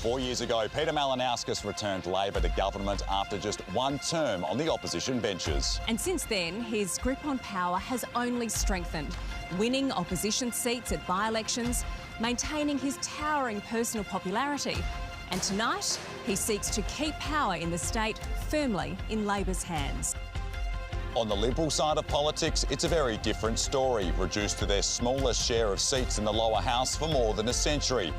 4 years ago, Peter Malinauskas returned Labor to government after just one term on the opposition benches. And since then, his grip on power has only strengthened, winning opposition seats at by-elections, maintaining his towering personal popularity. And tonight, he seeks to keep power in the state firmly in Labor's hands. On the Liberal side of politics, it's a very different story, reduced to their smallest share of seats in the lower house for more than a century.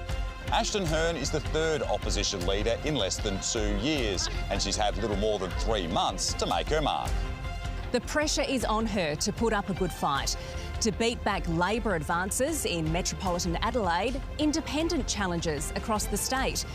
Ashton Hearn is the third opposition leader in less than 2 years, and she's had little more than 3 months to make her mark. The pressure is on her to put up a good fight, to beat back Labor advances in metropolitan Adelaide, independent challenges across the state,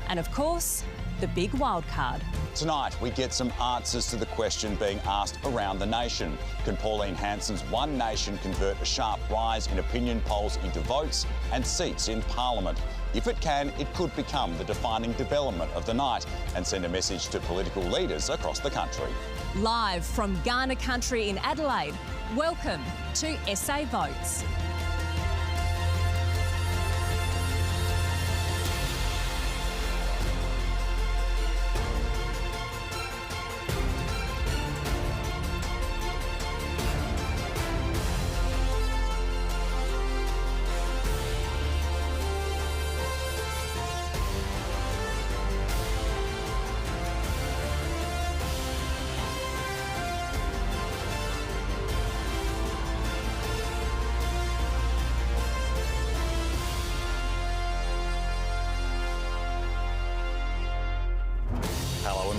and of course, the big wild card. Tonight, we get some answers to the question being asked around the nation. Can Pauline Hanson's One Nation convert a sharp rise in opinion polls into votes and seats in Parliament? If it can, it could become the defining development of the night and send a message to political leaders across the country. Live from Ghana country in Adelaide, welcome to SA Votes.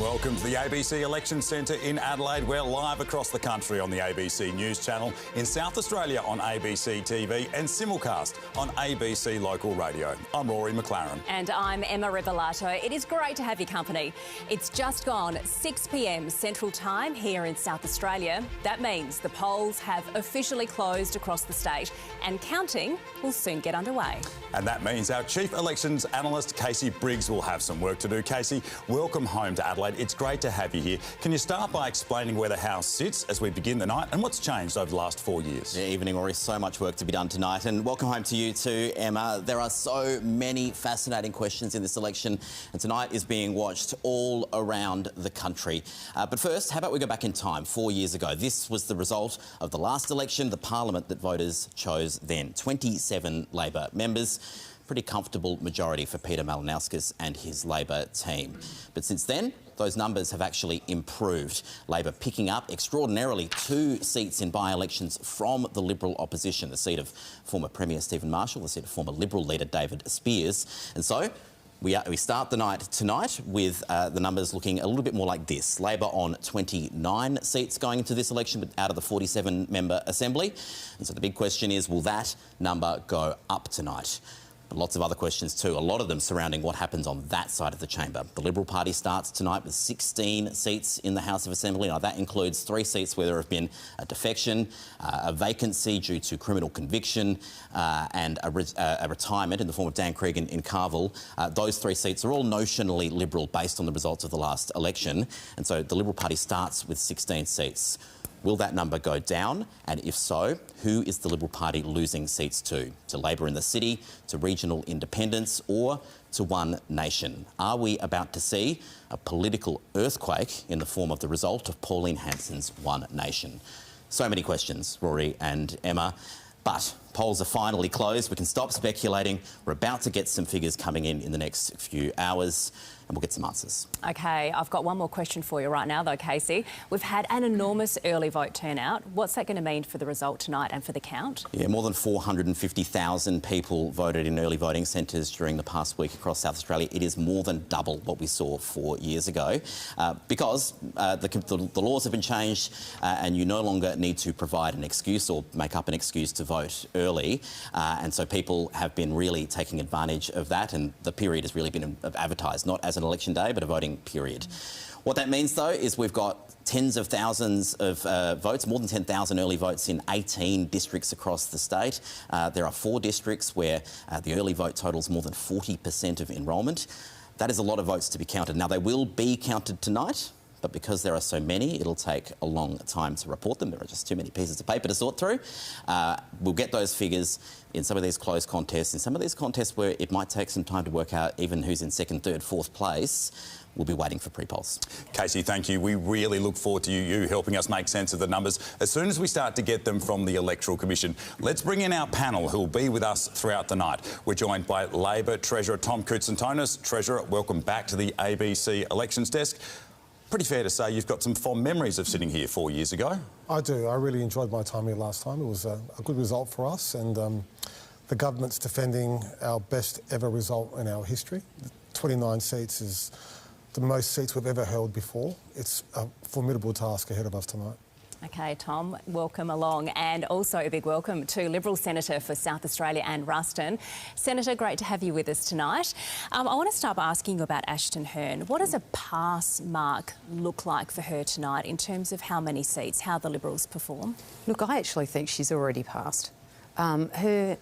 Welcome to the ABC Election Centre in Adelaide. We're live across the country on the ABC News Channel, in South Australia on ABC TV and simulcast on ABC Local Radio. I'm Rory, McClaren. And I'm Emma Rebellato. It is great to have your company. It's just gone 6 p.m. Central Time here in South Australia. That means the polls have officially closed across the state and counting will soon get underway. And that means our Chief Elections Analyst, Casey Briggs, will have some work to do. Casey, welcome home to Adelaide. It's great to have you here. Can you start by explaining where the House sits as we begin the night and what's changed over the last 4 years? Yeah, evening, Rory. So much work to be done tonight. And welcome home to you too, Emma. There are so many fascinating questions in this election, and tonight is being watched all around the country. But first, how about we go back in time 4 years ago? This was the result of the last election, the Parliament that voters chose then. 27 Labor members. Pretty comfortable majority for Peter Malinauskas and his Labor team. But since then, those numbers have actually improved. Labor picking up extraordinarily 2 seats in by-elections from the Liberal opposition, the seat of former Premier Stephen Marshall, the seat of former Liberal leader David Speers. And so we start the night tonight with the numbers looking a little bit more like this. Labor on 29 seats going into this election, but out of the 47-member Assembly. And so the big question is, will that number go up tonight? But lots of other questions too, a lot of them surrounding what happens on that side of the chamber. The Liberal Party starts tonight with 16 seats in the House of Assembly. Now, that includes 3 seats where there have been a defection, a vacancy due to criminal conviction and a retirement in the form of Dan Cregan in Carville. Those 3 seats are all notionally Liberal based on the results of the last election. And so the Liberal Party starts with 16 seats. Will that number go down? And if so, who is the Liberal Party losing seats to? To Labor in the city, to regional independents, or to One Nation? Are we about to see a political earthquake in the form of the result of Pauline Hanson's One Nation? So many questions, Rory and Emma. But polls are finally closed. We can stop speculating. We're about to get some figures coming in the next few hours, and we'll get some answers. OK, I've got one more question for you right now, though, Casey. We've had an enormous early vote turnout. What's that going to mean for the result tonight and for the count? Yeah, more than 450,000 people voted in early voting centres during the past week across South Australia. It is more than double what we saw 4 years ago because the laws have been changed and you no longer need to provide an excuse or make up an excuse to vote early. And so people have been really taking advantage of that, and the period has really been advertised, not as an election day, but a voting period. What that means, though, is we've got tens of thousands of votes, more than 10,000 early votes in 18 districts across the state. There are 4 districts where the early vote totals more than 40% of enrolment. That is a lot of votes to be counted. Now, they will be counted tonight, but because there are so many, it'll take a long time to report them. There are just too many pieces of paper to sort through. We'll get those figures in some of these close contests, in some of these contests where it might take some time to work out even who's in second, third, fourth place. We'll be waiting for pre-polls. Casey, thank you. We really look forward to you helping us make sense of the numbers as soon as we start to get them from the Electoral Commission. Let's bring in our panel who will be with us throughout the night. We're joined by Labor Treasurer Tom Koutsantonis. Treasurer, welcome back to the ABC Elections Desk. Pretty fair to say you've got some fond memories of sitting here 4 years ago. I do. I really enjoyed my time here last time. It was a good result for us, and the government's defending our best ever result in our history. 29 seats is the most seats we've ever held before. It's a formidable task ahead of us tonight. Okay, Tom, welcome along, and also a big welcome to Liberal Senator for South Australia and Ruston. Senator, great to have you with us tonight. I want to start by asking you about Ashton Hearn. What does a pass mark look like for her tonight in terms of how many seats, how the Liberals perform? Look, I actually think she's already passed. Her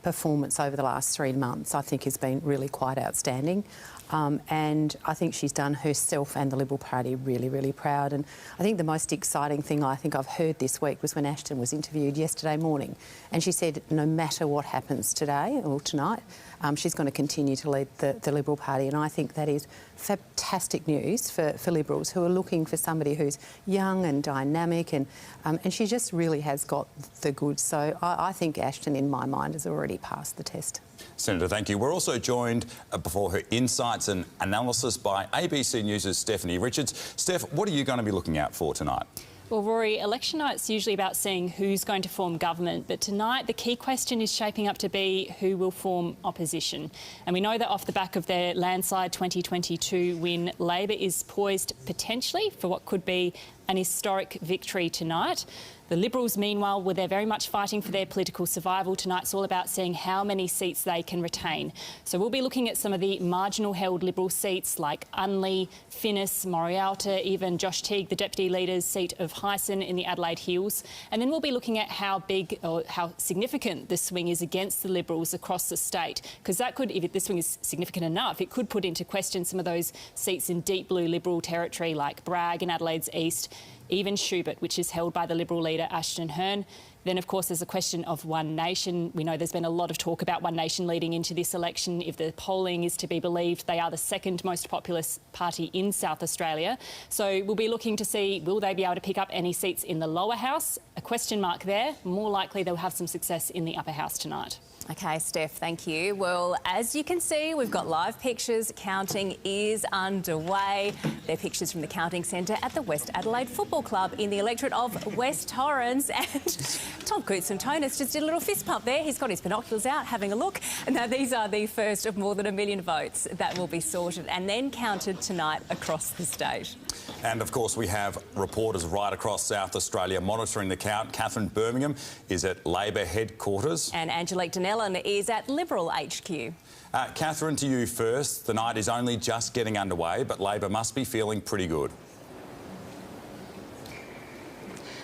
performance over the last 3 months, I think, has been really quite outstanding. And I think she's done herself and the Liberal Party really, really proud. And I think the most exciting thing I think I've heard this week was when Ashton was interviewed yesterday morning. And she said no matter what happens today or tonight, she's going to continue to lead the Liberal Party. And I think that is fantastic news for Liberals who are looking for somebody who's young and dynamic. And she just really has got the goods. So I think Ashton, in my mind, has already passed the test. Senator, thank you. We're also joined for her insights and analysis by ABC News' Stephanie Richards. Steph, what are you going to be looking out for tonight? Well, Rory, election night's usually about seeing who's going to form government, but tonight the key question is shaping up to be who will form opposition. And we know that off the back of their landslide 2022 win, Labor is poised potentially for what could be an historic victory tonight. The Liberals, meanwhile, they're very much fighting for their political survival. Tonight's all about seeing how many seats they can retain. So we'll be looking at some of the marginal held Liberal seats like Unley, Finnis, Morialta, even Josh Teague, the Deputy Leader's seat of Hyson in the Adelaide Hills. And then we'll be looking at how big or how significant the swing is against the Liberals across the state. Because that could, if this swing is significant enough, it could put into question some of those seats in deep blue Liberal territory like Bragg in Adelaide's east, even Schubert, which is held by the Liberal leader Ashton Hearn. Then, of course, there's a question of One Nation. We know there's been a lot of talk about One Nation leading into this election. If the polling is to be believed, they are the second most populous party in South Australia. So we'll be looking to see, will they be able to pick up any seats in the lower house? A question mark there. More likely they'll have some success in the upper house tonight. Okay, Steph, thank you. Well, as you can see, we've got live pictures. Counting is underway. They're pictures from the counting centre at the West Adelaide Football Club in the electorate of West Torrens. And Tom Koutsantonis just did a little fist pump there. He's got his binoculars out, having a look. Now, these are the first of more than 1 million votes that will be sorted and then counted tonight across the state. And, of course, we have reporters right across South Australia monitoring the count. Catherine Birmingham is at Labor headquarters. And Angelique Donnellan is at Liberal HQ. Catherine, to you first. The night is only just getting underway, but Labor must be feeling pretty good.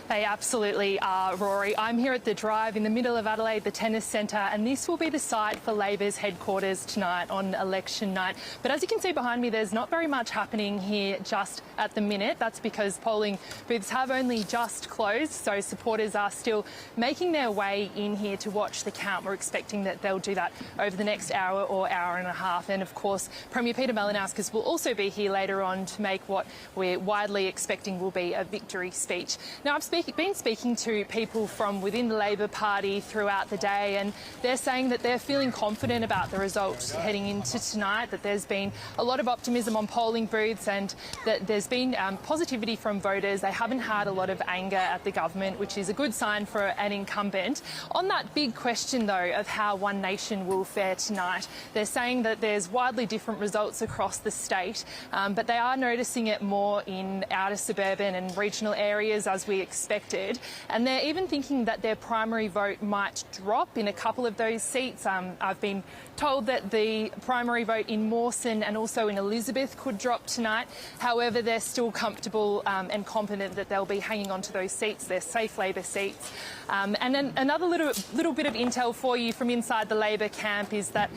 They absolutely are, Rory. I'm here at the Drive in the middle of Adelaide, the tennis centre, and this will be the site for Labor's headquarters tonight on election night. But as you can see behind me, there's not very much happening here just at the minute. That's because polling booths have only just closed, so supporters are still making their way in here to watch the count. We're expecting that they'll do that over the next hour or hour and a half. And of course, Premier Peter Malinauskas will also be here later on to make what we're widely expecting will be a victory speech. Now, I've been speaking to people from within the Labor Party throughout the day, and they're saying that they're feeling confident about the results heading into tonight, that there's been a lot of optimism on polling booths and that there's been positivity from voters. They haven't had a lot of anger at the government, which is a good sign for an incumbent. On that big question, though, of how One Nation will fare tonight, they're saying that there's widely different results across the state, but they are noticing it more in outer suburban and regional areas, as we expect expected. And they're even thinking that their primary vote might drop in a couple of those seats. I've been told that the primary vote in Mawson and also in Elizabeth could drop tonight. However, they're still comfortable and confident that they'll be hanging on to those seats. They're safe Labor seats. And then another little bit of intel for you from inside the Labor camp is that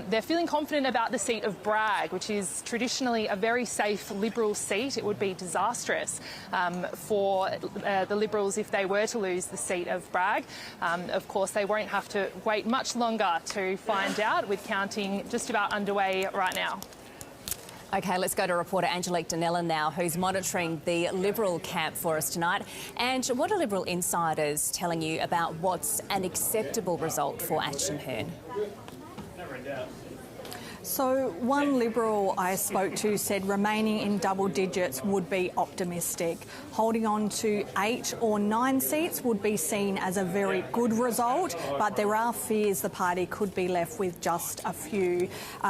they're feeling confident about the seat of Bragg, which is traditionally a very safe Liberal seat. It would be disastrous for the Liberals if they were to lose the seat of Bragg. Of course, they won't have to wait much longer to find out, with counting just about underway right now. OK, let's go to reporter Angelique Donnellan now, who's monitoring the Liberal camp for us tonight. And what are Liberal insiders telling you about what's an acceptable result for Ashton Hearn? So one Liberal I spoke to said remaining in double digits would be optimistic. Holding on to 8 or 9 seats would be seen as a very good result, but there are fears the party could be left with just a few.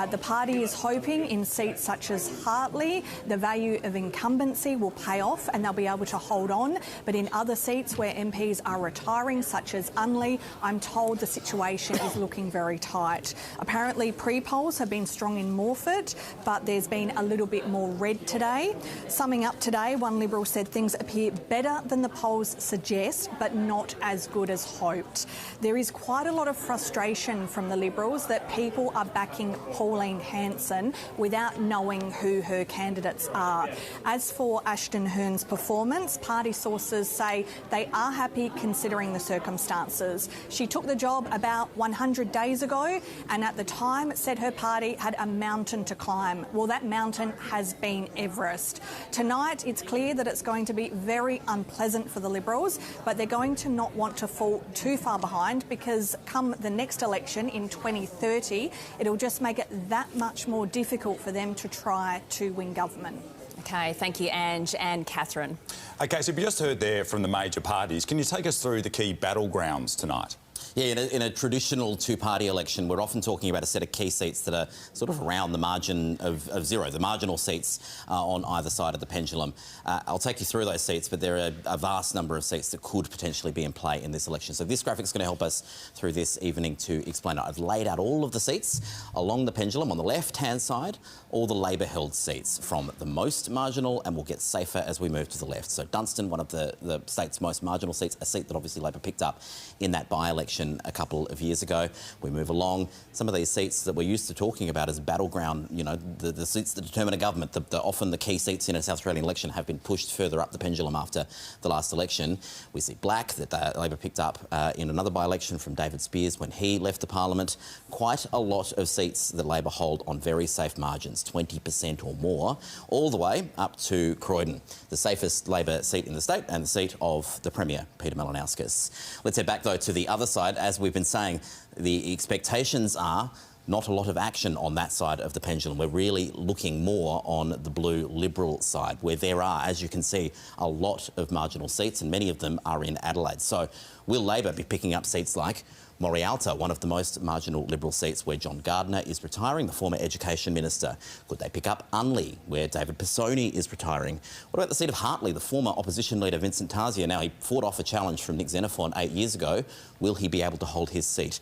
The party is hoping in seats such as Hartley, the value of incumbency will pay off and they'll be able to hold on. But in other seats where MPs are retiring, such as Unley, I'm told the situation is looking very tight. Apparently pre-polls have been strong in Morford, but there's been a little bit more red today. Summing up today, one Liberal said things appear better than the polls suggest, but not as good as hoped. There is quite a lot of frustration from the Liberals that people are backing Pauline Hanson without knowing who her candidates are. As for Ashton Hearn's performance, party sources say they are happy considering the circumstances. She took the job about 100 days ago and at the time said her party had a mountain to climb. Well, that mountain has been Everest. Tonight, it's clear that it's going to be very unpleasant for the Liberals, but they're going to not want to fall too far behind because come the next election in 2030, it'll just make it that much more difficult for them to try to win government. OK, thank you, Ange and Catherine. OK, so we just heard there from the major parties. Can you take us through the key battlegrounds tonight? Yeah, in a traditional two-party election, we're often talking about a set of key seats that are sort of around the margin of zero, the marginal seats on either side of the pendulum. I'll take you through those seats, but there are a vast number of seats that could potentially be in play in this election. So this graphic's going to help us through this evening to explain it. I've laid out all of the seats along the pendulum on the left-hand side, all the Labor-held seats from the most marginal, and we'll get safer as we move to the left. So Dunstan, one of the state's most marginal seats, a seat that obviously Labor picked up in that by-election a couple of years ago. We move along. Some of these seats that we're used to talking about as battleground, you know, the seats that determine a government, often the key seats in a South Australian election have been pushed further up the pendulum after the last election. We see Black, that Labor picked up in another by-election from David Spears when he left the parliament. Quite a lot of seats that Labor hold on very safe margins, 20% or more, all the way up to Croydon, the safest Labor seat in the state and the seat of the Premier, Peter Malinauskas. Let's head back, though, to the other side. As we've been saying, the expectations are not a lot of action on that side of the pendulum. We're really looking more on the blue Liberal side, where there are, as you can see, a lot of marginal seats, and many of them are in Adelaide. So will Labor be picking up seats like Morialta, one of the most marginal Liberal seats where John Gardner is retiring, the former Education Minister? Could they pick up Unley, where David Pisoni is retiring? What about the seat of Hartley, the former opposition leader Vincent Tarzia? Now, he fought off a challenge from Nick Xenophon 8 years ago. Will he be able to hold his seat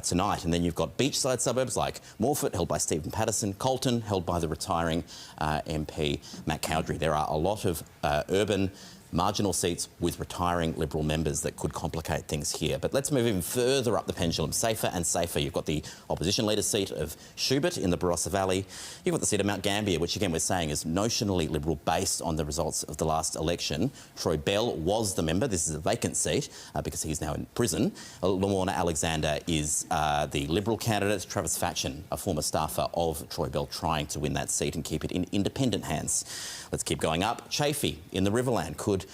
tonight? And then you've got beachside suburbs like Morford, held by Stephen Patterson, Colton, held by the retiring MP Matt Cowdery. There are a lot of urban marginal seats with retiring Liberal members that could complicate things here. But let's move even further up the pendulum, safer and safer. You've got the opposition leader seat of Schubert in the Barossa Valley. You've got the seat of Mount Gambier, which again we're saying is notionally Liberal based on the results of the last election. Troy Bell was the member. This is a vacant seat because he's now in prison. Lamorna Alexander is the Liberal candidate. Travis Fatchen, a former staffer of Troy Bell, trying to win that seat and keep it in independent hands. Let's keep going up. Chafee in the Riverland. Could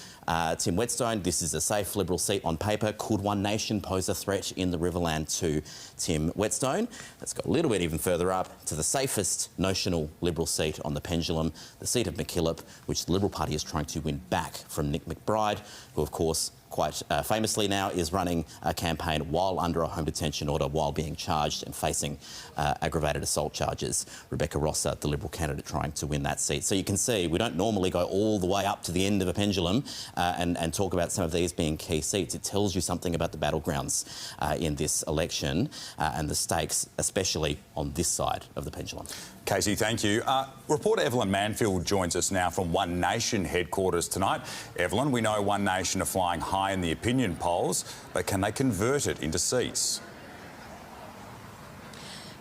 Tim Whetstone, this is a safe Liberal seat on paper. Could One Nation pose a threat in the Riverland to Tim Whetstone? Let's go a little bit even further up to the safest notional Liberal seat on the pendulum, the seat of McKillop, which the Liberal Party is trying to win back from Nick McBride, who, of course, quite famously now, is running a campaign while under a home detention order, while being charged and facing aggravated assault charges. Rebecca Rosser, the Liberal candidate, trying to win that seat. So you can see we don't normally go all the way up to the end of a pendulum and talk about some of these being key seats. It tells you something about the battlegrounds in this election and the stakes, especially on this side of the pendulum. Casey, thank you. Reporter Evelyn Manfield joins us now from One Nation headquarters tonight. Evelyn, we know One Nation are flying high in the opinion polls, but can they convert it into seats?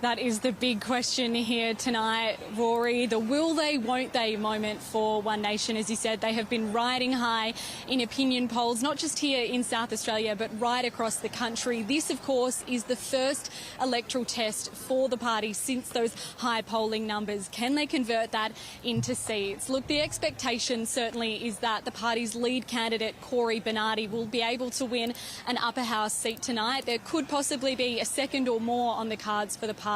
That is the big question here tonight, Rory. The will they, won't they moment for One Nation. As you said, they have been riding high in opinion polls, not just here in South Australia, but right across the country. This, of course, is the first electoral test for the party since those high polling numbers. Can they convert that into seats? Look, the expectation certainly is that the party's lead candidate, Cory Bernardi, will be able to win an upper house seat tonight. There could possibly be a second or more on the cards for the party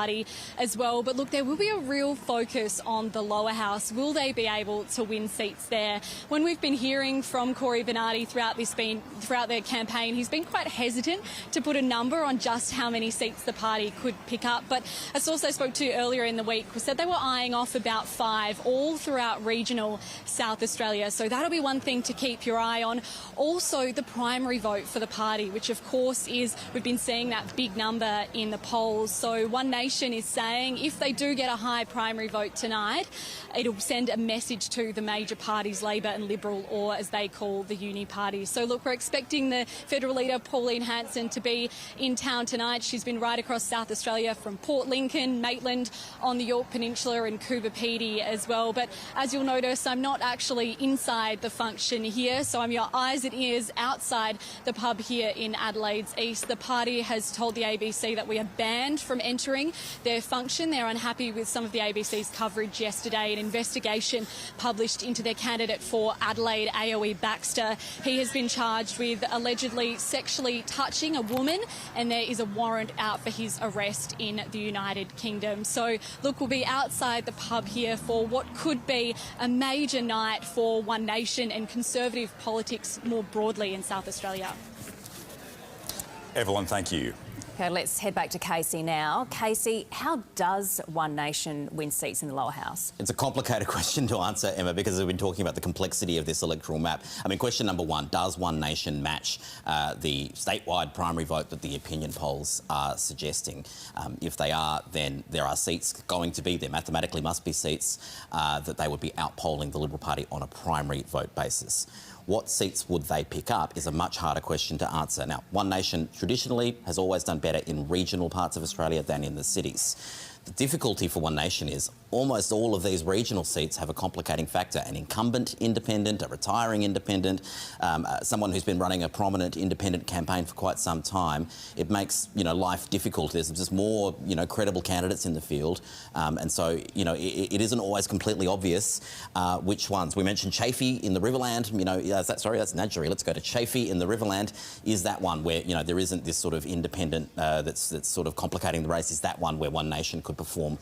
as well. But look, there will be a real focus on the lower house. Will they be able to win seats there? When we've been hearing from Cory Bernardi throughout their campaign, he's been quite hesitant to put a number on just how many seats the party could pick up. But a source I spoke to earlier in the week said they were eyeing off about 5 all throughout regional South Australia. So that'll be one thing to keep your eye on. Also, the primary vote for the party, which of course is, we've been seeing that big number in the polls. So One Nation is saying if they do get a high primary vote tonight, it'll send a message to the major parties, Labor and Liberal, or as they call the uni parties. So look, we're expecting the federal leader, Pauline Hanson, to be in town tonight. She's been right across South Australia from Port Lincoln, Maitland on the Yorke Peninsula and Coober Pedy as well. But as you'll notice, I'm not actually inside the function here, so I'm your eyes and ears outside the pub here in Adelaide's East. The party has told the ABC that we are banned from entering their function. They're unhappy with some of the ABC's coverage yesterday. An investigation published into their candidate for Adelaide, AOE Baxter. He has been charged with allegedly sexually touching a woman, and there is a warrant out for his arrest in the United Kingdom. So look, we'll be outside the pub here for what could be a major night for One Nation and Conservative politics more broadly in South Australia. Evelyn, thank you. Okay, let's head back to Casey now. Casey, how does One Nation win seats in the lower house? It's a complicated question to answer, Emma, because we've been talking about the complexity of this electoral map. I mean, question number one, does One Nation match the statewide primary vote that the opinion polls are suggesting? If they are, then there are seats going to be, there mathematically must be seats that they would be outpolling the Liberal Party on a primary vote basis. What seats would they pick up is a much harder question to answer. Now, One Nation traditionally has always done better in regional parts of Australia than in the cities. The difficulty for One Nation is almost all of these regional seats have a complicating factor. An incumbent independent, a retiring independent, someone who's been running a prominent independent campaign for quite some time. It makes, life difficult. There's just more, credible candidates in the field. And so, it isn't always completely obvious which ones. We mentioned Chaffey in the Riverland. That's Nadgerry. Let's go to Chaffey in the Riverland. Is that one where, there isn't this sort of independent that's sort of complicating the race? Is that one where One Nation could perform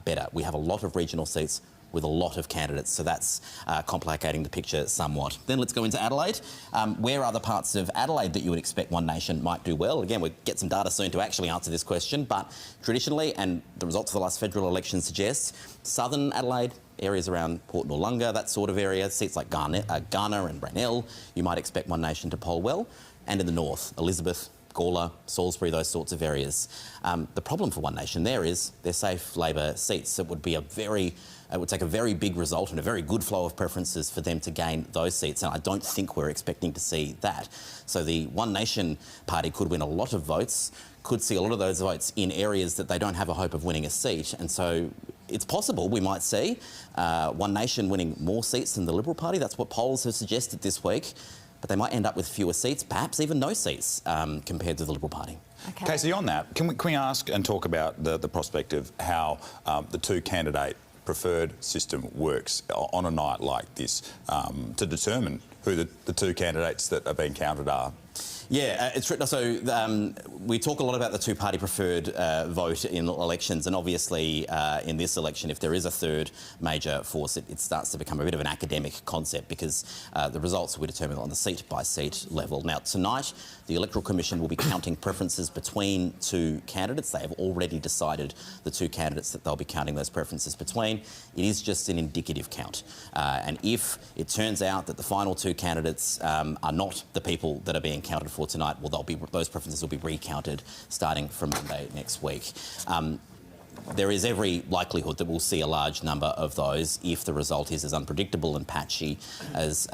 better? We have a lot of regional seats with a lot of candidates, so that's complicating the picture somewhat. Then let's go into Adelaide. Where are the parts of Adelaide that you would expect One Nation might do well? Again, we'll get some data soon to actually answer this question, but traditionally, and the results of the last federal election suggest, southern Adelaide, areas around Port Noarlunga, that sort of area, seats like Ghana and Brunel, you might expect One Nation to poll well. And in the north, Elizabeth, Gawler, Salisbury, those sorts of areas. The problem for One Nation there is they're safe Labor seats. It would be it would take a very big result and a very good flow of preferences for them to gain those seats, and I don't think we're expecting to see that. So the One Nation party could win a lot of votes, could see a lot of those votes in areas that they don't have a hope of winning a seat, and so it's possible we might see One Nation winning more seats than the Liberal Party. That's what polls have suggested this week. But they might end up with fewer seats, perhaps even no seats, compared to the Liberal Party. Okay. Casey, on that, can we ask and talk about the prospect of how the two-candidate preferred system works on a night like this to determine who the two candidates that are being counted are Yeah, it's so we talk a lot about the two-party preferred vote in elections, and obviously in this election, if there is a third major force, it starts to become a bit of an academic concept because the results will be determined on the seat-by-seat level. Now, tonight, the Electoral Commission will be counting preferences between two candidates. They have already decided the two candidates that they'll be counting those preferences between. It is just an indicative count. And if it turns out that the final two candidates are not the people that are being counted for tonight, well, those preferences will be recounted starting from Monday next week. There is every likelihood that we'll see a large number of those if the result is as unpredictable and patchy as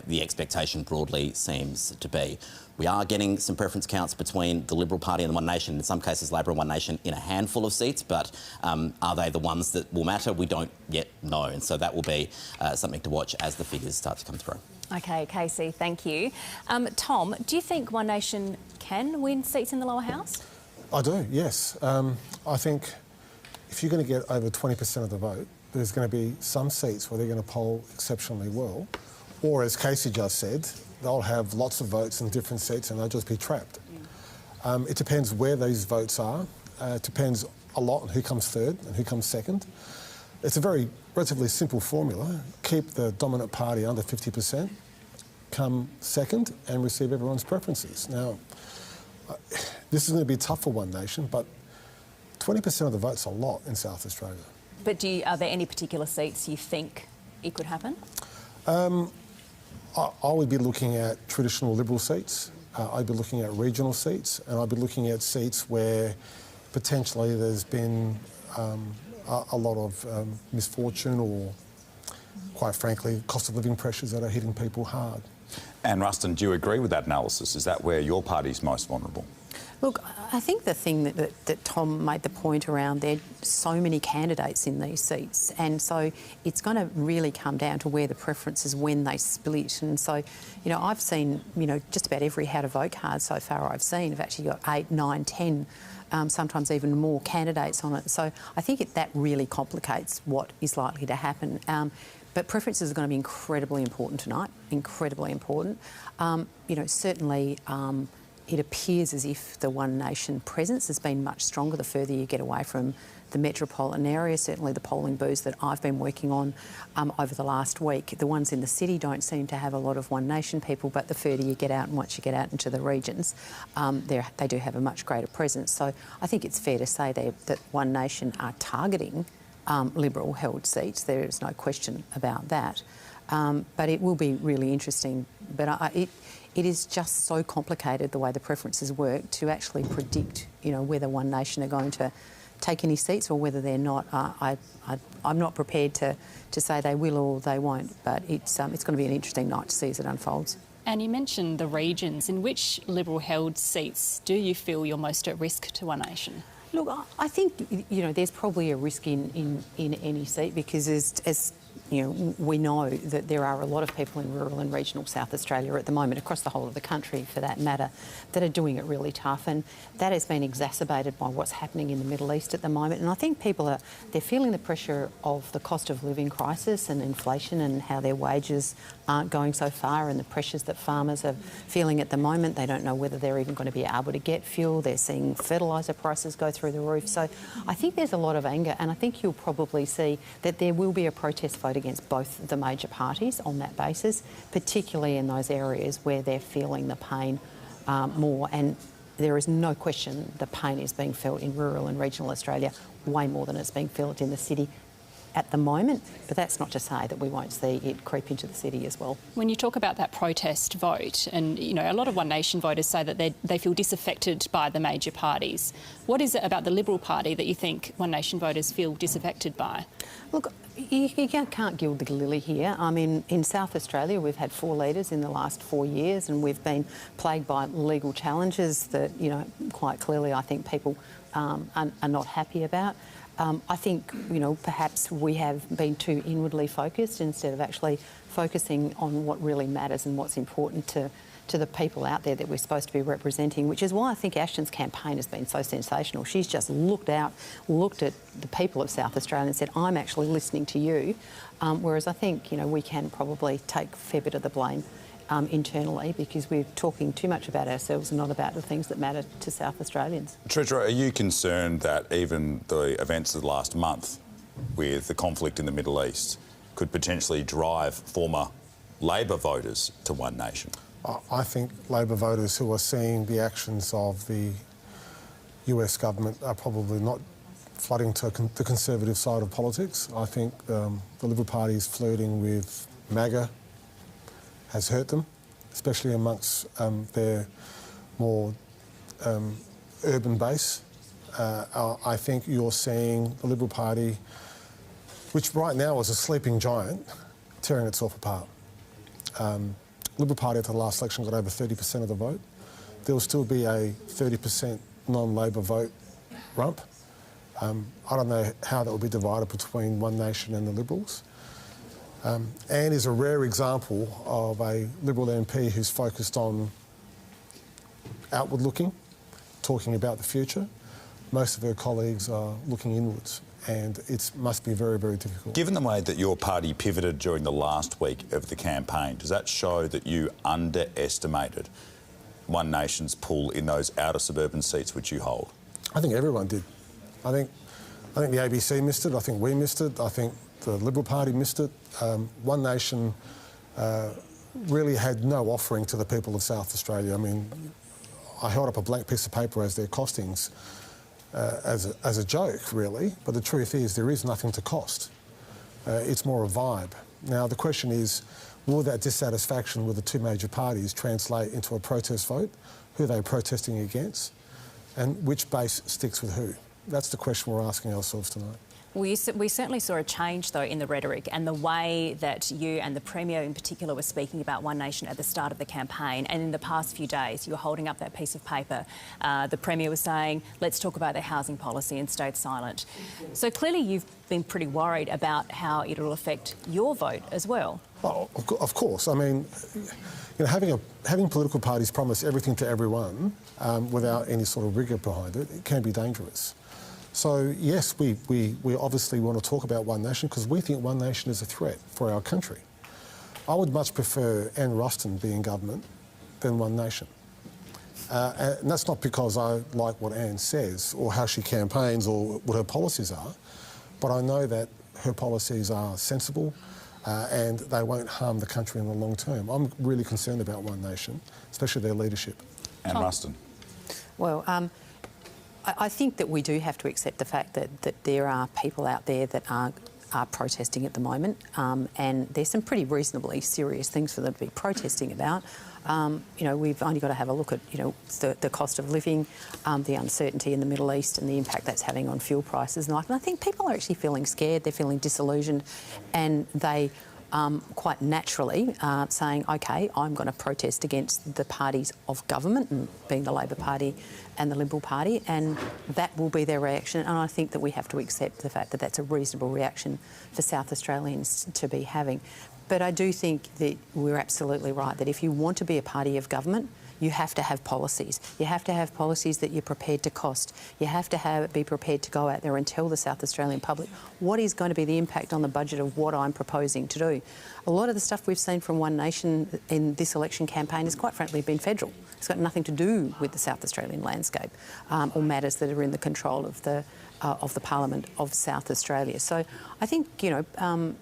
the expectation broadly seems to be. We are getting some preference counts between the Liberal Party and the One Nation, in some cases Labor and One Nation, in a handful of seats, but are they the ones that will matter? We don't yet know, and so that will be something to watch as the figures start to come through. OK, Casey, thank you. Tom, do you think One Nation can win seats in the lower house? I do, yes. I think if you're going to get over 20% of the vote, there's going to be some seats where they're going to poll exceptionally well, or as Casey just said, they'll have lots of votes in different seats and they'll just be trapped. It depends where those votes are. It depends a lot on who comes third and who comes second. It's a relatively simple formula. Keep the dominant party under 50%, come second and receive everyone's preferences. Now, this is going to be tough for One Nation, but 20% of the vote's a lot in South Australia. But are there any particular seats you think it could happen? I would be looking at traditional Liberal seats. I'd be looking at regional seats, and I'd be looking at seats where potentially there's been a lot of misfortune or, quite frankly, cost of living pressures that are hitting people hard. And Ruston, do you agree with that analysis? Is that where your party's most vulnerable? Look, I think the thing that Tom made the point around, there are so many candidates in these seats, and so it's going to really come down to where the preferences when they split. And so, you know, I've seen, you know, just about every how to vote card so far I've seen have actually got 8, 9, 10, sometimes even more candidates on it. So I think that really complicates what is likely to happen. But preferences are going to be incredibly important tonight, incredibly important. You know, certainly it appears as if the One Nation presence has been much stronger the further you get away from the metropolitan area. Certainly the polling booths that I've been working on over the last week, the ones in the city don't seem to have a lot of One Nation people, but the further you get out and once you get out into the regions, they do have a much greater presence. So I think it's fair to say that One Nation are targeting Liberal-held seats. There is no question about that. But it will be really interesting. But it is just so complicated the way the preferences work to actually predict, you know, whether One Nation are going to take any seats or whether they're not. I'm not prepared to say they will or they won't, but it's going to be an interesting night to see as it unfolds. And you mentioned the regions. In which Liberal-held seats do you feel you're most at risk to One Nation? Look, I think, you know, there's probably a risk in any seat because as you know, we know that there are a lot of people in rural and regional South Australia at the moment, across the whole of the country for that matter, that are doing it really tough, and that has been exacerbated by what's happening in the Middle East at the moment. And I think people they're feeling the pressure of the cost of living crisis and inflation and how their wages aren't going so far, and the pressures that farmers are feeling at the moment. They don't know whether they're even going to be able to get fuel. They're seeing fertiliser prices go through the roof. So I think there's a lot of anger, and I think you'll probably see that there will be a protest vote against both the major parties on that basis, particularly in those areas where they're feeling the pain more. And there is no question the pain is being felt in rural and regional Australia way more than it's being felt in the city at the moment, but that's not to say that we won't see it creep into the city as well. When you talk about that protest vote, and you know, a lot of One Nation voters say that they feel disaffected by the major parties. What is it about the Liberal Party that you think One Nation voters feel disaffected by? Look, you can't gild the lily here. I mean, in South Australia, we've had 4 leaders in the last 4 years, and we've been plagued by legal challenges that, you know, quite clearly I think people are not happy about. I think, you know, perhaps we have been too inwardly focused instead of actually focusing on what really matters and what's important to the people out there that we're supposed to be representing, which is why I think Ashton's campaign has been so sensational. She's just looked at the people of South Australia and said, I'm actually listening to you, whereas I think, you know, we can probably take a fair bit of the blame internally, because we're talking too much about ourselves and not about the things that matter to South Australians. Treasurer, are you concerned that even the events of the last month with the conflict in the Middle East could potentially drive former Labor voters to One Nation? I think Labor voters who are seeing the actions of the US government are probably not flooding to the Conservative side of politics. I think the Liberal Party's flirting with MAGA has hurt them, especially amongst their more urban base. I think you're seeing the Liberal Party, which right now is a sleeping giant, tearing itself apart. Liberal Party at the last election got over 30% of the vote. There will still be a 30% non-Labor vote rump. I don't know how that will be divided between One Nation and the Liberals. Anne is a rare example of a Liberal MP who's focused on outward looking, talking about the future. Most of her colleagues are looking inwards, and it must be very, very difficult. Given the way that your party pivoted during the last week of the campaign, does that show that you underestimated One Nation's pull in those outer suburban seats which you hold? I think everyone did. I think the ABC missed it. I think we missed it. I think the Liberal Party missed it. One Nation really had no offering to the people of South Australia. I mean, I held up a blank piece of paper as their costings as a joke, really. But the truth is there is nothing to cost. It's more a vibe. Now, the question is, will that dissatisfaction with the two major parties translate into a protest vote? Who are they protesting against? And which base sticks with who? That's the question we're asking ourselves tonight. We certainly saw a change, though, in the rhetoric and the way that you and the Premier in particular were speaking about One Nation at the start of the campaign. And in the past few days, you were holding up that piece of paper. The Premier was saying, let's talk about their housing policy, and stayed silent. So clearly you've been pretty worried about how it'll affect your vote as well. Well, of course. I mean, you know, having political parties promise everything to everyone without any sort of rigour behind it, it can be dangerous. So, yes, we obviously want to talk about One Nation because we think One Nation is a threat for our country. I would much prefer Anne Ruston be in government than One Nation. And that's not because I like what Anne says or how she campaigns or what her policies are, but I know that her policies are sensible and they won't harm the country in the long term. I'm really concerned about One Nation, especially their leadership. Anne Ruston. Well, I think that we do have to accept the fact that there are people out there that are protesting at the moment, and there's some pretty reasonably serious things for them to be protesting about. You know, we've only got to have a look at, you know, the cost of living, the uncertainty in the Middle East and the impact that's having on fuel prices. And I think people are actually feeling scared, they're feeling disillusioned, and they quite naturally saying, OK, I'm going to protest against the parties of government, and being the Labor Party and the Liberal Party, and that will be their reaction. And I think that we have to accept the fact that that's a reasonable reaction for South Australians to be having. But I do think that we're absolutely right, that if you want to be a party of government, you have to have policies. You have to have policies that you're prepared to cost. You have to be prepared to go out there and tell the South Australian public what is going to be the impact on the budget of what I'm proposing to do. A lot of the stuff we've seen from One Nation in this election campaign has quite frankly been federal. It's got nothing to do with the South Australian landscape or matters that are in the control of the Parliament of South Australia. So I think, you know,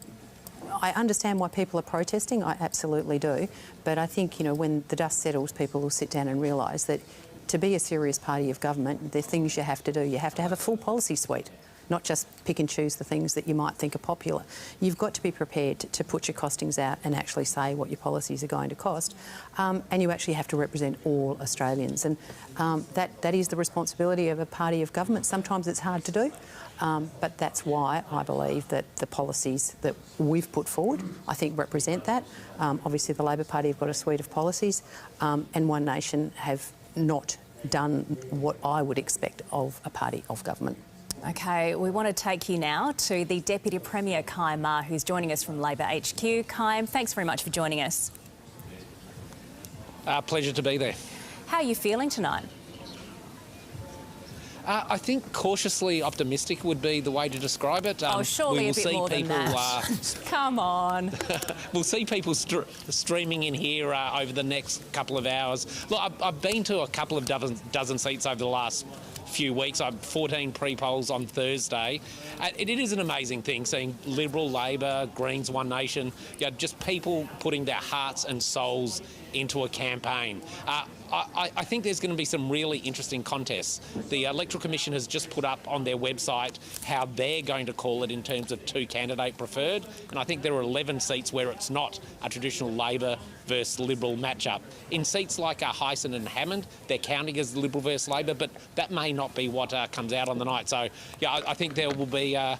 I understand why people are protesting, I absolutely do, but I think, you know, when the dust settles, people will sit down and realise that to be a serious party of government, there are things you have to do. You have to have a full policy suite, not just pick and choose the things that you might think are popular. You've got to be prepared to put your costings out and actually say what your policies are going to cost, and you actually have to represent all Australians, and that is the responsibility of a party of government. Sometimes it's hard to do. But that's why I believe that the policies that we've put forward, I think, represent that. Obviously, the Labor Party have got a suite of policies, and One Nation have not done what I would expect of a party of government. OK, we want to take you now to the Deputy Premier, Kai Ma, who's joining us from Labor HQ. Kai, thanks very much for joining us. Pleasure to be there. How are you feeling tonight? I think cautiously optimistic would be the way to describe it. Surely a bit more than that. Come on. We'll see people streaming in here over the next couple of hours. Look, I've been to a couple of dozen seats over the last few weeks. I've 14 pre-polls on Thursday. It is an amazing thing seeing Liberal, Labor, Greens, One Nation, just people putting their hearts and souls into a campaign. I think there's going to be some really interesting contests. The Electoral Commission has just put up on their website how they're going to call it in terms of two candidate preferred, and I think there are 11 seats where it's not a traditional Labor versus Liberal matchup. In seats like Hyson and Hammond, they're counting as Liberal versus Labor, but that may not be what comes out on the night. So, I think there will be a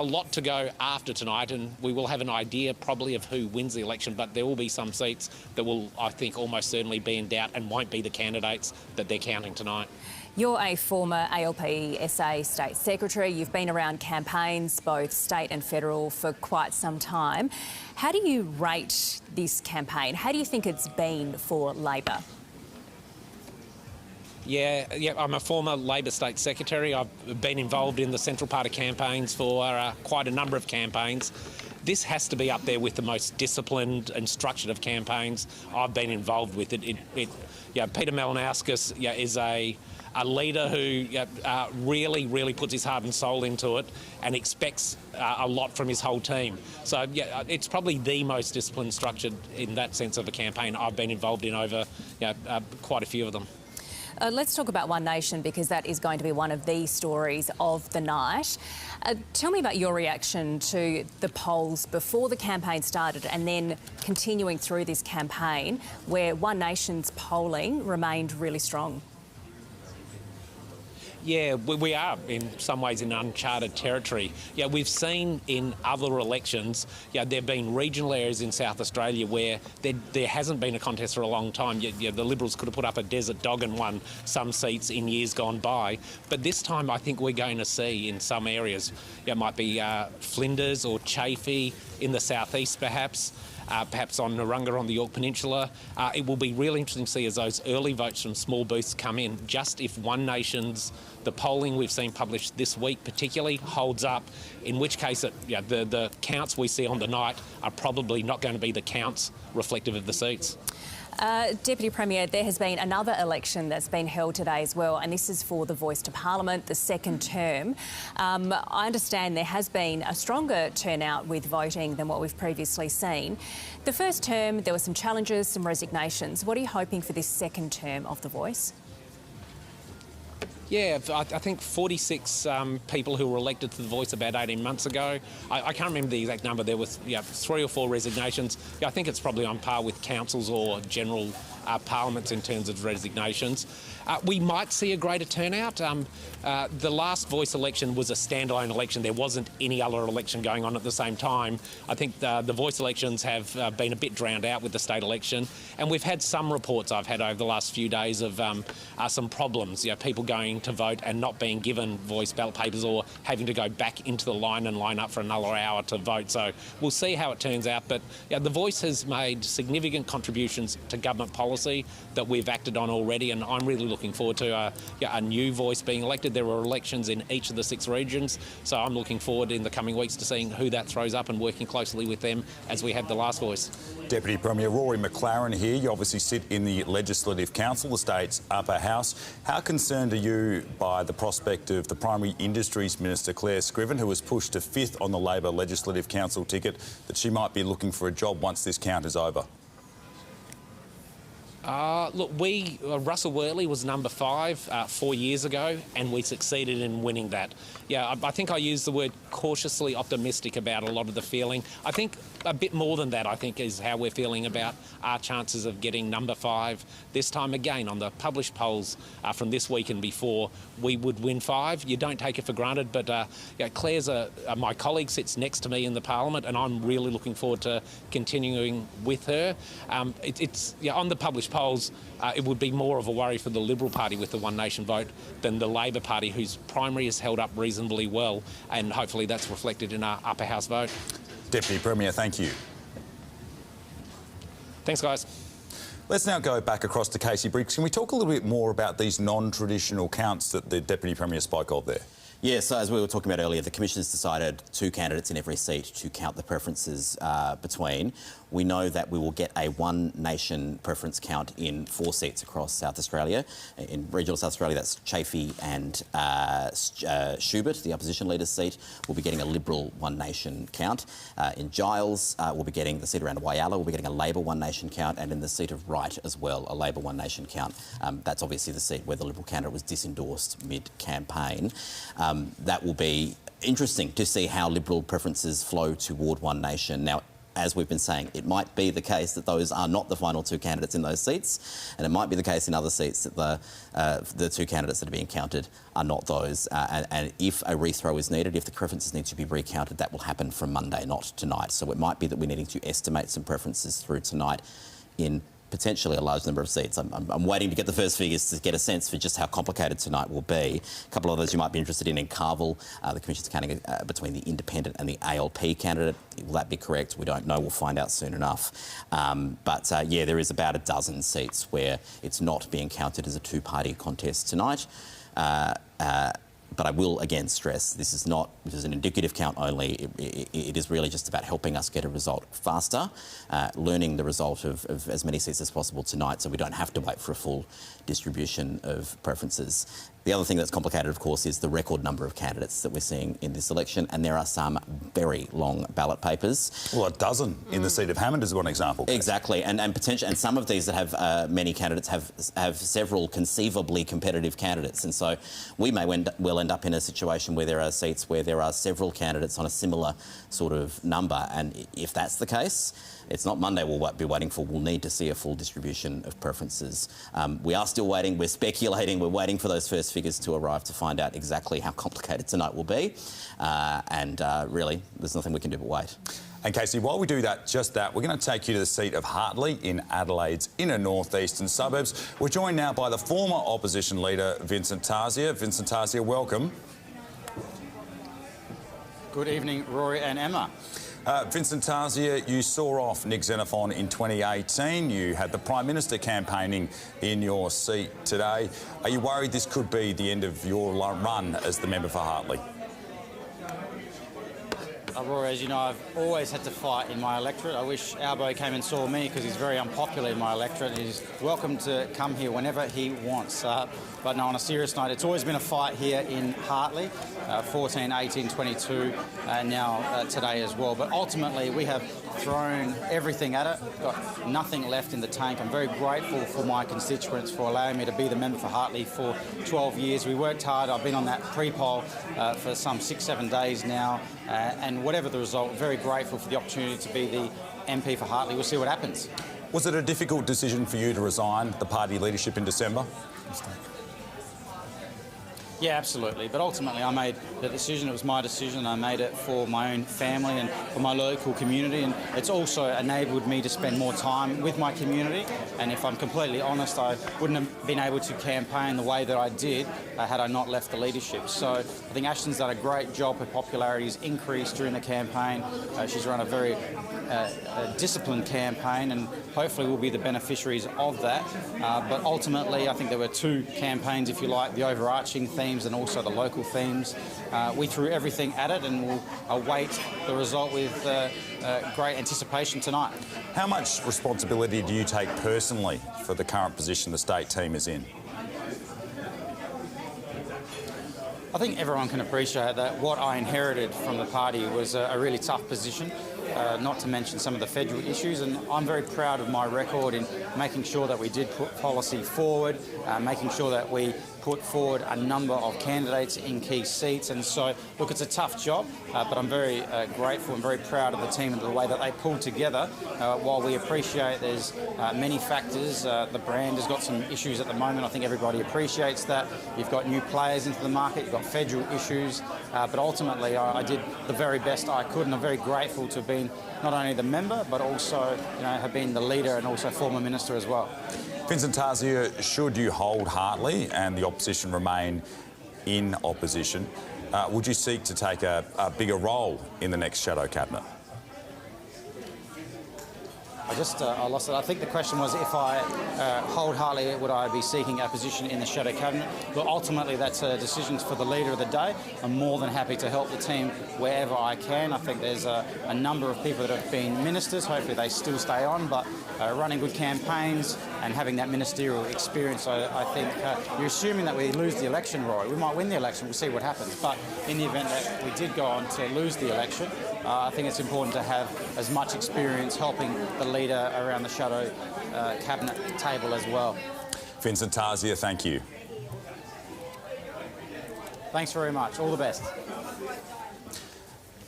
lot to go after tonight, and we will have an idea probably of who wins the election, but there will be some seats that will, I think, almost certainly be in doubt and won't be the candidates that they're counting tonight. You're a former ALP SA State Secretary. You've been around campaigns, both state and federal, for quite some time. How do you rate this campaign? How do you think it's been for Labor? Yeah, I'm a former Labor State Secretary. I've been involved in the central part of campaigns for quite a number of campaigns. This has to be up there with the most disciplined and structured of campaigns I've been involved with. Peter Malinauskas is a leader who really puts his heart and soul into it and expects a lot from his whole team. So, it's probably the most disciplined, structured in that sense of a campaign I've been involved in over quite a few of them. Let's talk about One Nation, because that is going to be one of the stories of the night. Tell me about your reaction to the polls before the campaign started and then continuing through this campaign, where One Nation's polling remained really strong. Yeah, we are in some ways in uncharted territory. We've seen in other elections, there have been regional areas in South Australia where there hasn't been a contest for a long time. The Liberals could have put up a desert dog and won some seats in years gone by. But this time I think we're going to see in some areas, it might be Flinders or Chaffey in the southeast perhaps. Perhaps on Narunga on the Yorke Peninsula. It will be really interesting to see as those early votes from small booths come in, just if One Nation's, the polling we've seen published this week particularly, holds up, in which case the counts we see on the night are probably not going to be the counts reflective of the seats. Deputy Premier, there has been another election that's been held today as well, and this is for the Voice to Parliament, the second term. I understand there has been a stronger turnout with voting than what we've previously seen. The first term, there were some challenges, some resignations. What are you hoping for this second term of the Voice? Yeah, I think 46 people who were elected to the Voice about 18 months ago. I can't remember the exact number. There was 3 or 4 resignations. I think it's probably on par with councils or general parliaments in terms of resignations. We might see a greater turnout. The last Voice election was a standalone election. There wasn't any other election going on at the same time. I think the Voice elections have been a bit drowned out with the state election. And we've had some reports I've had over the last few days of some problems. People going to vote and not being given Voice ballot papers or having to go back into the line and line up for another hour to vote. So we'll see how it turns out. But the Voice has made significant contributions to government policy that we've acted on already, and I'm really looking forward to a new Voice being elected. There are elections in each of the 6 regions, so I'm looking forward in the coming weeks to seeing who that throws up and working closely with them as we have the last Voice. Deputy Premier Rory McClaren here. You obviously sit in the Legislative Council, the state's upper house. How concerned are you by the prospect of the Primary Industries Minister, Claire Scriven, who was pushed to 5th on the Labor Legislative Council ticket, that she might be looking for a job once this count is over? Look, Russell Worley was number 5 4 years ago, and we succeeded in winning that. I think I used the word cautiously optimistic about a lot of the feeling. I think a bit more than that, I think, is how we're feeling about our chances of getting number 5 this time. Again, on the published polls from this week and before, we would win 5. You don't take it for granted, but Claire's my colleague, sits next to me in the Parliament, and I'm really looking forward to continuing with her. It's on the published polls, it would be more of a worry for the Liberal Party with the One Nation vote than the Labor Party, whose primary is held up reasonably well, and hopefully that's reflected in our upper house vote. Deputy Premier, thank you. Thanks, guys. Let's now go back across to Casey Briggs. Can we talk a little bit more about these non-traditional counts that the Deputy Premier spoke of there? Yeah, so as we were talking about earlier, the Commission's decided 2 candidates in every seat to count the preferences between. We know that we will get a one nation preference count in 4 seats across South Australia. In regional South Australia, that's Chafee and Schubert, the opposition leader's seat. We'll be getting a Liberal one nation count. In Giles, we'll be getting the seat around Whyalla, we'll be getting a Labor one nation count, and in the seat of Wright as well, a Labor one nation count. That's obviously the seat where the Liberal candidate was disendorsed mid-campaign. That will be interesting to see how Liberal preferences flow toward one nation. Now, as we've been saying, it might be the case that those are not the final 2 candidates in those seats, and it might be the case in other seats that the 2 candidates that are being counted are not those. And if a rethrow is needed, if the preferences need to be recounted, that will happen from Monday, not tonight. So it might be that we're needing to estimate some preferences through tonight in potentially a large number of seats. I'm waiting to get the first figures to get a sense for just how complicated tonight will be. A couple of those you might be interested in Carville, the Commission's counting between the independent and the ALP candidate. Will that be correct? We don't know. We'll find out soon enough. Yeah, there is about a dozen seats where it's not being counted as a 2-party contest tonight. But I will again stress this is an indicative count only. It is really just about helping us get a result faster, learning the result of as many seats as possible tonight so we don't have to wait for a full distribution of preferences. The other thing that's complicated, of course, is the record number of candidates that we're seeing in this election, and there are some very long ballot papers. Well, a dozen in the seat of Hammond is one example. Exactly, and some of these that have many candidates have several conceivably competitive candidates, and so we may well end up in a situation where there are seats where there are several candidates on a similar sort of number, and if that's the case, it's not Monday we'll be waiting for. We'll need to see a full distribution of preferences. We are still waiting. We're speculating. We're waiting for those first figures to arrive to find out exactly how complicated tonight will be. Really, there's nothing we can do but wait. And Casey, while we do just that, we're going to take you to the seat of Hartley in Adelaide's inner northeastern suburbs. We're joined now by the former opposition leader, Vincent Tarzia. Vincent Tarzia, welcome. Good evening, Rory and Emma. Vincent Tarzia, you saw off Nick Xenophon in 2018. You had the Prime Minister campaigning in your seat today. Are you worried this could be the end of your run as the member for Hartley? Rory, as you know, I've always had to fight in my electorate. I wish Albo came and saw me because he's very unpopular in my electorate. He's welcome to come here whenever he wants. But no, on a serious note, it's always been a fight here in Hartley, 14, 18, 22, and now today as well. But ultimately, we have thrown everything at it, got nothing left in the tank. I'm very grateful for my constituents for allowing me to be the member for Hartley for 12 years. We worked hard. I've been on that pre-poll for some 6-7 days now, and whatever the result, very grateful for the opportunity to be the MP for Hartley. We'll see what happens. Was it a difficult decision for you to resign the party leadership in December? Yeah, absolutely. But ultimately, I made the decision. It was my decision. I made it for my own family and for my local community. And it's also enabled me to spend more time with my community. And if I'm completely honest, I wouldn't have been able to campaign the way that I did had I not left the leadership. So I think Ashton's done a great job. Her popularity has increased during the campaign. She's run a very disciplined campaign, and hopefully we'll be the beneficiaries of that. But ultimately, I think there were 2 campaigns, if you like, the overarching themes and also the local themes. We threw everything at it, and we'll await the result with great anticipation tonight. How much responsibility do you take personally for the current position the state team is in? I think everyone can appreciate that what I inherited from the party was a really tough position, not to mention some of the federal issues, and I'm very proud of my record in making sure that we did put policy forward, making sure that we put forward a number of candidates in key seats. And so, look, it's a tough job, but I'm very grateful and very proud of the team and the way that they pulled together. While we appreciate there's many factors, the brand has got some issues at the moment. I think everybody appreciates that. You've got new players into the market, you've got federal issues, but ultimately I did the very best I could, and I'm very grateful to have been not only the member, but also have been the leader and also former minister as well. Vincent Tarzia, should you hold Hartley and the opposition remain in opposition, would you seek to take a bigger role in the next shadow cabinet? I lost it. I think the question was if I wholeheartedly would I be seeking a position in the shadow cabinet. But ultimately, that's a decision for the leader of the day. I'm more than happy to help the team wherever I can. I think there's a number of people that have been ministers. Hopefully, they still stay on. But running good campaigns and having that ministerial experience, I think you're assuming that we lose the election, Rory. We might win the election. We'll see what happens. But in the event that we did go on to lose the election, I think it's important to have as much experience helping the leader around the shadow cabinet table as well. Vincent Tarzia, thank you. Thanks very much. All the best.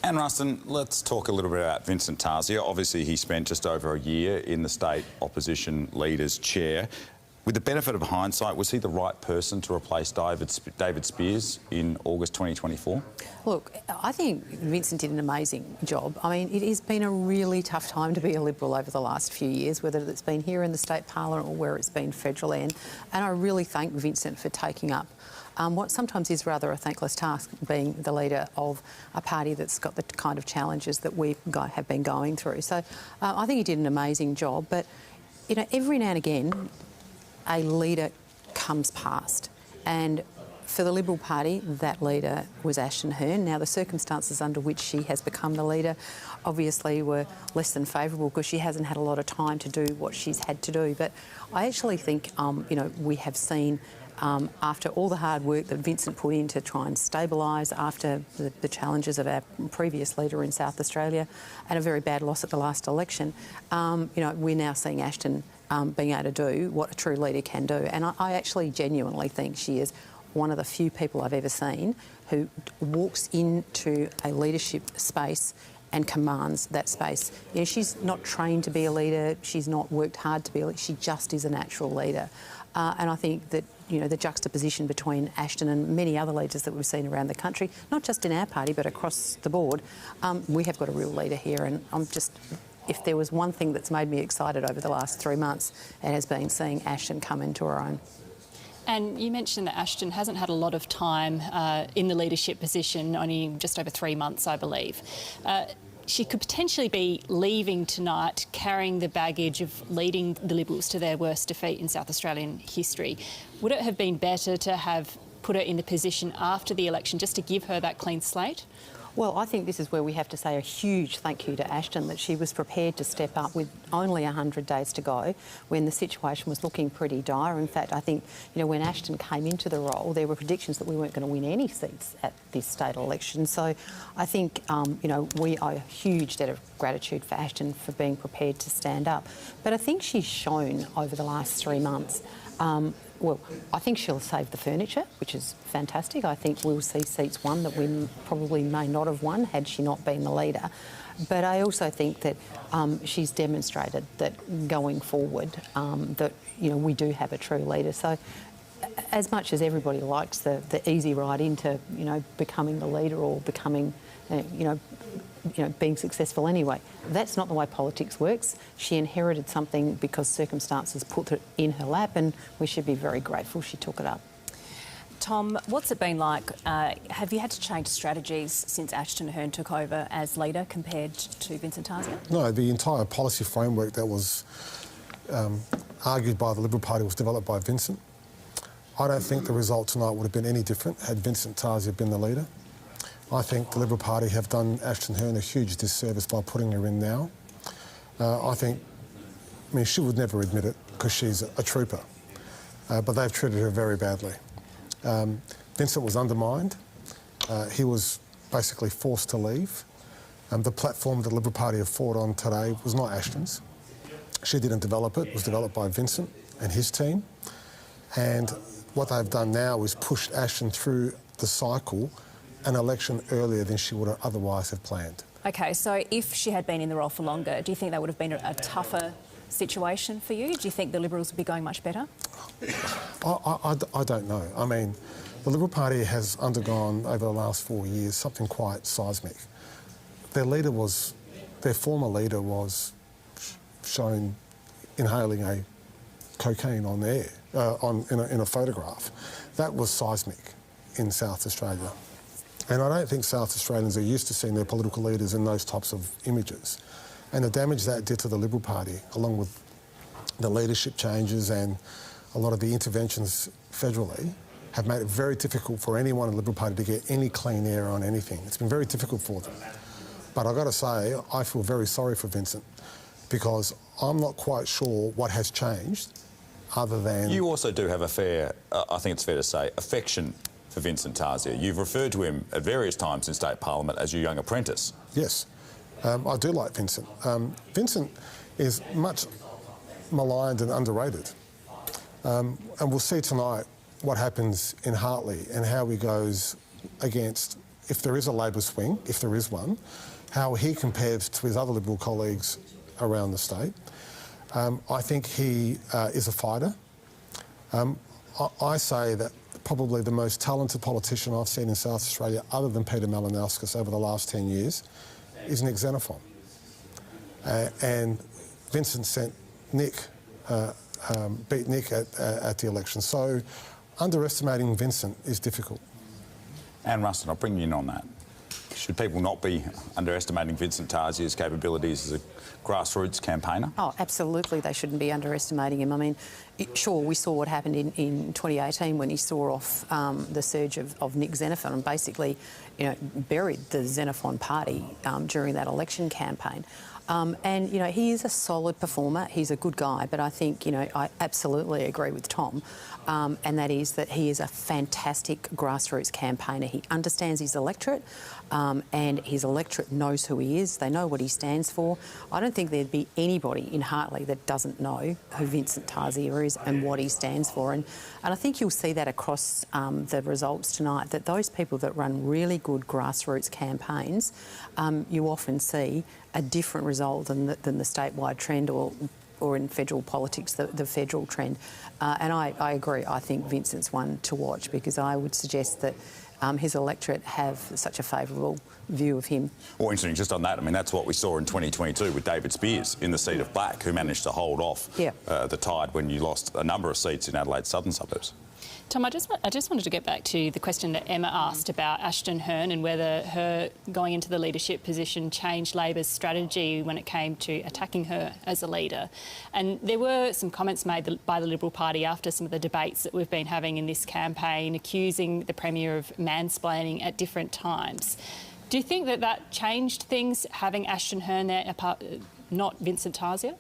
And Rustin, let's talk a little bit about Vincent Tarzia. Obviously, he spent just over a year in the state opposition leader's chair. With the benefit of hindsight, was he the right person to replace David Spears in August 2024? Look, I think Vincent did an amazing job. I mean, it has been a really tough time to be a Liberal over the last few years, whether it's been here in the state parliament or where it's been federally. And I really thank Vincent for taking up what sometimes is rather a thankless task, being the leader of a party that's got the kind of challenges that we have been going through. So I think he did an amazing job. But, you know, every now and again, a leader comes past. And for the Liberal Party, that leader was Ashton Hearn. Now, the circumstances under which she has become the leader obviously were less than favourable because she hasn't had a lot of time to do what she's had to do. But I actually think, you know, we have seen, after all the hard work that Vincent put in to try and stabilise after the challenges of our previous leader in South Australia and a very bad loss at the last election, you know, we're now seeing Ashton being able to do what a true leader can do. And I actually genuinely think she is one of the few people I've ever seen who walks into a leadership space and commands that space. You know, she's not trained to be a leader. She's not worked hard to be a leader. She just is a natural leader. And I think that, you know, the juxtaposition between Ashton and many other leaders that we've seen around the country, not just in our party but across the board, we have got a real leader here. And I'm just, if there was one thing that's made me excited over the last 3 months, it has been seeing Ashton come into her own. And you mentioned that Ashton hasn't had a lot of time in the leadership position, only just over 3 months, I believe. She could potentially be leaving tonight carrying the baggage of leading the Liberals to their worst defeat in South Australian history. Would it have been better to have put her in the position after the election just to give her that clean slate? Well, I think this is where we have to say a huge thank you to Ashton, that she was prepared to step up with only 100 days to go when the situation was looking pretty dire. In fact, I think, you know, when Ashton came into the role, there were predictions that we weren't going to win any seats at this state election. So I think, you know, we owe a huge debt of gratitude for Ashton for being prepared to stand up. But I think she's shown over the last 3 months, well, I think she'll save the furniture, which is fantastic. I think we'll see seats won that we probably may not have won had she not been the leader. But I also think that she's demonstrated that going forward, that, you know, we do have a true leader. So as much as everybody likes the easy ride into, you know, becoming the leader or becoming, you know, being successful anyway. That's not the way politics works. She inherited something because circumstances put it in her lap, and we should be very grateful she took it up. Tom, what's it been like? Have you had to change strategies since Ashton Hearn took over as leader compared to Vincent Tarzia? No, the entire policy framework that was argued by the Liberal Party was developed by Vincent. I don't think the result tonight would have been any different had Vincent Tarzia been the leader. I think the Liberal Party have done Ashton Hearn a huge disservice by putting her in now. I mean, she would never admit it because she's a trooper, but they've treated her very badly. Vincent was undermined. He was basically forced to leave. The platform the Liberal Party have fought on today was not Ashton's. She didn't develop it. It was developed by Vincent and his team. And what they've done now is pushed Ashton through the cycle an election earlier than she would have otherwise have planned. OK, so if she had been in the role for longer, do you think that would have been a tougher situation for you? Do you think the Liberals would be going much better? I don't know. I mean, the Liberal Party has undergone over the last 4 years something quite seismic. Their former leader was shown inhaling a cocaine on air, in a photograph. That was seismic in South Australia. And I don't think South Australians are used to seeing their political leaders in those types of images. And the damage that did to the Liberal Party, along with the leadership changes and a lot of the interventions federally, have made it very difficult for anyone in the Liberal Party to get any clean air on anything. It's been very difficult for them. But I've got to say, I feel very sorry for Vincent, because I'm not quite sure what has changed other than... You also do have a fair, I think it's fair to say, affection for Vincent Tarzia. You've referred to him at various times in State Parliament as your young apprentice. Yes, I do like Vincent. Vincent is much maligned and underrated. And we'll see tonight what happens in Hartley and how he goes against, if there is a Labor swing, if there is one, how he compares to his other Liberal colleagues around the state. I think he is a fighter. I say that probably the most talented politician I've seen in South Australia, other than Peter Malinauskas over the last 10 years, is Nick Xenophon. And Vincent sent Nick, beat Nick at the election. So underestimating Vincent is difficult. Anne Ruston, I'll bring you in on that. Should people not be underestimating Vincent Tarzia's capabilities as a grassroots campaigner? Oh, absolutely, they shouldn't be underestimating him. I mean, sure, we saw what happened in 2018 when he saw off the surge of Nick Xenophon and basically, you know, buried the Xenophon party during that election campaign. And, you know, he is a solid performer. He's a good guy. But I think, you know, I absolutely agree with Tom. And that is that he is a fantastic grassroots campaigner. He understands his electorate and his electorate knows who he is. They know what he stands for. I don't think there'd be anybody in Hartley that doesn't know who Vincent Tarzia is and what he stands for. And I think you'll see that across the results tonight, that those people that run really good grassroots campaigns, you often see a different result than the statewide trend or in federal politics, the federal trend. And I agree, I think Vincent's one to watch, because I would suggest that his electorate have such a favourable view of him. Well, interesting, just on that, I mean, that's what we saw in 2022 with David Spears in the seat of Black, who managed to hold off the tide when you lost a number of seats in Adelaide's southern suburbs. Tom, I just wanted to get back to the question that Emma asked about Ashton Hearn and whether her going into the leadership position changed Labor's strategy when it came to attacking her as a leader. And there were some comments made by the Liberal Party after some of the debates that we've been having in this campaign, accusing the Premier of mansplaining at different times. Do you think that changed things, having Ashton Hearn there, not Vincent Tarzia?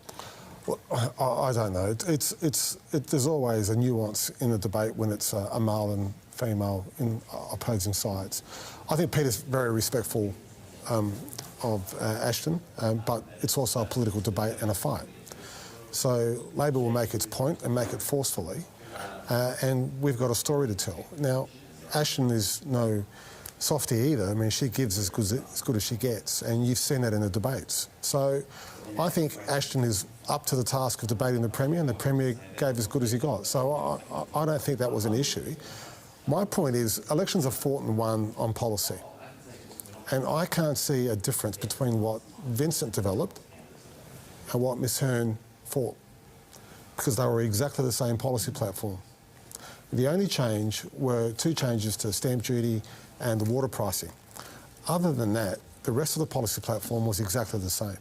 Well, I don't know. There's always a nuance in a debate when it's a male and female in opposing sides. I think Peter's very respectful of Ashton, but it's also a political debate and a fight. So Labor will make its point and make it forcefully, and we've got a story to tell. Now, Ashton is no softie either. I mean, she gives as good as she gets, and you've seen that in the debates. So I think Ashton is up to the task of debating the Premier, and the Premier gave as good as he got. So I don't think that was an issue. My point is, elections are fought and won on policy. And I can't see a difference between what Vincent developed and what Ms Hearn fought, because they were exactly the same policy platform. The only change were two changes to stamp duty and the water pricing. Other than that, the rest of the policy platform was exactly the same.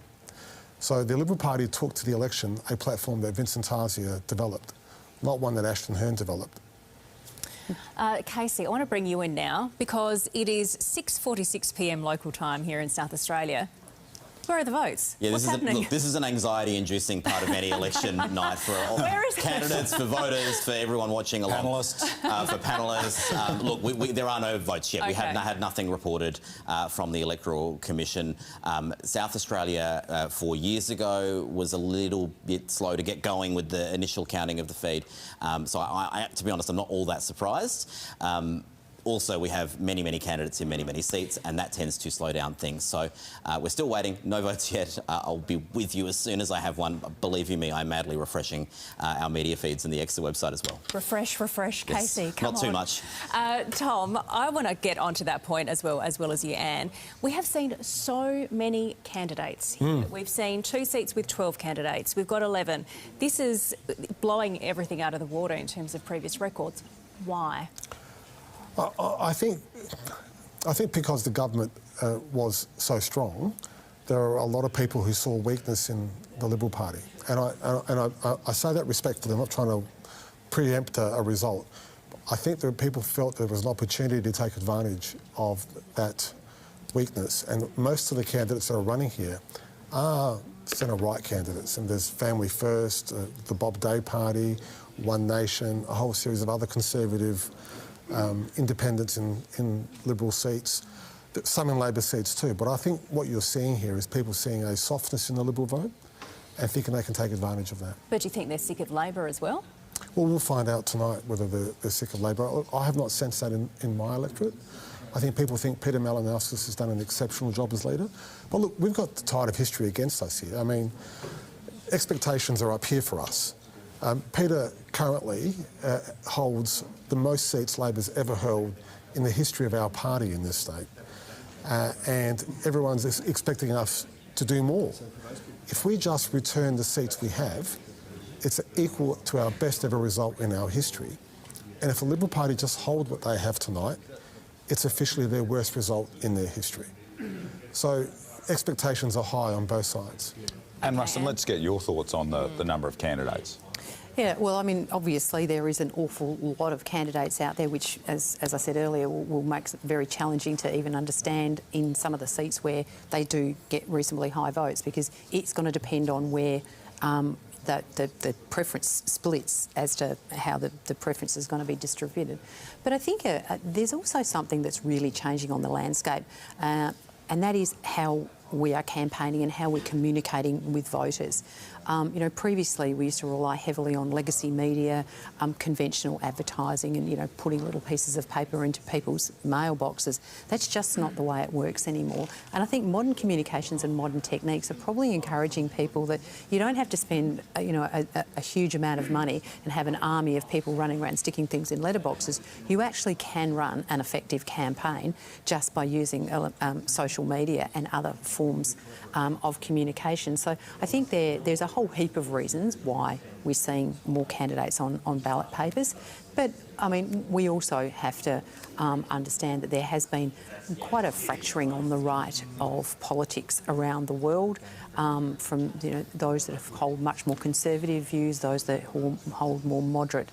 So the Liberal Party took to the election a platform that Vincent Tarzia developed, not one that Ashton Hearn developed. Casey, I want to bring you in now because it is 6:46 p.m. local time here in South Australia. Where are the votes? Yeah, What's happening? This is an anxiety-inducing part of any election night for all candidates, for voters, for everyone watching along. Panellists. For panellists. Look, there are no votes yet. Okay. We have had nothing reported from the Electoral Commission. South Australia 4 years ago was a little bit slow to get going with the initial counting of the feed. So I, to be honest, I'm not all that surprised. Also, we have many, many candidates in many, many seats, and that tends to slow down things. So we're still waiting. No votes yet. I'll be with you as soon as I have one. Believe you me, I'm madly refreshing our media feeds and the Extra website as well. Refresh, Yes, Casey, come on. Not too much. Tom, I want to get onto that point as well as you, Anne. We have seen so many candidates here. We've seen 2 seats with 12 candidates. We've got 11. This is blowing everything out of the water in terms of previous records. Why? I think because the government was so strong, there are a lot of people who saw weakness in the Liberal Party. And I say that respectfully, I'm not trying to preempt a result. I think that people felt there was an opportunity to take advantage of that weakness. And most of the candidates that are running here are centre-right candidates. And there's Family First, the Bob Day Party, One Nation, a whole series of other conservative independents in Liberal seats, some in Labor seats too. But I think what you're seeing here is people seeing a softness in the Liberal vote and thinking they can take advantage of that. But do you think they're sick of Labor as well? Well, we'll find out tonight whether they're sick of Labor. I have not sensed that in my electorate. I think people think Peter Malinauskas has done an exceptional job as leader. But look, we've got the tide of history against us here. I mean, expectations are up here for us. Peter currently holds the most seats Labor's ever held in the history of our party in this state. And everyone's expecting us to do more. If we just return the seats we have, it's equal to our best ever result in our history. And if the Liberal Party just hold what they have tonight, it's officially their worst result in their history. So expectations are high on both sides. And Rustin, let's get your thoughts on the number of candidates. Yeah, well, I mean, obviously there is an awful lot of candidates out there, which, as I said earlier, will make it very challenging to even understand in some of the seats where they do get reasonably high votes, because it's going to depend on where the preference splits as to how the preference is going to be distributed. But I think there's also something that's really changing on the landscape, and that is how we are campaigning and how we're communicating with voters. You know, previously we used to rely heavily on legacy media, conventional advertising and, you know, putting little pieces of paper into people's mailboxes. That's just not the way it works anymore. And I think modern communications and modern techniques are probably encouraging people that you don't have to spend, you know, a huge amount of money and have an army of people running around sticking things in letterboxes. You actually can run an effective campaign just by using social media and other forms of communication. So I think there's a whole heap of reasons why we're seeing more candidates on ballot papers. But, I mean, we also have to understand that there has been quite a fracturing on the right of politics around the world, from, you know, those that hold much more conservative views, those that hold more moderate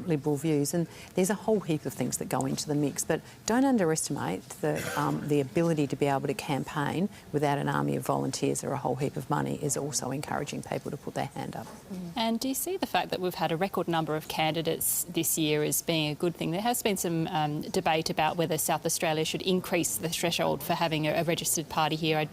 Liberal views. And there's a whole heap of things that go into the mix. But don't underestimate the ability to be able to campaign without an army of volunteers or a whole heap of money is also encouraging people to put their hand up. And do you see the fact that we've had a record number of candidates this year as being a good thing? There has been some debate about whether South Australia should increase the threshold for having a registered party here. I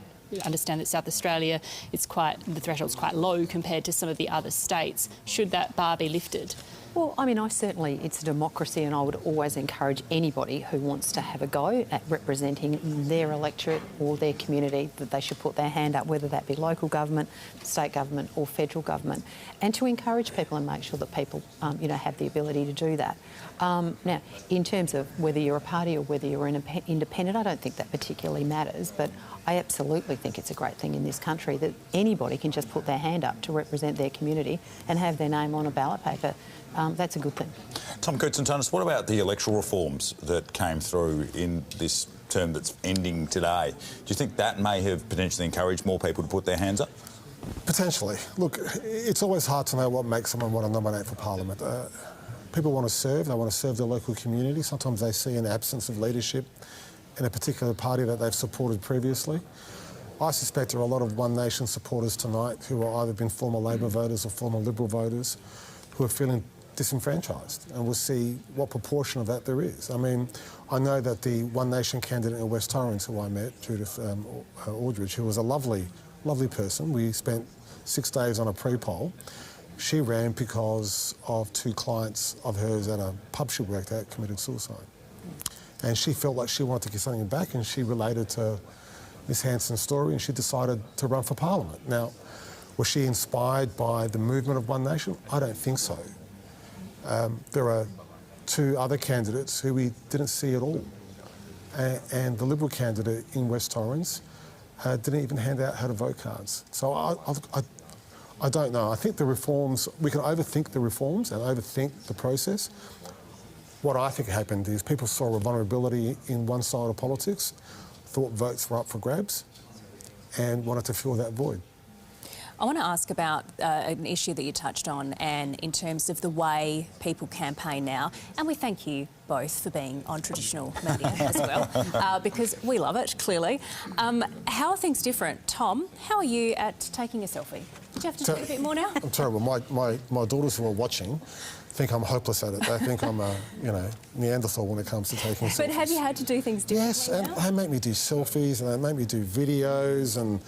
understand that South Australia, the threshold's quite low compared to some of the other states. Should that bar be lifted? Well, I mean, it's a democracy, and I would always encourage anybody who wants to have a go at representing their electorate or their community that they should put their hand up, whether that be local government, state government or federal government, and to encourage people and make sure that people, you know, have the ability to do that. Now, in terms of whether you're a party or whether you're an independent, I don't think that particularly matters, but I absolutely think it's a great thing in this country that anybody can just put their hand up to represent their community and have their name on a ballot paper. That's a good thing. Tom Coutson-Tunnis, what about the electoral reforms that came through in this term that's ending today? Do you think that may have potentially encouraged more people to put their hands up? Potentially. Look, it's always hard to know what makes someone want to nominate for Parliament. People want to serve, they want to serve their local community. Sometimes they see an absence of leadership in a particular party that they've supported previously. I suspect there are a lot of One Nation supporters tonight who have either been former Labor voters or former Liberal voters who are feeling disenfranchised, and we'll see what proportion of that there is. I mean, I know that the One Nation candidate in West Torrens who I met, Judith Aldridge, who was a lovely person. We spent 6 days on a pre-poll. She ran because of 2 clients of hers at a pub she worked at committed suicide. And she felt like she wanted to get something back, and she related to Miss Hanson's story, and she decided to run for Parliament. Now, was she inspired by the movement of One Nation? I don't think so. There are 2 other candidates who we didn't see at all. And the Liberal candidate in West Torrens didn't even hand out how-to-vote cards. So I don't know. I think the reforms, we can overthink the reforms and overthink the process. What I think happened is people saw a vulnerability in one side of politics, thought votes were up for grabs, and wanted to fill that void. I want to ask about an issue that you touched on, and in terms of the way people campaign now, and we thank you both for being on traditional media as well, because we love it, clearly. How are things different? Tom, how are you at taking a selfie? Did you have to do it a bit more now? I'm terrible. My daughters who are watching think I'm hopeless at it. They think I'm a, Neanderthal when it comes to taking selfies. But have you had to do things differently? Yes, and they make me do selfies, and they make me do videos, and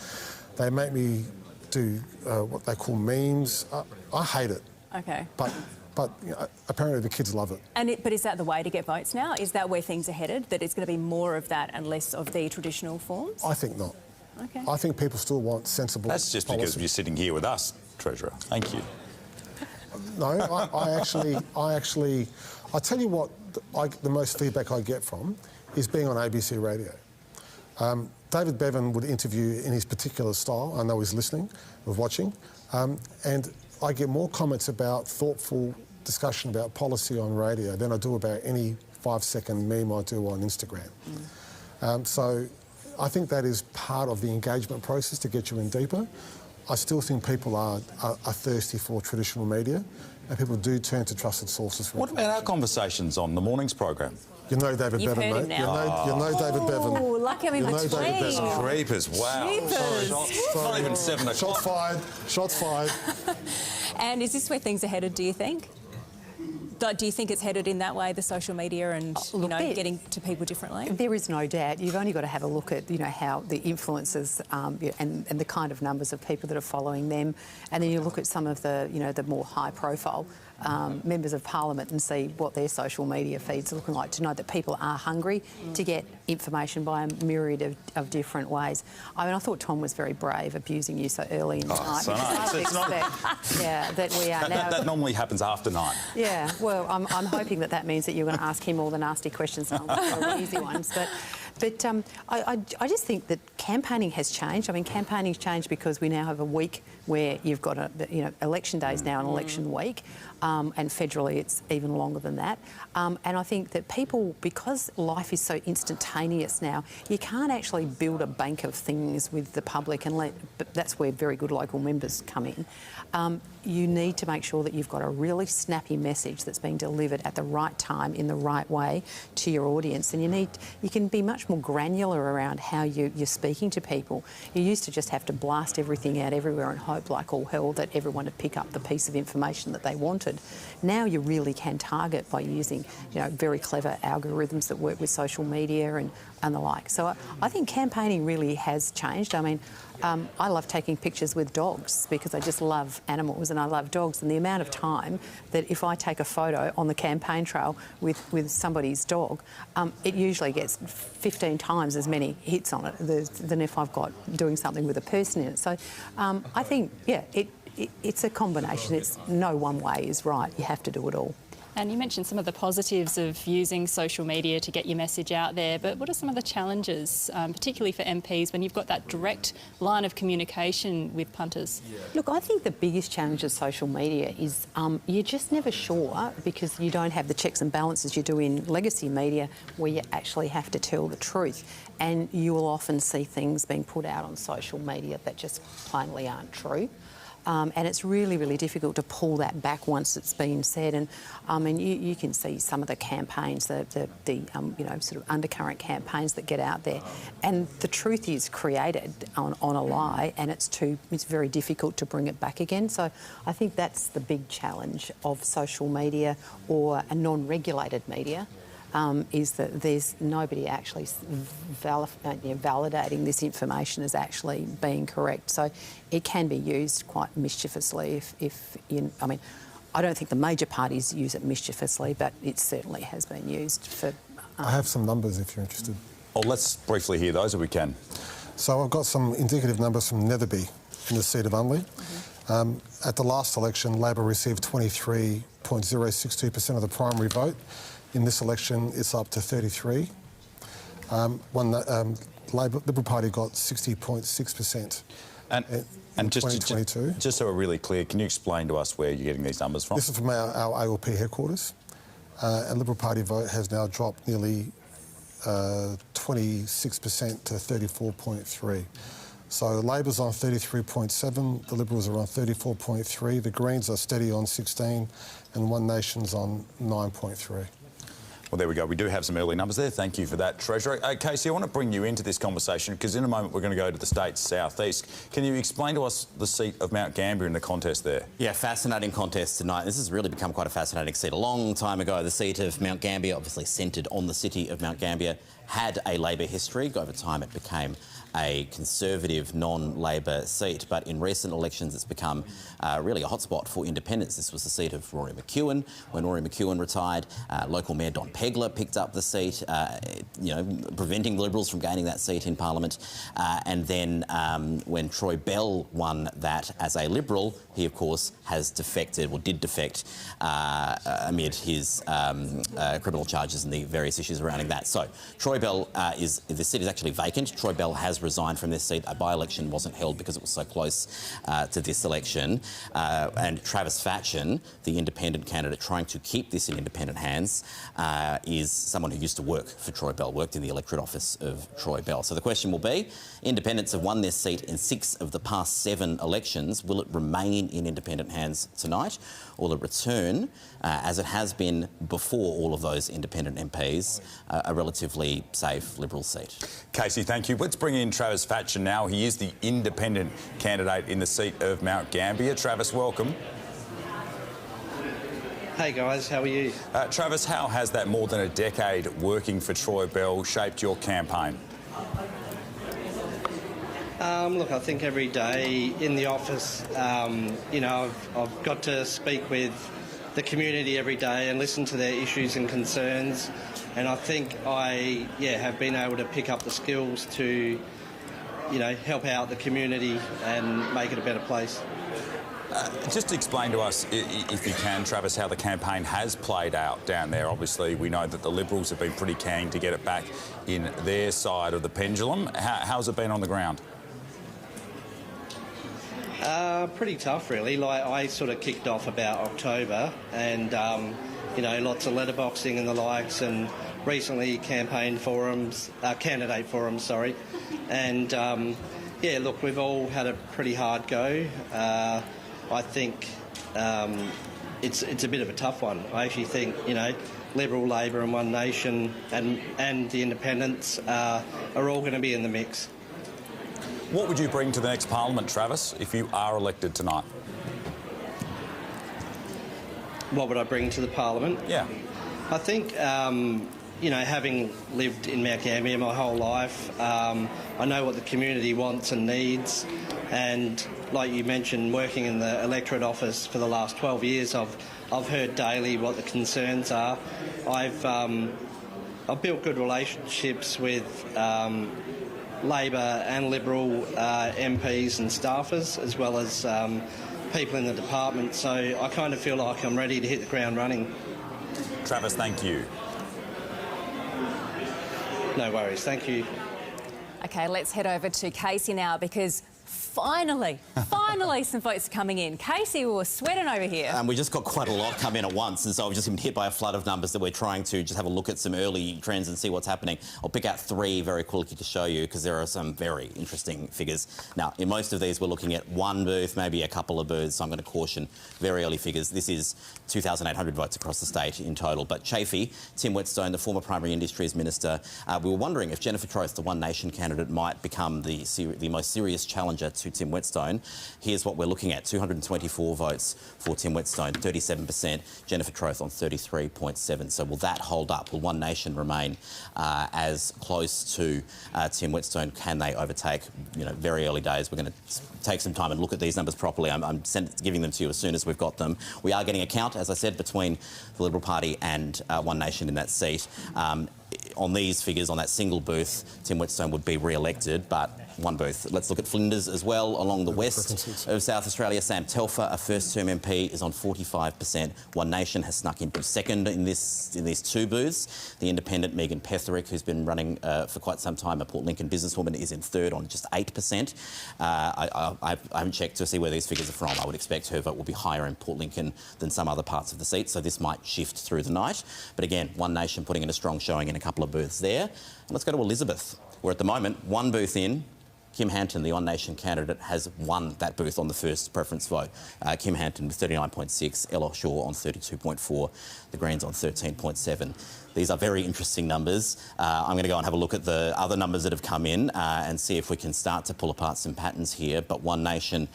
they make me do what they call memes. I hate it. Okay. But apparently the kids love it. But is that the way to get votes now? Is that where things are headed, that it's going to be more of that and less of the traditional forms? I think not. Okay. I think people still want sensible That's just policy. because you're sitting here with us, Treasurer. Thank you. No, I tell you what, the most feedback I get from is being on ABC Radio. David Bevan would interview in his particular style. I know he's listening or watching. And I get more comments about thoughtful discussion about policy on radio than I do about any 5-second meme I do on Instagram. So I think that is part of the engagement process to get you in deeper. I still think people are thirsty for traditional media, and people do turn to trusted sources for What about our conversations on the morning's program? You know David You've Bevan, heard him mate. now. You know David Bevan. Oh, lucky I'm in You know David between. Bevan. Creepers, wow. Jeepers. It's not even 7 o'clock. Shots fired. Shots fired. And is this where things are headed, do you think? Do you think it's headed in that way, the social media and getting to people differently? There is no doubt. You've only got to have a look at how the influencers and the kind of numbers of people that are following them, and then you look at some of the the more high-profile members of Parliament and see what their social media feeds are looking like, to know that people are hungry to get information by a myriad of different ways. I mean, I thought Tom was very brave abusing you so early in the night. So because nice. I would expect, that we are now. That normally happens after 9. Yeah, well, I'm hoping that means that you're going to ask him all the nasty questions and I'll the easy ones. But I just think that campaigning has changed. I mean, campaigning's changed because we now have a week where you've got election day is now an election week, and federally it's even longer than that. And I think that people, because life is so instantaneous now, you can't actually build a bank of things with the public, but that's where very good local members come in. You need to make sure that you've got a really snappy message that's being delivered at the right time in the right way to your audience, and you can be much more granular around how you're speaking to people. You used to just have to blast everything out everywhere and hope like all hell that everyone would pick up the piece of information that they wanted. Now you really can target by using very clever algorithms that work with social media and the like. So I think campaigning really has changed. I mean, I love taking pictures with dogs because I just love animals and I love dogs, and the amount of time that if I take a photo on the campaign trail with somebody's dog, it usually gets 15 times as many hits on it than if I've got doing something with a person in it. So I think, it's a combination. It's no one way is right. You have to do it all. And you mentioned some of the positives of using social media to get your message out there, but what are some of the challenges, particularly for MPs, when you've got that direct line of communication with punters? Look, I think the biggest challenge of social media is you're just never sure, because you don't have the checks and balances you do in legacy media where you actually have to tell the truth. And you will often see things being put out on social media that just plainly aren't true. And it's really, really difficult to pull that back once it's been said. And I mean, you can see some of the campaigns, the sort of undercurrent campaigns that get out there, and the truth is created on a lie, and it's very difficult to bring it back again. So I think that's the big challenge of social media or a non-regulated media. Is that there's nobody actually validating this information as actually being correct. So it can be used quite mischievously I don't think the major parties use it mischievously, but it certainly has been used for... I have some numbers if you're interested. Oh, let's briefly hear those if we can. So I've got some indicative numbers from Netherby in the seat of Unley. At the last election, Labor received 23.062% of the primary vote. In this election, it's up to 33. Liberal Party got 60.6%. And in 2022. Just so we're really clear, can you explain to us where you're getting these numbers from? This is from our ALP headquarters. And Liberal Party vote has now dropped nearly 26% to 34.3%. So Labor's on 33.7, the Liberals are on 34.3, the Greens are steady on 16, and One Nation's on 9.3. Well, there we go. We do have some early numbers there. Thank you for that, Treasurer. Casey, I want to bring you into this conversation because in a moment we're going to go to the state's southeast. Can you explain to us the seat of Mount Gambier in the contest there? Yeah, fascinating contest tonight. This has really become quite a fascinating seat. A long time ago, the seat of Mount Gambier, obviously centred on the city of Mount Gambier, had a Labor history. Over time, it became a Conservative, non-Labor seat, but in recent elections it's become really a hotspot for independents. This was the seat of Rory McClaren. When Rory McClaren retired, local Mayor Don Pegler picked up the seat, preventing the Liberals from gaining that seat in Parliament. And then when Troy Bell won that as a Liberal, he of course has defected, or did defect, amid his criminal charges and the various issues surrounding that. So Troy Bell the seat is actually vacant. Troy Bell has resigned from this seat. A by-election wasn't held because it was so close to this election. And Travis Fatchen, the independent candidate trying to keep this in independent hands, is someone who used to work for Troy Bell, worked in the electorate office of Troy Bell. So the question will be, independents have won this seat in 6 of the past 7 elections. Will it remain in independent hands tonight, or will it return, as it has been before all of those independent MPs, a relatively safe Liberal seat? Casey, thank you. Let's bring in Travis Fatchen now. He is the independent candidate in the seat of Mount Gambier. Travis, welcome. Hey guys, how are you? Travis, how has that more than a decade working for Troy Bell shaped your campaign? Look, I think every day in the office, I've got to speak with the community every day and listen to their issues and concerns. And I think I have been able to pick up the skills to, help out the community and make it a better place. Just explain to us, if you can, Travis, how the campaign has played out down there. Obviously, we know that the Liberals have been pretty keen to get it back in their side of the pendulum. How's it been on the ground? Pretty tough, really. Like, I sort of kicked off about October and, lots of letterboxing and the likes, and recently candidate forums, And, look, we've all had a pretty hard go. I think it's a bit of a tough one. I actually think, Liberal, Labor and One Nation and the independents are all going to be in the mix. What would you bring to the next Parliament, Travis, if you are elected tonight? What would I bring to the Parliament? Yeah. I think, having lived in Mount Gambier my whole life, I know what the community wants and needs. And like you mentioned, working in the electorate office for the last 12 years, I've heard daily what the concerns are. I've built good relationships with Labor and Liberal MPs and staffers, as well as people in the department. So I kind of feel like I'm ready to hit the ground running. Travis, thank you. No worries, thank you. OK, let's head over to Casey now, because finally some votes are coming in. Casey, we were sweating over here. We just got quite a lot come in at once, and so I've just been hit by a flood of numbers that we're trying to just have a look at some early trends and see what's happening. I'll pick out 3 very quickly to show you, because there are some very interesting figures. Now, in most of these, we're looking at one booth, maybe a couple of booths, so I'm going to caution very early figures. This is 2,800 votes across the state in total. But Chafee, Tim Whetstone, the former Primary Industries Minister, we were wondering if Jennifer Troth, the One Nation candidate, might become the most serious challenger to Tim Whetstone. Here's what we're looking at: 224 votes for Tim Whetstone, 37%. Jennifer Troth on 33.7%. So will that hold up? Will One Nation remain as close to Tim Whetstone? Can they overtake? Very early days. We're going to take some time and look at these numbers properly. I'm giving them to you as soon as we've got them. We are getting a count, as I said, between the Liberal Party and One Nation in that seat. On these figures, on that single booth, Tim Whetstone would be re-elected, but one booth. Let's look at Flinders as well, along the west of South Australia. Sam Telfer, a first-term MP, is on 45%. One Nation has snuck into second in these 2 booths. The independent Megan Petherick, who's been running for quite some time, a Port Lincoln businesswoman, is in third on just 8%. I haven't checked to see where these figures are from. I would expect her vote will be higher in Port Lincoln than some other parts of the seat, so this might shift through the night. But again, One Nation putting in a strong showing in a couple of booths there. And let's go to Elizabeth, where at the moment, 1 booth in, Kim Hanton, the One Nation candidate, has won that booth on the first preference vote. Kim Hanton with 39.6, Ella Shaw on 32.4, the Greens on 13.7. These are very interesting numbers. I'm going to go and have a look at the other numbers that have come in and see if we can start to pull apart some patterns here. But One Nation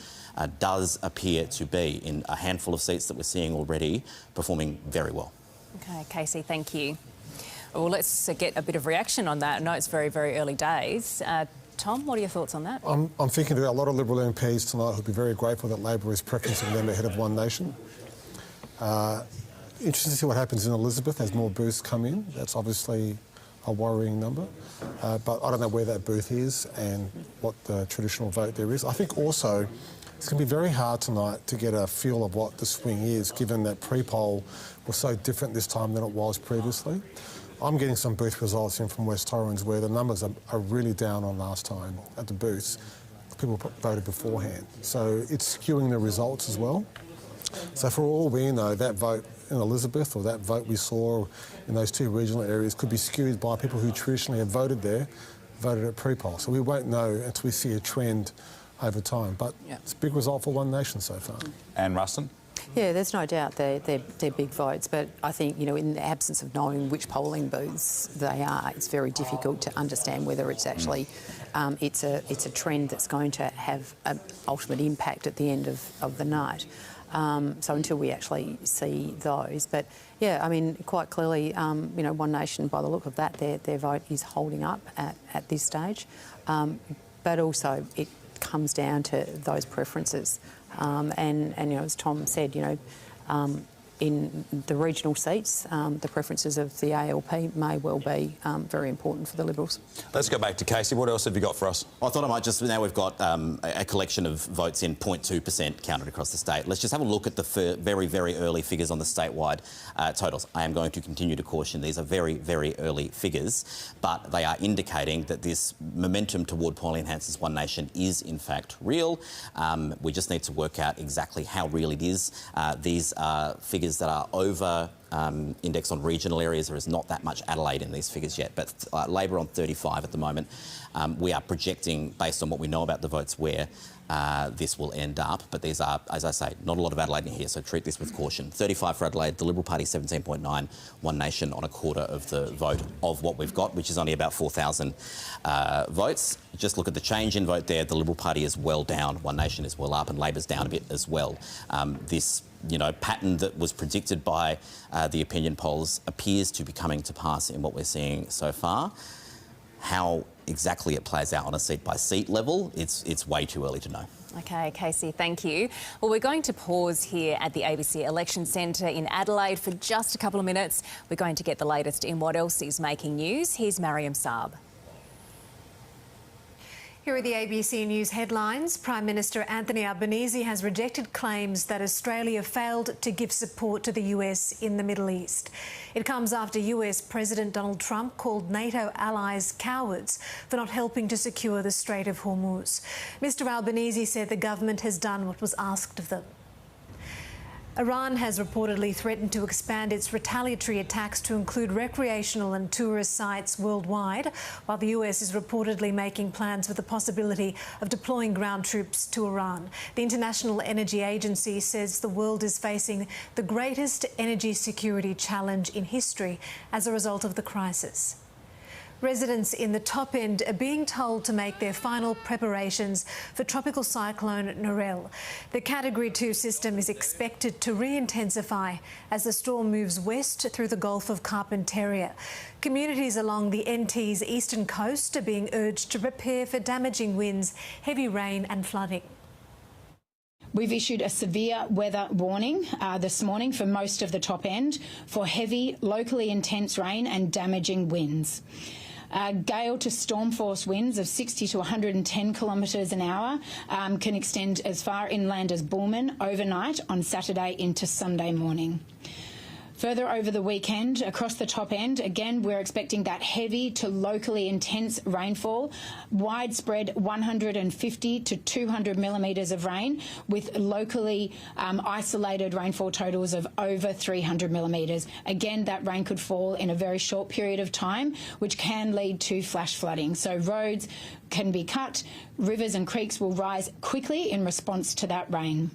does appear to be, in a handful of seats that we're seeing already, performing very well. OK, Casey, thank you. Well, let's get a bit of reaction on that. I know it's very, very early days. Tom, what are your thoughts on that? I'm thinking there are a lot of Liberal MPs tonight who'll be very grateful that Labor is preferencing them ahead of One Nation. Interesting to see what happens in Elizabeth as more booths come in. That's obviously a worrying number. But I don't know where that booth is and what the traditional vote there is. I think also it's going to be very hard tonight to get a feel of what the swing is, given that pre-poll was so different this time than it was previously. I'm getting some booth results in from West Torrens where the numbers are really down on last time at the booths. People voted beforehand. So it's skewing the results as well. So for all we know, that vote in Elizabeth or that vote we saw in those two regional areas could be skewed by people who traditionally have voted there, voted at pre-poll. So we won't know until we see a trend over time. But it's a big result for One Nation so far. Anne Ruston? Yeah, there's no doubt they're big votes, but I think, you know, in the absence of knowing which polling booths they are, it's very difficult to understand whether it's actually it's a trend that's going to have an ultimate impact at the end of the night. So until we actually see those, but yeah, I mean, quite clearly, you know, One Nation, by the look of that, their vote is holding up at this stage, but also it comes down to those preferences. And you know, as Tom said, you know, in the regional seats, the preferences of the ALP may well be very important for the Liberals. Let's go back to Casey. What else have you got for us? I thought I might just... Now we've got a collection of votes in 0.2% counted across the state. Let's just have a look at the very, very early figures on the statewide totals. I am going to continue to caution these are very, very early figures, but they are indicating that this momentum toward Pauline Hanson's One Nation is, in fact, real. We just need to work out exactly how real it is. These are figures that are over indexed on regional areas. There is not that much Adelaide in these figures yet, but Labor on 35 at the moment. We are projecting, based on what we know about the votes, where this will end up, but these are, as I say, not a lot of Adelaide in here, so treat this with caution. 35 for Adelaide, the Liberal Party 17.9, One Nation on a quarter of the vote of what we've got, which is only about 4,000 votes. Just look at the change in vote there. The Liberal Party is well down, One Nation is well up, and Labor's down a bit as well. This, you know, pattern that was predicted by the opinion polls appears to be coming to pass in what we're seeing so far. How exactly it plays out on a seat-by-seat level, it's way too early to know. OK, Casey, thank you. Well, we're going to pause here at the ABC Election Centre in Adelaide for just a couple of minutes. We're going to get the latest in what else is making news. Here's Mariam Saab. Here are the ABC News headlines. Prime Minister Anthony Albanese has rejected claims that Australia failed to give support to the US in the Middle East. It comes after US President Donald Trump called NATO allies cowards for not helping to secure the Strait of Hormuz. Mr Albanese said the government has done what was asked of them. Iran has reportedly threatened to expand its retaliatory attacks to include recreational and tourist sites worldwide, while the US is reportedly making plans for the possibility of deploying ground troops to Iran. The International Energy Agency says the world is facing the greatest energy security challenge in history as a result of the crisis. Residents in the top end are being told to make their final preparations for tropical cyclone Narelle. The Category 2 system is expected to re-intensify as the storm moves west through the Gulf of Carpentaria. Communities along the NT's eastern coast are being urged to prepare for damaging winds, heavy rain and flooding. We've issued a severe weather warning this morning for most of the top end for heavy, locally intense rain and damaging winds. Gale to storm force winds of 60 to 110 kilometres an hour can extend as far inland as Bullman overnight on Saturday into Sunday morning. Further over the weekend, across the top end, again, we're expecting that heavy to locally intense rainfall, widespread 150 to 200 millimetres of rain, with locally isolated rainfall totals of over 300 millimetres. Again, that rain could fall in a very short period of time, which can lead to flash flooding. So roads can be cut, rivers and creeks will rise quickly in response to that rain.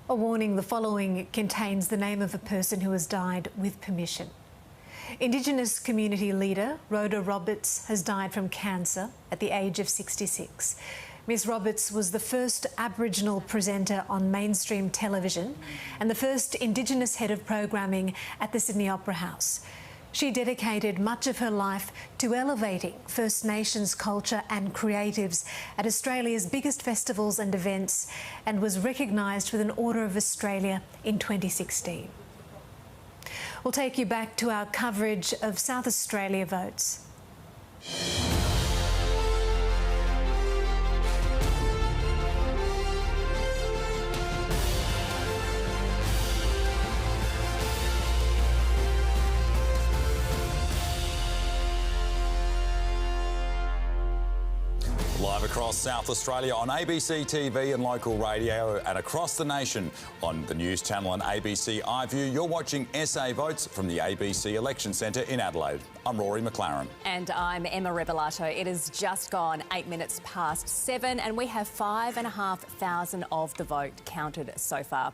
A warning: the following contains the name of a person who has died with permission. Indigenous community leader Rhoda Roberts has died from cancer at the age of 66. Miss Roberts was the first Aboriginal presenter on mainstream television and the first Indigenous head of programming at the Sydney Opera House. She dedicated much of her life to elevating First Nations culture and creatives at Australia's biggest festivals and events, and was recognised with an Order of Australia in 2016. We'll take you back to our coverage of South Australia votes. Live across South Australia on ABC TV and local radio, and across the nation on the News Channel and ABC iView. You're watching SA Votes from the ABC Election Centre in Adelaide. I'm Rory McClaren. And I'm Emma Rebellato. It has just gone 8 minutes past 7 and we have 5,500 of the vote counted so far.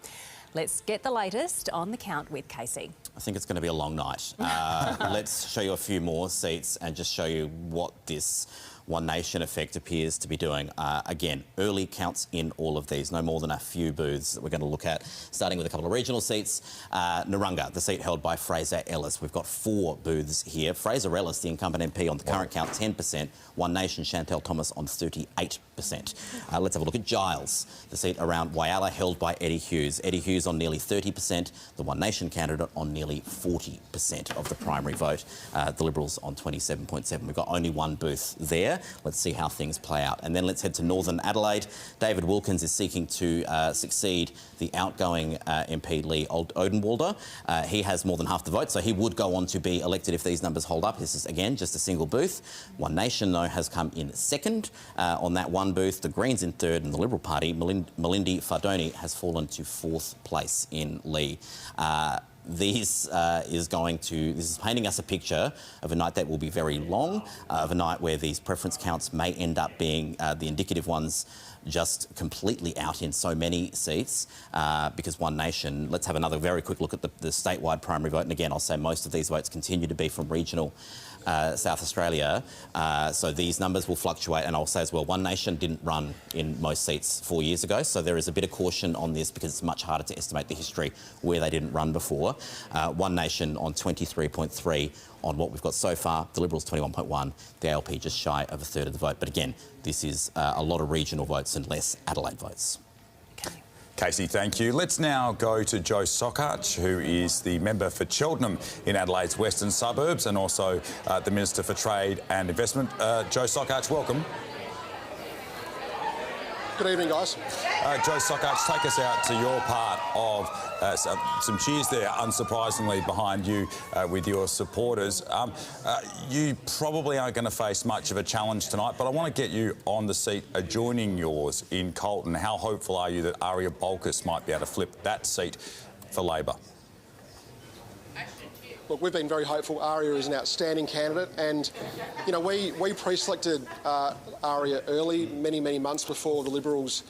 Let's get the latest on the count with Casey. I think it's going to be a long night. Let's show you a few more seats and just show you what this One Nation effect appears to be doing. Again, early counts in all of these, no more than a few booths that we're going to look at, starting with a couple of regional seats. Narungga, the seat held by Fraser Ellis. We've got 4 booths here. Fraser Ellis, the incumbent MP, on the current count, 10%. One Nation, Chantel Thomas on 38%. Let's have a look at Giles, the seat around Whyalla, held by Eddie Hughes. Eddie Hughes on nearly 30%, the One Nation candidate on nearly 40% of the primary vote. The Liberals on 27.7%. We've got only one booth there. Let's see how things play out. And then let's head to Northern Adelaide. David Wilkins is seeking to succeed the outgoing MP Lee Odenwalder. He has more than half the vote, so he would go on to be elected if these numbers hold up. This is, again, just a single booth. One Nation, though, has come in second on that one booth. The Greens in third, and the Liberal Party, Malindi Fardoni, has fallen to 4th place in Lee. This is painting us a picture of a night that will be very long, of a night where these preference counts may end up being the indicative ones just completely out in so many seats because One Nation. Let's have another very quick look at the statewide primary vote. And again, I'll say most of these votes continue to be from regional South Australia, so these numbers will fluctuate. And I'll say as well, One Nation didn't run in most seats 4 years ago, so there is a bit of caution on this because it's much harder to estimate the history where they didn't run before. One Nation on 23.3 on what we've got so far, the Liberals 21.1, the ALP just shy of a third of the vote. But again, this is a lot of regional votes and less Adelaide votes. Casey, thank you. Let's now go to Joe Sokach, who is the member for Cheltenham in Adelaide's western suburbs and also the Minister for Trade and Investment. Joe Sokach, welcome. Good evening, guys. Joe Sokach, take us out to your part of some cheers there, unsurprisingly, behind you with your supporters. You probably aren't going to face much of a challenge tonight, but I want to get you on the seat adjoining yours in Colton. How hopeful are you that Aria Bolkus might be able to flip that seat for Labor? Look, we've been very hopeful. Aria is an outstanding candidate, and you know we pre-selected Aria early, many months before the Liberals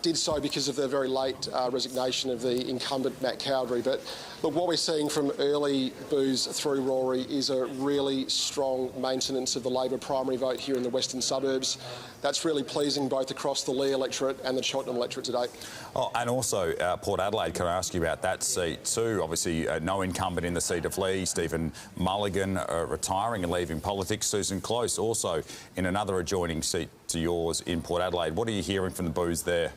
did so because of the very late resignation of the incumbent Matt Cowdery. But look, what we're seeing from early boos through Rory is a really strong maintenance of the Labor primary vote here in the western suburbs. That's really pleasing both across the Lee electorate and the Cheltenham electorate today. Oh, and also Port Adelaide, can I ask you about that seat too? Obviously no incumbent in the seat of Lee, Stephen Mulligan retiring and leaving politics. Susan Close also in another adjoining seat to yours in Port Adelaide. What are you hearing from the boos there?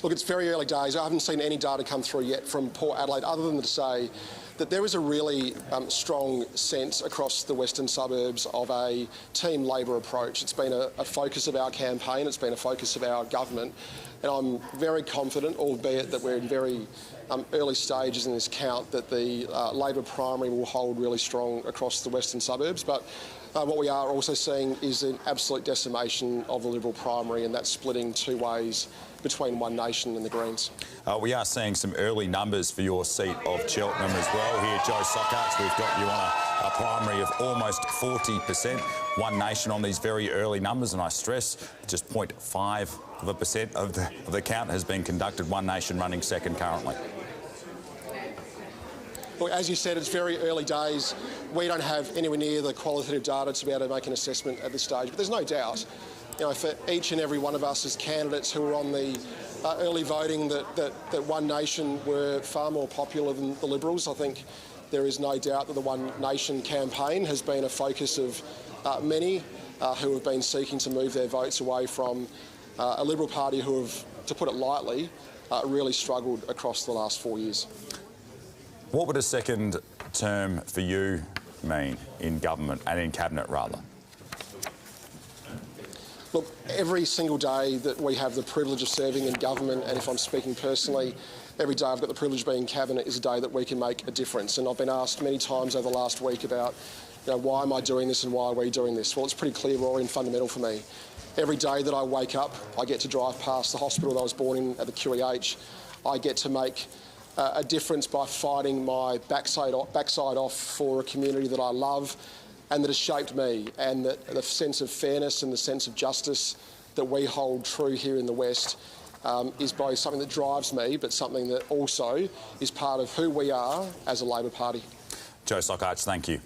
Look, it's very early days. I haven't seen any data come through yet from Port Adelaide other than to say that there is a really strong sense across the western suburbs of a Team Labor approach. It's been a focus of our campaign, it's been a focus of our government, and I'm very confident, albeit that we're in very early stages in this count, that the Labor primary will hold really strong across the western suburbs. But what we are also seeing is an absolute decimation of the Liberal primary, and that's splitting two ways between One Nation and the Greens. We are seeing some early numbers for your seat of Cheltenham as well. Here, Joe Sockarts, we've got you on a primary of almost 40%. One Nation on these very early numbers, and I stress just 0.5% of the count has been conducted. One Nation running second currently. Look, as you said, it's very early days. We don't have anywhere near the qualitative data to be able to make an assessment at this stage, but there's no doubt, you know, for each and every one of us as candidates who were on the early voting that One Nation were far more popular than the Liberals. I think there is no doubt that the One Nation campaign has been a focus of many who have been seeking to move their votes away from a Liberal Party who have, to put it lightly, really struggled across the last 4 years. What would a second term for you mean in government and in cabinet, rather? Look, every single day that we have the privilege of serving in government, and if I'm speaking personally, every day I've got the privilege of being in cabinet is a day that we can make a difference. And I've been asked many times over the last week about, you know, why am I doing this and why are we doing this? Well, it's pretty clear, Rory, and fundamental for me. Every day that I wake up, I get to drive past the hospital that I was born in at the QEH. I get to make a difference by fighting my backside off for a community that I love and that has shaped me, and that the sense of fairness and the sense of justice that we hold true here in the West is both something that drives me, but something that also is part of who we are as a Labor Party. Joe Sockarts, thank you.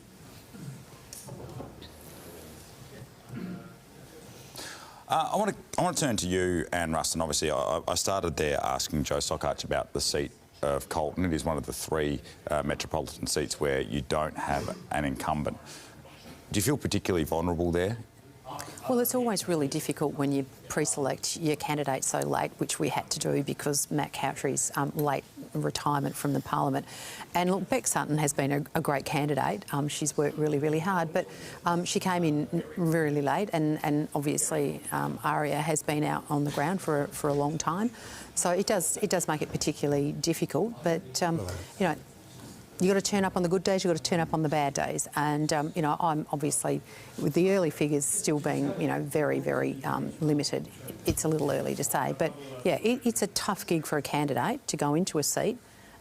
I want to turn to you, Anne Ruston. Obviously, I started there asking Joe Sockarts about the seat of Colton. It is one of the three metropolitan seats where you don't have an incumbent. Do you feel particularly vulnerable there? Well, it's always really difficult when you pre-select your candidate so late, which we had to do because Matt Cowtrey's late retirement from the Parliament. And look, Beck Sutton has been a great candidate. She's worked really, really hard, but she came in really late, and obviously Aria has been out on the ground for a long time. So it does make it particularly difficult, but you know, you've got to turn up on the good days, you've got to turn up on the bad days. And, you know, I'm obviously, with the early figures still being, you know, very, very limited, it's a little early to say. But, yeah, it's a tough gig for a candidate to go into a seat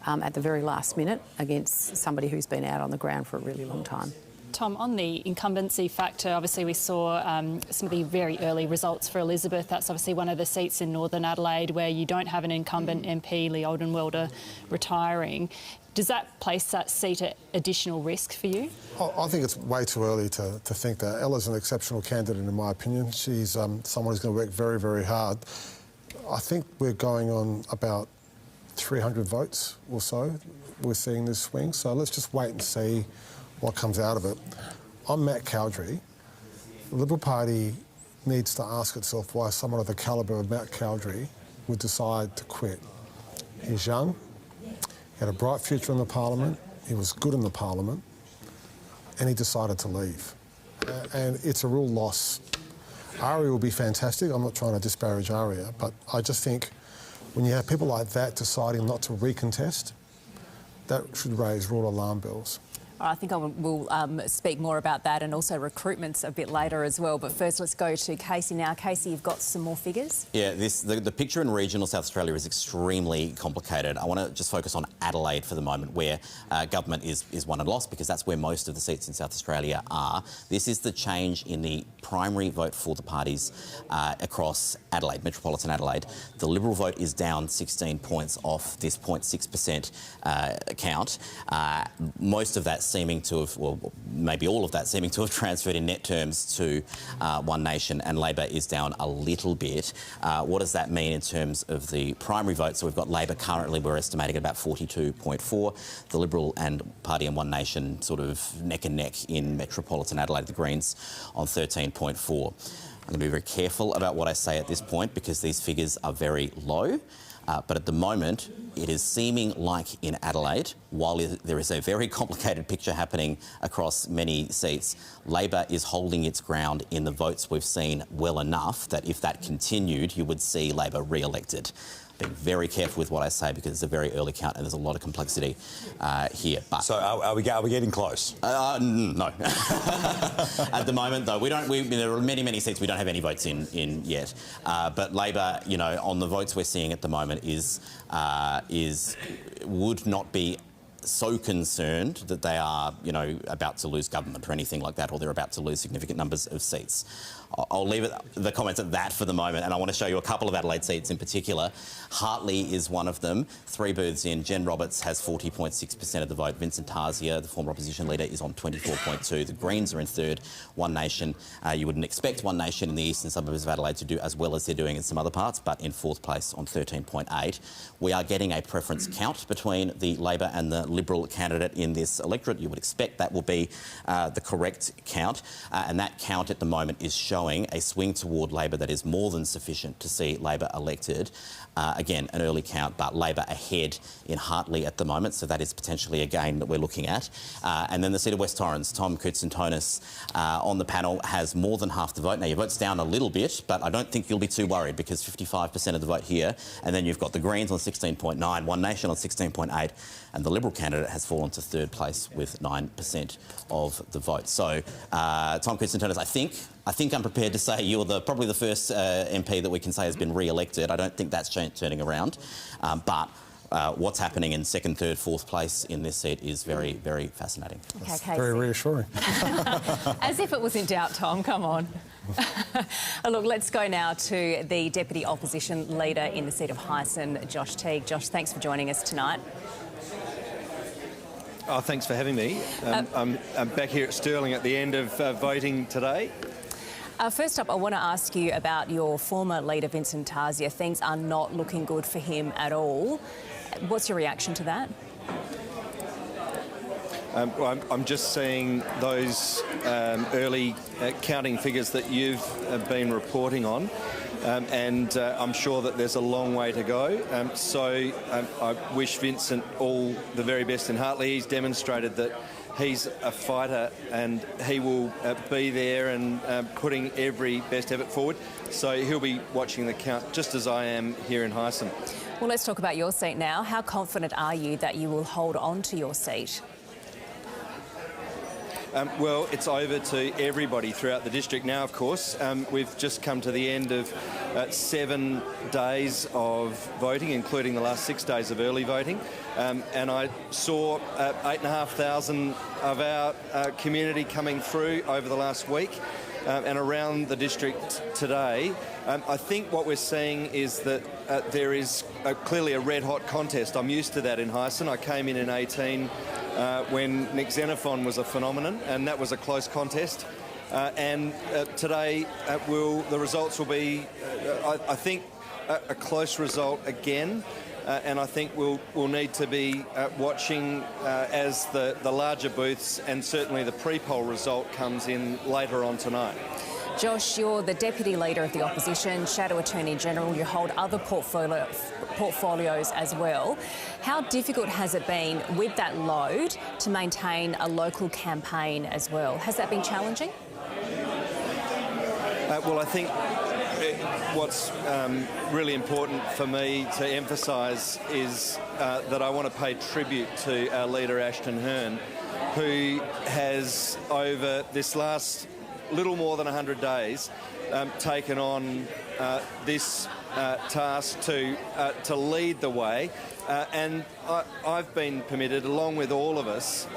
at the very last minute against somebody who's been out on the ground for a really long time. Tom, on the incumbency factor, obviously we saw some of the very early results for Elizabeth. That's obviously one of the seats in Northern Adelaide where you don't have an incumbent MP, Lee Oldenwelder, retiring. Does that place that seat at additional risk for you? I think it's way too early to think that. Ella's an exceptional candidate, in my opinion. She's someone who's going to work very, very hard. I think we're going on about 300 votes or so we're seeing this swing. So let's just wait and see what comes out of it. I'm Matt Cowdrey. The Liberal Party needs to ask itself why someone of the calibre of Matt Cowdrey would decide to quit. He's young. He had a bright future in the Parliament, he was good in the Parliament, and he decided to leave. And it's a real loss. Aria will be fantastic. I'm not trying to disparage Aria, but I just think when you have people like that deciding not to recontest, that should raise real alarm bells. I think we'll speak more about that and also recruitments a bit later as well. But first, let's go to Casey now. Casey, you've got some more figures? Yeah, the picture in regional South Australia is extremely complicated. I want to just focus on Adelaide for the moment, where government is won and lost, because that's where most of the seats in South Australia are. This is the change in the primary vote for the parties across Adelaide, metropolitan Adelaide. The Liberal vote is down 16 points off this 0.6% count. Most of that seeming to have, well, maybe all of that seeming to have transferred in net terms to One Nation, and Labor is down a little bit. What does that mean in terms of the primary vote? So we've got Labor currently, we're estimating at about 42.4. The Liberal and Party and One Nation sort of neck and neck in metropolitan Adelaide, the Greens on 13.4. I'm going to be very careful about what I say at this point because these figures are very low. But at the moment, it is seeming like in Adelaide, while there is a very complicated picture happening across many seats, Labor is holding its ground in the votes we've seen well enough that if that continued, you would see Labor re-elected. Being very careful with what I say because it's a very early count and there's a lot of complexity here. But so are we getting close? No. At the moment, though, there are many seats we don't have any votes in yet. But Labor, you know, on the votes we're seeing at the moment would not be so concerned that they are, you know, about to lose government or anything like that, or they're about to lose significant numbers of seats. I'll leave the comments at that for the moment, and I want to show you a couple of Adelaide seats in particular. Hartley is one of them. 3 booths in. Jen Roberts has 40.6% of the vote. Vincent Tarzia, the former opposition leader, is on 24.2%. The Greens are in third. One Nation. You wouldn't expect One Nation in the eastern suburbs of Adelaide to do as well as they're doing in some other parts, but in fourth place on 13.8%. We are getting a preference count between the Labor and the Liberal candidate in this electorate. You would expect that will be the correct count, and that count at the moment is showing a swing toward Labor that is more than sufficient to see Labor elected. Again, an early count, but Labor ahead in Hartley at the moment, so that is potentially a gain that we're looking at. And then the seat of West Torrens, Tom Koutsantonis on the panel has more than half the vote. Now, your vote's down a little bit, but I don't think you'll be too worried because 55% of the vote here, and then you've got the Greens on 16.9%, One Nation on 16.8%, and the Liberal candidate has fallen to third place with 9% of the vote. So, Tom Koutsantonis, I think I'm prepared to say you're probably the first MP that we can say has been re-elected. I don't think that's turning around. But what's happening in second, third, fourth place in this seat is very, very fascinating. That's very reassuring. As if it was in doubt, Tom. Come on. Look, let's go now to the Deputy Opposition Leader in the seat of Hyson, Josh Teague. Josh, thanks for joining us tonight. Oh, thanks for having me. I'm back here at Stirling at the end of voting today. First up, I want to ask you about your former leader, Vincent Tarzia. Things are not looking good for him at all. What's your reaction to that? Well, I'm just seeing those early counting figures that you've been reporting on, and I'm sure that there's a long way to go. So I wish Vincent all the very best in Hartley. He's demonstrated that he's a fighter and he will be there and putting every best effort forward. So he'll be watching the count just as I am here in Hyson. Well, let's talk about your seat now. How confident are you that you will hold on to your seat? Well, it's over to everybody throughout the district now, of course. We've just come to the end of 7 days of voting, including the last 6 days of early voting. And I saw 8,500 of our community coming through over the last week and around the district today. I think what we're seeing is that there is clearly a red-hot contest. I'm used to that in Hyson. I came in 18 when Nick Xenophon was a phenomenon, and that was a close contest. And today, the results will be, I think, a close result again. And I think we'll need to be watching as the larger booths and certainly the pre-poll result comes in later on tonight. Josh, you're the Deputy Leader of the Opposition, Shadow Attorney General. You hold other portfolios as well. How difficult has it been with that load to maintain a local campaign as well? Has that been challenging? Well, I think what's really important for me to emphasise is that I want to pay tribute to our leader, Ashton Hearn, who has, over this last little more than 100 days, taken on this task to lead the way. And I've been permitted, along with all of us,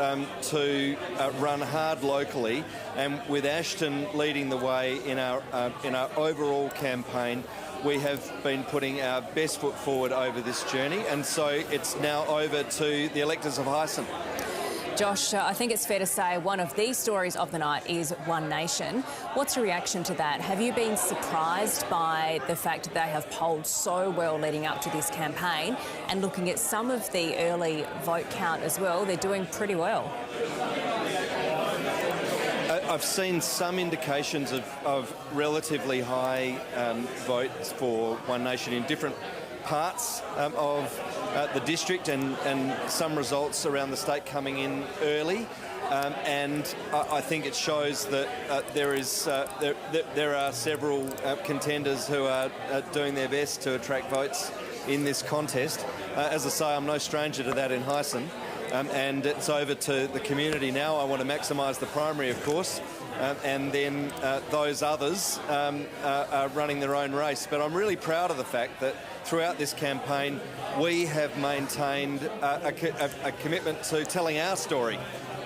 to run hard locally, and with Ashton leading the way in our overall campaign, we have been putting our best foot forward over this journey, and so it's now over to the electors of Hyson. Josh, I think it's fair to say one of the stories of the night is One Nation. What's your reaction to that? Have you been surprised by the fact that they have polled so well leading up to this campaign? And looking at some of the early vote count as well, they're doing pretty well. I've seen some indications of relatively high votes for One Nation in different parts of the district and some results around the state coming in early. And I think it shows that there are several contenders who are doing their best to attract votes in this contest. As I say, I'm no stranger to that in Hyson, and it's over to the community now. I want to maximise the primary, of course, and then those others are running their own race. But I'm really proud of the fact that throughout this campaign we have maintained a commitment to telling our story.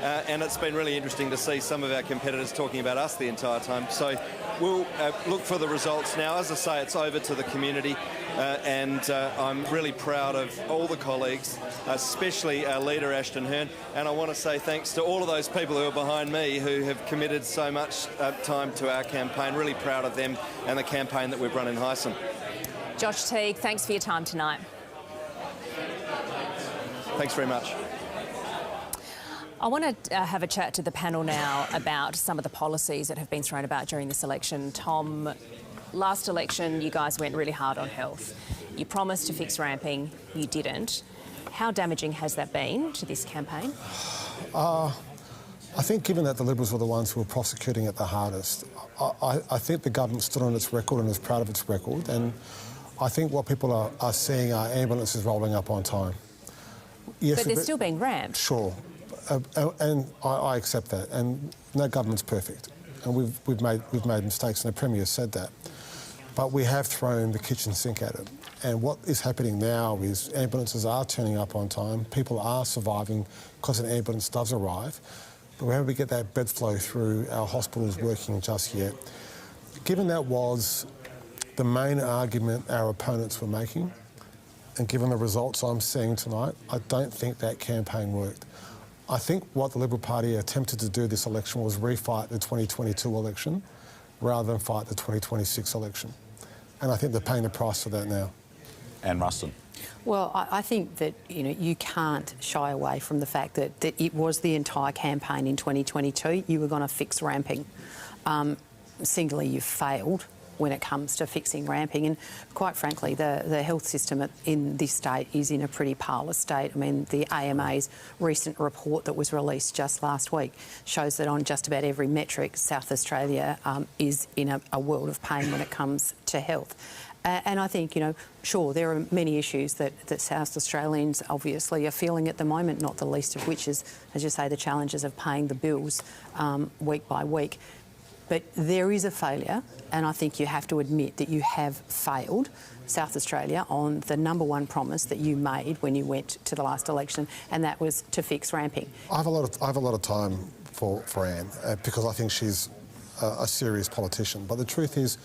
And it's been really interesting to see some of our competitors talking about us the entire time. So we'll look for the results now. As I say, it's over to the community, and I'm really proud of all the colleagues, especially our leader, Ashton Hearn. And I want to say thanks to all of those people who are behind me who have committed so much time to our campaign. Really proud of them and the campaign that we've run in Hyson. Josh Teague, thanks for your time tonight. Thanks very much. I want to have a chat to the panel now about some of the policies that have been thrown about during this election. Tom, last election you guys went really hard on health. You promised to fix ramping, you didn't. How damaging has that been to this campaign? I think given that the Liberals were the ones who were prosecuting it the hardest, I think the government stood on its record and is proud of its record, and I think what people are seeing are ambulances rolling up on time. Yes, but they're still being ramped. Sure. And I accept that, and no government's perfect, and we've made mistakes, and the Premier said that. But we have thrown the kitchen sink at it, and what is happening now is ambulances are turning up on time, people are surviving because an ambulance does arrive, but we haven't get that bed flow through our hospitals working just yet. Given that was the main argument our opponents were making, and given the results I'm seeing tonight, I don't think that campaign worked. I think what the Liberal Party attempted to do this election was refight the 2022 election rather than fight the 2026 election. And I think they're paying the price for that now. Anne Ruston. Well, I think that you can't shy away from the fact that it was the entire campaign in 2022. You were going to fix ramping. Singularly, you failed when it comes to fixing ramping, and quite frankly the health system in this state is in a pretty parlous state. I mean, the AMA's recent report that was released just last week shows that on just about every metric South Australia is in a world of pain when it comes to health. And I think, sure, there are many issues that South Australians obviously are feeling at the moment, not the least of which is, as you say, the challenges of paying the bills week by week. But there is a failure, and I think you have to admit that you have failed South Australia on the number one promise that you made when you went to the last election, and that was to fix ramping. I have a lot of time for Anne because I think she's a serious politician. But the truth is,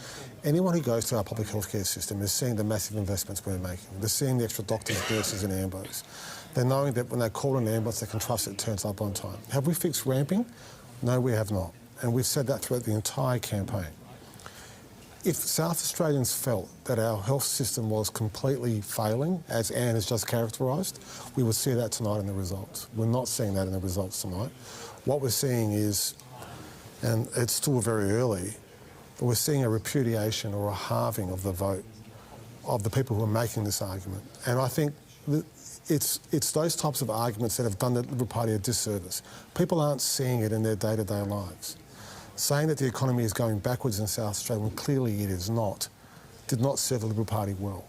anyone who goes to our public healthcare system is seeing the massive investments we're making. They're seeing the extra doctors, nurses, and ambos. They're knowing that when they call an ambulance, they can trust it turns up on time. Have we fixed ramping? No, we have not. And we've said that throughout the entire campaign. If South Australians felt that our health system was completely failing, as Anne has just characterised, we would see that tonight in the results. We're not seeing that in the results tonight. What we're seeing is, and it's still very early, but we're seeing a repudiation or a halving of the vote of the people who are making this argument. And I think it's those types of arguments that have done the Liberal Party a disservice. People aren't seeing it in their day-to-day lives. Saying that the economy is going backwards in South Australia when clearly it is not, did not serve the Liberal Party well.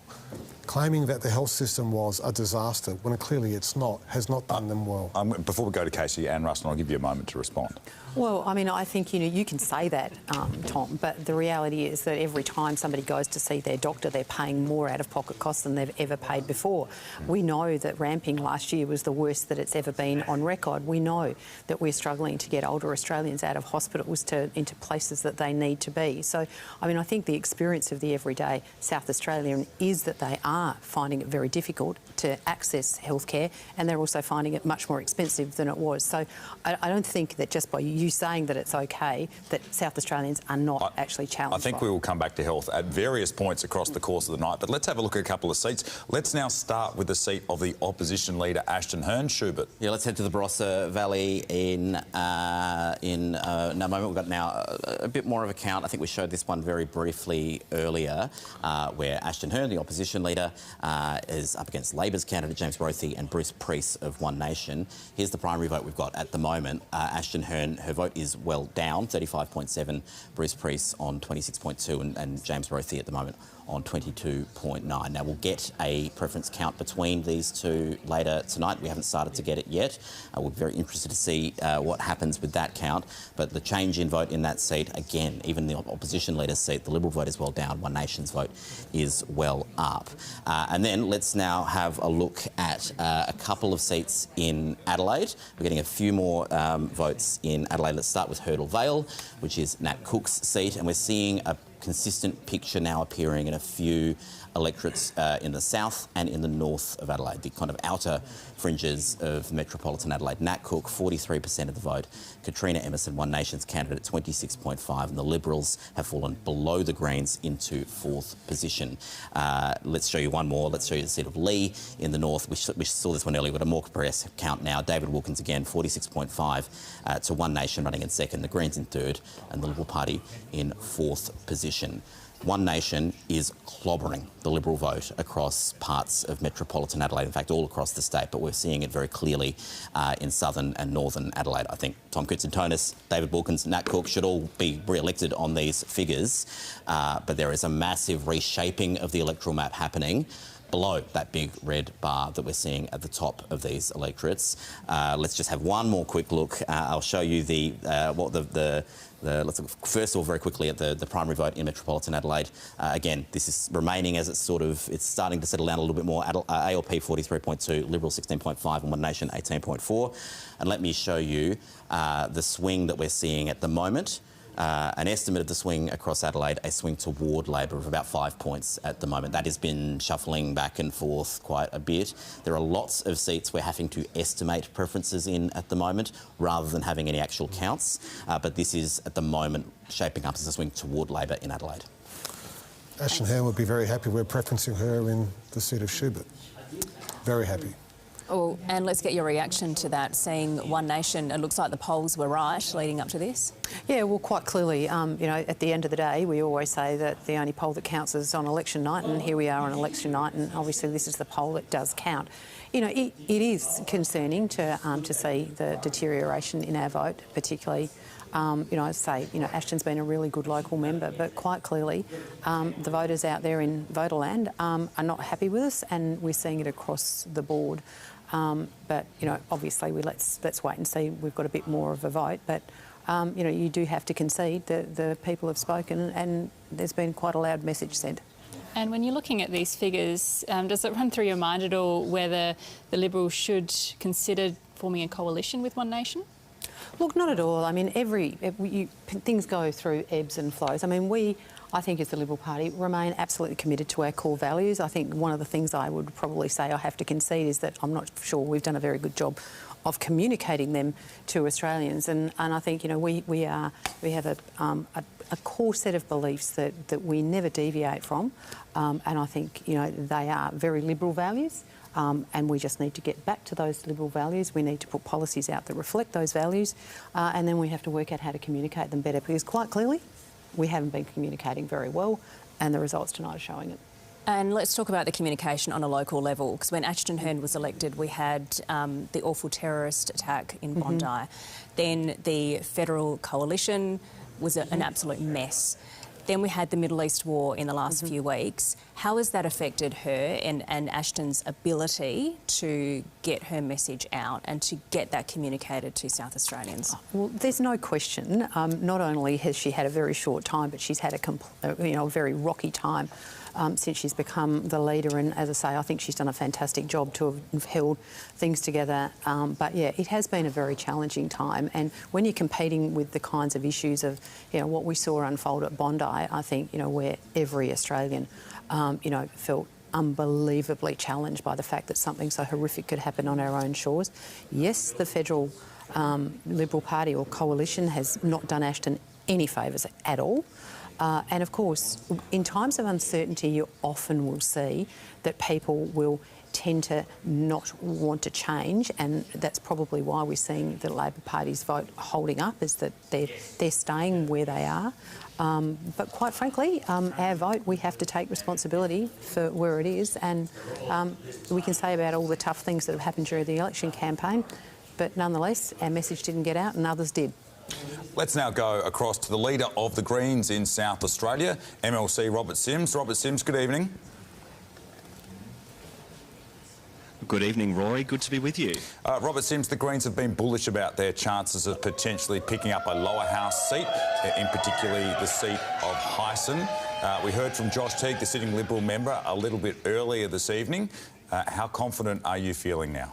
Claiming that the health system was a disaster when clearly it's not, has not done them well. Before we go to Casey, Anne Ruston, I'll give you a moment to respond. Well, I mean, I think, you can say that, Tom, but the reality is that every time somebody goes to see their doctor, they're paying more out-of-pocket costs than they've ever paid before. We know that ramping last year was the worst that it's ever been on record. We know that we're struggling to get older Australians out of hospitals into places that they need to be. So, I mean, I think the experience of the everyday South Australian is that they are finding it very difficult to access healthcare, and they're also finding it much more expensive than it was. So I don't think that just by you saying that it's okay that South Australians are not actually challenged. I think we will come back to health at various points across the course of the night, but let's have a look at a couple of seats. Let's now start with the seat of the opposition leader, Ashton Hearn. Schubert. Yeah, let's head to the Barossa Valley in a moment. We've got now a bit more of a count. I think we showed this one very briefly earlier, where Ashton Hearn, the opposition leader, is up against Labor's candidate James Brothy and Bruce Priest of One Nation. Here's the primary vote we've got at the moment. Ashton Hearn, her vote is well down, 35.7. Bruce Priest on 26.2 and James Brothy at the moment on 22.9. Now, we'll get a preference count between these two later tonight. We haven't started to get it yet. We're very interested to see what happens with that count. But the change in vote in that seat, again, even the opposition leader's seat, the Liberal vote is well down. One Nation's vote is well up. And then let's now have a look at a couple of seats in Adelaide. We're getting a few more votes in Adelaide. Let's start with Hurdle Vale, which is Nat Cook's seat. And we're seeing a consistent picture now appearing in a few electorates in the south and in the north of Adelaide, the kind of outer fringes of metropolitan Adelaide. Nat Cook, 43% of the vote. Katrina Emerson, One Nation's candidate, 26.5%, and the Liberals have fallen below the Greens into fourth position. Let's show you one more. Let's show you the seat of Lee in the north. We saw this one earlier. We've got a more compressed count now. David Wilkins again, 46.5% to One Nation running in second, the Greens in third, and the Liberal Party in fourth position. One Nation is clobbering the Liberal vote across parts of metropolitan Adelaide, in fact all across the state, but we're seeing it very clearly in southern and northern Adelaide. I think Tom Koutsantonis, David Wilkins, Nat Cook should all be re-elected on these figures, but there is a massive reshaping of the electoral map happening below that big red bar that we're seeing at the top of these electorates. Let's just have one more quick look. I'll show you let's look first of all very quickly at the primary vote in metropolitan Adelaide. Again, this is remaining as it's starting to settle down a little bit more. ALP 43.2, Liberal 16.5 and One Nation 18.4. And let me show you the swing that we're seeing at the moment. An estimate of the swing across Adelaide, a swing toward Labor of about 5 points at the moment. That has been shuffling back and forth quite a bit. There are lots of seats we're having to estimate preferences in at the moment rather than having any actual counts. But this is at the moment shaping up as a swing toward Labor in Adelaide. Ashton Hearn would be very happy. We're preferencing her in the seat of Schubert. Very happy. Oh, and let's get your reaction to that, seeing One Nation. It looks like the polls were right leading up to this. Yeah, well, quite clearly, at the end of the day, we always say that the only poll that counts is on election night, and here we are on election night, and obviously this is the poll that does count. It is concerning to see the deterioration in our vote, particularly. I'd say, Ashton's been a really good local member, but quite clearly the voters out there in Voterland are not happy with us, and we're seeing it across the board. But obviously let's wait and see. We've got a bit more of a vote, but you do have to concede that the people have spoken, and there's been quite a loud message sent. And when you're looking at these figures, does it run through your mind at all whether the Liberals should consider forming a coalition with One Nation? Look, not at all. I mean, things go through ebbs and flows. I mean, I think as the Liberal Party, remain absolutely committed to our core values. I think one of the things I would probably say I have to concede is that I'm not sure we've done a very good job of communicating them to Australians. And I think, we have a core set of beliefs that we never deviate from. And I think, they are very Liberal values. And we just need to get back to those Liberal values. We need to put policies out that reflect those values, and then we have to work out how to communicate them better, because quite clearly we haven't been communicating very well, and the results tonight are showing it. And let's talk about the communication on a local level, because when Ashton Hearn was elected, we had the awful terrorist attack in Bondi. Then the federal coalition was an absolute mess. Then we had the Middle East war in the last few weeks. How has that affected her and Ashton's ability to get her message out and to get that communicated to South Australians? Well, there's no question. Not only has she had a very short time, but she's had a very rocky time since she's become the leader. And as I say, I think she's done a fantastic job to have held things together. But yeah, it has been a very challenging time. And when you're competing with the kinds of issues of, what we saw unfold at Bondi, I think, where every Australian, felt unbelievably challenged by the fact that something so horrific could happen on our own shores. Yes, the federal Liberal Party or coalition has not done Ashton any favours at all. And of course, in times of uncertainty, you often will see that people will tend to not want to change, and that's probably why we're seeing the Labor Party's vote holding up, is that they're staying where they are. But quite frankly, our vote, we have to take responsibility for where it is, and we can say about all the tough things that have happened during the election campaign, but nonetheless, our message didn't get out and others did. Let's now go across to the leader of the Greens in South Australia, MLC Robert Sims. Robert Sims, good evening. Good evening, Rory. Good to be with you. Robert Sims, the Greens have been bullish about their chances of potentially picking up a lower house seat, in particularly the seat of Hyson. We heard from Josh Teague, the sitting Liberal member, a little bit earlier this evening. How confident are you feeling now?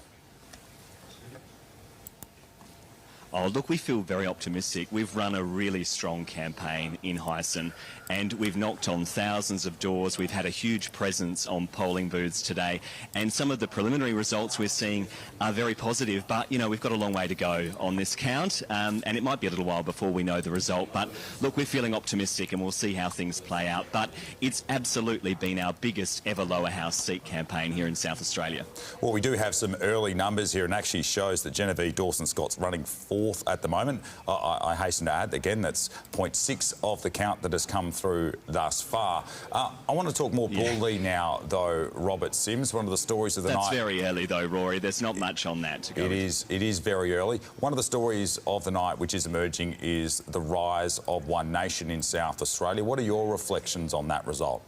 Oh, look, we feel very optimistic. We've run a really strong campaign in Hyson and we've knocked on thousands of doors. We've had a huge presence on polling booths today, and some of the preliminary results we're seeing are very positive, but, you know, we've got a long way to go on this count, and it might be a little while before we know the result. But, look, we're feeling optimistic and we'll see how things play out. But it's absolutely been our biggest ever lower house seat campaign here in South Australia. Well, we do have some early numbers here, and actually shows that Genevieve Dawson-Scott's running fourth at the moment. I hasten to add, again, that's 0.6 of the count that has come through thus far. I want to talk more broadly now, though, Robert Sims. One of the stories of the night... That's very early, though, Rory. There's not much on that to go with. It is very early. One of the stories of the night which is emerging is the rise of One Nation in South Australia. What are your reflections on that result?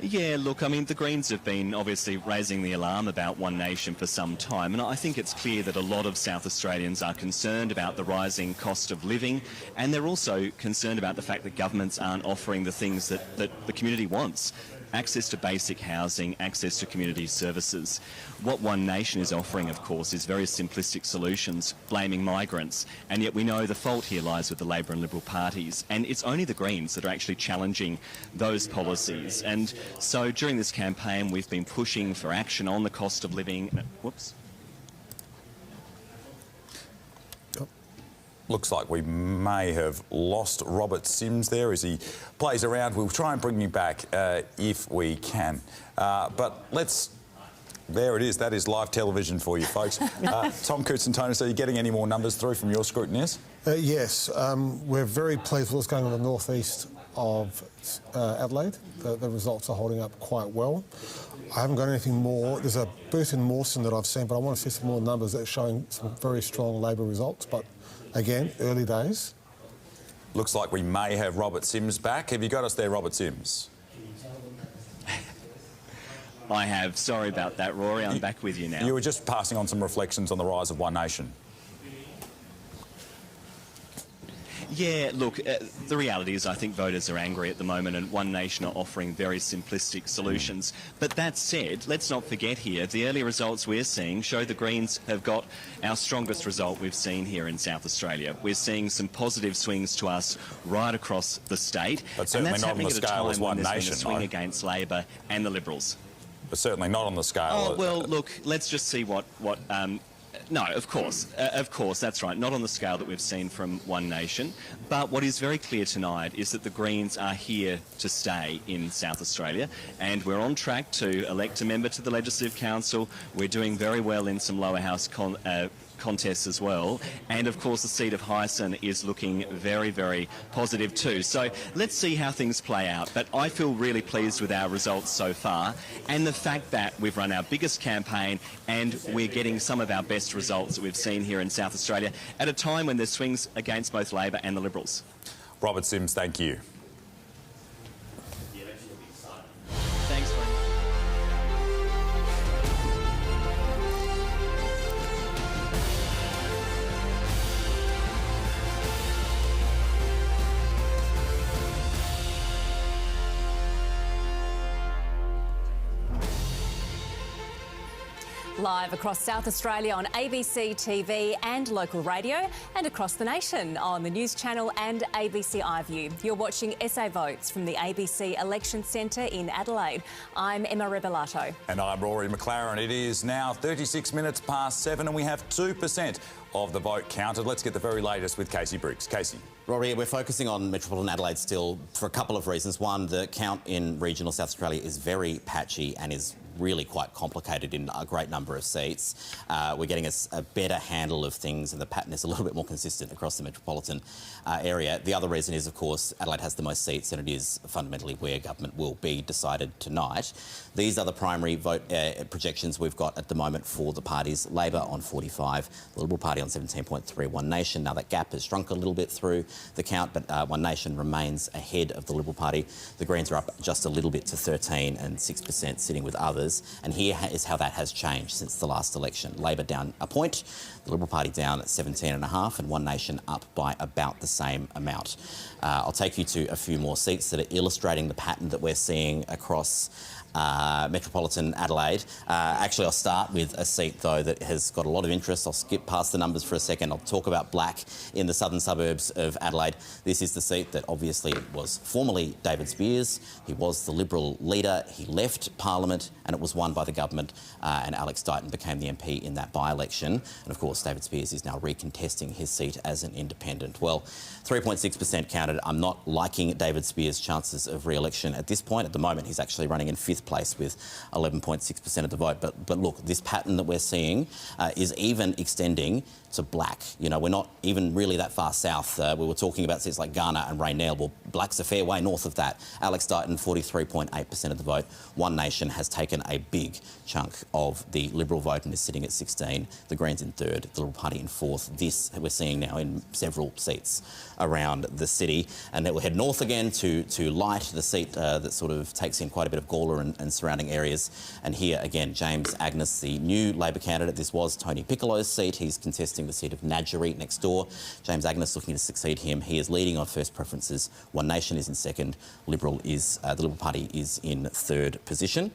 Yeah, look, I mean, the Greens have been obviously raising the alarm about One Nation for some time, and I think it's clear that a lot of South Australians are concerned about the rising cost of living, and they're also concerned about the fact that governments aren't offering the things that the community wants. Access to basic housing, access to community services. What One Nation is offering, of course, is very simplistic solutions, blaming migrants, and yet we know the fault here lies with the Labor and Liberal parties, and it's only the Greens that are actually challenging those policies. And so during this campaign we've been pushing for action on the cost of living. Whoops. Looks like we may have lost Robert Sims there as he plays around. We'll try and bring you back if we can. But let's... There it is. That is live television for you, folks. Tom Koutsantonis, are you getting any more numbers through from your scrutineers? Yes. We're very pleased with what's going on in the northeast of Adelaide. The results are holding up quite well. I haven't got anything more. There's a booth in Mawson that I've seen, but I want to see some more numbers that are showing some very strong Labor results. But again, early days. Looks like we may have Robert Sims back. Have you got us there, Robert Sims? I have. Sorry about that, Rory. I'm back with you now. You were just passing on some reflections on the rise of One Nation. Yeah, look, the reality is I think voters are angry at the moment, and One Nation are offering very simplistic solutions. But that said, let's not forget here, the early results we're seeing show the Greens have got our strongest result we've seen here in South Australia. We're seeing some positive swings to us right across the state. But certainly and that's not on the happening at a scale time as when One there's Nation, been a swing though. against Labor and the Liberals. But certainly not on the scale. Oh, well, look, let's just see what no, of course, that's right. Not on the scale that we've seen from One Nation. But what is very clear tonight is that the Greens are here to stay in South Australia, and we're on track to elect a member to the Legislative Council. We're doing very well in some lower house contests as well, and of course the seat of Hyson is looking very, very positive too. So let's see how things play out, but I feel really pleased with our results so far, and the fact that we've run our biggest campaign and we're getting some of our best results that we've seen here in South Australia at a time when there's swings against both Labor and the Liberals. Robert Sims, thank you. Thanks very much. Live across South Australia on ABC TV and local radio, and across the nation on the News Channel and ABC iView. You're watching SA Votes from the ABC Election Centre in Adelaide. I'm Emma Rebellato. And I'm Rory McClaren. It is now 36 minutes past 7 and we have 2% of the vote counted. Let's get the very latest with Casey Briggs. Casey. Rory, we're focusing on metropolitan Adelaide still for a couple of reasons. One, the count in regional South Australia is very patchy and is really quite complicated in a great number of seats. We're getting a better handle of things and the pattern is a little bit more consistent across the metropolitan area. The other reason is, of course, Adelaide has the most seats and it is fundamentally where government will be decided tonight. These are the primary vote projections we've got at the moment for the parties. Labor on 45, the Liberal Party on 17.3, One Nation. Now that gap has shrunk a little bit through the count, but One Nation remains ahead of the Liberal Party. The Greens are up just a little bit to 13 and 6% sitting with others. And here is how that has changed since the last election. Labor down a point, the Liberal Party down at 17.5 and One Nation up by about the same amount. I'll take you to a few more seats that are illustrating the pattern that we're seeing across metropolitan Adelaide. Actually, I'll start with a seat, though, that has got a lot of interest. I'll skip past the numbers for a second. I'll talk about Black in the southern suburbs of Adelaide. This is the seat that obviously was formerly David Spears. He was the Liberal leader. He left Parliament and it was won by the government and Alex Dighton became the MP in that by-election. And, of course, David Spears is now recontesting his seat as an independent. Well, 3.6% counted. I'm not liking David Spears' chances of re-election at this point. At the moment, he's actually running in 5th place with 11.6% of the vote. But look, this pattern that we're seeing is even extending to Black. You know, we're not even really that far south. We were talking about seats like Ghana and Raynell. Well, Black's a fair way north of that. Alex Dighton, 43.8% of the vote. One Nation has taken a big chunk of the Liberal vote and is sitting at 16. The Greens in 3rd, the Liberal Party in 4th. This we're seeing now in several seats around the city. And then we'll head north again to Light, the seat that sort of takes in quite a bit of Gawler and surrounding areas. And here again, James Agnes, the new Labor candidate. This was Tony Piccolo's seat. He's contesting the seat of Nadgerry next door. James Agnes looking to succeed him. He is leading on first preferences. One Nation is in 2nd. the Liberal Party is in 3rd position.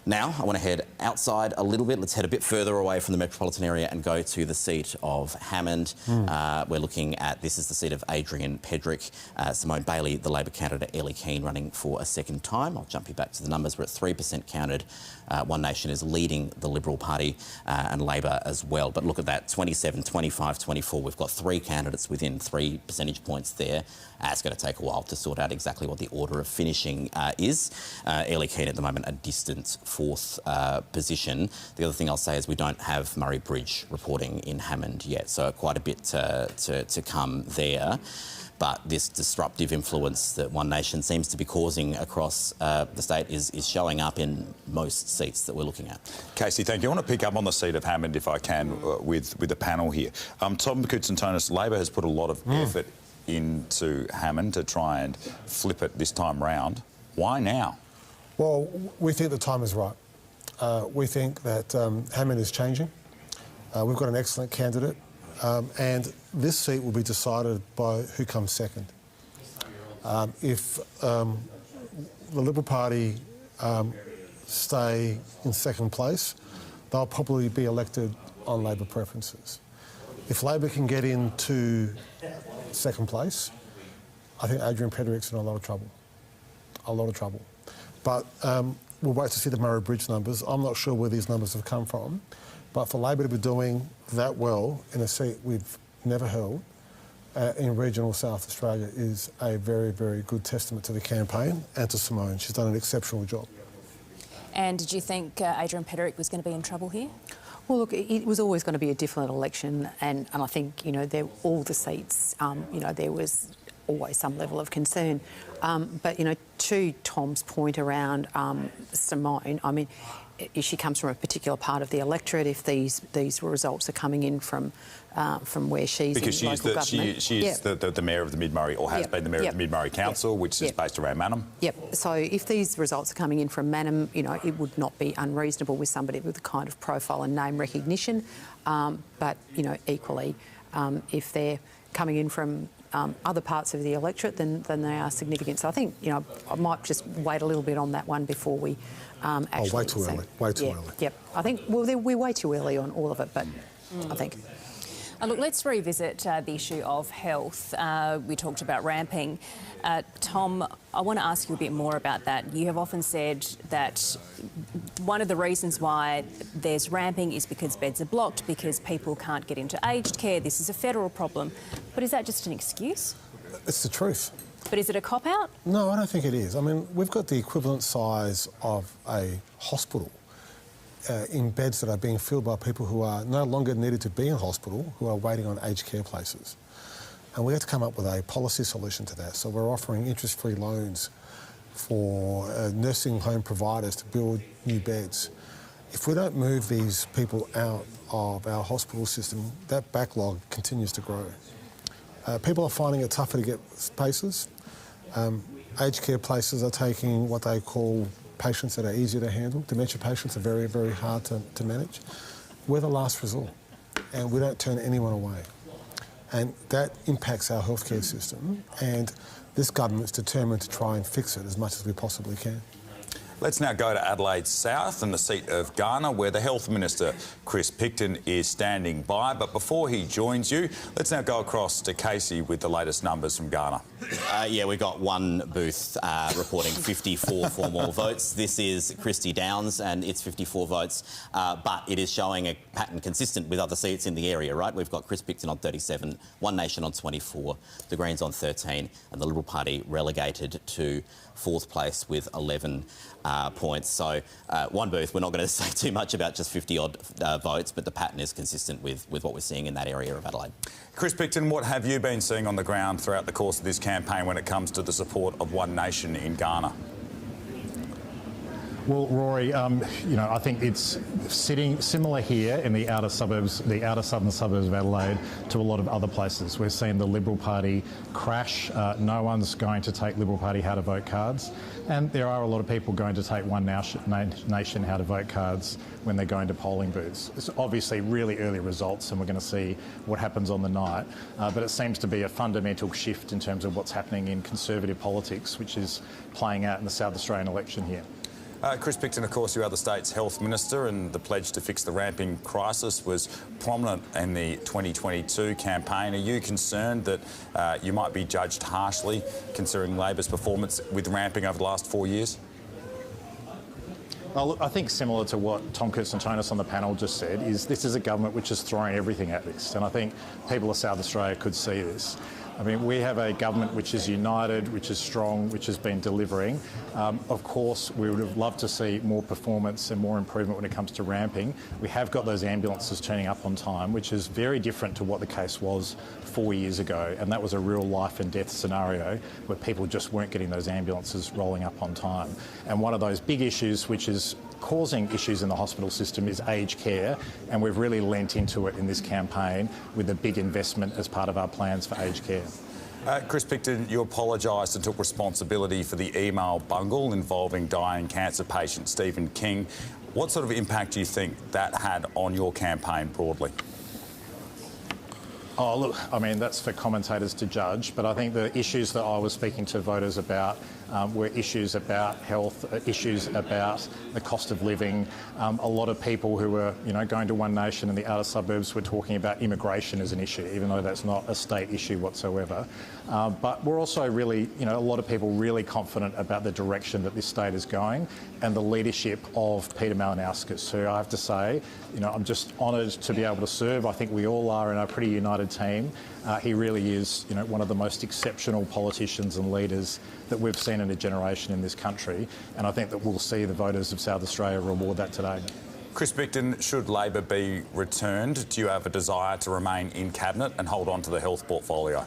Now, I want to head outside a little bit. Let's head a bit further away from the metropolitan area and go to the seat of Hammond. We're looking at, this is the seat of Adrian Pedrick. Simone Bailey, the Labor candidate, Ellie Keane running for a second time. I'll jump you back to the numbers. We're at 3% counted. One Nation is leading the Liberal Party and Labor as well. But look at that, 27, 25, 24. We've got 3 candidates within 3 percentage points there. It's going to take a while to sort out exactly what the order of finishing is. Ellie Keane at the moment a distant 4th position. The other thing I'll say is we don't have Murray Bridge reporting in Hammond yet, so quite a bit to come there. But this disruptive influence that One Nation seems to be causing across the state is showing up in most seats that we're looking at. Casey, thank you. I want to pick up on the seat of Hammond, if I can, with the panel here. Tom Koutsantonis, Labor has put a lot of effort into Hammond to try and flip it this time round. Why now? Well, we think the time is right. We think that Hammond is changing. We've got an excellent candidate. And this seat will be decided by who comes second. If the Liberal Party stay in 2nd place, they'll probably be elected on Labor preferences. If Labor can get into 2nd place, I think Adrian Pedrick's in a lot of trouble. A lot of trouble. But we'll wait to see the Murray Bridge numbers. I'm not sure where these numbers have come from. But for Labor to be doing that well in a seat we've never held in regional South Australia is a very, very good testament to the campaign and to Simone. She's done an exceptional job. And did you think Adrian Pedrick was going to be in trouble here? Well, look, it was always going to be a difficult election, and I think, you know, all the seats, you know, there was always some level of concern. But, you know, to Tom's point around Simone, I mean, she comes from a particular part of the electorate. If these results are coming in from where she's because in she's local government. she's the mayor of the Mid-Murray, or has been the mayor of the Mid-Murray Council, which is based around Mannum. Yep. So if these results are coming in from Mannum, you know, it would not be unreasonable with somebody with the kind of profile and name recognition. But, you know, equally, if they're coming in from other parts of the electorate, then they are significant. So I think, you know, I might just wait a little bit on that one before we actually... way too early. Way too early. Yep. I think, well, we're way too early on all of it, but I think... Look, let's revisit the issue of health. We talked about ramping. Tom, I want to ask you a bit more about that. You have often said that one of the reasons why there's ramping is because beds are blocked, because people can't get into aged care. This is a federal problem. But is that just an excuse? It's the truth. But is it a cop-out? No, I don't think it is. I mean, we've got the equivalent size of a hospital in beds that are being filled by people who are no longer needed to be in hospital, who are waiting on aged care places. And we have to come up with a policy solution to that. So we're offering interest-free loans for nursing home providers to build new beds. If we don't move these people out of our hospital system, that backlog continues to grow. People are finding it tougher to get spaces. Aged care places are taking what they call patients that are easier to handle. Dementia patients are very, very hard to manage. We're the last resort, and we don't turn anyone away. And that impacts our healthcare system, and this government's determined to try and fix it as much as we possibly can. Let's now go to Adelaide South and the seat of Ghana, where the Health Minister, Chris Picton, is standing by. But before he joins you, let's now go across to Casey with the latest numbers from Ghana. Yeah, we got one booth reporting 54 for more votes. This is Christy Downs, and it's 54 votes, but it is showing a pattern consistent with other seats in the area, right? We've got Chris Picton on 37, One Nation on 24, the Greens on 13, and the Liberal Party relegated to fourth place with 11 points. So one booth, we're not going to say too much about just 50-odd votes, but the pattern is consistent with what we're seeing in that area of Adelaide. Chris Picton, what have you been seeing on the ground throughout the course of this campaign when it comes to the support of One Nation in Ghana? Well, Rory, you know, I think it's sitting similar here in the outer suburbs, the outer southern suburbs of Adelaide, to a lot of other places. We're seeing the Liberal Party crash. No one's going to take Liberal Party how to vote cards. And there are a lot of people going to take One Nation how to vote cards when they're going to polling booths. It's obviously really early results, and we're going to see what happens on the night. But it seems to be a fundamental shift in terms of what's happening in Conservative politics, which is playing out in the South Australian election here. Chris Picton, of course, you are the state's health minister, and the pledge to fix the ramping crisis was prominent in the 2022 campaign. Are you concerned that you might be judged harshly considering Labor's performance with ramping over the last 4 years? Well, look, I think similar to what Tom Kurtzantonis on the panel just said, is this is a government which is throwing everything at this, and I think people of South Australia could see this. I mean, we have a government which is united, which is strong, which has been delivering. Of course, we would have loved to see more performance and more improvement when it comes to ramping. We have got those ambulances turning up on time, which is very different to what the case was 4 years ago, and that was a real life and death scenario where people just weren't getting those ambulances rolling up on time. And one of those big issues which is causing issues in the hospital system is aged care, and we've really lent into it in this campaign with a big investment as part of our plans for aged care. Chris Picton, you apologised and took responsibility for the email bungle involving dying cancer patient Stephen King. What sort of impact do you think that had on your campaign broadly? Oh, look, I mean, that's for commentators to judge, but I think the issues that I was speaking to voters about were issues about health, issues about the cost of living. A lot of people who were, you know, going to One Nation in the outer suburbs were talking about immigration as an issue, even though that's not a state issue whatsoever. But we're also really, you know, a lot of people really confident about the direction that this state is going and the leadership of Peter Malinauskas, who I have to say, you know, I'm just honoured to be able to serve. I think we all are in a pretty united team. He really is, you know, one of the most exceptional politicians and leaders that we've seen in a generation in this country, and I think that we'll see the voters of South Australia reward that today. Chris Picton, should Labor be returned, do you have a desire to remain in Cabinet and hold on to the health portfolio?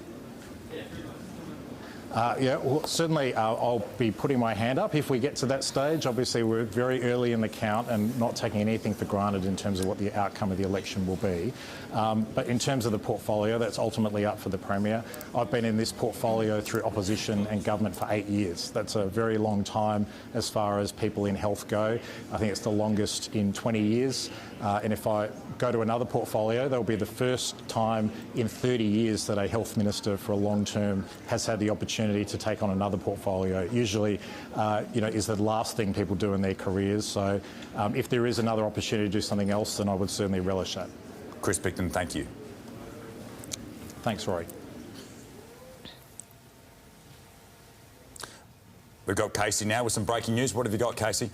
Yeah, well, certainly I'll be putting my hand up if we get to that stage. Obviously, we're very early in the count and not taking anything for granted in terms of what the outcome of the election will be. But in terms of the portfolio, that's ultimately up for the Premier. I've been in this portfolio through opposition and government for 8 years. That's a very long time as far as people in health go. I think it's the longest in 20 years. And if I go to another portfolio, that'll be the first time in 30 years that a health minister for a long term has had the opportunity to take on another portfolio. Usually, is the last thing people do in their careers. So if there is another opportunity to do something else, then I would certainly relish that. Chris Picton, thank you. Thanks, Rory. We've got Casey now with some breaking news. What have you got, Casey?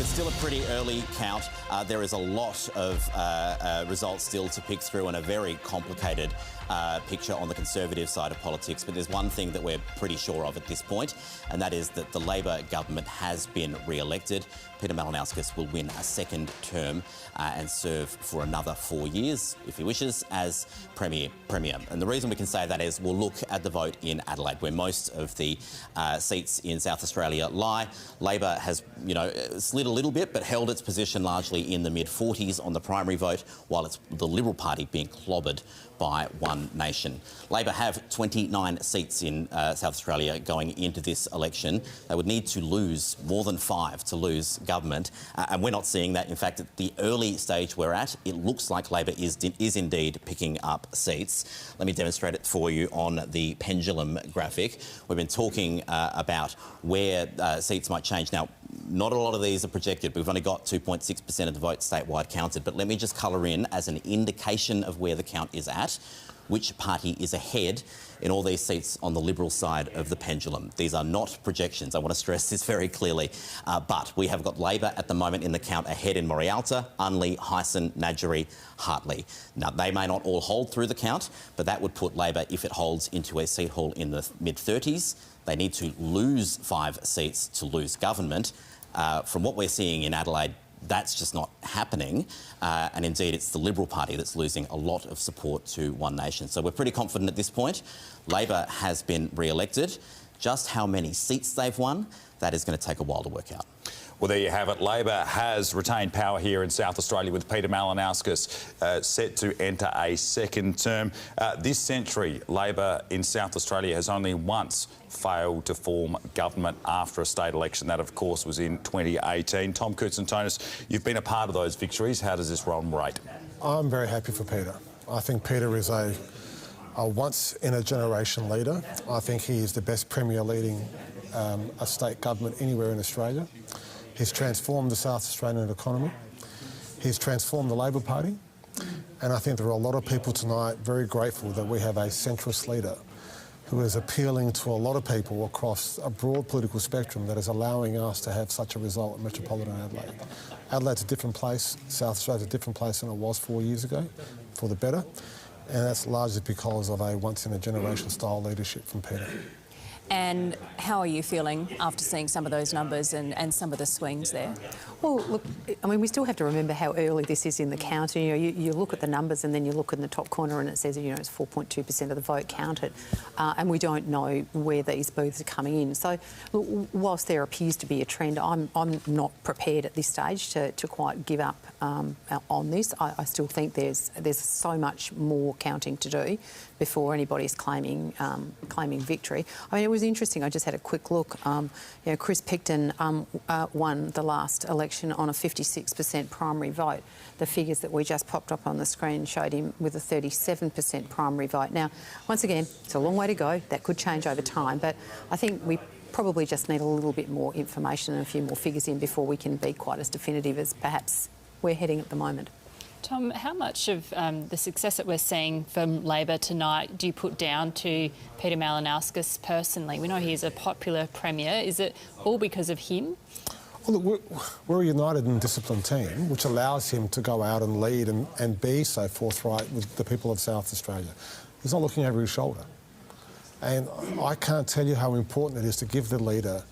Still a pretty early count. There is a lot of results still to pick through and a very complicated picture on the Conservative side of politics. But there's one thing that we're pretty sure of at this point, and that is that the Labor government has been re-elected. Peter Malinauskas will win a second term and serve for another 4 years, if he wishes, as Premier. And the reason we can say that is we'll look at the vote in Adelaide, where most of the seats in South Australia lie. Labor has, slid a little bit, but held its position largely in the mid-40s on the primary vote, while it's the Liberal Party being clobbered by One Nation. Labor have 29 seats in South Australia going into this election. They would need to lose more than 5 to lose government, and we're not seeing that. In fact, at the early stage we're at, it looks like Labor is indeed picking up seats. Let me demonstrate it for you on the pendulum graphic. We've been talking about where seats might change. Now, not a lot of these are projected. We've only got 2.6% of the vote statewide counted, but let me just colour in as an indication of where the count is at, which party is ahead in all these seats on the Liberal side of the pendulum. These are not projections. I want to stress this very clearly. But we have got Labor at the moment in the count ahead in Morialta, Unley, Hyson, Nadgerry, Hartley. Now, they may not all hold through the count, but that would put Labor, if it holds, into a seat haul in the mid-30s. They need to lose 5 seats to lose government. From what we're seeing in Adelaide, that's just not happening. And indeed, it's the Liberal Party that's losing a lot of support to One Nation. So we're pretty confident at this point. Labor has been re-elected. Just how many seats they've won, that is going to take a while to work out. Well, there you have it. Labor has retained power here in South Australia, with Peter Malinauskas set to enter a second term. This century, Labor in South Australia has only once failed to form government after a state election. That, of course, was in 2018. Tom Koutsantonis, you've been a part of those victories. How does this run rate? I'm very happy for Peter. I think Peter is a once-in-a-generation leader. I think he is the best Premier leading a state government anywhere in Australia. He's transformed the South Australian economy. He's transformed the Labor Party. And I think there are a lot of people tonight very grateful that we have a centrist leader who is appealing to a lot of people across a broad political spectrum that is allowing us to have such a result in metropolitan Adelaide. Adelaide's a different place. South Australia's a different place than it was 4 years ago, for the better. And that's largely because of a once-in-a-generation style leadership from Peter. And how are you feeling after seeing some of those numbers and some of the swings there? Well, look, I mean, we still have to remember how early this is in the count. You look at the numbers and then you look in the top corner and it says, it's 4.2% of the vote counted. And we don't know where these booths are coming in. So, look, whilst there appears to be a trend, I'm not prepared at this stage to quite give up on this. I still think there's so much more counting to do before anybody's claiming victory. I mean, it was interesting. I just had a quick look. Chris Picton won the last election on a 56% primary vote. The figures that we just popped up on the screen showed him with a 37% primary vote. Now, once again, it's a long way to go. That could change over time, but I think we probably just need a little bit more information and a few more figures in before we can be quite as definitive as perhaps we're heading at the moment. Tom, how much of the success that we're seeing from Labor tonight do you put down to Peter Malinauskas personally? We know he's a popular Premier. Is it all because of him? Well, look, we're a united and disciplined team, which allows him to go out and lead and be so forthright with the people of South Australia. He's not looking over his shoulder. And I can't tell you how important it is to give the leader,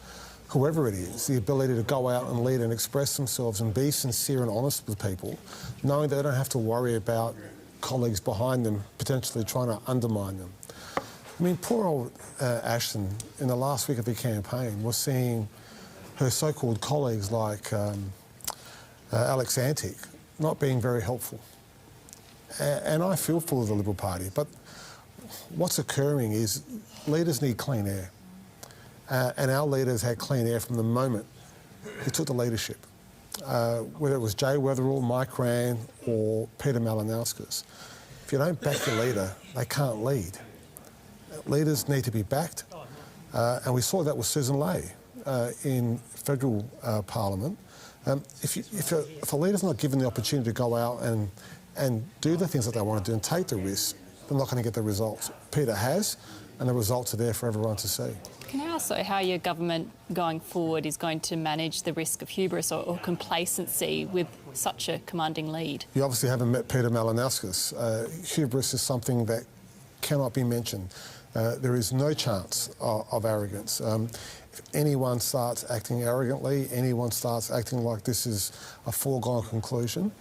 whoever it is, the ability to go out and lead and express themselves and be sincere and honest with people, knowing they don't have to worry about colleagues behind them potentially trying to undermine them. I mean, poor old Ashton, in the last week of the campaign, was seeing her so-called colleagues like Alex Antic not being very helpful. And I feel for the Liberal Party, but what's occurring is leaders need clean air. And our leaders had clean air from the moment he took the leadership. Whether it was Jay Weatherall, McClaren or Peter Malinauskas. If you don't back your leader, they can't lead. Leaders need to be backed. And we saw that with Susan Ley in federal Parliament. If a leader's not given the opportunity to go out and do the things that they want to do and take the risks, they're not going to get the results. Peter has, and the results are there for everyone to see. Can I ask how your government going forward is going to manage the risk of hubris or complacency with such a commanding lead? You obviously haven't met Peter Malinauskas. Hubris is something that cannot be mentioned. There is no chance of arrogance. If anyone starts acting arrogantly, anyone starts acting like this is a foregone conclusion,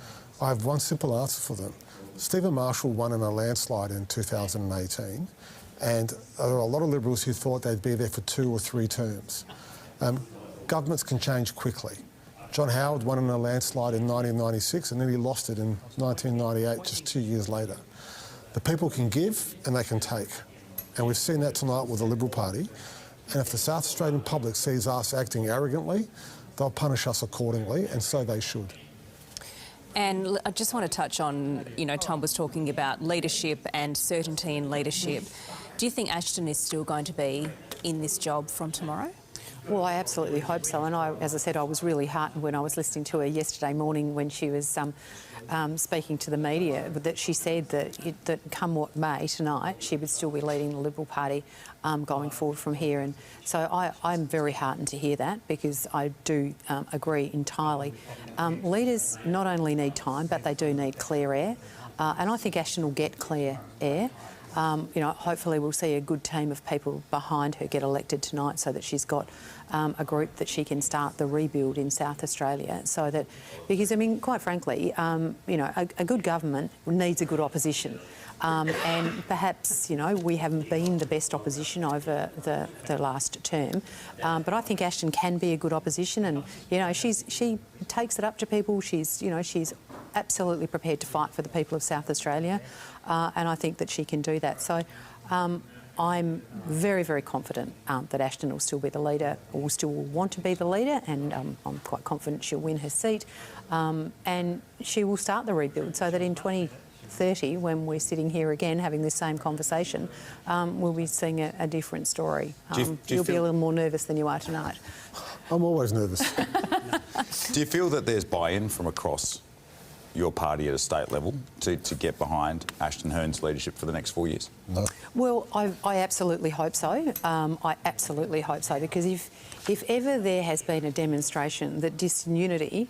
I have one simple answer for them. Stephen Marshall won in a landslide in 2018, and there are a lot of Liberals who thought they'd be there for 2 or 3 terms. Governments can change quickly. John Howard won in a landslide in 1996 and then he lost it in 1998, just 2 years later. The people can give and they can take. And we've seen that tonight with the Liberal Party. And if the South Australian public sees us acting arrogantly, they'll punish us accordingly, and so they should. And I just want to touch on, Tom was talking about leadership and certainty in leadership. Do you think Ashton is still going to be in this job from tomorrow? Well, I absolutely hope so. And as I said, I was really heartened when I was listening to her yesterday morning when she was speaking to the media, that she said that come what may tonight, she would still be leading the Liberal Party going forward from here. And so I'm very heartened to hear that, because I do agree entirely. Leaders not only need time, but they do need clear air. And I think Ashton will get clear air. Hopefully we'll see a good team of people behind her get elected tonight, so that she's got a group that she can start the rebuild in South Australia. So that, because quite frankly, a good government needs a good opposition. And perhaps, we haven't been the best opposition over the last term. But I think Ashton can be a good opposition, and, she takes it up to people. She's absolutely prepared to fight for the people of South Australia, and I think that she can do that. So I'm very, very confident that Ashton will still be the leader, or will still want to be the leader, and I'm quite confident she'll win her seat, and she will start the rebuild, so that in 2030, when we're sitting here again having this same conversation, we'll be seeing a different story. You'll be a little more nervous than you are tonight. I'm always nervous. Do you feel that there's buy-in from across your party at a state level to get behind Ashton Hearn's leadership for the next 4 years? No. Well, I absolutely hope so. I absolutely hope so, because if ever there has been a demonstration that disunity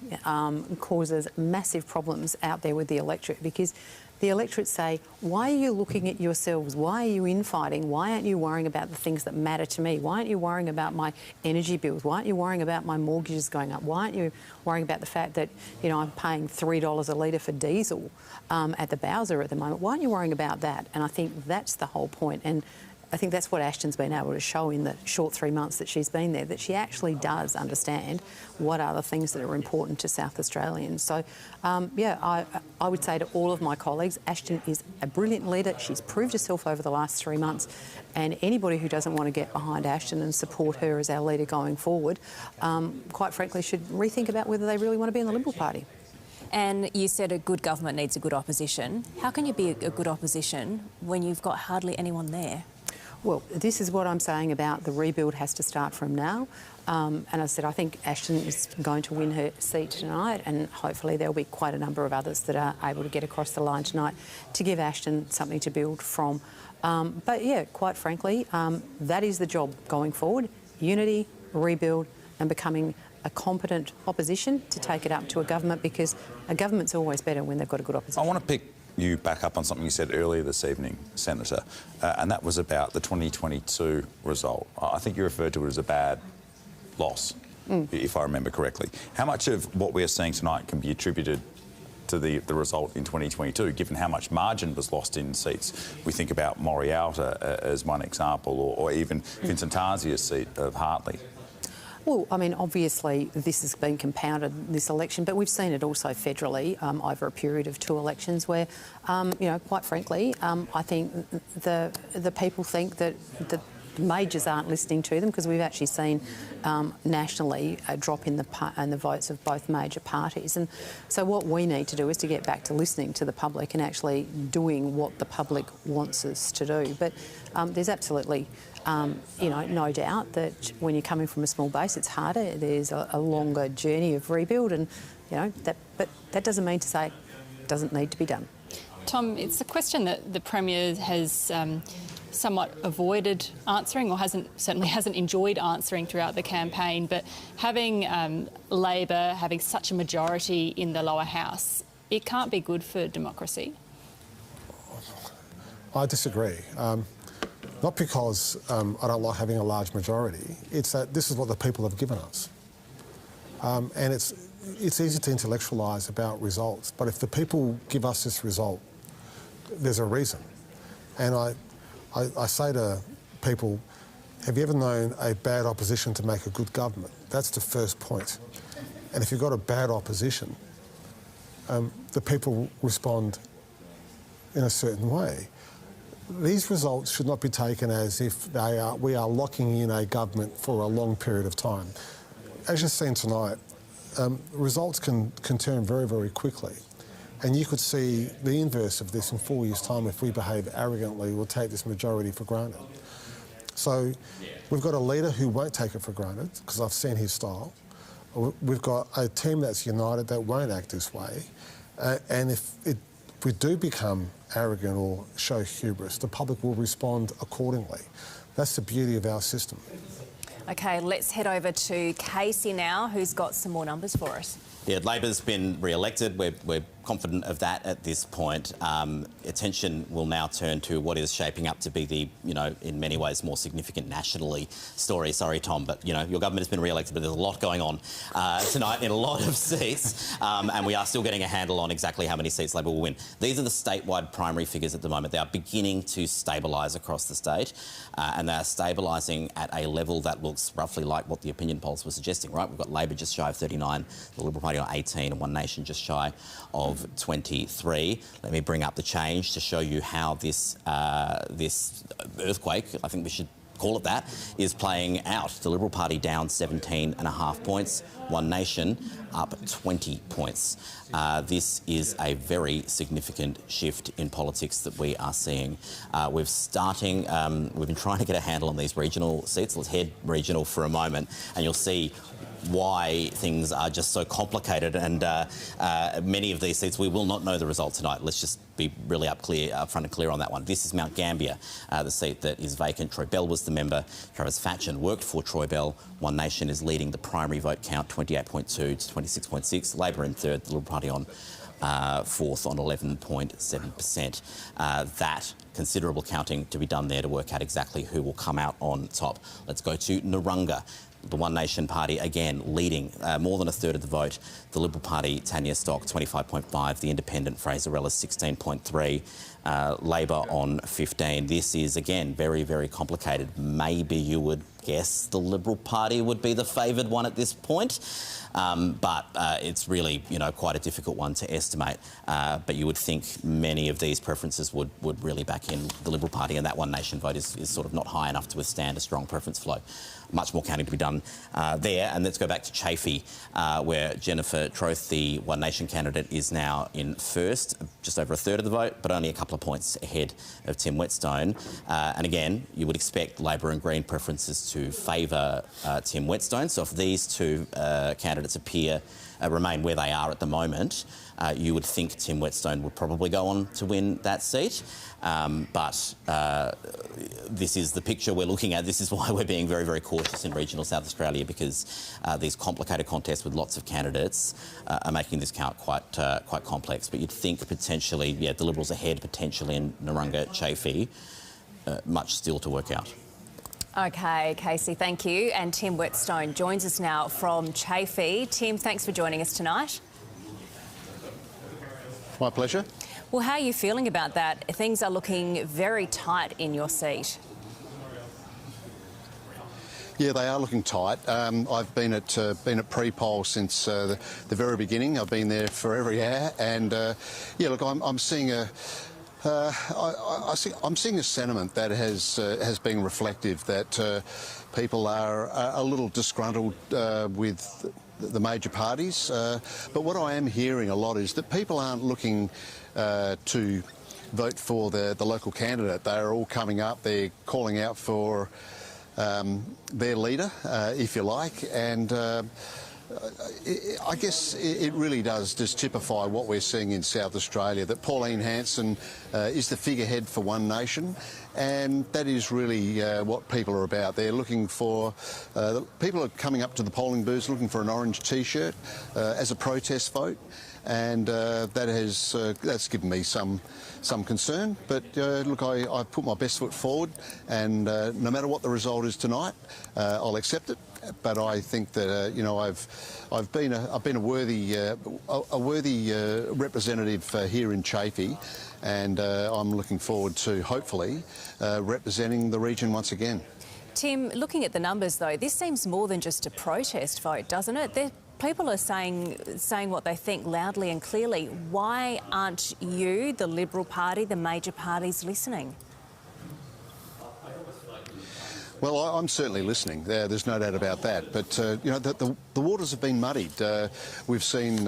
causes massive problems out there with the electorate, because the electorate say, why are you looking at yourselves? Why are you infighting? Why aren't you worrying about the things that matter to me? Why aren't you worrying about my energy bills? Why aren't you worrying about my mortgages going up? Why aren't you worrying about the fact that, I'm paying $3 a litre for diesel at the Bowser at the moment? Why aren't you worrying about that? And I think that's the whole point. And I think that's what Ashton's been able to show in the short 3 months that she's been there, that she actually does understand what are the things that are important to South Australians. So, I would say to all of my colleagues, Ashton is a brilliant leader. She's proved herself over the last 3 months, and anybody who doesn't want to get behind Ashton and support her as our leader going forward, quite frankly, should rethink about whether they really want to be in the Liberal Party. And you said a good government needs a good opposition. How can you be a good opposition when you've got hardly anyone there? Well, this is what I'm saying about the rebuild has to start from now. And as I said, I think Ashton is going to win her seat tonight, and hopefully there'll be quite a number of others that are able to get across the line tonight to give Ashton something to build from. But yeah, quite frankly, that is the job going forward: unity, rebuild, and becoming a competent opposition to take it up to a government, because a government's always better when they've got a good opposition. I want to pick you back up on something you said earlier this evening, Senator, and that was about the 2022 result. I think you referred to it as a bad loss, if I remember correctly. How much of what we're seeing tonight can be attributed to the result in 2022, given how much margin was lost in seats? We think about Morialta as one example, or even Vincent Tarsia's seat of Hartley. Well, I mean, obviously this has been compounded this election, but we've seen it also federally over a period of 2 elections where, you know, quite frankly, I think the people think that the majors aren't listening to them, because we've actually seen nationally a drop in the votes of both major parties. And so what we need to do is to get back to listening to the public and actually doing what the public wants us to do. But there's absolutely you know, no doubt that when you're coming from a small base, it's harder. There's a longer journey of rebuild, and you know but that doesn't mean to say it doesn't need to be done. Tom, it's a question that the Premier has somewhat avoided answering, or certainly hasn't enjoyed answering throughout the campaign. But having Labor having such a majority in the lower house, it can't be good for democracy. I disagree. Not because I don't like having a large majority. It's that this is what the people have given us. And it's easy to intellectualise about results, but if the people give us this result, there's a reason. And I say to people, have you ever known a bad opposition to make a good government? That's the first point. And if you've got a bad opposition, the people respond in a certain way. These results should not be taken as if we are locking in a government for a long period of time. As you've seen tonight, results can turn very, very quickly. And you could see the inverse of this in 4 years' time if we behave arrogantly. We'll take this majority for granted. So we've got a leader who won't take it for granted, because I've seen his style. We've got a team that's united that won't act this way. And if we do become arrogant or show hubris, the public will respond accordingly. That's the beauty of our system. OK, let's head over to Casey now, who's got some more numbers for us. Yeah, Labor's been re-elected. We're confident of that at this point. Attention will now turn to what is shaping up to be the, you know, in many ways more significant nationally story. Sorry, Tom, but, you know, your government has been re-elected, but there's a lot going on tonight in a lot of seats, and we are still getting a handle on exactly how many seats Labor will win. These are the statewide primary figures at the moment. They are beginning to stabilise across the state, and they are stabilising at a level that looks roughly like what the opinion polls were suggesting, right? We've got Labor just shy of 39, the Liberal Party on 18, and One Nation just shy of 23. Let me bring up the change to show you how this earthquake, I think we should call it that, is playing out. The Liberal Party down 17.5 points, One Nation up 20 points. This is a very significant shift in politics that we are seeing. We've been trying to get a handle on these regional seats. Let's head regional for a moment, and you'll see why things are just so complicated, and many of these seats we will not know the result tonight. Let's just be really up front and clear on that one. This is Mount Gambier, the seat that is vacant. Troy Bell was the member. Travis Fatchin worked for Troy Bell. One Nation is leading the primary vote count, 28.2 to 26.6. Labor in third, the Liberal Party on fourth on 11.7%. That considerable counting to be done there to work out exactly who will come out on top. Let's go to Narunga. The One Nation Party, again, leading more than a third of the vote. The Liberal Party, Tanya Stock, 25.5. The Independent, Fraser Ellis, 16.3. Labor on 15. This is, again, very, very complicated. Maybe you would guess the Liberal Party would be the favoured one at this point. But it's really, you know, quite a difficult one to estimate. But you would think many of these preferences would really back in the Liberal Party, and that One Nation vote is sort of not high enough to withstand a strong preference flow. Much more counting to be done there. And let's go back to Chafee, where Jennifer Troth, the One Nation candidate, is now in first, just over a third of the vote, but only a couple of points ahead of Tim Whetstone. And again, you would expect Labor and Green preferences to favour Tim Whetstone. So if these two candidates remain where they are at the moment, you would think Tim Whetstone would probably go on to win that seat. But this is the picture we're looking at. This is why we're being very, very cautious in regional South Australia, because these complicated contests with lots of candidates are making this count quite complex. But you'd think potentially, the Liberals ahead potentially in Narungga Chafee. Much still to work out. OK, Casey, thank you. And Tim Whetstone joins us now from Chafee. Tim, thanks for joining us tonight. My pleasure. Well, how are you feeling about that? Things are looking very tight in your seat. Yeah, they are looking tight. I've been at pre-poll since the very beginning. I've been there for every hour, and look, I'm seeing a. I'm seeing a sentiment that has been reflective, that people are a little disgruntled with the major parties. But what I am hearing a lot is that people aren't looking to vote for the local candidate. They are all coming up. They're calling out for their leader, if you like, and I guess it really does just typify what we're seeing in South Australia, that Pauline Hanson is the figurehead for One Nation, and that is really what people are about. They're looking for, people are coming up to the polling booths looking for an orange T-shirt as a protest vote, and that's given me some concern. But look, I put my best foot forward, and no matter what the result is tonight, I'll accept it. But I think that I've been a worthy representative here in Chafee, and I'm looking forward to hopefully representing the region once again. Tim, looking at the numbers though, this seems more than just a protest vote, doesn't it? People are saying what they think loudly and clearly. Why aren't you, the Liberal Party, the major parties, listening? Well, I'm certainly listening. There's no doubt about that. But the waters have been muddied. We've seen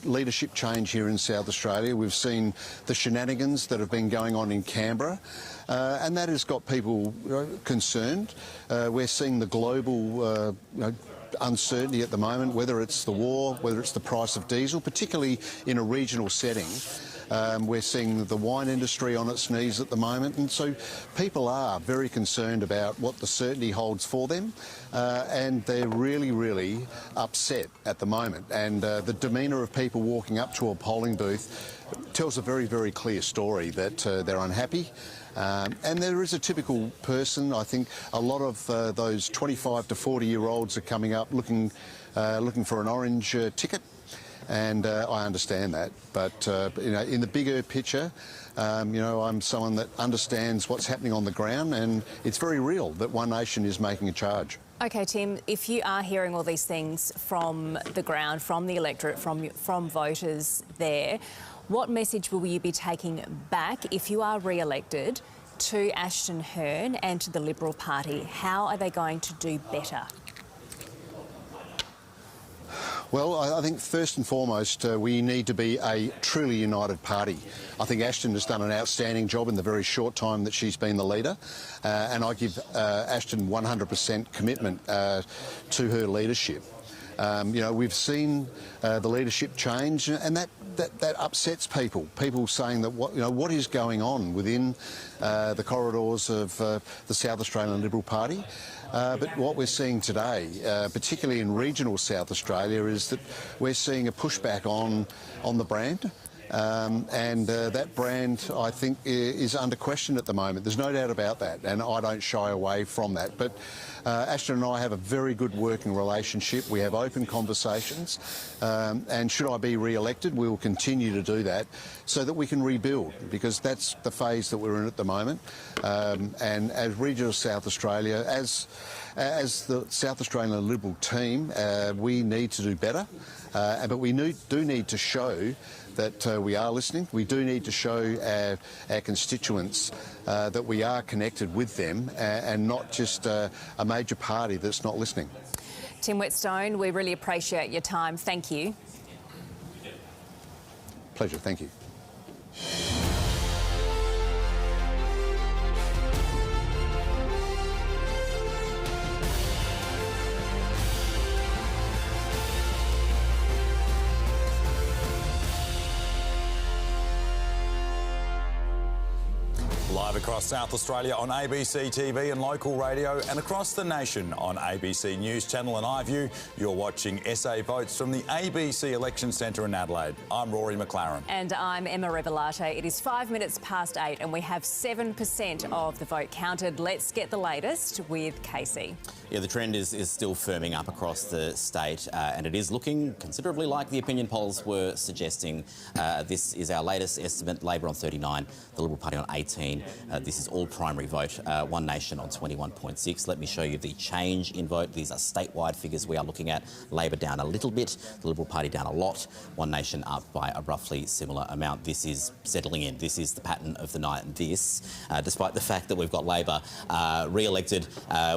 leadership change here in South Australia. We've seen the shenanigans that have been going on in Canberra, and that has got people concerned. We're seeing the global uncertainty at the moment, whether it's the war, whether it's the price of diesel, particularly in a regional setting. We're seeing the wine industry on its knees at the moment, and so people are very concerned about what the certainty holds for them, and they're really, really upset at the moment. And the demeanour of people walking up to a polling booth tells a very, very clear story that they're unhappy. And there is a typical person. I think a lot of those 25 to 40-year-olds are coming up looking for an orange ticket. And I understand that, but in the bigger picture, I'm someone that understands what's happening on the ground, and it's very real that One Nation is making a charge. OK, Tim, if you are hearing all these things from the ground, from the electorate, from voters there, what message will you be taking back if you are re-elected to Ashton Hearn and to the Liberal Party? How are they going to do better? Well, I think first and foremost, we need to be a truly united party. I think Ashton has done an outstanding job in the very short time that she's been the leader, and I give Ashton 100% commitment to her leadership. We've seen the leadership change, and that upsets people. People saying that what is going on within the corridors of the South Australian Liberal Party. But what we're seeing today, particularly in regional South Australia, is that we're seeing a pushback on the brand. And that brand, I think, is under question at the moment. There's no doubt about that, and I don't shy away from that. But Ashton and I have a very good working relationship. We have open conversations, and should I be re-elected, we will continue to do that so that we can rebuild, because that's the phase that we're in at the moment. And as regional South Australia, as the South Australian Liberal team, we need to do better, but we do need to show that we are listening. We do need to show our constituents that we are connected with them, and not just a major party that's not listening. Tim Whetstone, we really appreciate your time. Thank you. Pleasure, thank you. Across South Australia on ABC TV and local radio, and across the nation on ABC News Channel and iView, you're watching SA Votes from the ABC Election Centre in Adelaide. I'm Rory McClaren. And I'm Emma Rebellato. It is 5 minutes past 8 and we have 7% of the vote counted. Let's get the latest with Casey. Yeah, the trend is still firming up across the state and it is looking considerably like the opinion polls were suggesting. This is our latest estimate. Labor on 39, the Liberal Party on 18. This is all primary vote. One Nation on 21.6. Let me show you the change in vote. These are statewide figures we are looking at. Labor down a little bit, the Liberal Party down a lot. One Nation up by a roughly similar amount. This is settling in. This is the pattern of the night. And this, despite the fact that we've got Labor re-elected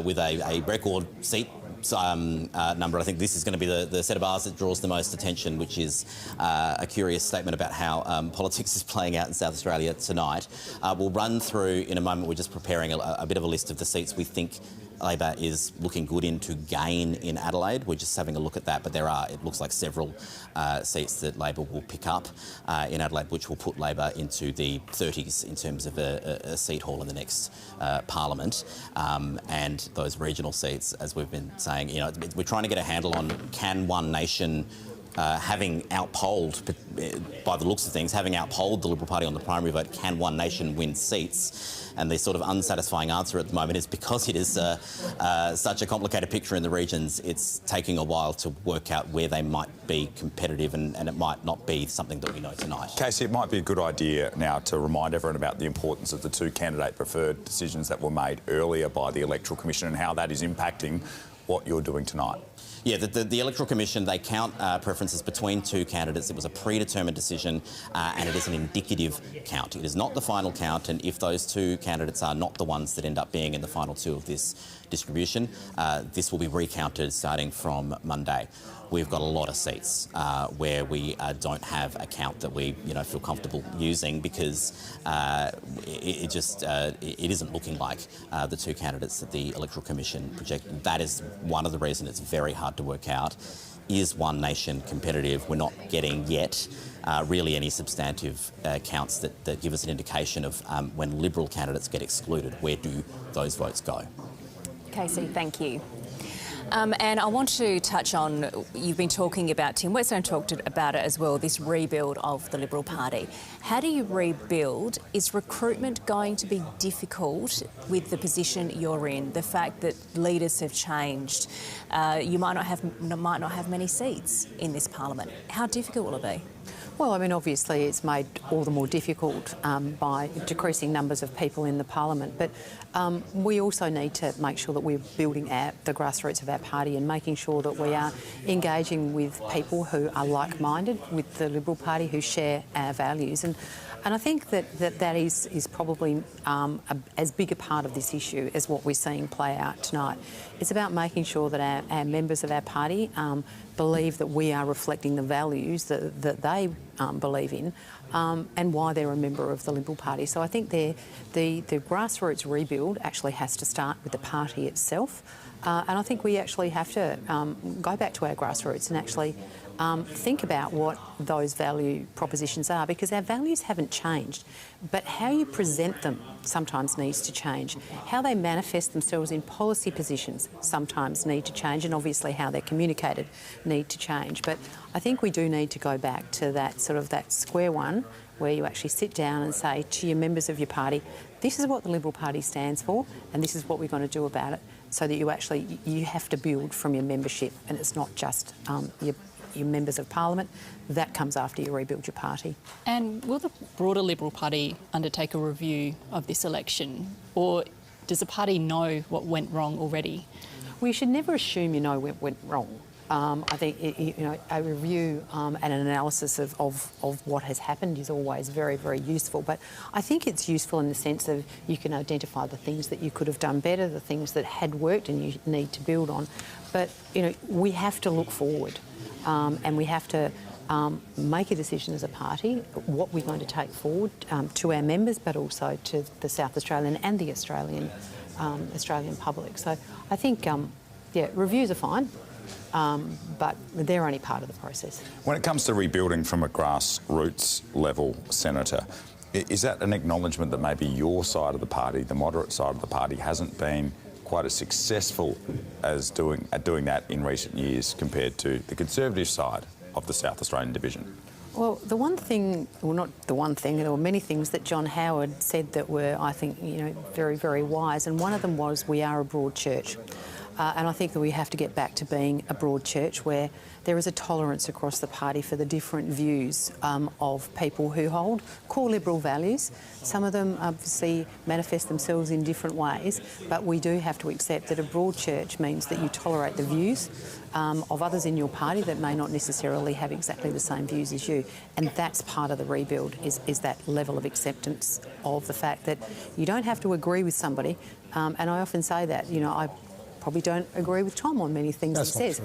with a record seat number, I think this is going to be the set of bars that draws the most attention, which is a curious statement about how politics is playing out in South Australia tonight. We'll run through in a moment. We're just preparing a bit of a list of the seats we think Labor is looking good in to gain in Adelaide. We're just having a look at that, but there are, it looks like, several seats that Labor will pick up in Adelaide, which will put Labor into the 30s in terms of a seat haul in the next Parliament. And those regional seats, as we've been saying, you know, we're trying to get a handle on, can One Nation, having outpolled, by the looks of things, having outpolled the Liberal Party on the primary vote, can One Nation win seats? And the sort of unsatisfying answer at the moment is because it is such a complicated picture in the regions, it's taking a while to work out where they might be competitive, and it might not be something that we know tonight. Casey, it might be a good idea now to remind everyone about the importance of the two candidate preferred decisions that were made earlier by the Electoral Commission and how that is impacting what you're doing tonight. Yeah, the Electoral Commission, they count preferences between two candidates. It was a predetermined decision and it is an indicative count. It is not the final count, and if those two candidates are not the ones that end up being in the final two of this distribution, this will be recounted starting from Monday. We've got a lot of seats where we don't have a count that we, you know, feel comfortable using because it isn't looking like the two candidates that the Electoral Commission projected. That is one of the reasons it's very hard to work out. Is One Nation competitive? We're not getting yet really any substantive counts that give us an indication of when Liberal candidates get excluded, where do those votes go? Casey, thank you. And I want to touch on, you've been talking about, Tim Whetstone talked about it as well, this rebuild of the Liberal Party. How do you rebuild? Is recruitment going to be difficult with the position you're in? The fact that leaders have changed, you might not have many seats in this Parliament. How difficult will it be? Well, I mean, obviously it's made all the more difficult by decreasing numbers of people in the Parliament, but we also need to make sure that we're building the grassroots of our party and making sure that we are engaging with people who are like-minded with the Liberal Party, who share our values. And I think that is probably as big a part of this issue as what we're seeing play out tonight. It's about making sure that our members of our party believe that we are reflecting the values that they believe in and why they're a member of the Liberal Party. So I think the grassroots rebuild actually has to start with the party itself. And I think we actually have to go back to our grassroots and actually think about what those value propositions are, because our values haven't changed, but how you present them sometimes needs to change. How they manifest themselves in policy positions sometimes need to change, and obviously how they're communicated need to change. But I think we do need to go back to that sort of that square one where you actually sit down and say to your members of your party, this is what the Liberal Party stands for and this is what we're going to do about it, so that you have to build from your membership, and it's not just your members of Parliament. That comes after you rebuild your party. And will the broader Liberal Party undertake a review of this election, or does the party know what went wrong already? We should never assume you know what went wrong. I think a review and an analysis of what has happened is always very, very useful. But I think it's useful in the sense of you can identify the things that you could have done better, the things that had worked and you need to build on. But we have to look forward, and we have to make a decision as a party what we're going to take forward to our members, but also to the South Australian and the Australian public. So I think, reviews are fine. But they're only part of the process. When it comes to rebuilding from a grassroots level, Senator, Is that an acknowledgement that maybe your side of the party, the moderate side of the party, hasn't been quite as successful as doing that in recent years compared to the Conservative side of the South Australian division? Well, the one thing, well, not the one thing, there were many things that John Howard said that were, I think, very, very wise, and one of them was we are a broad church. And I think that we have to get back to being a broad church where there is a tolerance across the party for the different views of people who hold core Liberal values. Some of them obviously manifest themselves in different ways, but we do have to accept that a broad church means that you tolerate the views of others in your party that may not necessarily have exactly the same views as you. And that's part of the rebuild, is that level of acceptance of the fact that you don't have to agree with somebody. And I often say that, I probably don't agree with Tom on many things he says.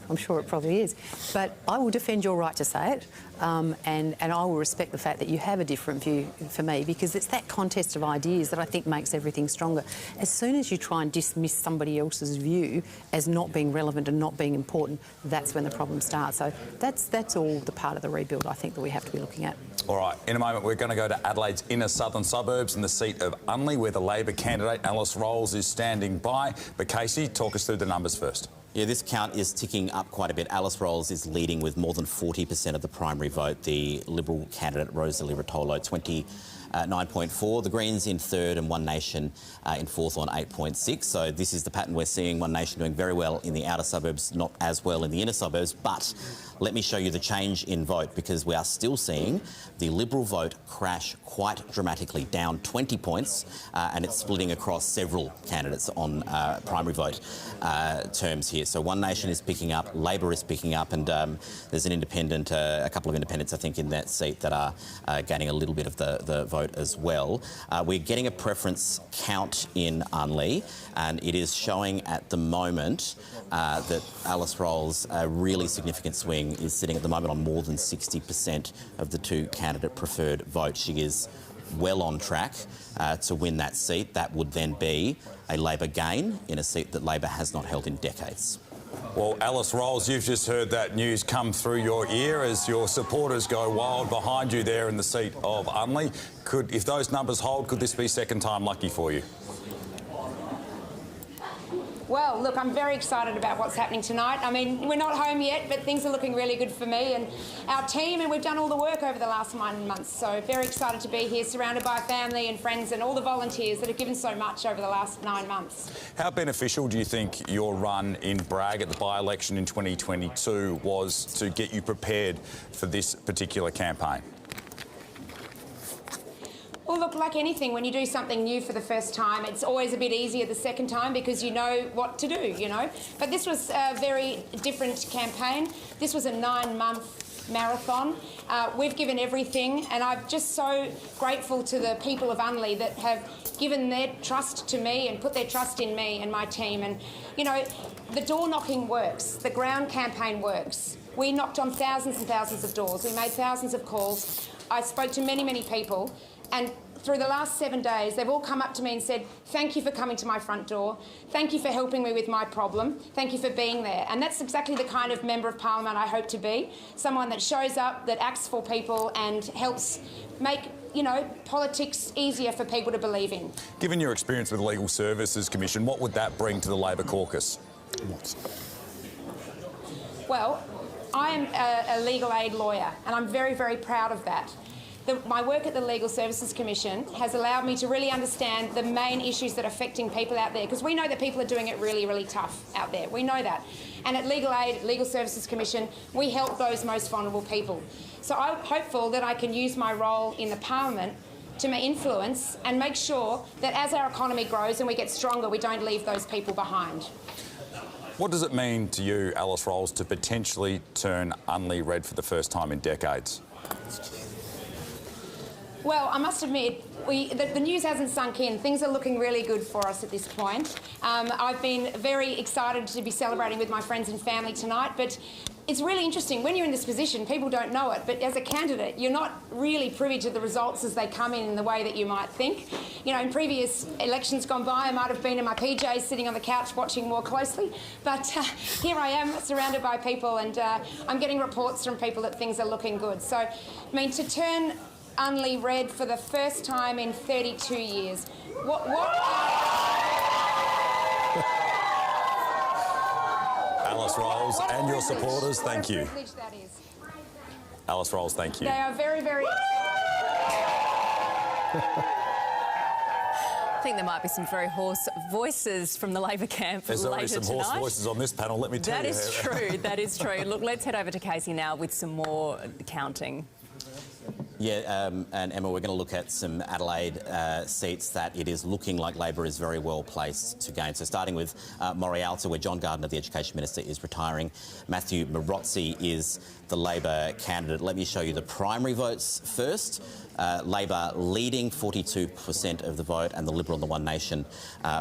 I'm sure it probably is. But I will defend your right to say it, and I will respect the fact that you have a different view for me, because it's that contest of ideas that I think makes everything stronger. As soon as you try and dismiss somebody else's view as not being relevant and not being important, that's when the problem starts. So that's all the part of the rebuild I think that we have to be looking at. All right, in a moment we're going to go to Adelaide's inner southern suburbs in the seat of Unley, where the Labor candidate Alice Rolls is standing by. But Casey, talk us through the numbers first. Yeah, this count is ticking up quite a bit. Alice Rolls is leading with more than 40% of the primary vote. The Liberal candidate, Rosalie Rotolo, 29.4. The Greens in third and One Nation in fourth on 8.6. So this is the pattern we're seeing. One Nation doing very well in the outer suburbs, not as well in the inner suburbs. But let me show you the change in vote, because we are still seeing the Liberal vote crash quite dramatically, down 20 points, and it's splitting across several candidates on primary vote terms here. So One Nation is picking up, Labor is picking up, and there's an independent, a couple of independents, I think, in that seat that are gaining a little bit of the vote as well. We're getting a preference count in Unley, and it is showing at the moment that Alice Rolls' a really significant swing is sitting at the moment on more than 60% of the two candidate preferred vote. She is well on track to win that seat. That would then be a Labor gain in a seat that Labor has not held in decades. Well, Alice Rolls, you've just heard that news come through your ear as your supporters go wild behind you there in the seat of Unley. If those numbers hold, could this be second time lucky for you? Well, look, I'm very excited about what's happening tonight. I mean, we're not home yet, but things are looking really good for me and our team, and we've done all the work over the last 9 months. So very excited to be here, surrounded by family and friends and all the volunteers that have given so much over the last 9 months. How beneficial do you think your run in Bragg at the by-election in 2022 was to get you prepared for this particular campaign? Well, look, like anything, when you do something new for the first time, it's always a bit easier the second time because you know what to do, But this was a very different campaign. This was a 9-month marathon. We've given everything, and I'm just so grateful to the people of Unley that have given their trust to me and put their trust in me and my team. And, the door knocking works. The ground campaign works. We knocked on thousands and thousands of doors. We made thousands of calls. I spoke to many, many people. And through the last 7 days, they've all come up to me and said, thank you for coming to my front door. Thank you for helping me with my problem. Thank you for being there. And that's exactly the kind of Member of Parliament I hope to be. Someone that shows up, that acts for people and helps make, politics easier for people to believe in. Given your experience with the Legal Services Commission, what would that bring to the Labor caucus? Well, I am a legal aid lawyer, and I'm very, very proud of that. My work at the Legal Services Commission has allowed me to really understand the main issues that are affecting people out there, because we know that people are doing it really, really tough out there. We know that. And at Legal Aid, Legal Services Commission, we help those most vulnerable people. So I'm hopeful that I can use my role in the Parliament to influence and make sure that as our economy grows and we get stronger, we don't leave those people behind. What does it mean to you, Alice Rolls, to potentially turn Unley red for the first time in decades? Well, I must admit, the news hasn't sunk in. Things are looking really good for us at this point. I've been very excited to be celebrating with my friends and family tonight, but it's really interesting. When you're in this position, people don't know it, but as a candidate, you're not really privy to the results as they come in the way that you might think. In previous elections gone by, I might have been in my PJs sitting on the couch watching more closely, but here I am surrounded by people, and I'm getting reports from people that things are looking good. So, to turn only read for the first time in 32 years. Alice Rolls and your supporters, thank you. That is. Alice Rolls, thank you. They are very, very... I think there might be some very hoarse voices from the Labor camp There's already later some tonight. hoarse voices on this panel, let me tell you. That is true, that is true. Look, let's head over to Casey now with some more counting. Yeah, and Emma, we're going to look at some Adelaide seats that it is looking like Labor is very well placed to gain. So starting with Morialta, where John Gardner, the Education Minister, is retiring. Matthew Marozzi is the Labor candidate. Let me show you the primary votes first. Labor leading 42% of the vote, and the Liberal and the One Nation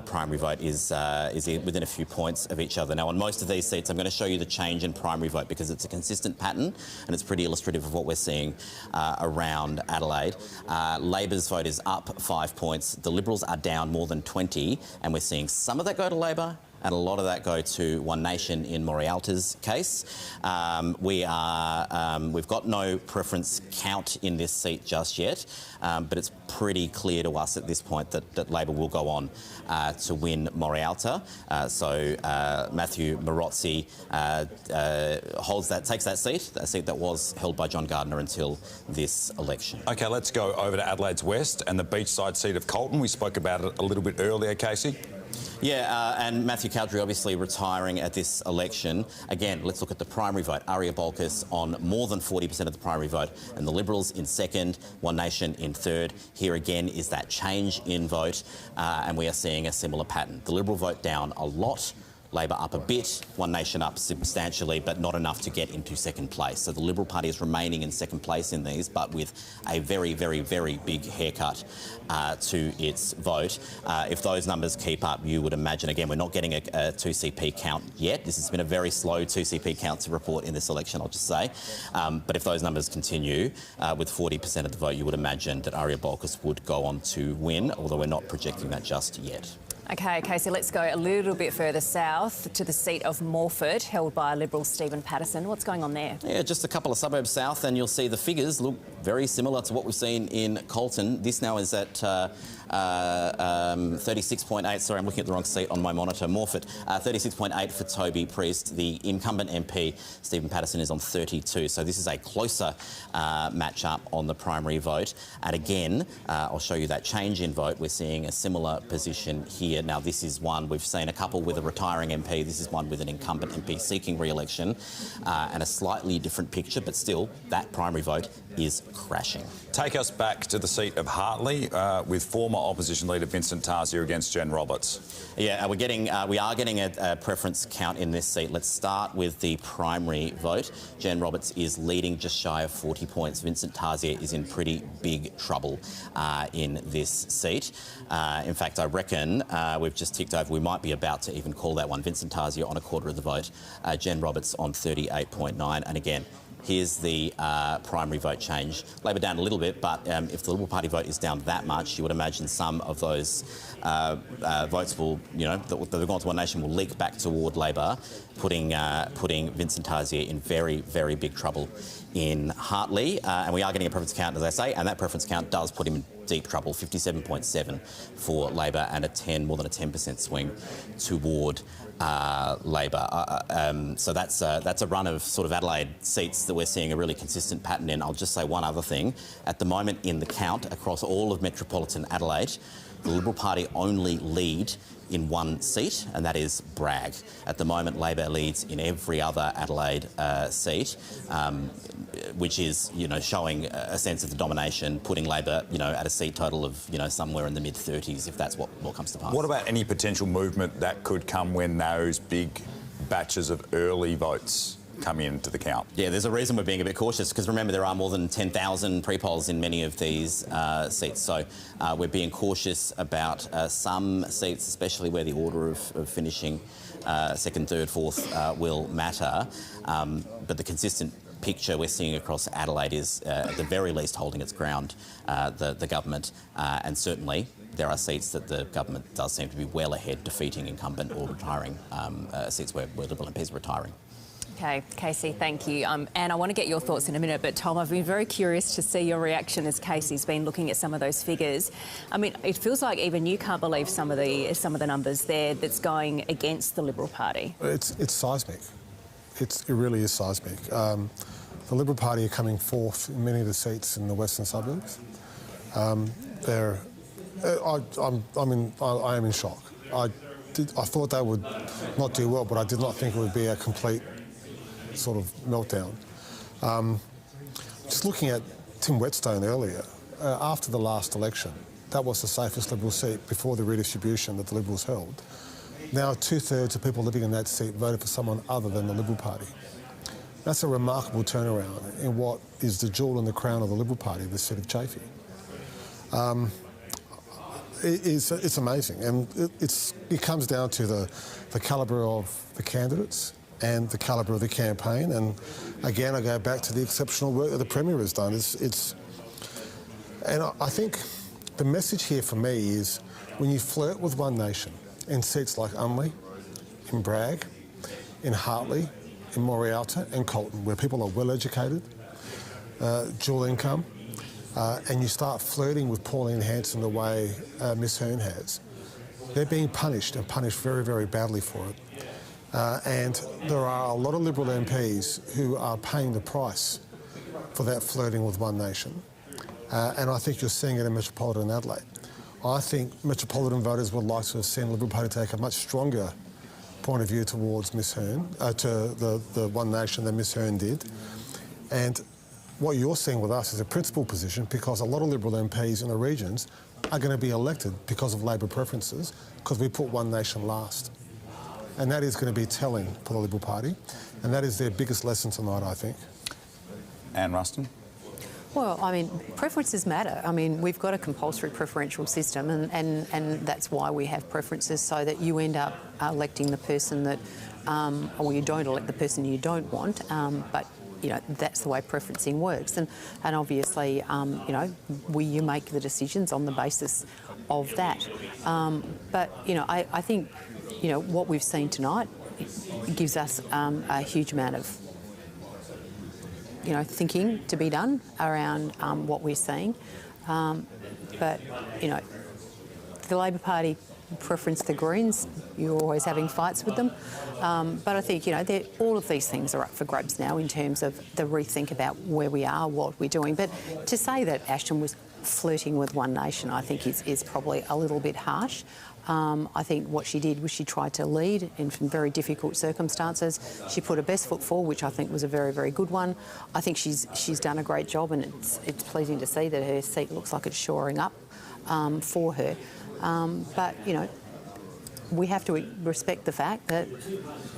primary vote is within a few points of each other. Now, on most of these seats, I'm going to show you the change in primary vote because it's a consistent pattern and it's pretty illustrative of what we're seeing around Adelaide. Labor's vote is up 5 points. The Liberals are down more than 20, and we're seeing some of that go to Labor and a lot of that go to One Nation in Morialta's case. We've got no preference count in this seat just yet, but it's pretty clear to us at this point that Labor will go on to win Morialta. So Matthew Marozzi takes that seat, a seat that was held by John Gardner until this election. OK, let's go over to Adelaide's West and the beachside seat of Colton. We spoke about it a little bit earlier, Casey. Yeah, and Matthew Cowdery obviously retiring at this election. Again, let's look at the primary vote. Aria Bolkus on more than 40% of the primary vote, and the Liberals in second, One Nation in third. Here again is that change in vote, and we are seeing a similar pattern. The Liberal vote down a lot, Labor up a bit, One Nation up substantially, but not enough to get into second place. So the Liberal Party is remaining in second place in these, but with a very, very, very big haircut to its vote. If those numbers keep up, you would imagine, again, we're not getting a 2CP count yet. This has been a very slow 2CP count to report in this election, I'll just say. But if those numbers continue, with 40% of the vote, you would imagine that Aria Bolkus would go on to win, although we're not projecting that just yet. OK, Casey, let's go a little bit further south to the seat of Morford, held by Liberal Stephen Patterson. What's going on there? Yeah, just a couple of suburbs south, and you'll see the figures look very similar to what we've seen in Colton. This now is at 36.8. Sorry, I'm looking at the wrong seat on my monitor. Morford, 36.8 for Toby Priest. The incumbent MP, Stephen Patterson, is on 32. So this is a closer match-up on the primary vote. And again, I'll show you that change in vote. We're seeing a similar position here. Now, this is one, we've seen a couple with a retiring MP. This is one with an incumbent MP seeking re-election, and a slightly different picture, but still, that primary vote is crashing. Take us back to the seat of Hartley with former opposition leader Vincent Tarzia against Jen Roberts. Yeah, we are getting a preference count in this seat. Let's start with the primary vote. Jen Roberts is leading just shy of 40 points. Vincent Tarzia is in pretty big trouble in this seat. In fact, I reckon we've just ticked over. We might be about to even call that one. Vincent Tarzia on a quarter of the vote. Jen Roberts on 38.9. And again, here's the primary vote change. Labor down a little bit, but if the Liberal Party vote is down that much, you would imagine some of those votes will, that have gone to One Nation will leak back toward Labor, putting Vincent Tarzia in very, very big trouble in Hartley. And we are getting a preference count, as I say, and that preference count does put him in deep trouble, 57.7 for Labor, and more than a 10% swing toward Labor. So that's a run of sort of Adelaide seats that we're seeing a really consistent pattern in. I'll just say one other thing. At the moment in the count across all of metropolitan Adelaide, the Liberal Party only lead in one seat, and that is Bragg. At the moment, Labor leads in every other Adelaide seat, which is, showing a sense of the domination, putting Labor, at a seat total of, somewhere in the mid-30s, if that's what comes to pass. What about any potential movement that could come when those big batches of early votes come into the count? Yeah, there's a reason we're being a bit cautious, because remember, there are more than 10,000 pre-polls in many of these seats. So we're being cautious about some seats, especially where the order of finishing second, third, fourth will matter. But the consistent picture we're seeing across Adelaide is, at the very least, holding its ground, the government, and certainly there are seats that the government does seem to be well ahead, defeating incumbent or retiring seats where Liberal MPs are retiring. Okay, Casey, thank you. Anne, I want to get your thoughts in a minute, but Tom, I've been very curious to see your reaction as Casey's been looking at some of those figures. I mean, it feels like even you can't believe some of the numbers there that's going against the Liberal Party. It's seismic. It really is seismic. The Liberal Party are coming fourth in many of the seats in the western suburbs. I am in shock. I thought they would not do well, but I did not think it would be a complete sort of meltdown. Just looking at Tim Whetstone earlier, after the last election, that was the safest Liberal seat before the redistribution that the Liberals held. Now 2/3 of people living in that seat voted for someone other than the Liberal Party. That's a remarkable turnaround in what is the jewel in the crown of the Liberal Party, the seat of Chafee. It's amazing, and it comes down to the calibre of the candidates and the calibre of the campaign. And again, I go back to the exceptional work that the Premier has done. And I think the message here for me is when you flirt with One Nation in seats like Unley, in Bragg, in Hartley, in Morialta and Colton, where people are well educated, dual income, and you start flirting with Pauline Hanson the way Miss Hearn has, they're being punished, and punished very, very badly for it. And there are a lot of Liberal MPs who are paying the price for that flirting with One Nation. And I think you're seeing it in Metropolitan Adelaide. I think Metropolitan voters would like to have seen the Liberal Party take a much stronger point of view towards Miss Hearn, to the One Nation than Miss Hearn did. And what you're seeing with us is a principal position, because a lot of Liberal MPs in the regions are going to be elected because of Labor preferences, because we put One Nation last. And that is going to be telling for the Liberal Party, and that is their biggest lesson tonight, I think. Anne Ruston? Well, I mean, preferences matter. I mean, we've got a compulsory preferential system, and that's why we have preferences, so that you end up electing the person that, or you don't elect the person you don't want, but you know, that's the way preferencing works. And obviously, you know, you make the decisions on the basis of that. But, you know, I think, you know, what we've seen tonight gives us a huge amount of, you know, thinking to be done around what we're seeing. But, you know, the Labor Party preference the Greens. You're always having fights with them. But I think, you know, all of these things are up for grabs now in terms of the rethink about where we are, what we're doing. But to say that Ashton was flirting with One Nation, I think is probably a little bit harsh. I think what she did was she tried to lead in some very difficult circumstances. She put her best foot forward, which I think was a very, very good one. I think she's done a great job, and it's pleasing to see that her seat looks like it's shoring up for her. But, you know, we have to respect the fact that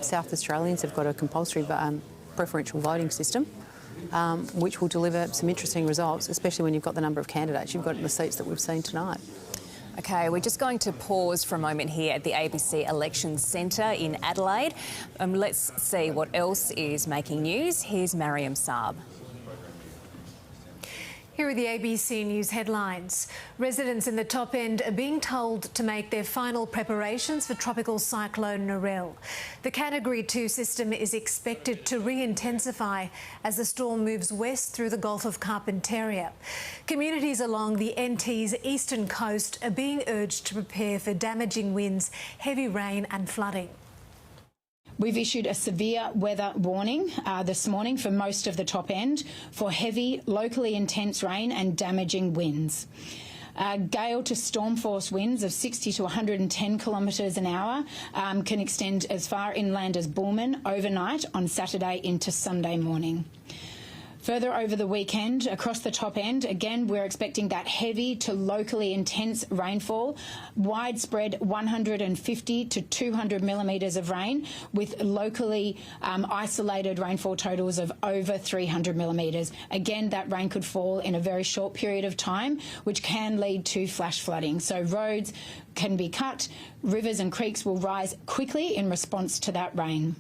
South Australians have got a compulsory preferential voting system, which will deliver some interesting results, especially when you've got the number of candidates you've got in the seats that we've seen tonight. Okay, we're just going to pause for a moment here at the ABC Elections Centre in Adelaide. Let's see what else is making news. Here's Mariam Saab. Here are the ABC News headlines. Residents in the top end are being told to make their final preparations for tropical cyclone Narelle. The Category 2 system is expected to re-intensify as the storm moves west through the Gulf of Carpentaria. Communities along the NT's eastern coast are being urged to prepare for damaging winds, heavy rain and flooding. We've issued a severe weather warning this morning for most of the top end for heavy, locally intense rain and damaging winds. Gale to storm force winds of 60 to 110 kilometres an hour can extend as far inland as Bullman overnight on Saturday into Sunday morning. Further over the weekend, across the top end, again, we're expecting that heavy to locally intense rainfall, widespread 150 to 200 millimetres of rain, with locally isolated rainfall totals of over 300 millimetres. Again, that rain could fall in a very short period of time, which can lead to flash flooding. So roads can be cut, rivers and creeks will rise quickly in response to that rain.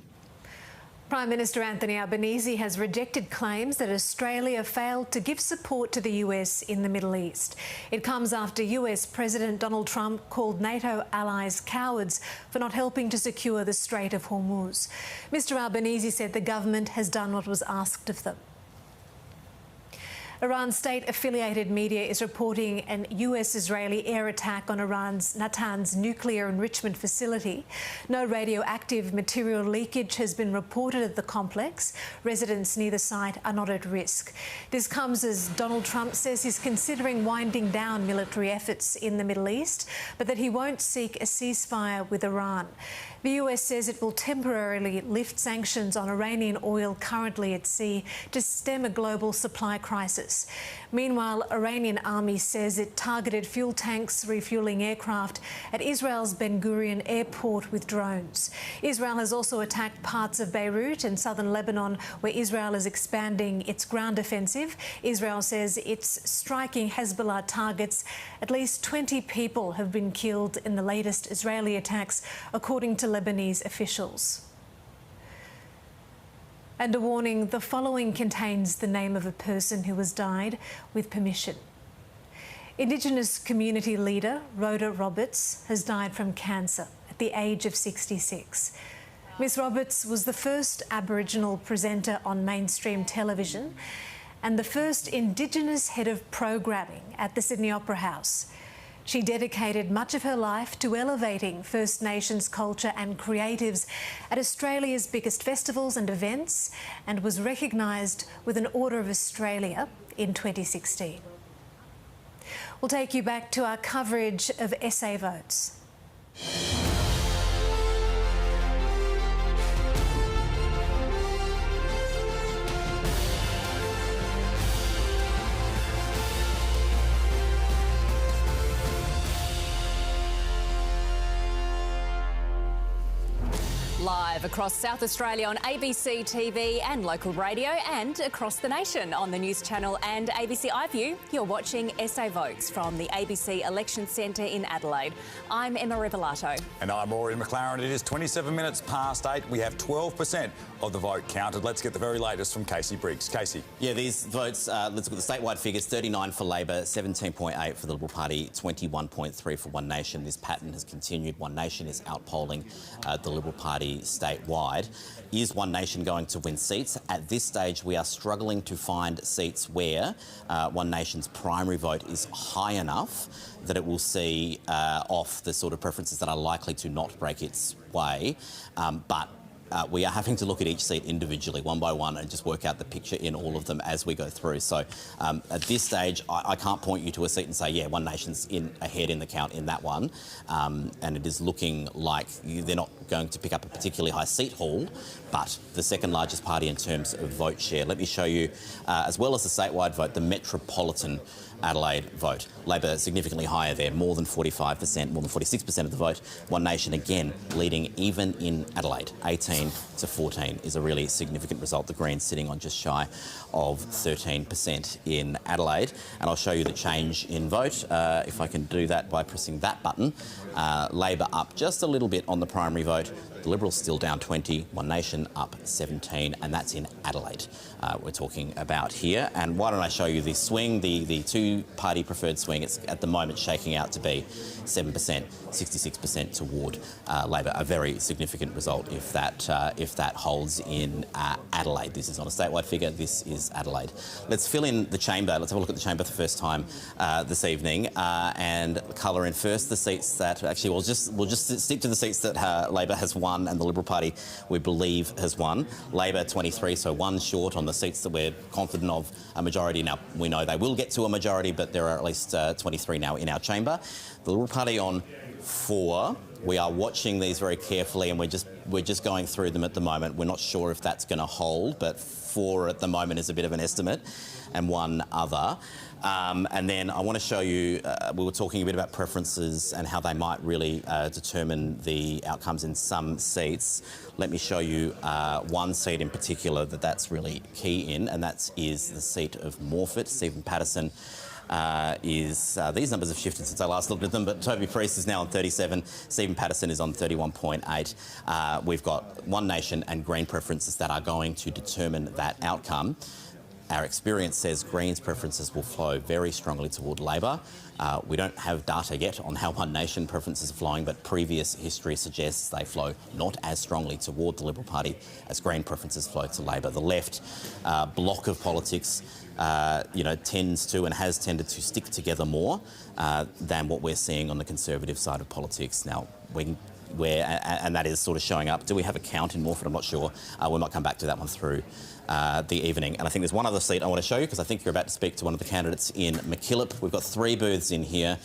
Prime Minister Anthony Albanese has rejected claims that Australia failed to give support to the US in the Middle East. It comes after US President Donald Trump called NATO allies cowards for not helping to secure the Strait of Hormuz. Mr Albanese said the government has done what was asked of them. Iran's state-affiliated media is reporting an US-Israeli air attack on Iran's Natanz nuclear enrichment facility. No radioactive material leakage has been reported at the complex. Residents near the site are not at risk. This comes as Donald Trump says he's considering winding down military efforts in the Middle East, but that he won't seek a ceasefire with Iran. The US says it will temporarily lift sanctions on Iranian oil currently at sea to stem a global supply crisis. Meanwhile, Iranian army says it targeted fuel tanks refuelling aircraft at Israel's Ben Gurion airport with drones. Israel has also attacked parts of Beirut and southern Lebanon, where Israel is expanding its ground offensive. Israel says it's striking Hezbollah targets. At least 20 people have been killed in the latest Israeli attacks, according to Lebanese officials. And a warning, the following contains the name of a person who has died with permission. Indigenous community leader Rhoda Roberts has died from cancer at the age of 66. Miss Roberts was the first Aboriginal presenter on mainstream television and the first Indigenous head of programming at the Sydney Opera House. She dedicated much of her life to elevating First Nations culture and creatives at Australia's biggest festivals and events, and was recognised with an Order of Australia in 2016. We'll take you back to our coverage of SA votes. Live across South Australia on ABC TV and local radio, and across the nation on the News Channel and ABC iView, you're watching SA Votes from the ABC Election Centre in Adelaide. I'm Emma Rebellato. And I'm Rory McClaren. It is 27 minutes past 8. We have 12% of the vote counted. Let's get the very latest from Casey Briggs. Casey. Yeah, these votes, let's look at the statewide figures. 39 for Labor, 17.8 for the Liberal Party, 21.3 for One Nation. This pattern has continued. One Nation is outpolling the Liberal Party statewide. Is One Nation going to win seats? At this stage, we are struggling to find seats where One Nation's primary vote is high enough that it will see off the sort of preferences that are likely to not break its way. But we are having to look at each seat individually, one by one, and just work out the picture in all of them as we go through. So at this stage, I can't point you to a seat and say, yeah, One Nation's ahead in the count in that one. And it is looking like they're not going to pick up a particularly high seat haul, but the second largest party in terms of vote share. Let me show you, as well as the statewide vote, the metropolitan Adelaide vote. Labor significantly higher there, more than 45%, more than 46% of the vote. One Nation again leading even in Adelaide. 18 to 14 is a really significant result. The Greens sitting on just shy of 13% in Adelaide. And I'll show you the change in vote, if I can do that by pressing that button. Labor up just a little bit on the primary vote. The Liberals still down 20, One Nation up 17, and that's in Adelaide we're talking about here. And why don't I show you the swing, the two-party preferred swing. It's at the moment shaking out to be 7%, 66% toward Labor. A very significant result if that holds in Adelaide. This is not a statewide figure, this is Adelaide. Let's fill in the chamber. Let's have a look at the chamber for the first time this evening and colour in first the seats that, actually we'll just stick to the seats that Labor has won and the Liberal Party, we believe, has won. Labor 23, so one short on the seats that we're confident of a majority. Now, we know they will get to a majority, but there are at least 23 now in our chamber. The Liberal Party on 4. We are watching these very carefully and we're just going through them at the moment. We're not sure if that's going to hold, but 4 at the moment is a bit of an estimate, and one other. And then I want to show you, we were talking a bit about preferences and how they might really determine the outcomes in some seats. Let me show you one seat in particular that's really key in, and that is the seat of Morphett. Stephen Patterson these numbers have shifted since I last looked at them, but Toby Priest is now on 37, Stephen Patterson is on 31.8. We've got One Nation and Green preferences that are going to determine that outcome. Our experience says Greens preferences will flow very strongly toward Labor. We don't have data yet on how One Nation preferences are flowing, but previous history suggests they flow not as strongly toward the Liberal Party as Green preferences flow to Labor. The left block of politics, tends to and has tended to stick together more than what we're seeing on the Conservative side of politics. Now, and that is sort of showing up. Do we have a count in Morford? I'm not sure. We might come back to that one through the evening. And I think there's one other seat I want to show you because I think you're about to speak to one of the candidates in McKillop. We've got 3 booths in here.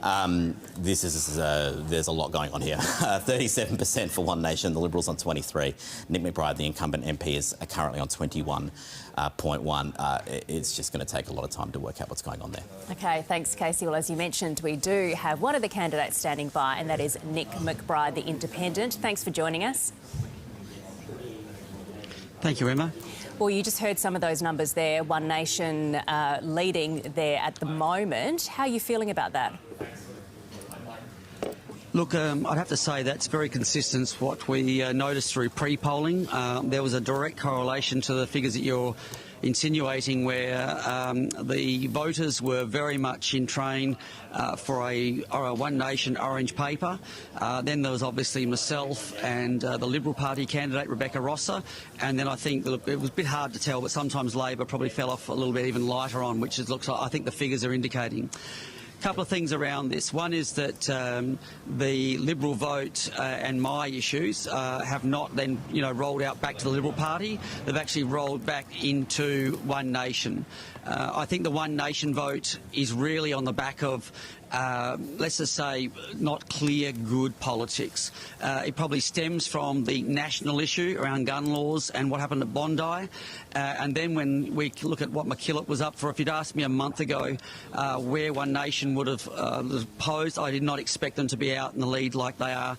There's a lot going on here. 37% for One Nation, the Liberals on 23. Nick McBride, the incumbent MP, is currently on 21.1. It's just going to take a lot of time to work out what's going on there. OK, thanks, Casey. Well, as you mentioned, we do have one of the candidates standing by, and that is Nick McBride, the independent. Thanks for joining us. Thank you, Emma. Well, you just heard some of those numbers there. One Nation leading there at the moment. How are you feeling about that? Look, I'd have to say that's very consistent with what we noticed through pre-polling. There was a direct correlation to the figures that you're insinuating where the voters were very much in train for a One Nation orange paper. Then there was obviously myself and the Liberal Party candidate, Rebecca Rosser. And then I think it was a bit hard to tell, but sometimes Labor probably fell off a little bit even lighter on, which looks like I think the figures are indicating. Couple of things around this. One is that the Liberal vote and my issues have not then, rolled out back to the Liberal Party. They've actually rolled back into One Nation. I think the One Nation vote is really on the back of let's just say, not clear, good politics. It probably stems from the national issue around gun laws and what happened at Bondi. And then when we look at what McKillop was up for, if you'd asked me a month ago where One Nation would have posed, I did not expect them to be out in the lead like they are,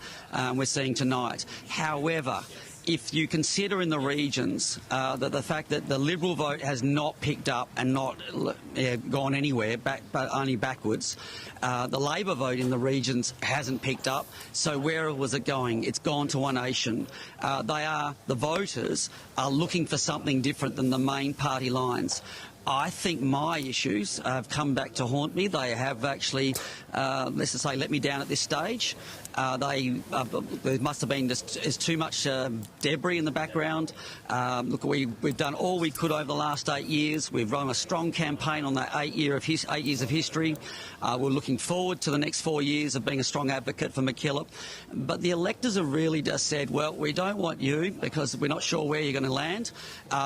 we're seeing tonight. However, if you consider in the regions that the fact that the Liberal vote has not picked up and not gone anywhere, but only backwards, the Labor vote in the regions hasn't picked up. So where was it going? It's gone to One Nation. The voters are looking for something different than the main party lines. I think my issues have come back to haunt me. They have actually, let's just say, let me down at this stage. There must have been just too much debris in the background. Look, we've done all we could over the last 8 years. We've run a strong campaign on that 8 years of history. We're looking forward to the next 4 years of being a strong advocate for McKillop. But the electors have really just said, well, we don't want you because we're not sure where you're going to land.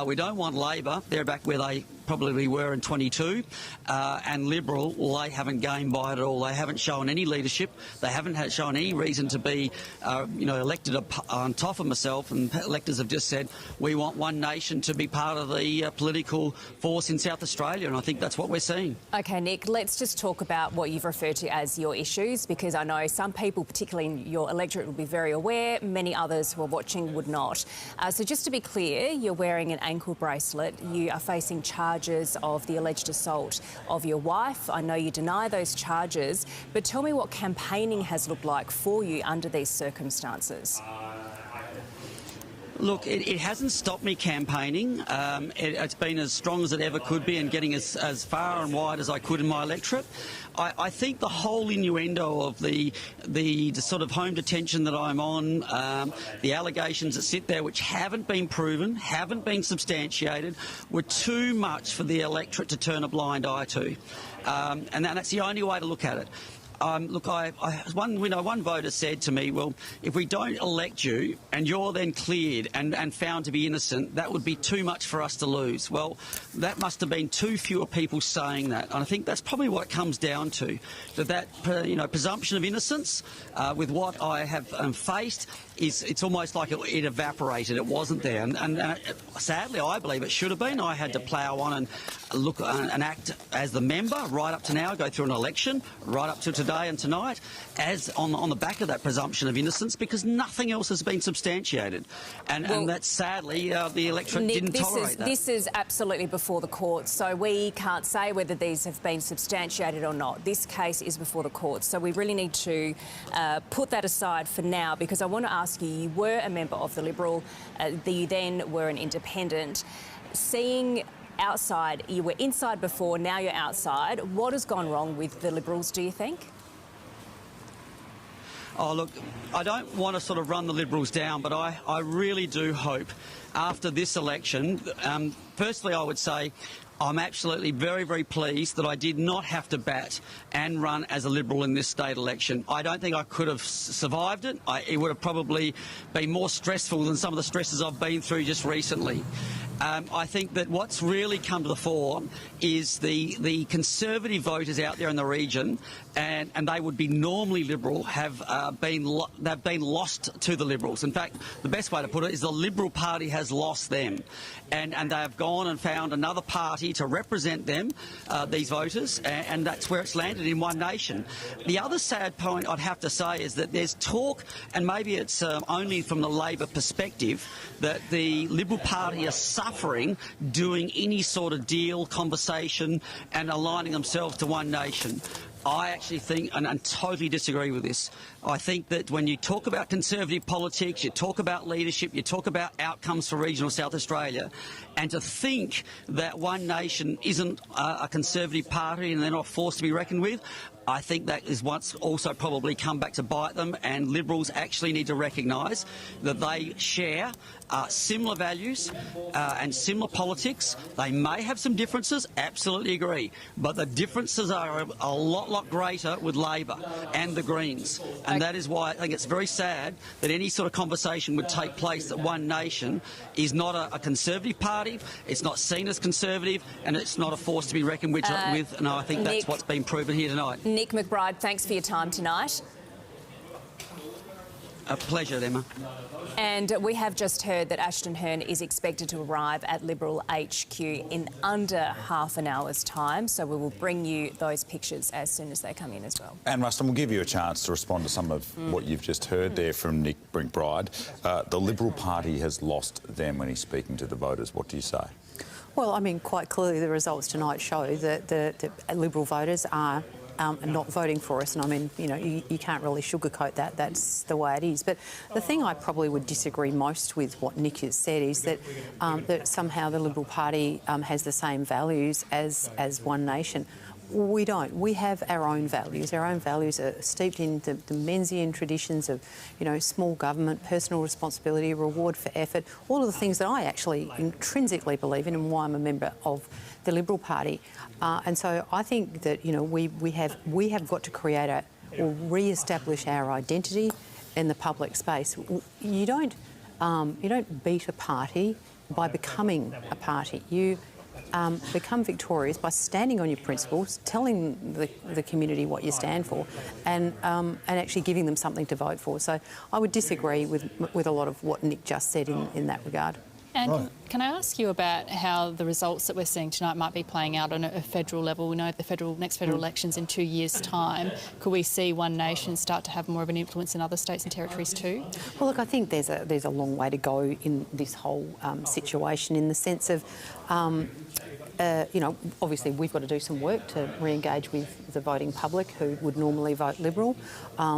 We don't want Labor. They're back where they probably were in 22. And Liberal, well, they haven't gained by it at all. They haven't shown any leadership. They haven't shown any reason to be, elected on top of myself, and electors have just said we want One Nation to be part of the political force in South Australia, and I think that's what we're seeing. OK, Nick, let's just talk about what you've referred to as your issues, because I know some people, particularly in your electorate, will be very aware, many others who are watching would not. So just to be clear, you're wearing an ankle bracelet, you are facing charges of the alleged assault of your wife. I know you deny those charges, but tell me what campaigning has looked like for you under these circumstances. Look, it hasn't stopped me campaigning. It's been as strong as it ever could be and getting as far and wide as I could in my electorate. I think the whole innuendo of the sort of home detention that I'm on, the allegations that sit there which haven't been proven, haven't been substantiated, were too much for the electorate to turn a blind eye to. And that's the only way to look at it. Look, one voter said to me, well, if we don't elect you and you're then cleared and found to be innocent, that would be too much for us to lose. Well, that must have been too few people saying that. And I think that's probably what it comes down to, that presumption of innocence with what I have faced. It's almost like it evaporated. It wasn't there. And sadly, I believe it should have been. I had to plough on and look and act as the member right up to now, go through an election, right up to today. today and tonight as on the back of that presumption of innocence, because nothing else has been substantiated. And that, sadly, the electorate Nick, didn't tolerate that. This is absolutely before the courts, so we can't say whether these have been substantiated or not. This case is before the courts, so we really need to put that aside for now, because I want to ask you, you were a member of the Liberal, you then were an independent. Seeing outside, you were inside before, now you're outside. What has gone wrong with the Liberals, do you think? Oh, look, I don't want to sort of run the Liberals down, but I really do hope after this election, firstly I would say I'm absolutely very, very pleased that I did not have to bat and run as a Liberal in this state election. I don't think I could have survived it. It would have probably been more stressful than some of the stresses I've been through just recently. I think that what's really come to the fore is the Conservative voters out there in the region, and they would be normally Liberal, they've been lost to the Liberals. In fact, the best way to put it is the Liberal Party has lost them, and they have gone and found another party to represent them, these voters, and that's where it's landed, in One Nation. The other sad point I'd have to say is that there's talk, and maybe it's only from the Labor perspective, that the Liberal Party are suffering doing any sort of deal, conversation and aligning themselves to One Nation. I actually think, and I totally disagree with this, I think that when you talk about Conservative politics, you talk about leadership, you talk about outcomes for regional South Australia, and to think that One Nation isn't a Conservative party and they're not forced to be reckoned with, I think that is what's also probably come back to bite them, and Liberals actually need to recognise that they share similar values and similar politics. They may have some differences, absolutely agree, but the differences are a lot greater with Labor and the Greens, and that is why I think it's very sad that any sort of conversation would take place that One Nation is not a Conservative party, it's not seen as Conservative, and it's not a force to be reckoned with, and I think that's what's been proven here tonight. Nick McBride, thanks for your time tonight. A pleasure, Emma. And we have just heard that Ashton Hearn is expected to arrive at Liberal HQ in under half an hour's time, so we will bring you those pictures as soon as they come in as well. And Rustin, we'll give you a chance to respond to some of what you've just heard there from Nick McBride. The Liberal Party has lost them when he's speaking to the voters. What do you say? Well, I mean, quite clearly the results tonight show that the Liberal voters are not voting for us, and I mean, you know, you can't really sugarcoat that. That's the way it is. But the thing I probably would disagree most with what Nick has said is that that somehow the Liberal Party has the same values as One Nation. We don't. We have our own values. Our own values are steeped in the Menzian traditions of, you know, small government, personal responsibility, reward for effort, all of the things that I actually intrinsically believe in, and why I'm a member of the Liberal Party. And so I think that, you know, we have got to create or re-establish our identity in the public space. You don't beat a party by becoming a party. You become victorious by standing on your principles, telling the community what you stand for, and actually giving them something to vote for. So I would disagree with a lot of what Nick just said in that regard. And can I ask you about how the results that we're seeing tonight might be playing out on a federal level? We know the next federal election's in 2 years' time. Could we see One Nation start to have more of an influence in other states and territories too? Well, look, I think there's a long way to go in this whole situation, in the sense of, you know, obviously we've got to do some work to re-engage with the voting public who would normally vote Liberal.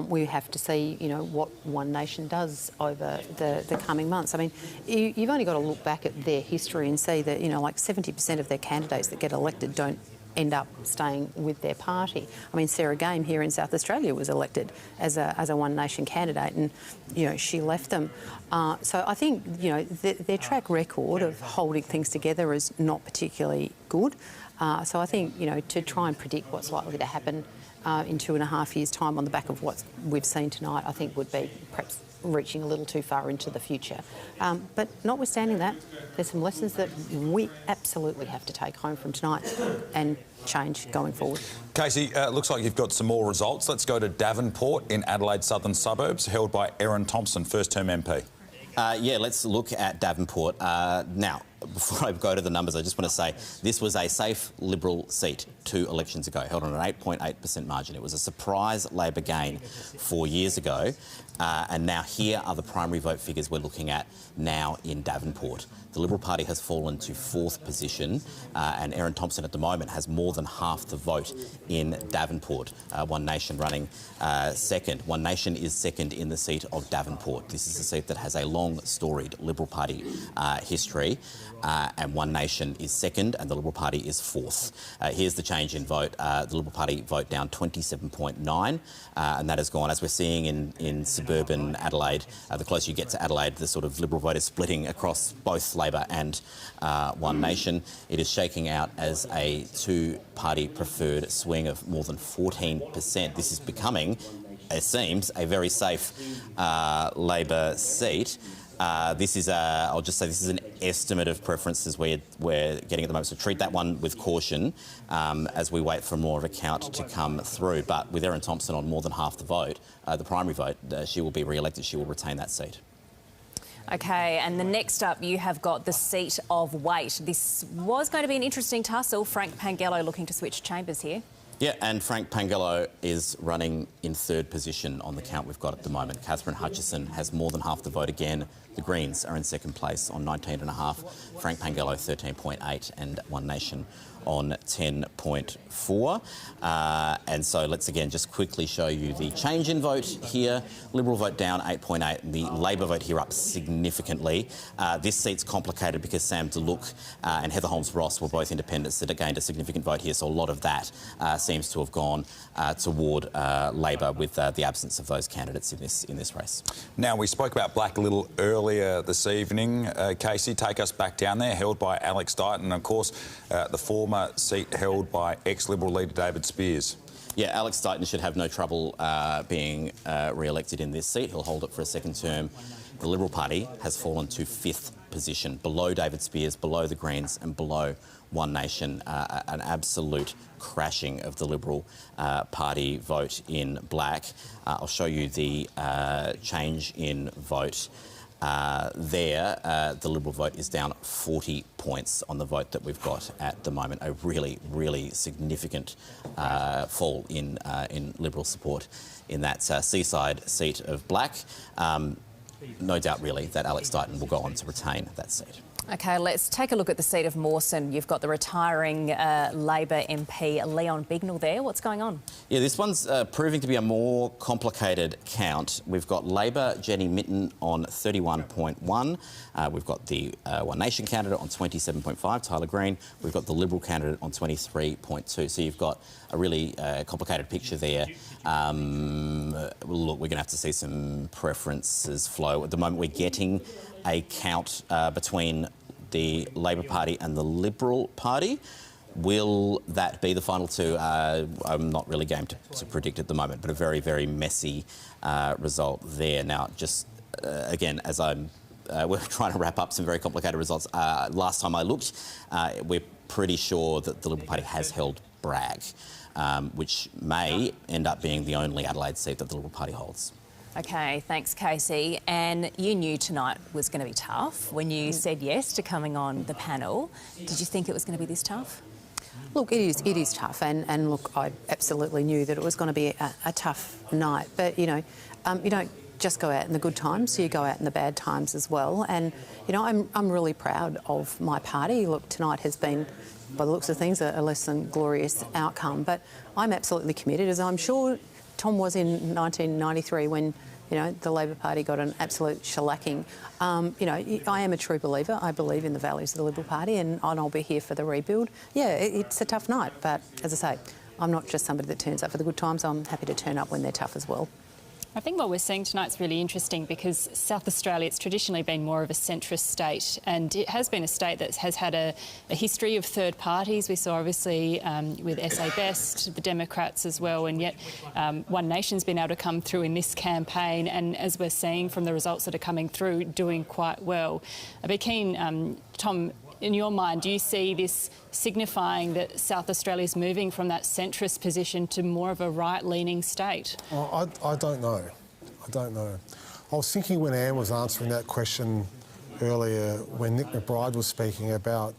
We have to see, you know, what One Nation does over the coming months. I mean, you've only got to look back at their history and see that, you know, like 70% of their candidates that get elected don't end up staying with their party. I mean, Sarah Game here in South Australia was elected as a One Nation candidate, and, you know, she left them. So I think, you know, their track record of holding things together is not particularly good. So I think, you know, to try and predict what's likely to happen in 2.5 years' time on the back of what we've seen tonight, I think would be perhaps reaching a little too far into the future. But notwithstanding that, there's some lessons that we absolutely have to take home from tonight and change going forward. Casey, looks like you've got some more results. Let's go to Davenport in Adelaide's southern suburbs, held by Erin Thompson, first-term MP. Yeah, let's look at Davenport. Now, before I go to the numbers, I just want to say this was a safe Liberal seat 2 elections ago, held on an 8.8% margin. It was a surprise Labor gain 4 years ago. And now here are the primary vote figures we're looking at now in Davenport. The Liberal Party has fallen to 4th position, and Erin Thompson at the moment has more than half the vote in Davenport. One Nation running second. One Nation is second in the seat of Davenport. This is a seat that has a long, storied Liberal Party history, and One Nation is second and the Liberal Party is 4th. Here's the change in vote. The Liberal Party vote down 27.9, and that has gone, as we're seeing in suburban Adelaide, the closer you get to Adelaide, the sort of Liberal vote is splitting across both Labor and One Nation. It is shaking out as a 2-party preferred swing of more than 14%. This is becoming, it seems, a very safe Labor seat. This is I'll just say this is an estimate of preferences we're getting at the moment, so treat that one with caution as we wait for more of a count to come through. But with Erin Thompson on more than half the vote, the primary vote, she will be re-elected. She will retain that seat. OK, and the next up you have got the seat of Waite. This was going to be an interesting tussle. Frank Pangello looking to switch chambers here. Yeah, and Frank Pangello is running in 3rd position on the count we've got at the moment. Catherine Hutchison has more than half the vote again. The Greens are in 2nd place on 19.5. Frank Pangello 13.8 and One Nation on 10.4. And so let's again just quickly show you the change in vote here. Liberal vote down 8.8 and the Labor vote here up significantly. This seat's complicated because Sam DeLuc and Heather Holmes-Ross were both independents that gained a significant vote here, so a lot of that seems to have gone toward Labor with the absence of those candidates in this race. Now, we spoke about Black a little earlier this evening. Casey, take us back down there, held by Alex Dighton, and of course the former seat held by ex-Liberal leader David Spears. Yeah, Alex Dighton should have no trouble being re-elected in this seat. He'll hold it for a 2nd term. The Liberal Party has fallen to 5th position, below David Spears, below the Greens and below One Nation. An absolute crashing of the Liberal Party vote in Black. I'll show you the change in vote. The Liberal vote is down 40 points on the vote that we've got at the moment. A really, really significant fall in Liberal support in that seaside seat of Black. No doubt, really, that Alex Dighton will go on to retain that seat. OK, let's take a look at the seat of Mawson. You've got the retiring Labor MP Leon Bignell there. What's going on? Yeah, this one's proving to be a more complicated count. We've got Labor Jenny Mitten on 31.1. We've got the One Nation candidate on 27.5, Tyler Green. We've got the Liberal candidate on 23.2. So you've got a really complicated picture there. Look, we're going to have to see some preferences flow. At the moment, we're getting a count between the Labor Party and the Liberal Party. Will that be the final two? I'm not really game to predict at the moment, but a very, very messy result there. Now, just again, as we're trying to wrap up some very complicated results. Last time I looked, we're pretty sure that the Liberal Party has held Bragg, which may end up being the only Adelaide seat that the Liberal Party holds. OK, thanks, Casey. And you knew tonight was going to be tough when you said yes to coming on the panel. Did you think it was going to be this tough? Look, it is tough, and look, I absolutely knew that it was going to be a tough night. But, you don't just go out in the good times, you go out in the bad times as well. And, I'm really proud of my party. Look, tonight has been, by the looks of things, a less than glorious outcome. But I'm absolutely committed, as I'm sure Tom was in 1993 when, the Labor Party got an absolute shellacking. I am a true believer. I believe in the values of the Liberal Party and I'll be here for the rebuild. Yeah, it's a tough night, but as I say, I'm not just somebody that turns up for the good times. I'm happy to turn up when they're tough as well. I think what we're seeing tonight's really interesting because South Australia, it's traditionally been more of a centrist state, and it has been a state that has had a history of third parties. We saw obviously with SA Best, the Democrats as well, and yet One Nation's been able to come through in this campaign, and as we're seeing from the results that are coming through, doing quite well. I'd be keen, Tom, in your mind, do you see this signifying that South Australia is moving from that centrist position to more of a right-leaning state? I don't know. I was thinking when Anne was answering that question earlier when Nick McBride was speaking about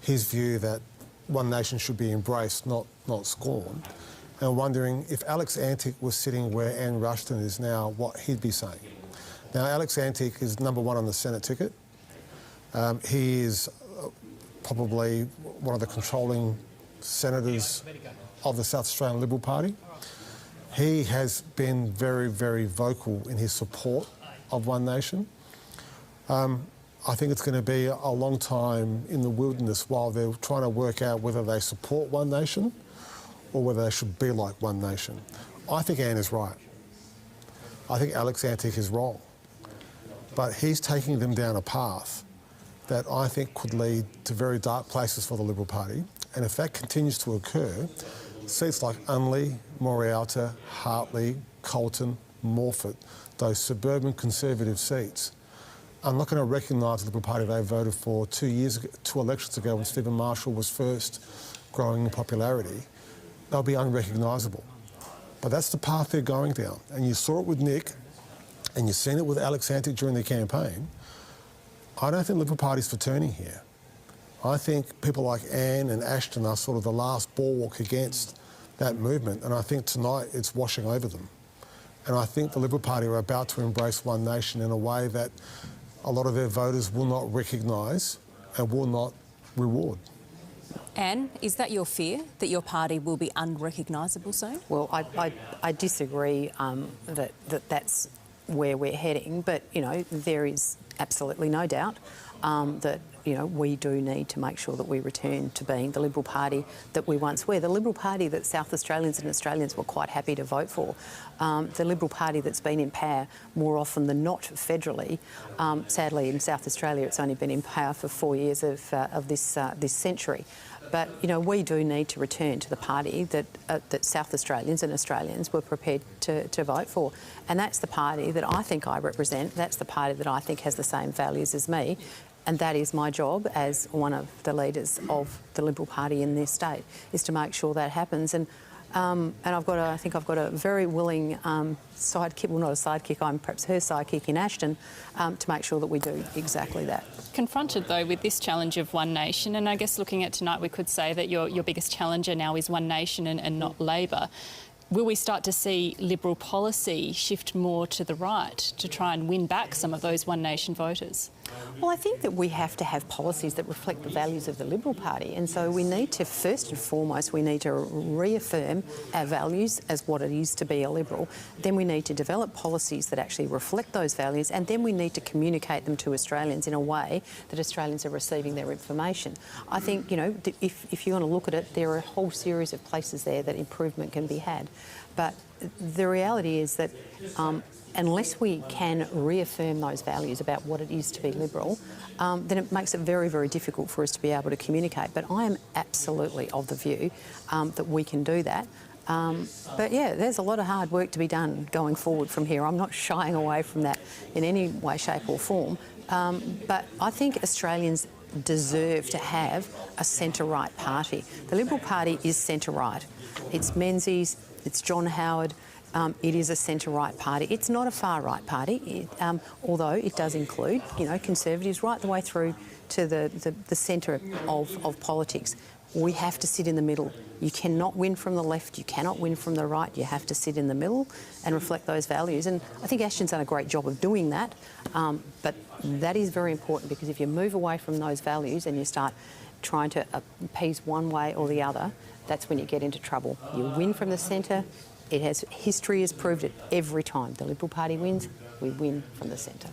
his view that One Nation should be embraced, not scorned, and wondering if Alex Antic was sitting where Anne Rushton is now, what he'd be saying. Now, Alex Antic is number one on the Senate ticket. He is probably one of the controlling senators of the South Australian Liberal Party. He has been very, very vocal in his support of One Nation. I think it's going to be a long time in the wilderness while they're trying to work out whether they support One Nation or whether they should be like One Nation. I think Anne is right. I think Alex Antic is wrong. But he's taking them down a path that I think could lead to very dark places for the Liberal Party. And if that continues to occur, seats like Unley, Morialta, Hartley, Colton, Morphett, those suburban Conservative seats, are not going to recognise the Liberal Party they voted for 2 elections ago when Stephen Marshall was first growing in popularity. They'll be unrecognisable. But that's the path they're going down. And you saw it with Nick, and you've seen it with Alex Antic during the campaign. I don't think the Liberal Party's for turning here. I think people like Anne and Ashton are sort of the last bulwark against that movement, and I think tonight it's washing over them. And I think the Liberal Party are about to embrace One Nation in a way that a lot of their voters will not recognise and will not reward. Anne, is that your fear, that your party will be unrecognisable soon? Well, I disagree that that's where we're heading, but, you know, there is absolutely no doubt that, you know, we do need to make sure that we return to being the Liberal Party that we once were, the Liberal Party that South Australians and Australians were quite happy to vote for, the Liberal Party that's been in power more often than not federally. Sadly, in South Australia, it's only been in power for 4 years of this century. But, you know, we do need to return to the party that South Australians and Australians were prepared to vote for. And that's the party that I think I represent. That's the party that I think has the same values as me. And that is my job as one of the leaders of the Liberal Party in this state, is to make sure that happens. And I think I've got a very willing sidekick, well, not a sidekick, I'm perhaps her sidekick in Ashton, to make sure that we do exactly that. Confronted, though, with this challenge of One Nation, and I guess looking at tonight, we could say that your biggest challenger now is One Nation and not Labor. Will we start to see Liberal policy shift more to the right to try and win back some of those One Nation voters? Well, I think that we have to have policies that reflect the values of the Liberal Party, and so we need to, first and foremost, we need to reaffirm our values as what it is to be a Liberal. Then we need to develop policies that actually reflect those values, and then we need to communicate them to Australians in a way that Australians are receiving their information. I think, you know, if you want to look at it, there are a whole series of places there that improvement can be had. But the reality is that unless we can reaffirm those values about what it is to be Liberal, then it makes it very, very difficult for us to be able to communicate. But I am absolutely of the view that we can do that. But yeah, there's a lot of hard work to be done going forward from here. I'm not shying away from that in any way, shape or form. But I think Australians deserve to have a centre-right party. The Liberal Party is centre-right. It's Menzies, it's John Howard. It is a centre-right party. It's not a far-right party, although it does include, you know, Conservatives right the way through to the centre of politics. We have to sit in the middle. You cannot win from the left, you cannot win from the right. You have to sit in the middle and reflect those values. And I think Ashton's done a great job of doing that. But that is very important, because if you move away from those values and you start trying to appease one way or the other, that's when you get into trouble. You win from the centre. History has proved it every time. The Liberal Party wins, we win from the centre.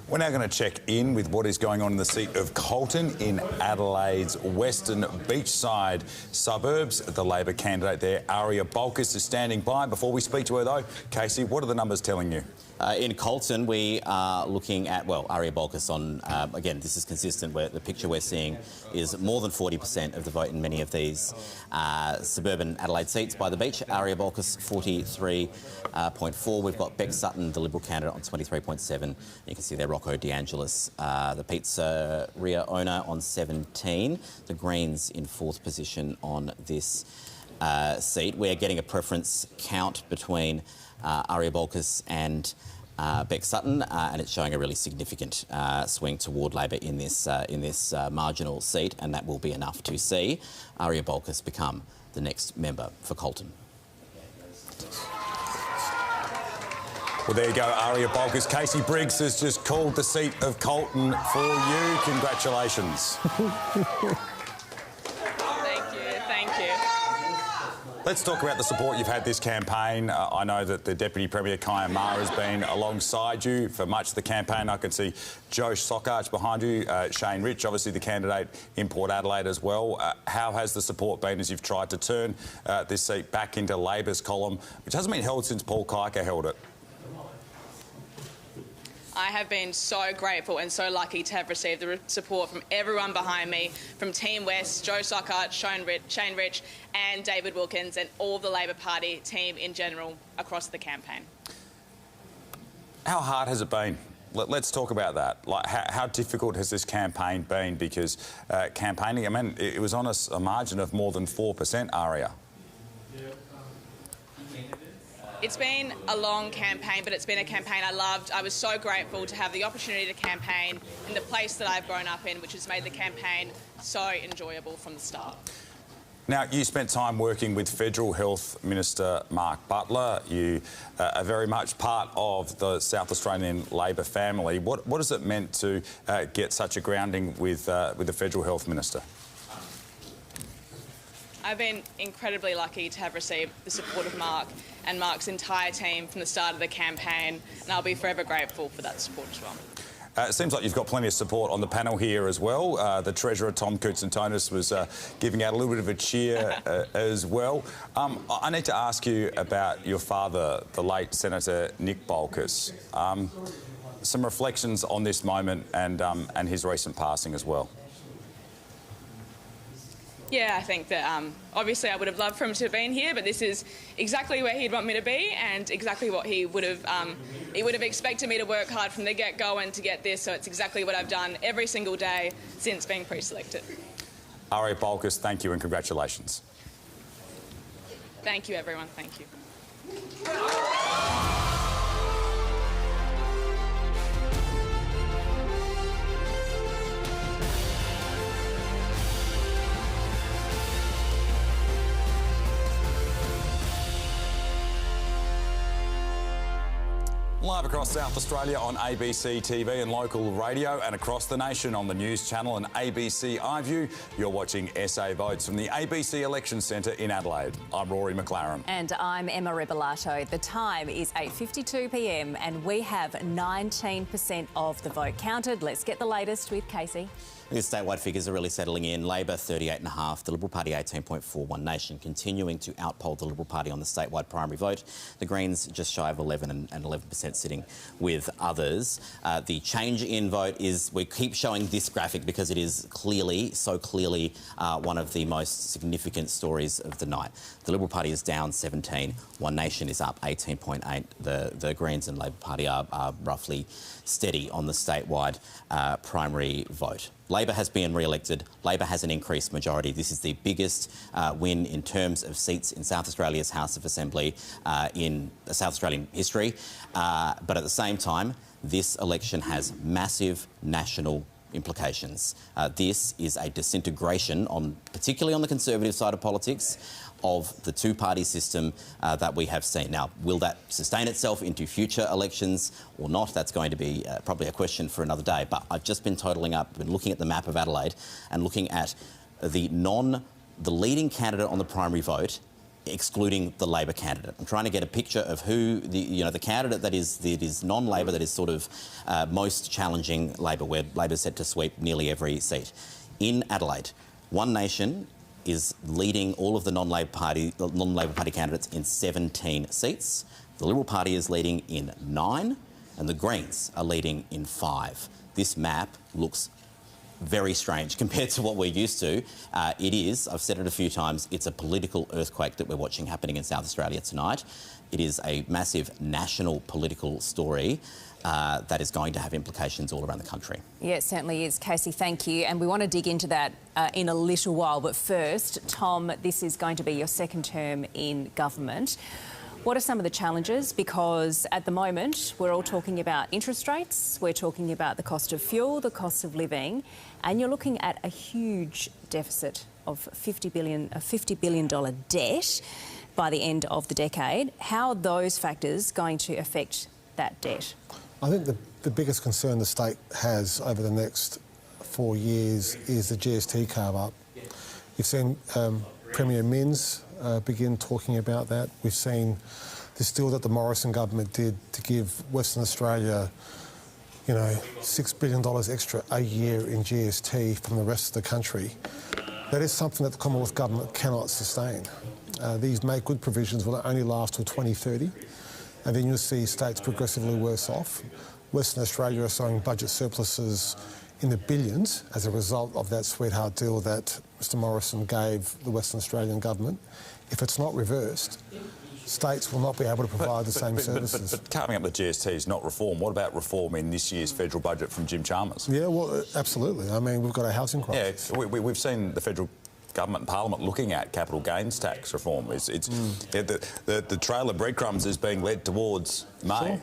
We're now going to check in with what is going on in the seat of Colton in Adelaide's western beachside suburbs. The Labor candidate there, Aria Bolkus, is standing by. Before we speak to her, though, Casey, what are the numbers telling you? In Colton, we are looking at, well, Aria Bolkus on, again, this is consistent, where the picture we're seeing is more than 40% of the vote in many of these suburban Adelaide seats by the beach. Aria Bolkus, 43.4. We've got Beck Sutton, the Liberal candidate, on 23.7. You can see there Rocco DeAngelis, the pizzeria owner, on 17. The Greens in fourth position on this seat. We're getting a preference count between Aria Bolkus and Beck Sutton, and it's showing a really significant swing toward Labor in this marginal seat, and that will be enough to see Aria Bolkus become the next member for Colton. Well, there you go, Aria Bolkus. Casey Briggs has just called the seat of Colton for you. Congratulations. Thank you. Let's talk about the support you've had this campaign. I know that the Deputy Premier, Kaya Ma, has been alongside you for much of the campaign. I can see Joe Sockarch behind you, Shane Rich, obviously the candidate in Port Adelaide as well. How has the support been as you've tried to turn this seat back into Labor's column, which hasn't been held since Paul Kiker held it? I have been so grateful and so lucky to have received the support from everyone behind me, from Team West, Joe Sockarch, Shane Rich and David Wilkins, and all the Labor Party team in general across the campaign. How hard has it been? Let's talk about that. Like, how difficult has this campaign been? Because campaigning, I mean, it was on a margin of more than 4%, Aria. It's been a long campaign, but it's been a campaign I loved. I was so grateful to have the opportunity to campaign in the place that I've grown up in, which has made the campaign so enjoyable from the start. Now, you spent time working with Federal Health Minister Mark Butler. You are very much part of the South Australian Labor family. What has it meant to get such a grounding with the Federal Health Minister? I've been incredibly lucky to have received the support of Mark and Mark's entire team from the start of the campaign, and I'll be forever grateful for that support as well. It seems like you've got plenty of support on the panel here as well. The Treasurer, Tom Koutsantonis, was giving out a little bit of a cheer as well. I need to ask you about your father, the late Senator Nick Bolkus. Some reflections on this moment and his recent passing as well. Yeah, I think that obviously I would have loved for him to have been here, but this is exactly where he'd want me to be and exactly what he would have expected me to work hard from the get-go and to get this, so it's exactly what I've done every single day since being pre-selected. Aria Bolkus, thank you and congratulations. Thank you, everyone. Thank you. Live across South Australia on ABC TV and local radio, and across the nation on the News Channel and ABC iView. You're watching SA Votes from the ABC Election Centre in Adelaide. I'm Rory McClaren. And I'm Emma Rebellato. The time is 8:52 p.m. and we have 19% of the vote counted. Let's get the latest with Casey. These statewide figures are really settling in. Labor 38.5, the Liberal Party 18.4, One Nation continuing to outpoll the Liberal Party on the statewide primary vote. The Greens just shy of 11 and 11% sitting with others. The change in vote is, we keep showing this graphic because it is clearly, so clearly, one of the most significant stories of the night. The Liberal Party is down 17, One Nation is up 18.8. The Greens and Labor Party are roughly steady on the statewide primary vote. Labor has been re-elected. Labor has an increased majority. This is the biggest win in terms of seats in South Australia's House of Assembly in South Australian history. But at the same time, this election has massive national implications. This is a disintegration, particularly on the Conservative side of politics, of the two-party system that we have seen. Now, will that sustain itself into future elections or not? That's going to be probably a question for another day. But I've just been totalling up, been looking at the map of Adelaide and looking at the leading candidate on the primary vote, excluding the Labor candidate. I'm trying to get a picture of who the candidate that is non-Labor, that is sort of most challenging Labor, where Labor's set to sweep nearly every seat. In Adelaide, One Nation is leading all of the non-Labor Party candidates in 17 seats. The Liberal Party is leading in 9 and the Greens are leading in 5. This map looks very strange compared to what we're used to. It is, I've said it a few times, it's a political earthquake that we're watching happening in South Australia tonight. It is a massive national political story that is going to have implications all around the country. Yeah, it certainly is. Casey, thank you. And we want to dig into that in a little while. But first, Tom, this is going to be your second term in government. What are some of the challenges? Because at the moment, we're all talking about interest rates, we're talking about the cost of fuel, the cost of living, and you're looking at a huge deficit of a $50 billion debt by the end of the decade. How are those factors going to affect that debt? I think the biggest concern the state has over the next 4 years is the GST carve-up. You've seen Premier Minns begin talking about that. We've seen this deal that the Morrison government did to give Western Australia, you know, $6 billion extra a year in GST from the rest of the country. That is something that the Commonwealth government cannot sustain. These make good provisions will only last till 2030, and then you'll see states progressively worse off. Western Australia are showing budget surpluses in the billions as a result of that sweetheart deal that Mr Morrison gave the Western Australian government. If it's not reversed, states will not be able to provide the same services. But carving up the GST is not reform. What about reform in this year's federal budget from Jim Chalmers? Yeah, well, absolutely. I mean, we've got a housing crisis. Yeah, we've seen the federal government and Parliament looking at capital gains tax reform. The trail of breadcrumbs is being led towards May. Sure.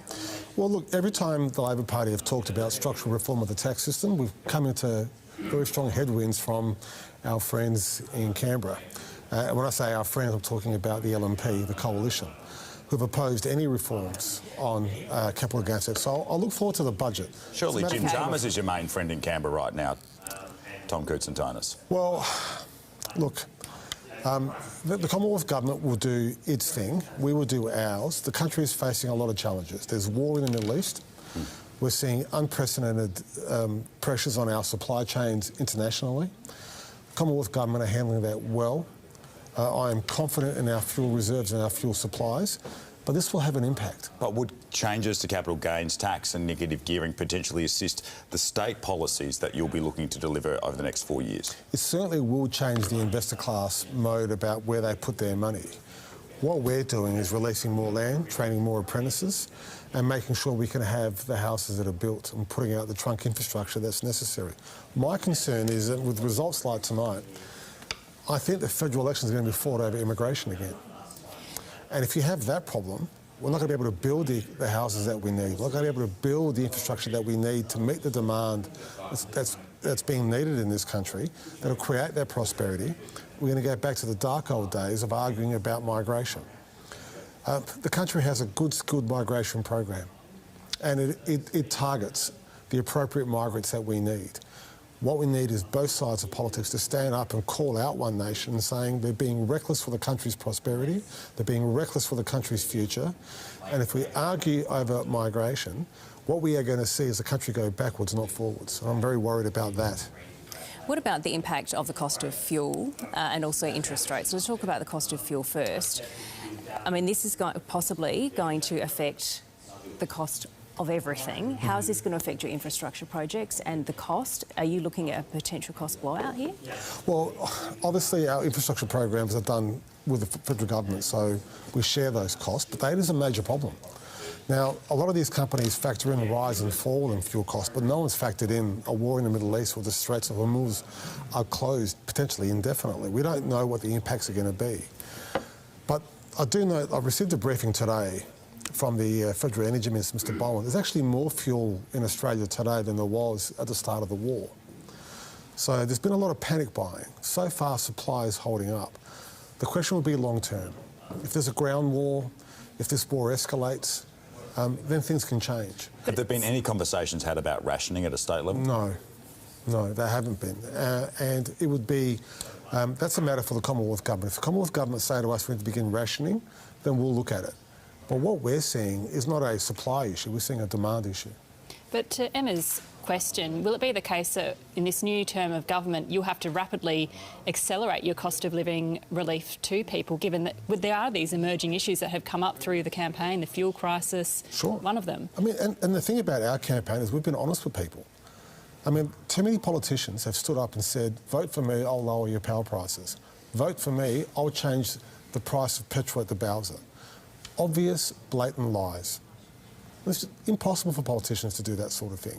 Well, look, every time the Labor Party have talked about structural reform of the tax system, we've come into very strong headwinds from our friends in Canberra. And when I say our friends, I'm talking about the LNP, the coalition, who've opposed any reforms on capital gains tax. So I'll look forward to the budget. Surely Jim Chalmers is your main friend in Canberra right now, Tom Koutsantonis. Well, look, the Commonwealth government will do its thing. We will do ours. The country is facing a lot of challenges. There's war in the Middle East. We're seeing unprecedented pressures on our supply chains internationally. The Commonwealth government are handling that well. I am confident in our fuel reserves and our fuel supplies, but this will have an impact. But would changes to capital gains tax and negative gearing potentially assist the state policies that you'll be looking to deliver over the next 4 years? It certainly will change the investor class mode about where they put their money. What we're doing is releasing more land, training more apprentices, and making sure we can have the houses that are built and putting out the trunk infrastructure that's necessary. My concern is that with results like tonight, I think the federal elections are going to be fought over immigration again. And if you have that problem, we're not going to be able to build the houses that we need. We're not going to be able to build the infrastructure that we need to meet the demand that's being needed in this country, that'll create that prosperity. We're going to go back to the dark old days of arguing about migration. The country has a good skilled migration program, and it targets the appropriate migrants that we need. What we need is both sides of politics to stand up and call out one nation saying they're being reckless for the country's prosperity, they're being reckless for the country's future, and if we argue over migration, what we are going to see is the country go backwards, not forwards. And I'm very worried about that. What about the impact of the cost of fuel and also interest rates? Let's talk about the cost of fuel first. I mean, this is possibly going to affect the cost of everything. How is this going to affect your infrastructure projects and the cost? Are you looking at a potential cost blowout here? Well, obviously our infrastructure programs are done with the federal government, so we share those costs, but that is a major problem. Now, a lot of these companies factor in the rise and fall in fuel costs, but no one's factored in a war in the Middle East where the Straits of Hormuz are closed potentially indefinitely. We don't know what the impacts are going to be. But I do know, I've received a briefing today from the Federal Energy Minister, Mr Bowen. There's actually more fuel in Australia today than there was at the start of the war. So there's been a lot of panic buying. So far, supply is holding up. The question will be long term. If there's a ground war, if this war escalates, then things can change. Have there been any conversations had about rationing at a state level? No, there haven't been. And it would be, that's a matter for the Commonwealth Government. If the Commonwealth Government say to us we need to begin rationing, then we'll look at it. But what we're seeing is not a supply issue, we're seeing a demand issue. But to Emma's question, will it be the case that in this new term of government you'll have to rapidly accelerate your cost of living relief to people, given that there are these emerging issues that have come up through the campaign, the fuel crisis, one of them? I mean, and the thing about our campaign is we've been honest with people. I mean, too many politicians have stood up and said, vote for me, I'll lower your power prices. Vote for me, I'll change the price of petrol at the Bowser. Obvious, blatant lies. It's impossible for politicians to do that sort of thing.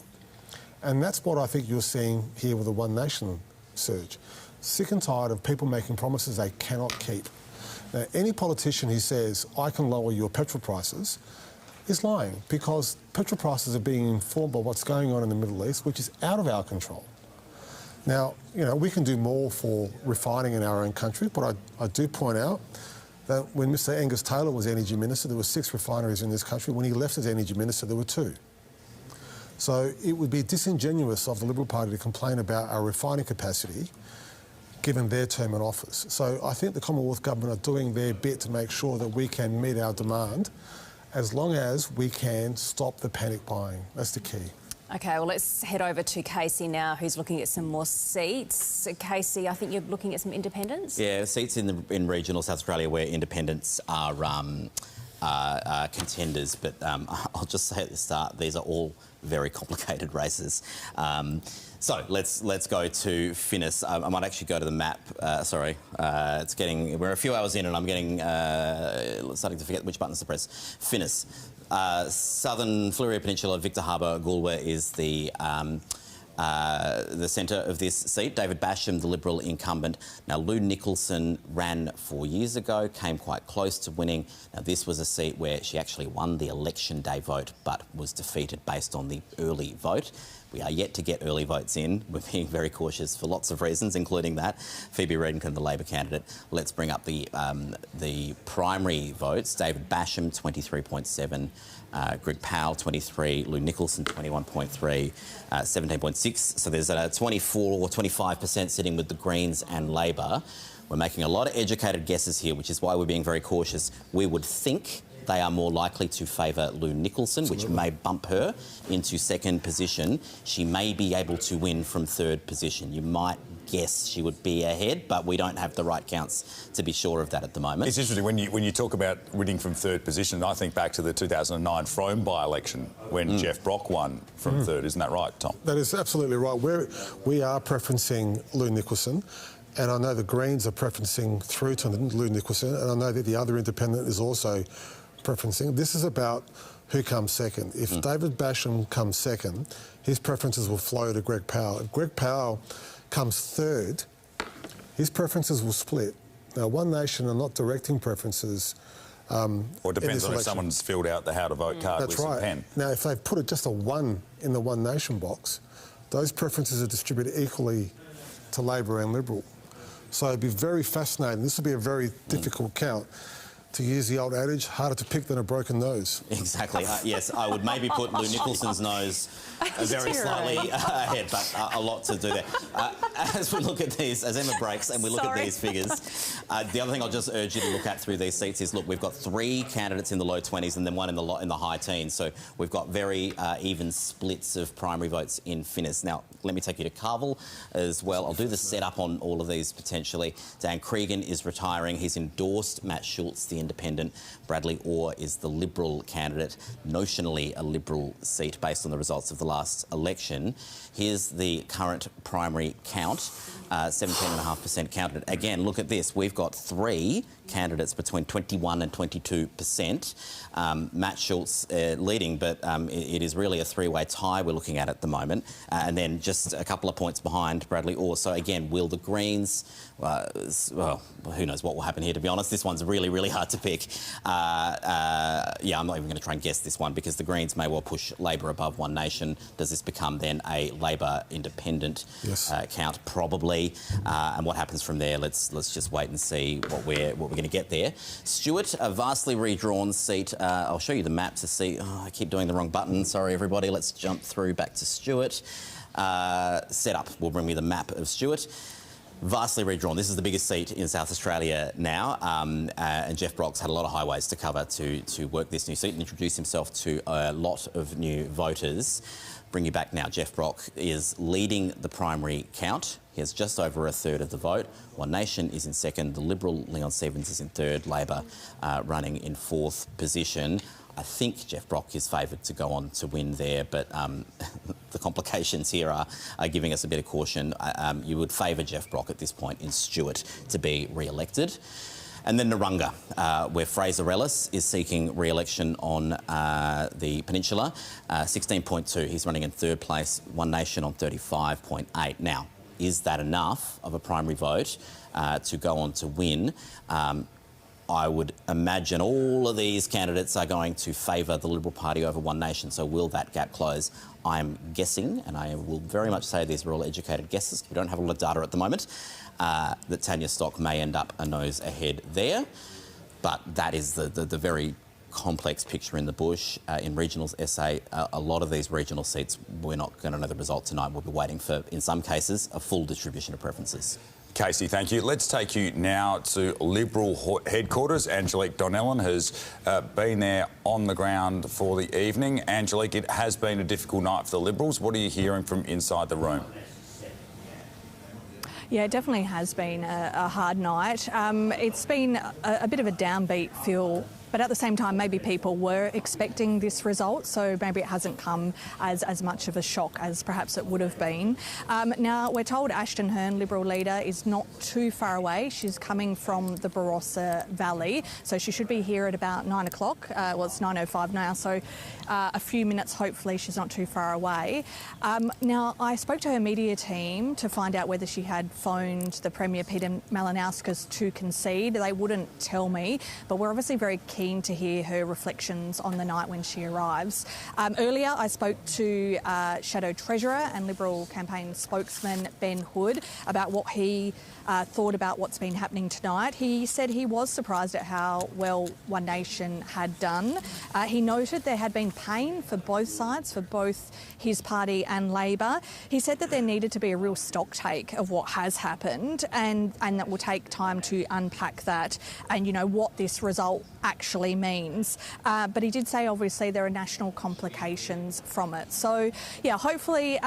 And that's what I think you're seeing here with the One Nation surge. Sick and tired of people making promises they cannot keep. Now, any politician who says, I can lower your petrol prices, is lying, because petrol prices are being informed by what's going on in the Middle East, which is out of our control. Now, you know, we can do more for refining in our own country, but I do point out that when Mr Angus Taylor was Energy Minister, there were 6 refineries in this country. When he left as Energy Minister, there were 2. So it would be disingenuous of the Liberal Party to complain about our refining capacity given their term in office. So I think the Commonwealth Government are doing their bit to make sure that we can meet our demand as long as we can stop the panic buying. That's the key. OK, well, let's head over to Casey now, who's looking at some more seats. So, Casey, I think you're looking at some independents? Yeah, seats in regional South Australia where independents are contenders, but I'll just say at the start, these are all very complicated races. So let's go to Finnis. I might actually go to the map. We're a few hours in and I'm getting starting to forget which buttons to press. Finnis. Southern Fleurieu Peninsula, Victor Harbour, Goolwa is the centre of this seat. David Basham, the Liberal incumbent. Now, Lou Nicholson ran 4 years ago, came quite close to winning. Now, this was a seat where she actually won the election day vote, but was defeated based on the early vote. We are yet to get early votes in. We're being very cautious for lots of reasons, including that. Phoebe Redington, the Labor candidate. Let's bring up the primary votes. David Basham, 23.7. Greg Powell, 23. Lou Nicholson, 21.3. 17.6. So there's a 24 or 25% sitting with the Greens and Labor. We're making a lot of educated guesses here, which is why we're being very cautious. We would think they are more likely to favour Lou Nicholson, which may bump her into second position. She may be able to win from third position. You might guess she would be ahead, but we don't have the right counts to be sure of that at the moment. It's interesting, when you talk about winning from third position, I think back to the 2009 Frome by-election when Jeff Brock won from third. Isn't that right, Tom? That is absolutely right. We are preferencing Lou Nicholson. And I know the Greens are preferencing through to Lou Nicholson, and I know that the other independent is also preferencing. This is about who comes second. If David Basham comes second, his preferences will flow to Greg Powell. If Greg Powell comes third, his preferences will split. Now, One Nation are not directing preferences. Or it depends on if someone's filled out the how to vote card with some pen. Now, if they've put just a 1 in the One Nation box, those preferences are distributed equally to Labor and Liberal. So it'd be very fascinating. This would be a very difficult count. To use the old adage, harder to pick than a broken nose. Exactly. Yes, I would maybe put Lou Nicholson's nose very slightly ahead, but a lot to do there. As we look at these, as Emma breaks and we look at these figures, the other thing I'll just urge you to look at through these seats is, look, we've got 3 candidates in the low 20s and then 1 in the high teens. So we've got very even splits of primary votes in Finnis. Now, let me take you to Carville as well. I'll do the setup on all of these potentially. Dan Cregan is retiring. He's endorsed Matt Schultz, the independent. Bradley Orr is the Liberal candidate, notionally a Liberal seat based on the results of the last election. Here's the current primary count, 17.5% counted. Again, look at this. We've got 3 candidates between 21 and 22%. Matt Schultz leading, but it is really a 3-way tie we're looking at the moment. And then just a couple of points behind Bradley Orr. So again, will the Greens... well, who knows what will happen here, to be honest. This one's really, really hard to pick. Yeah, I'm not even going to try and guess this one because the Greens may well push Labor above One Nation. Does this become then a Labor independent count? Probably. And what happens from there? Let's just wait and see what we're going to get there. Stewart, a vastly redrawn seat. I'll show you the map to see. Oh, I keep doing the wrong button. Sorry, everybody. Let's jump through back to Stewart. Setup will bring me the map of Stewart. Vastly redrawn. This is the biggest seat in South Australia now, and Jeff Brock's had a lot of highways to cover to work this new seat and introduce himself to a lot of new voters. Bring you back now. Jeff Brock is leading the primary count. He has just over a third of the vote. One Nation is in second. The Liberal Leon Stevens is in third. Labor running in 4th position. I think Jeff Brock is favoured to go on to win there, but the complications here are giving us a bit of caution. You would favour Jeff Brock at this point in Stewart to be re-elected. And then Narunga, where Fraser Ellis is seeking re-election on the peninsula. 16.2, he's running in 3rd place. One Nation on 35.8. Now, is that enough of a primary vote to go on to win? I would imagine all of these candidates are going to favour the Liberal Party over One Nation. So will that gap close? I'm guessing, and I will very much say these are all educated guesses. We don't have a lot of data at the moment, that Tanya Stock may end up a nose ahead there. But that is the very complex picture in the bush. In Regional's essay, a lot of these regional seats, we're not going to know the result tonight. We'll be waiting for, in some cases, a full distribution of preferences. Casey, thank you. Let's take you now to Liberal headquarters. Angelique Donnellan has been there on the ground for the evening. Angelique, it has been a difficult night for the Liberals. What are you hearing from inside the room? Yeah, it definitely has been a hard night. It's been a bit of a downbeat feel, but at the same time, maybe people were expecting this result, so maybe it hasn't come as much of a shock as perhaps it would have been. Now, we're told Ashton Hearn, Liberal leader, is not too far away. She's coming from the Barossa Valley, so she should be here at about 9 o'clock. Well, it's 9:05 now, so a few minutes, hopefully she's not too far away. Now, I spoke to her media team to find out whether she had phoned the Premier, Peter Malinauskas, to concede. They wouldn't tell me, but we're obviously very keen to hear her reflections on the night when she arrives. Earlier, I spoke to Shadow Treasurer and Liberal campaign spokesman Ben Hood about what he thought about what's been happening tonight. He said he was surprised at how well One Nation had done. He noted there had been pain for both sides, for both his party and Labor. He said that there needed to be a real stock take of what has happened, and that will take time to unpack that and, you know, what this result actually means. But he did say, obviously, there are national complications from it. So, yeah, hopefully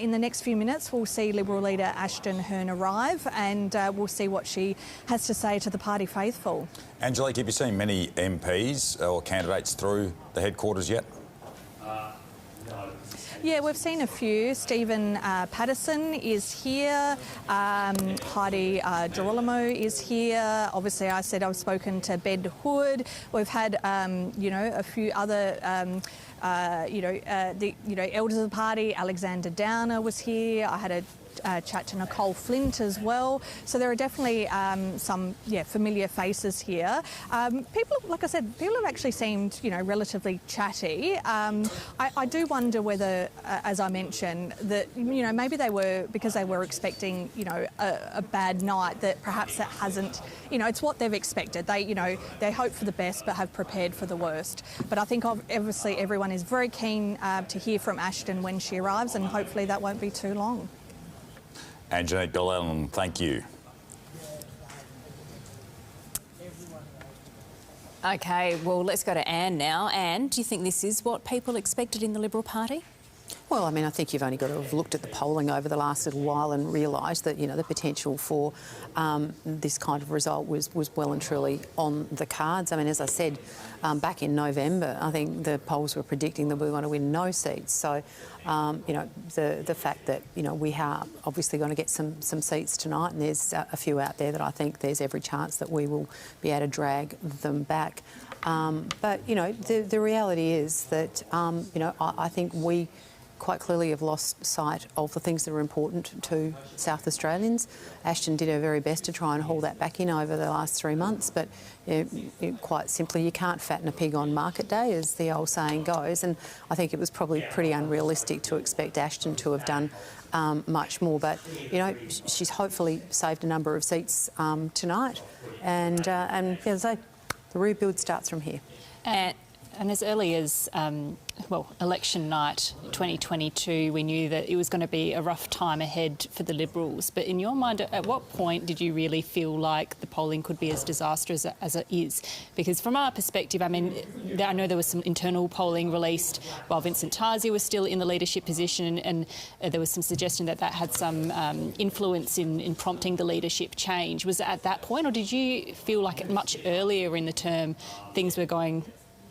in the next few minutes we'll see Liberal leader Ashton Hearn arrive, and we'll see what she has to say to the party faithful. Angelique, have you seen many MPs or candidates through the headquarters yet? Yeah, we've seen a few. Stephen Patterson is here. Heidi Girolamo is here. Obviously, I said I've spoken to Ben Hood. We've had, a few other, elders of the party. Alexander Downer was here. I had a chat to Nicole Flint as well. So there are definitely some familiar faces here. People, like I said, people have actually seemed, relatively chatty. I do wonder whether, as I mentioned, that, maybe they were, because they were expecting, a bad night, that perhaps that hasn't, it's what they've expected. They hope for the best but have prepared for the worst. But I think obviously everyone is very keen to hear from Ashton when she arrives, and hopefully that won't be too long. Angelique Donnellan, thank you. OK, well, let's go to Anne now. Anne, do you think this is what people expected in the Liberal Party? Well, I mean, I think you've only got to have looked at the polling over the last little while and realised that, the potential for this kind of result was well and truly on the cards. I mean, as I said, back in November, I think the polls were predicting that we were going to win no seats. So, the fact that, we are obviously going to get some seats tonight, and there's a few out there that I think there's every chance that we will be able to drag them back. But, the reality is that, I think we quite clearly have lost sight of the things that are important to South Australians. Ashton did her very best to try and haul that back in over the last 3 months, but quite simply, you can't fatten a pig on market day, as the old saying goes, and I think it was probably pretty unrealistic to expect Ashton to have done much more. But, she's hopefully saved a number of seats tonight, and as I say, the rebuild starts from here. And as early as, election night 2022, we knew that it was going to be a rough time ahead for the Liberals. But in your mind, at what point did you really feel like the polling could be as disastrous as it is? Because from our perspective, I mean, I know there was some internal polling released while Vincent Tarzia was still in the leadership position, and there was some suggestion that had some influence in prompting the leadership change. Was it at that point, or did you feel like much earlier in the term things were going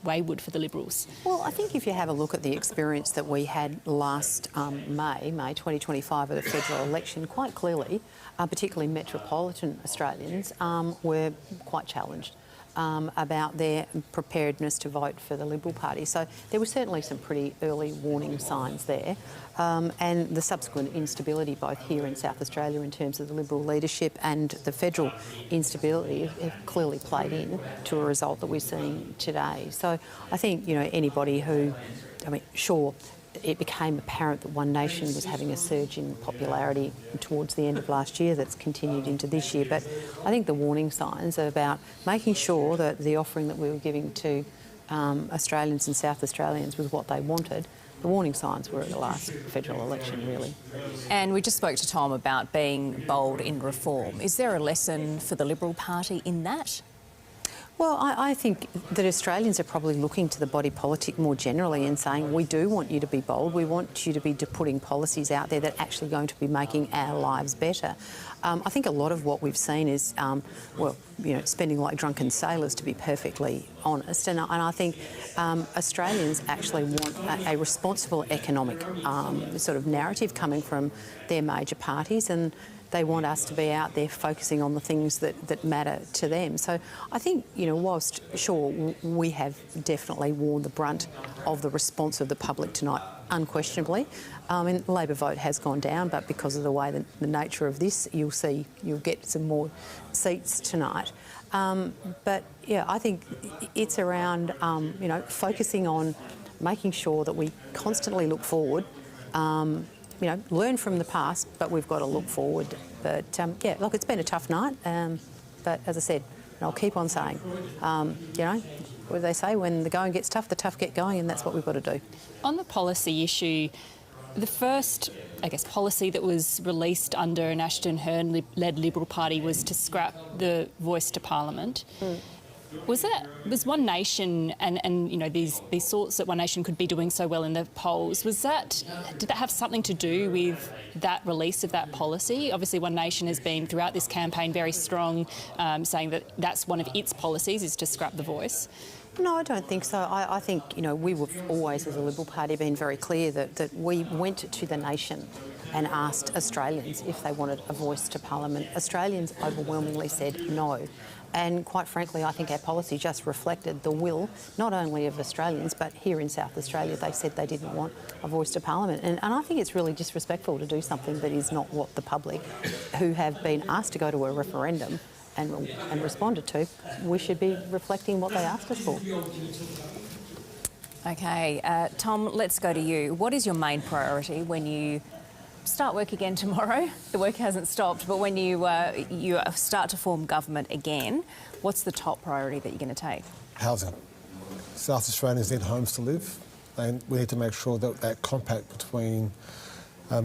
wayward for the Liberals? Well, I think if you have a look at the experience that we had last May 2025 of the federal election, quite clearly, particularly metropolitan Australians, were quite challenged. about their preparedness to vote for the Liberal Party. So there were certainly some pretty early warning signs there. And the subsequent instability both here in South Australia in terms of the Liberal leadership and the federal instability have clearly played in to a result that we're seeing today. So I think, you know, anybody who, I mean, sure, it became apparent that One Nation was having a surge in popularity towards the end of last year that's continued into this year. But I think the warning signs are about making sure that the offering that we were giving to Australians and South Australians was what they wanted. The warning signs were at the last federal election, really. And we just spoke to Tom about being bold in reform. Is there a lesson for the Liberal Party in that? Well, I think that Australians are probably looking to the body politic more generally and saying, we do want you to be bold, we want you to be putting policies out there that are actually going to be making our lives better. I think a lot of what we've seen is, well, you know, spending like drunken sailors, to be perfectly honest. And I think Australians actually want a responsible economic sort of narrative coming from their major parties, and they want us to be out there focusing on the things that matter to them. So I think, you know, whilst, sure, we have definitely worn the brunt of the response of the public tonight, unquestionably. And the Labor vote has gone down, but because of the way the nature of this, you'll get some more seats tonight. But, yeah, I think it's around, you know, focusing on making sure that we constantly look forward, you know, learn from the past, but we've got to look forward. But, yeah, look, it's been a tough night. But as I said, I'll keep on saying, you know, what do they say? When the going gets tough, the tough get going, and that's what we've got to do. On the policy issue, the first, I guess, policy that was released under an Ashton Hearn-led Liberal Party was to scrap the voice to Parliament. Was One Nation and you know, these thoughts that One Nation could be doing so well in the polls, did that have something to do with that release of that policy? Obviously One Nation has been throughout this campaign very strong, saying that that's one of its policies is to scrap the voice. No, I don't think so. I think, you know, we were always, as a Liberal Party, been very clear that we went to the nation and asked Australians if they wanted a voice to Parliament. Australians overwhelmingly said no. And quite frankly, I think our policy just reflected the will, not only of Australians, but here in South Australia, they said they didn't want a voice to Parliament. And I think it's really disrespectful to do something that is not what the public, who have been asked to go to a referendum and responded to, we should be reflecting what they asked us for. OK, Tom, let's go to you. What is your main priority when you start work again tomorrow? The work hasn't stopped, but when you start to form government again, what's the top priority that you're going to take? Housing. South Australians need homes to live, and we need to make sure that that compact between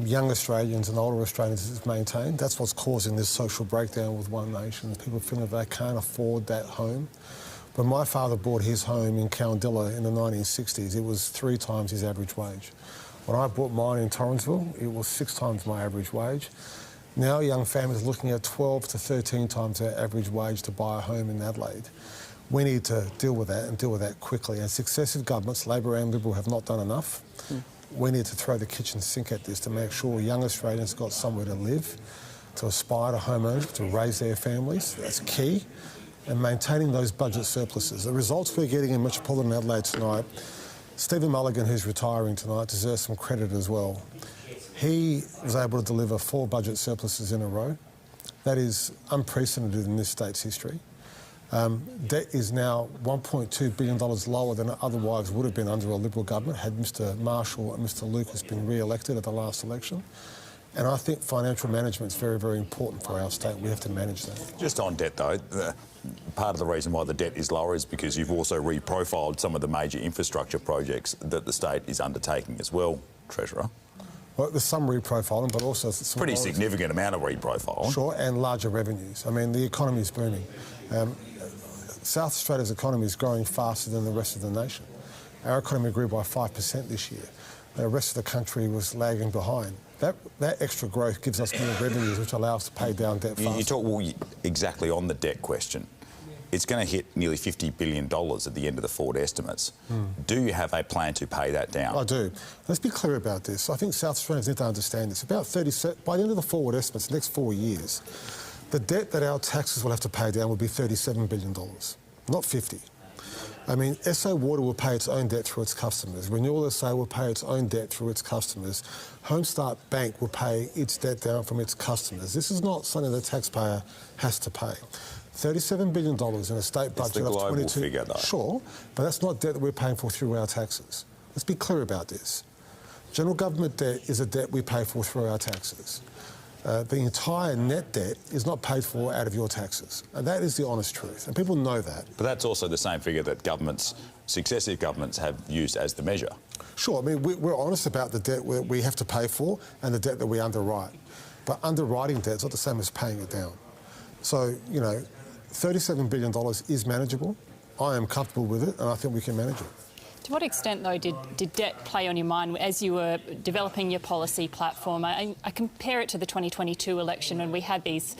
young Australians and older Australians is maintained. That's what's causing this social breakdown with One Nation. People feeling that they can't afford that home. When my father bought his home in Cowandilla in the 1960s, it was 3 times his average wage. When I bought mine in Torrensville, it was 6 times my average wage. Now young families are looking at 12 to 13 times their average wage to buy a home in Adelaide. We need to deal with that and deal with that quickly. And successive governments, Labor and Liberal, have not done enough. We need to throw the kitchen sink at this to make sure young Australians have got somewhere to live, to aspire to home ownership, to raise their families. That's key. And maintaining those budget surpluses. The results we're getting in Metropolitan Adelaide tonight, Stephen Mulligan, who's retiring tonight, deserves some credit as well. He was able to deliver 4 budget surpluses in a row. That is unprecedented in this state's history. Debt is now $1.2 billion lower than it otherwise would have been under a Liberal government had Mr Marshall and Mr Lucas been re-elected at the last election. And I think financial management is very, very important for our state. We have to manage that. Just on debt, though, part of the reason why the debt is lower is because you've also reprofiled some of the major infrastructure projects that the state is undertaking as well, Treasurer. Well, there's some reprofiling, but also some... Pretty significant amount of reprofiling. Sure, and larger revenues. I mean, the economy is booming. South Australia's economy is growing faster than the rest of the nation. Our economy grew by 5% this year. The rest of the country was lagging behind. That extra growth gives us more revenues, which allow us to pay down debt faster. You talk exactly on the debt question. It's going to hit nearly $50 billion at the end of the forward estimates. Do you have a plan to pay that down? I do. Let's be clear about this. I think South Australians need to understand this. By the end of the forward estimates, the next 4 years, the debt that our taxes will have to pay down will be $37 billion. not 50. I mean, SA Water will pay its own debt through its customers. Renewal SA will pay its own debt through its customers. Homestart Bank will pay its debt down from its customers. This is not something the taxpayer has to pay. $37 billion in a state budget of 22... figure, though. Sure, but that's not debt that we're paying for through our taxes. Let's be clear about this. General government debt is a debt we pay for through our taxes. The entire net debt is not paid for out of your taxes. And that is the honest truth. And people know that. But that's also the same figure that successive governments have used as the measure. Sure, I mean, we're honest about the debt we have to pay for and the debt that we underwrite. But underwriting debt is not the same as paying it down. So, you know, $37 billion is manageable. I am comfortable with it, and I think we can manage it. To what extent, though, did debt play on your mind as you were developing your policy platform? I compare it to the 2022 election when we had these,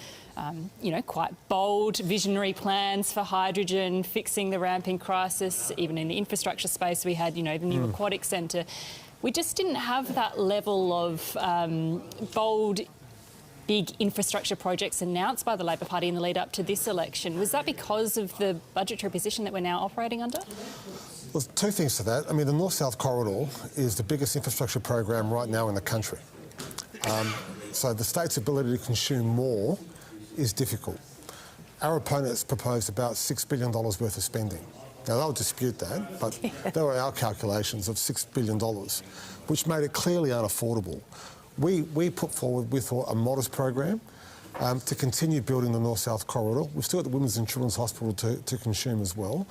you know, quite bold, visionary plans for hydrogen, fixing the ramping crisis. Even in the infrastructure space, we had, you know, the new aquatic centre. We just didn't have that level of bold, big infrastructure projects announced by the Labor Party in the lead up to this election. Was that because of the budgetary position that we're now operating under? Well, two things to that. I mean, the North-South Corridor is the biggest infrastructure program right now in the country. So the state's ability to consume more is difficult. Our opponents proposed about $6 billion worth of spending. Now, they'll dispute that, but there were our calculations of $6 billion, which made it clearly unaffordable. We put forward, we thought, a modest program to continue building the North-South Corridor. We've still got the Women's and Children's Hospital to consume as well.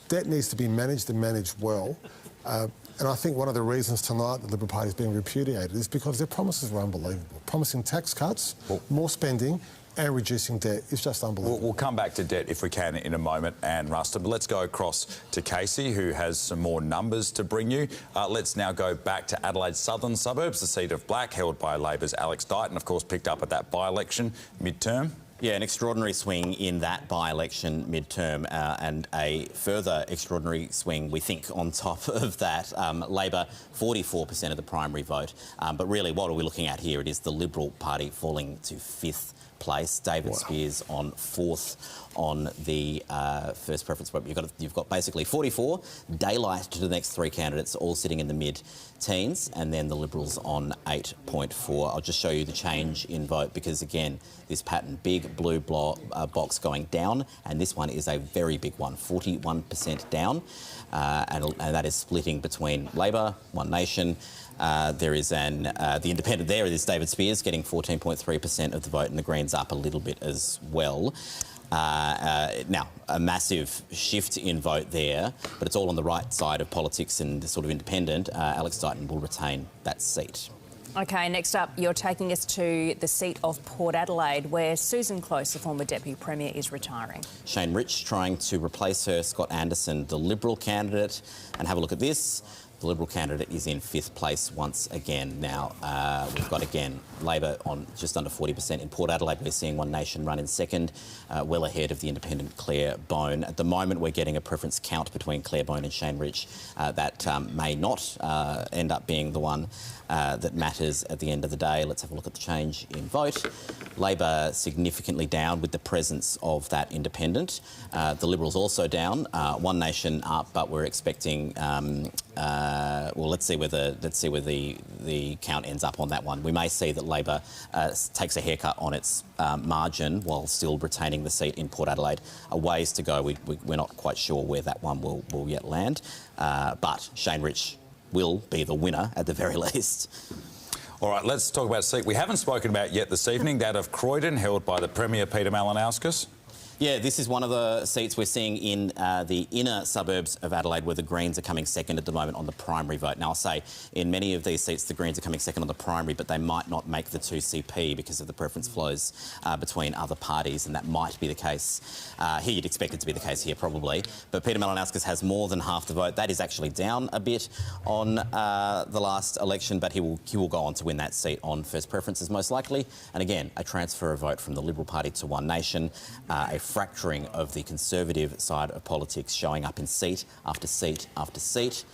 Debt needs to be managed and managed well. And I think one of the reasons tonight the Liberal Party is being repudiated is because their promises were unbelievable. Promising tax cuts, more spending and reducing debt is just unbelievable. We'll come back to debt if we can in a moment, and Ruston, but let's go across to Casey, who has some more numbers to bring you. Let's now go back to Adelaide's southern suburbs, the seat of Black, held by Labor's Alex Dighton, of course, picked up at that by-election midterm. Yeah, an extraordinary swing in that by-election midterm and a further extraordinary swing, we think, on top of that. Labor, 44% of the primary vote. But really, what are we looking at here? It is the Liberal Party falling to 5th place. David Spears on 4th on the first preference vote. You've got basically 44, daylight to the next 3 candidates, all sitting in the mid-teens, and then the Liberals on 8.4. I'll just show you the change in vote because, again, this pattern, big blue box going down, and this one is a very big one, 41% down, and that is splitting between Labor, One Nation. There is the independent there is David Spears getting 14.3% of the vote, and the Greens up a little bit as well. Now, a massive shift in vote there, but it's all on the right side of politics and the sort of independent. Alex Dighton will retain that seat. OK, next up, you're taking us to the seat of Port Adelaide, where Susan Close, the former Deputy Premier, is retiring. Shane Rich trying to replace her, Scott Anderson, the Liberal candidate. And have a look at this. The Liberal candidate is in 5th place once again. Now, we've got, again, Labor on just under 40%. In Port Adelaide, we're seeing One Nation run in 2nd, well ahead of the independent Claire Bone. At the moment, we're getting a preference count between Claire Bone and Shane Rich. That may not end up being the one that matters at the end of the day. Let's have a look at the change in vote. Labor significantly down with the presence of that independent. The Liberals also down. One Nation up, but we're expecting... well, let's see where the count ends up on that one. We may see that Labor takes a haircut on its margin while still retaining the seat in Port Adelaide. A ways to go. We're not quite sure where that one will yet land. But Shane Rich will be the winner at the very least. All right, let's talk about a seat we haven't spoken about yet this evening, that of Croydon, held by the Premier, Peter Malinauskas. Yeah, this is one of the seats we're seeing in the inner suburbs of Adelaide, where the Greens are coming 2nd at the moment on the primary vote. Now, I'll say in many of these seats, the Greens are coming 2nd on the primary, but they might not make the 2CP because of the preference flows between other parties, and that might be the case here. You'd expect it to be the case here, probably. But Peter Malinauskas has more than half the vote. That is actually down a bit on the last election, but he will go on to win that seat on first preferences, most likely. And again, a transfer of vote from the Liberal Party to One Nation, a fracturing of the Conservative side of politics showing up in seat after seat after seat.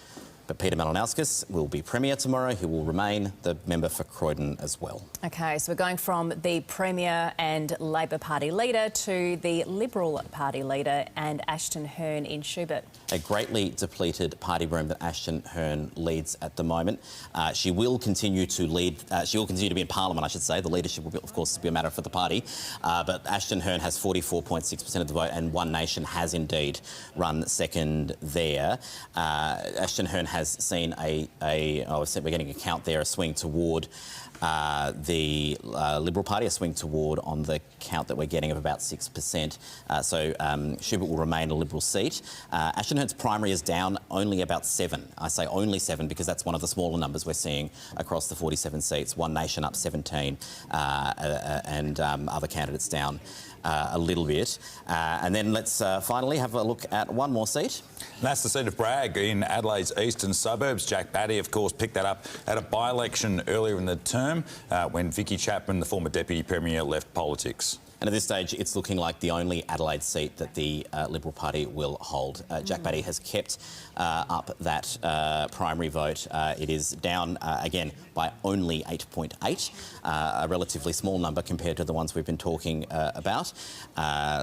But Peter Malinauskas will be Premier tomorrow. He will remain the member for Croydon as well. OK, so we're going from the Premier and Labor Party leader to the Liberal Party leader and Ashton Hearn in Schubert. A greatly depleted party room that Ashton Hearn leads at the moment. She will continue to lead. She will continue to be in Parliament, I should say. The leadership will, of course, be a matter for the party. But Ashton Hearn has 44.6% of the vote, and One Nation has indeed run second there. Ashton Hearn has seen we're getting a count there, a swing toward the Liberal Party, a swing toward on the count that we're getting of about 6%. So Schubert will remain a Liberal seat. Ashton Hearn's primary is down only about 7. I say only 7 because that's one of the smaller numbers we're seeing across the 47 seats. One Nation up 17 and other candidates down a little bit. And then let's finally have a look at one more seat. And that's the seat of Bragg in Adelaide's eastern suburbs. Jack Batty, of course, picked that up at a by-election earlier in the term when Vicky Chapman, the former Deputy Premier, left politics. And at this stage, it's looking like the only Adelaide seat that the Liberal Party will hold. Jack Batty has kept up that primary vote. It is down again by only 8.8, a relatively small number compared to the ones we've been talking about.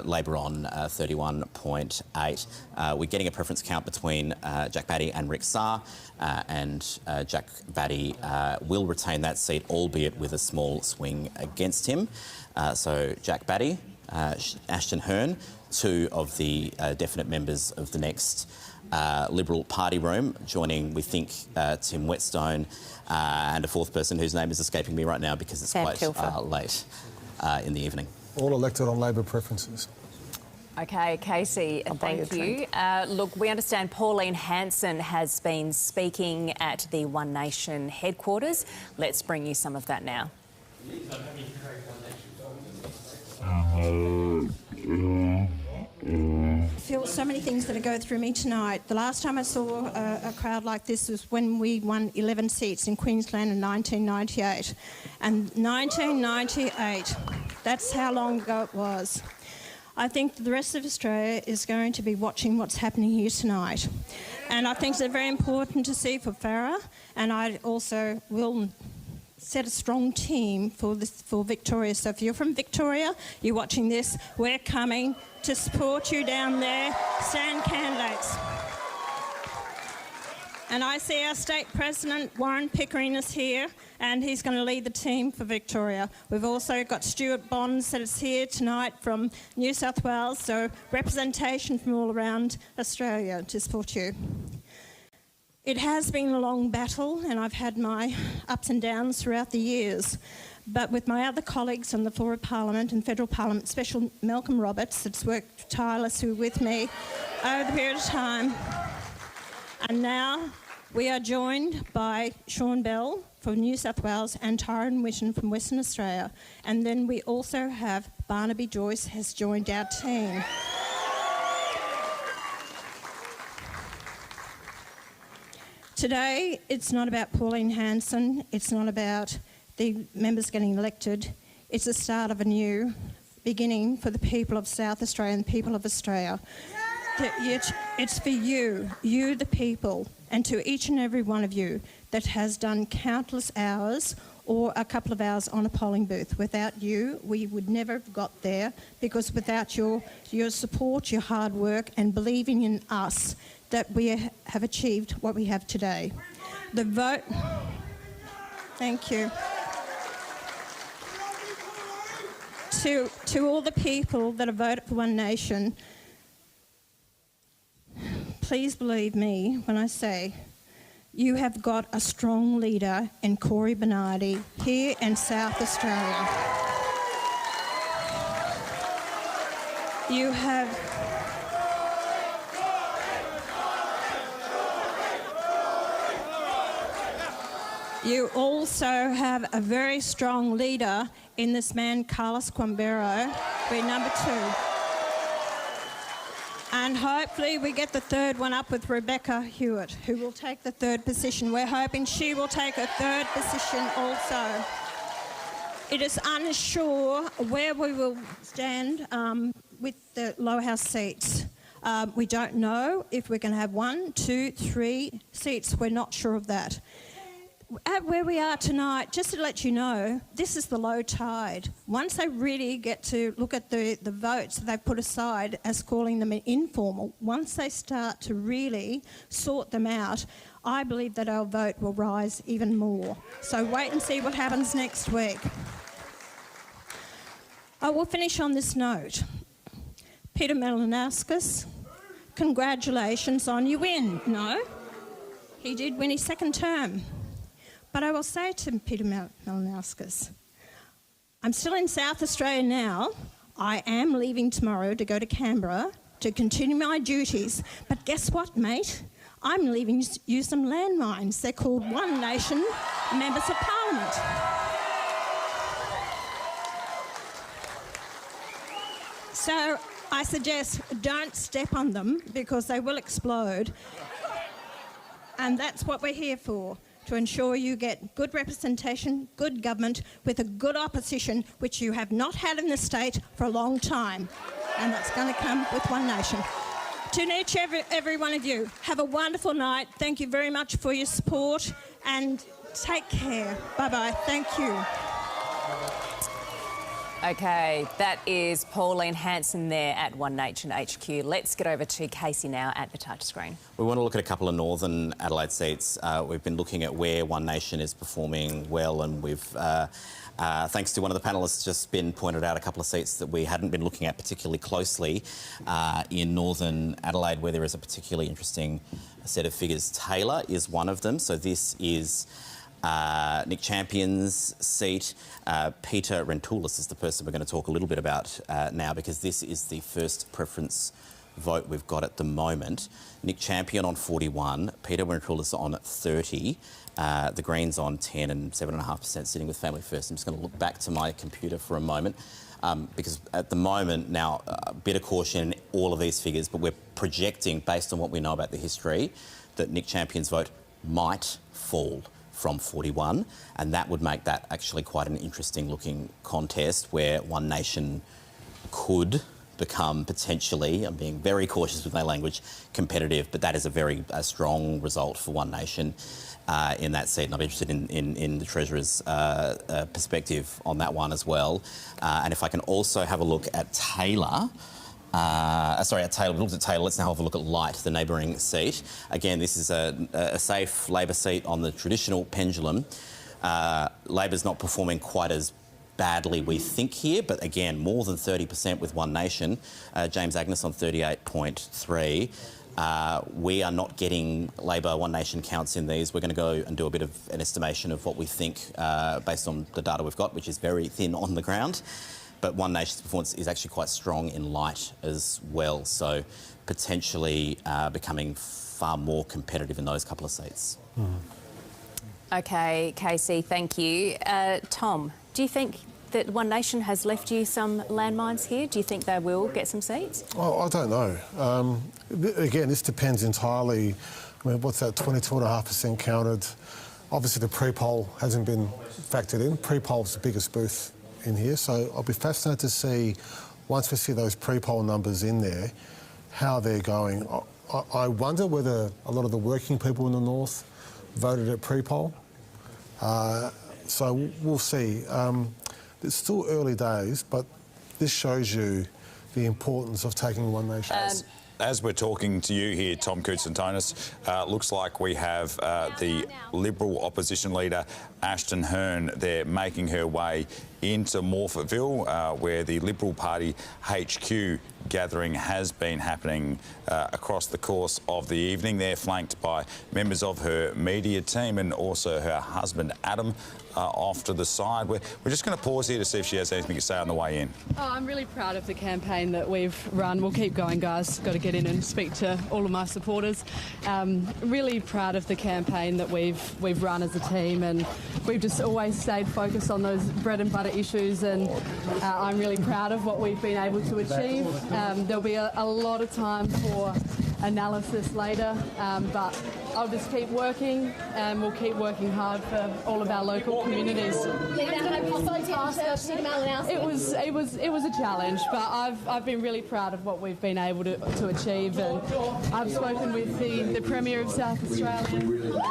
Labor on 31.8. We're getting a preference count between Jack Batty and Rick Sarr, and Jack Batty will retain that seat, albeit with a small swing against him. So Jack Batty, Ashton Hearn, two of the definite members of the next Liberal Party room, joining, we think, Tim Whetstone and a fourth person whose name is escaping me right now because it's quite late in the evening. All elected on Labor preferences. OK, Casey, thank you. Look, we understand Pauline Hanson has been speaking at the One Nation headquarters. Let's bring you some of that now. I feel so many things that are going through me tonight. The last time I saw a crowd like this was when we won 11 seats in Queensland in 1998. And 1998, that's how long ago it was. I think the rest of Australia is going to be watching what's happening here tonight. And I think it's very important to see for Farah, and I also will set a strong team for Victoria. So if you're from Victoria, you're watching this, we're coming to support you down there. Stand candidates. And I see our State President, Warren Pickering, is here, and he's going to lead the team for Victoria. We've also got Stuart Bonds that is here tonight from New South Wales, so representation from all around Australia to support you. It has been a long battle, and I've had my ups and downs throughout the years. But with my other colleagues on the floor of Parliament and Federal Parliament, especially Malcolm Roberts, that's worked tirelessly with me over the period of time. And now we are joined by Sean Bell from New South Wales and Tyrone Witten from Western Australia. And then we also have Barnaby Joyce has joined our team. Today, it's not about Pauline Hanson, it's not about the members getting elected. It's the start of a new beginning for the people of South Australia and the people of Australia. It's for you, the people, and to each and every one of you that has done countless hours or a couple of hours on a polling booth. Without you, we would never have got there, because without your support, your hard work and believing in us, that we have achieved what we have today. The vote... Thank you. To all the people that have voted for One Nation, please believe me when I say you have got a strong leader in Corey Bernardi here in South Australia. You have... You also have a very strong leader in this man, Carlos Quambero, we're number 2. And hopefully we get the third one up with Rebecca Hewitt, who will take the third position. We're hoping she will take a third position also. It is unsure where we will stand with the lower house seats. We don't know if we're going to have 1, 2, 3 seats. We're not sure of that. At where we are tonight, just to let you know, this is the low tide. Once they really get to look at the votes that they've put aside as calling them informal, once they start to really sort them out, I believe that our vote will rise even more. So wait and see what happens next week. I will finish on this note. Peter Malinauskas, congratulations on your win. No, he did win his second term. But I will say to Peter Malinauskas, I'm still in South Australia now. I am leaving tomorrow to go to Canberra to continue my duties. But guess what, mate? I'm leaving you some landmines. They're called One Nation Members of Parliament. So I suggest don't step on them because they will explode. And that's what we're here for, to ensure you get good representation, good government with a good opposition, which you have not had in the state for a long time. And that's going to come with One Nation. To each every one of you, have a wonderful night. Thank you very much for your support and take care. Bye-bye. Thank you. Okay, that is Pauline Hanson there at One Nation HQ. Let's get over to Casey now at the touchscreen. We want to look at a couple of Northern Adelaide seats. We've been looking at where One Nation is performing well, and we've, thanks to one of the panellists, just been pointed out a couple of seats that we hadn't been looking at particularly closely in Northern Adelaide, where there is a particularly interesting set of figures. Taylor is one of them, so this is Nick Champion's seat. Peter Rentoulis is the person we're going to talk a little bit about now, because this is the first preference vote we've got at the moment. Nick Champion on 41, Peter Rentoulis on 30, the Greens on 10 and 7.5% sitting with Family First. I'm just going to look back to my computer for a moment, because at the moment now, a bit of caution in all of these figures, but we're projecting, based on what we know about the history, that Nick Champion's vote might fall from 41, and that would make that actually quite an interesting looking contest where One Nation could become potentially, I'm being very cautious with my language, competitive, but that is a very strong result for One Nation in that seat, and I'm interested in the Treasurer's perspective on that one as well. And if I can also have a look at Taylor, at Taylor. We looked at Taylor. Let's now have a look at Light, the neighbouring seat. Again, this is a safe Labor seat on the traditional pendulum. Labor's not performing quite as badly, we think, here, but again, more than 30% with One Nation. James Agnes on 38.3. We are not getting Labor One Nation counts in these. We're going to go and do a bit of an estimation of what we think based on the data we've got, which is very thin on the ground. But One Nation's performance is actually quite strong in Light as well, so potentially becoming far more competitive in those couple of seats. Okay, Casey, thank you. Tom, do you think that One Nation has left you some landmines here? Do you think they will get some seats? Well, I don't know. Again, this depends entirely. I mean, what's that, 22.5% counted? Obviously, the pre-poll hasn't been factored in. Pre-poll's the biggest booth in here, so I'll be fascinated to see, once we see those pre-poll numbers in there, how they're going. I wonder whether a lot of the working people in the north voted at pre-poll. So we'll see. It's still early days, but this shows you the importance of taking One Nation. As we're talking to you here, Tom Koutsantonis, looks like we have the Liberal opposition leader, Ashton Hearn, there making her way into Morphettville, where the Liberal Party HQ gathering has been happening across the course of the evening. They're flanked by members of her media team and also her husband, Adam, off to the side. We're just going to pause here to see if she has anything to say on the way in. Oh, I'm really proud of the campaign that we've run. We'll keep going, guys. Got to get in and speak to all of my supporters. Really proud of the campaign that we've run as a team, and we've just always stayed focused on those bread and butter issues, and I'm really proud of what we've been able to achieve. There'll be a lot of time for analysis later, but I'll just keep working and we'll keep working hard for all of our local communities. It was a challenge, but I've been really proud of what we've been able to achieve, and I've spoken with the Premier of South Australia.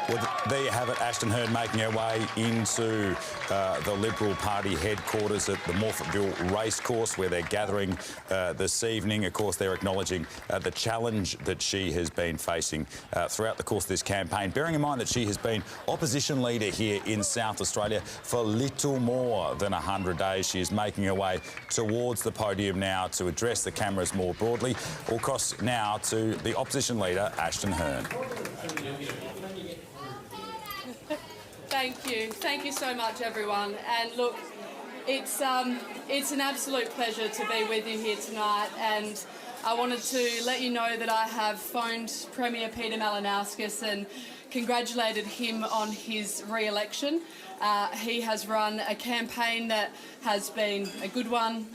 Well, there you have it, Ashton Hearn making her way into the Liberal Party headquarters at the Morphettville Racecourse, where they're gathering this evening. Of course, they're acknowledging the challenge that she has been facing throughout the course of this campaign, bearing in mind that she has been opposition leader here in South Australia for little more than 100 days. She is making her way towards the podium now to address the cameras more broadly. We'll cross now to the opposition leader, Ashton Hearn. Thank you so much, everyone. And look, it's an absolute pleasure to be with you here tonight, and I wanted to let you know that I have phoned Premier Peter Malinauskas and congratulated him on his re-election. He has run a campaign that has been a good one.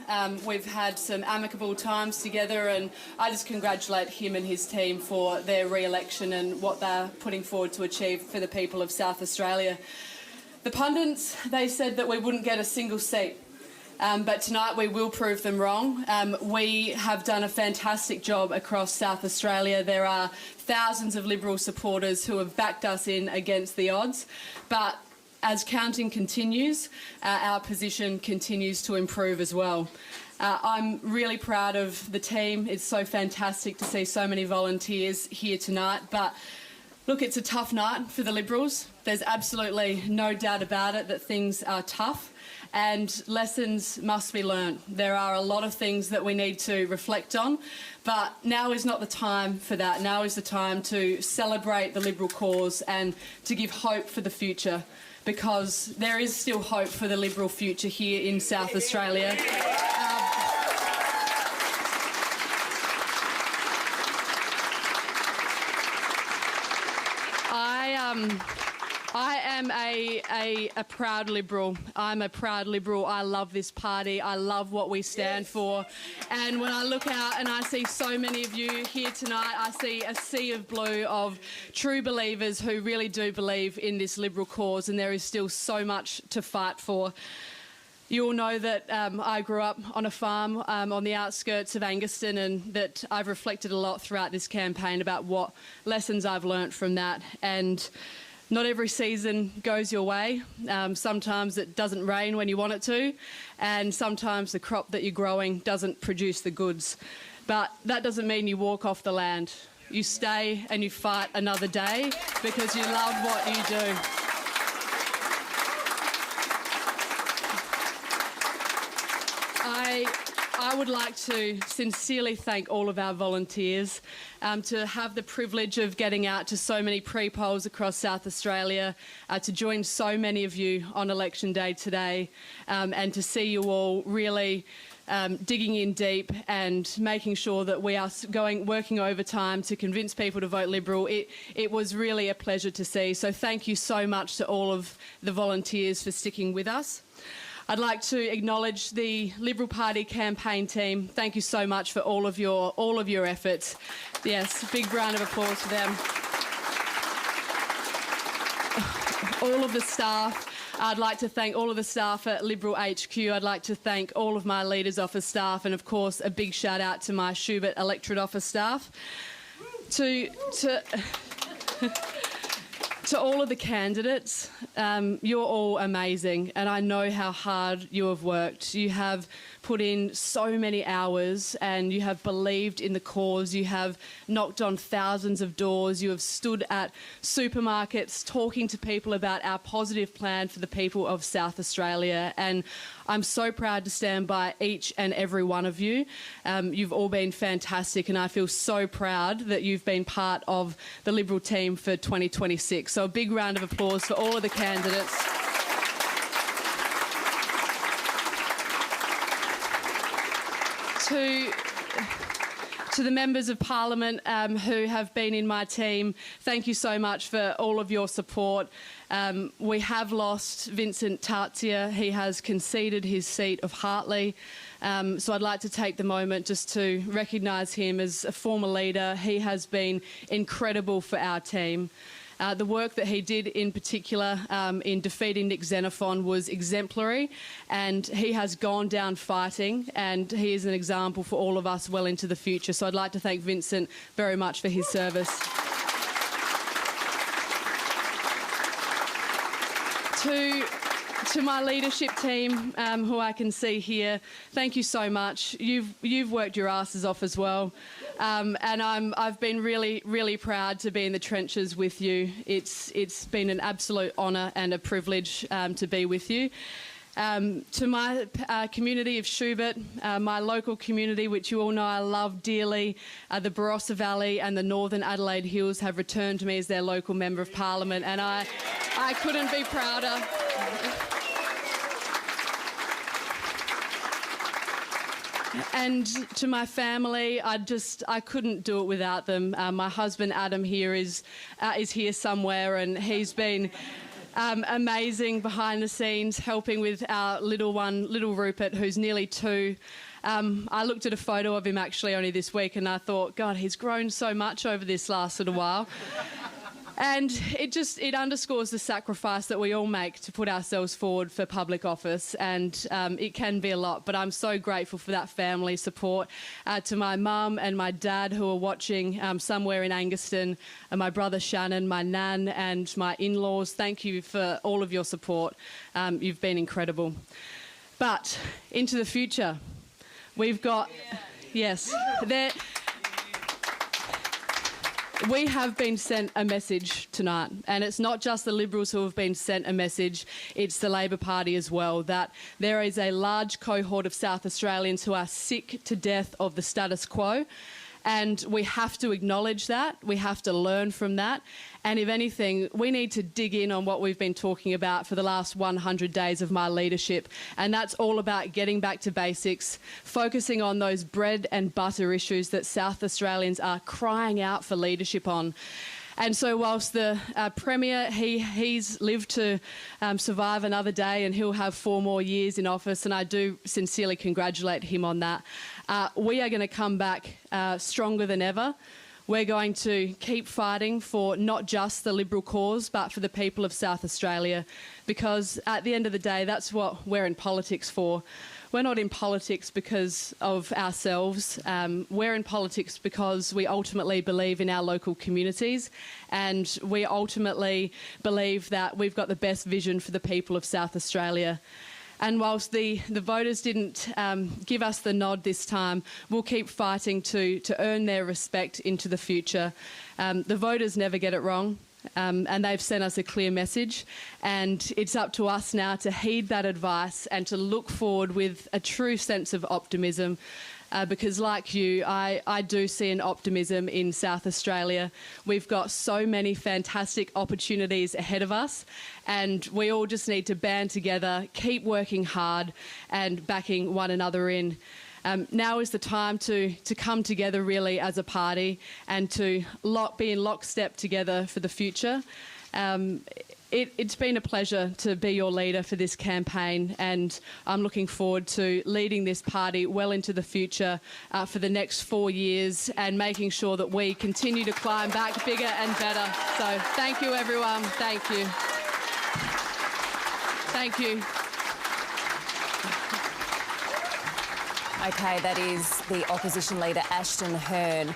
We've had some amicable times together, and I just congratulate him and his team for their re-election and what they're putting forward to achieve for the people of South Australia. The pundits, they said that we wouldn't get a single seat. But tonight we will prove them wrong. We have done a fantastic job across South Australia. There are thousands of Liberal supporters who have backed us in against the odds. But as counting continues, our position continues to improve as well. I'm really proud of the team. It's so fantastic to see so many volunteers here tonight. But look, it's a tough night for the Liberals. There's absolutely no doubt about it that things are tough and lessons must be learnt. There are a lot of things that we need to reflect on, but now is not the time for that. Now is the time to celebrate the Liberal cause and to give hope for the future, because there is still hope for the Liberal future here in South Australia. I am a proud Liberal. I'm a proud Liberal. I love this party. I love what we stand for. And when I look out and I see so many of you here tonight, I see a sea of blue of true believers who really do believe in this Liberal cause, and there is still so much to fight for. You all know that I grew up on a farm on the outskirts of Anguston, and that I've reflected a lot throughout this campaign about what lessons I've learnt from that. And not every season goes your way. Sometimes it doesn't rain when you want it to, and sometimes the crop that you're growing doesn't produce the goods. But that doesn't mean you walk off the land. You stay and you fight another day because you love what you do. I would like to sincerely thank all of our volunteers to have the privilege of getting out to so many pre-polls across South Australia, to join so many of you on election day today, and to see you all really digging in deep and making sure that we are working overtime to convince people to vote Liberal. It was really a pleasure to see. So thank you so much to all of the volunteers for sticking with us. I'd like to acknowledge the Liberal Party campaign team. Thank you so much for all of your efforts. Yes, big round of applause for them. All of the staff. I'd like to thank all of the staff at Liberal HQ. I'd like to thank all of my Leaders Office staff, and of course a big shout out to my Schubert Electorate Office staff. To all of the candidates, you're all amazing, and I know how hard you have worked. You have put in so many hours and you have believed in the cause. You have knocked on thousands of doors. You have stood at supermarkets talking to people about our positive plan for the people of South Australia, and I'm so proud to stand by each and every one of you. You've all been fantastic, and I feel so proud that you've been part of the Liberal team for 2026. So a big round of applause for all of the candidates. To the members of Parliament who have been in my team, thank you so much for all of your support. We have lost Vincent Tarzia. He has conceded his seat of Hartley. So I'd like to take the moment just to recognise him as a former leader. He has been incredible for our team. The work that he did in particular in defeating Nick Xenophon was exemplary, and he has gone down fighting, and he is an example for all of us well into the future. So I'd like to thank Vincent very much for his service. To my leadership team, who I can see here, thank you so much. You've worked your asses off as well, and I've been really proud to be in the trenches with you. It's been an absolute honour and a privilege to be with you. To my community of Schubert, my local community, which you all know I love dearly, the Barossa Valley and the Northern Adelaide Hills have returned to me as their local Member of Parliament, and I couldn't be prouder. And to my family, I couldn't do it without them. My husband Adam here is here somewhere, and he's been amazing behind the scenes, helping with our little Rupert, who's nearly 2. I looked at a photo of him actually only this week, and I thought, God, he's grown so much over this last little while. And it underscores the sacrifice that we all make to put ourselves forward for public office, and it can be a lot, but I'm so grateful for that family support. To my mum and my dad who are watching somewhere in Angaston, and my brother Shannon, my nan and my in-laws, thank you for all of your support. You've been incredible. But into the future, we've got, yes, we have been sent a message tonight, and it's not just the Liberals who have been sent a message, it's the Labor Party as well, that there is a large cohort of South Australians who are sick to death of the status quo, and we have to acknowledge that, we have to learn from that, and if anything, we need to dig in on what we've been talking about for the last 100 days of my leadership, and that's all about getting back to basics, focusing on those bread and butter issues that South Australians are crying out for leadership on. And so whilst the Premier, he's lived to survive another day, and he'll have 4 more years in office, and I do sincerely congratulate him on that, we are going to come back stronger than ever. We're going to keep fighting for not just the Liberal cause, but for the people of South Australia, because at the end of the day, that's what we're in politics for. We're not in politics because of ourselves. We're in politics because we ultimately believe in our local communities, and we ultimately believe that we've got the best vision for the people of South Australia. And whilst the voters didn't give us the nod this time, we'll keep fighting to earn their respect into the future. The voters never get it wrong, and they've sent us a clear message. And it's up to us now to heed that advice and to look forward with a true sense of optimism. Because like you, I do see an optimism in South Australia. We've got so many fantastic opportunities ahead of us, and we all just need to band together, keep working hard and backing one another in. Now is the time to come together really as a party and to be in lockstep together for the future. It's been a pleasure to be your leader for this campaign, and I'm looking forward to leading this party well into the future for the next 4 years and making sure that we continue to climb back bigger and better. So thank you, everyone. Thank you. Thank you. OK, that is the opposition leader Ashton Hearn,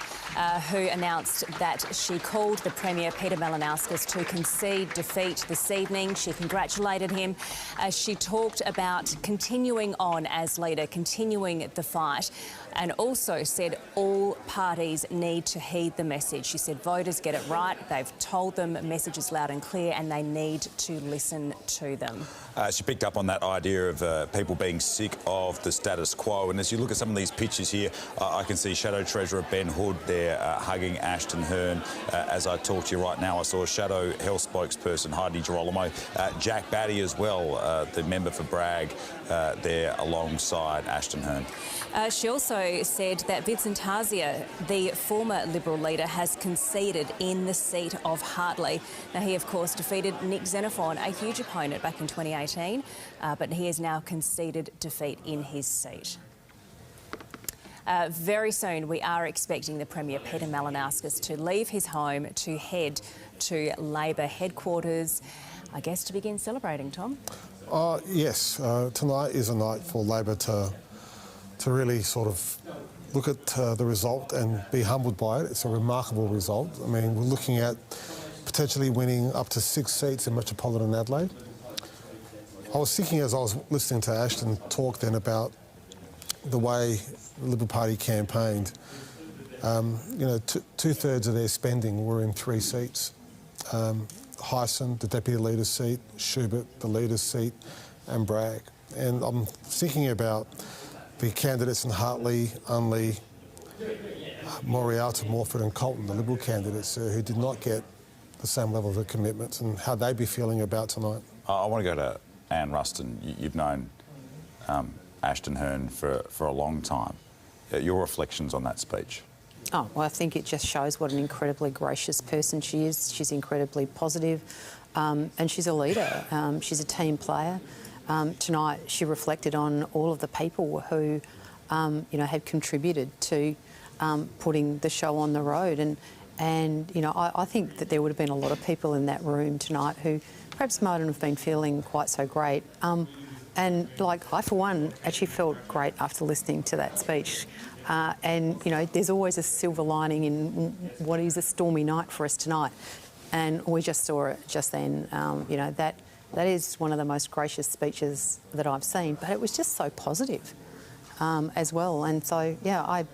who announced that she called the Premier, Peter Malinauskas, to concede defeat this evening. She congratulated him. She talked about continuing on as leader, continuing the fight, and also said all parties need to heed the message. She said voters get it right. They've told them messages loud and clear, and they need to listen to them. She picked up on that idea of people being sick of the status quo. And as you look at some of these pictures here, I can see Shadow Treasurer Ben Hood there there hugging Ashton Hearn. As I talk to you right now, I saw Shadow Health spokesperson Heidi Girolamo, Jack Batty as well, the member for Bragg, there alongside Ashton Hearn. She also said that Vincent Tarzia, the former Liberal leader, has conceded in the seat of Hartley. Now, he, of course, defeated Nick Xenophon, a huge opponent, back in 2018, but he has now conceded defeat in his seat. Very soon, we are expecting the Premier, Peter Malinauskas, to leave his home to head to Labor headquarters, I guess, to begin celebrating, Tom. Yes, tonight is a night for Labor to really sort of look at the result and be humbled by it. It's a remarkable result. I mean, we're looking at potentially winning up to 6 seats in Metropolitan Adelaide. I was thinking as I was listening to Ashton talk then about the way the Liberal Party campaigned. You know, two-thirds of their spending were in 3 seats. Hyson, the Deputy Leader's seat, Schubert, the Leader's seat, and Bragg. And I'm thinking about the candidates in Hartley, Unley, Morialta, Morford and Colton, the Liberal candidates who did not get the same level of commitments, and how they'd be feeling about tonight. I want to go to Anne Ruston. You've known Ashton Hearn for a long time. Your reflections on that speech? Oh, well, I think it just shows what an incredibly gracious person she is. She's incredibly positive, and she's a leader. She's a team player. Tonight, she reflected on all of the people who, you know, have contributed to putting the show on the road. And you know, I think that there would have been a lot of people in that room tonight who perhaps mightn't have been feeling quite so great. And, like, I, for one, actually felt great after listening to that speech. And, you know, there's always a silver lining in what is a stormy night for us tonight. And we just saw it just then. You know, that is one of the most gracious speeches that I've seen. But it was just so positive as well. And so, I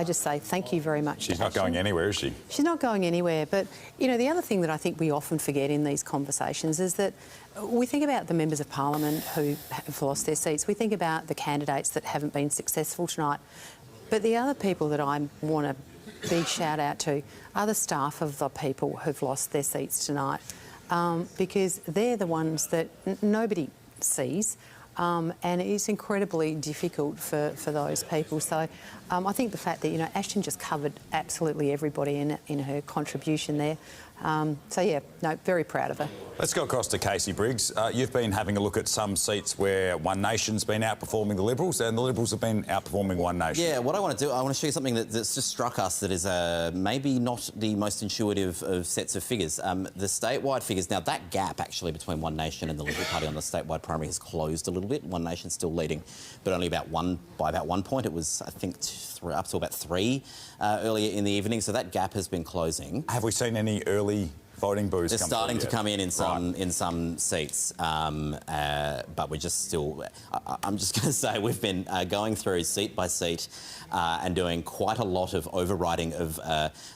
just say thank you very much. She's not going anywhere, is she? She's not going anywhere. But, you know, the other thing that I think we often forget in these conversations is that we think about the members of Parliament who have lost their seats. We think about the candidates that haven't been successful tonight. But the other people that I want a big shout out to are the staff of the people who've lost their seats tonight, because they're the ones that nobody sees. And it's incredibly difficult for those people. So I think the fact that, you know, Ashton just covered absolutely everybody in her contribution there. So, yeah, no, very proud of her. Let's go across to Casey Briggs. You've been having a look at some seats where One Nation's been outperforming the Liberals and the Liberals have been outperforming One Nation. Yeah, what I want to do, I want to show you something that's just struck us that is maybe not the most intuitive of sets of figures. The statewide figures, now that gap actually between One Nation and the Liberal Party on the statewide primary has closed a little bit. One Nation's still leading, but only by about 1 point. It was, I think, up to about 3 earlier in the evening, so that gap has been closing. Have we seen any early voting boos? They're starting to come in some seats, but we're just still. I'm just going to say we've been going through seat by seat and doing quite a lot of overriding of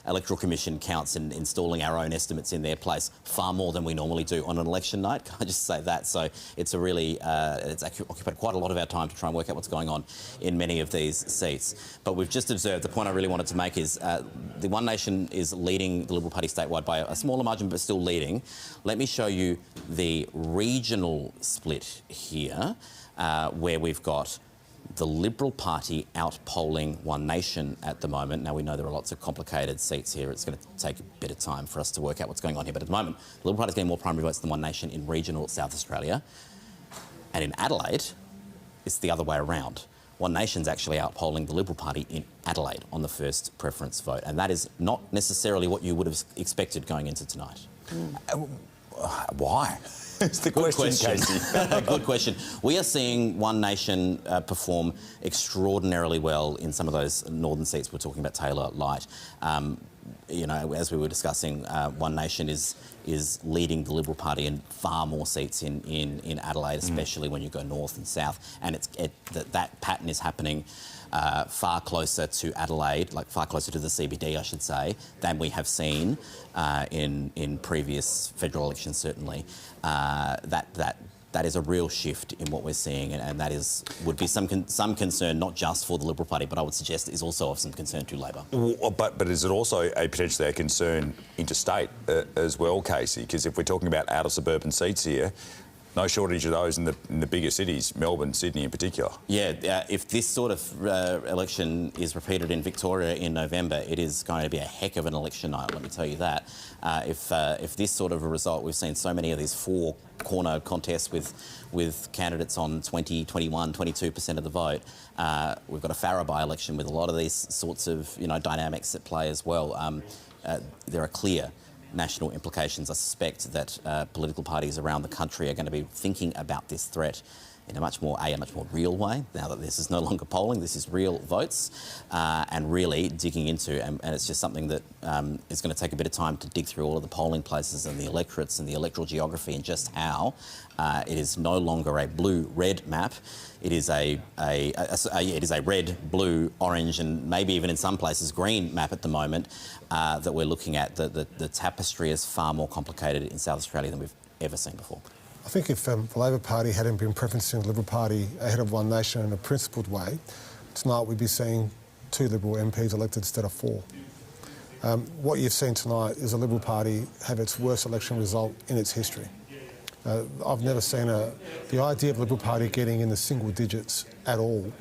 Electoral Commission counts and installing our own estimates in their place, far more than we normally do on an election night. Can I just say that? So it's a really it's occupied quite a lot of our time to try and work out what's going on in many of these seats. But we've just observed. The point I really wanted to make is the One Nation is leading the Liberal Party statewide by a smaller margin, but still leading. Let me show you the regional split here, where we've got the Liberal Party out-polling One Nation at the moment. Now, we know there are lots of complicated seats here. It's going to take a bit of time for us to work out what's going on here. But at the moment, the Liberal Party's getting more primary votes than One Nation in regional South Australia. And in Adelaide, it's the other way around. One Nation's actually out-polling the Liberal Party in Adelaide on the first preference vote. And that is not necessarily what you would have expected going into tonight. Why? It's the question, Casey. Good question. We are seeing One Nation perform extraordinarily well in some of those northern seats. We're talking about Taylor Light. You know, as we were discussing, One Nation is leading the Liberal Party in far more seats in Adelaide, especially when you go north and south. And that pattern is happening far closer to Adelaide, like far closer to the CBD, I should say, than we have seen in previous federal elections. Certainly, that that is a real shift in what we're seeing, and that would be some concern, not just for the Liberal Party, but I would suggest is also of some concern to Labor. But is it also potentially a concern interstate as well, Casey? Because if we're talking about outer suburban seats here, no shortage of those in the bigger cities, Melbourne, Sydney in particular. Yeah, if this sort of election is repeated in Victoria in November, it is going to be a heck of an election night, let me tell you that. If this sort of a result, we've seen so many of these four-corner contests with candidates on 20, 21, 22% of the vote. We've got a Farrer by-election with a lot of these sorts of dynamics at play as well. There are clear national implications. I suspect that political parties around the country are going to be thinking about this threat in a much more real way, now that this is no longer polling, this is real votes, and really digging into, and it's just something that is going to take a bit of time to dig through all of the polling places and the electorates and the electoral geography and just how it is no longer a blue-red map. It is a red, blue, orange, and maybe even in some places green map at the moment that we're looking at. The tapestry is far more complicated in South Australia than we've ever seen before. I think if the Labor Party hadn't been preferencing the Liberal Party ahead of One Nation in a principled way, tonight we'd be seeing 2 Liberal MPs elected instead of 4. What you've seen tonight is a Liberal Party have its worst election result in its history. I've never seen the idea of the Liberal Party getting in the single digits at all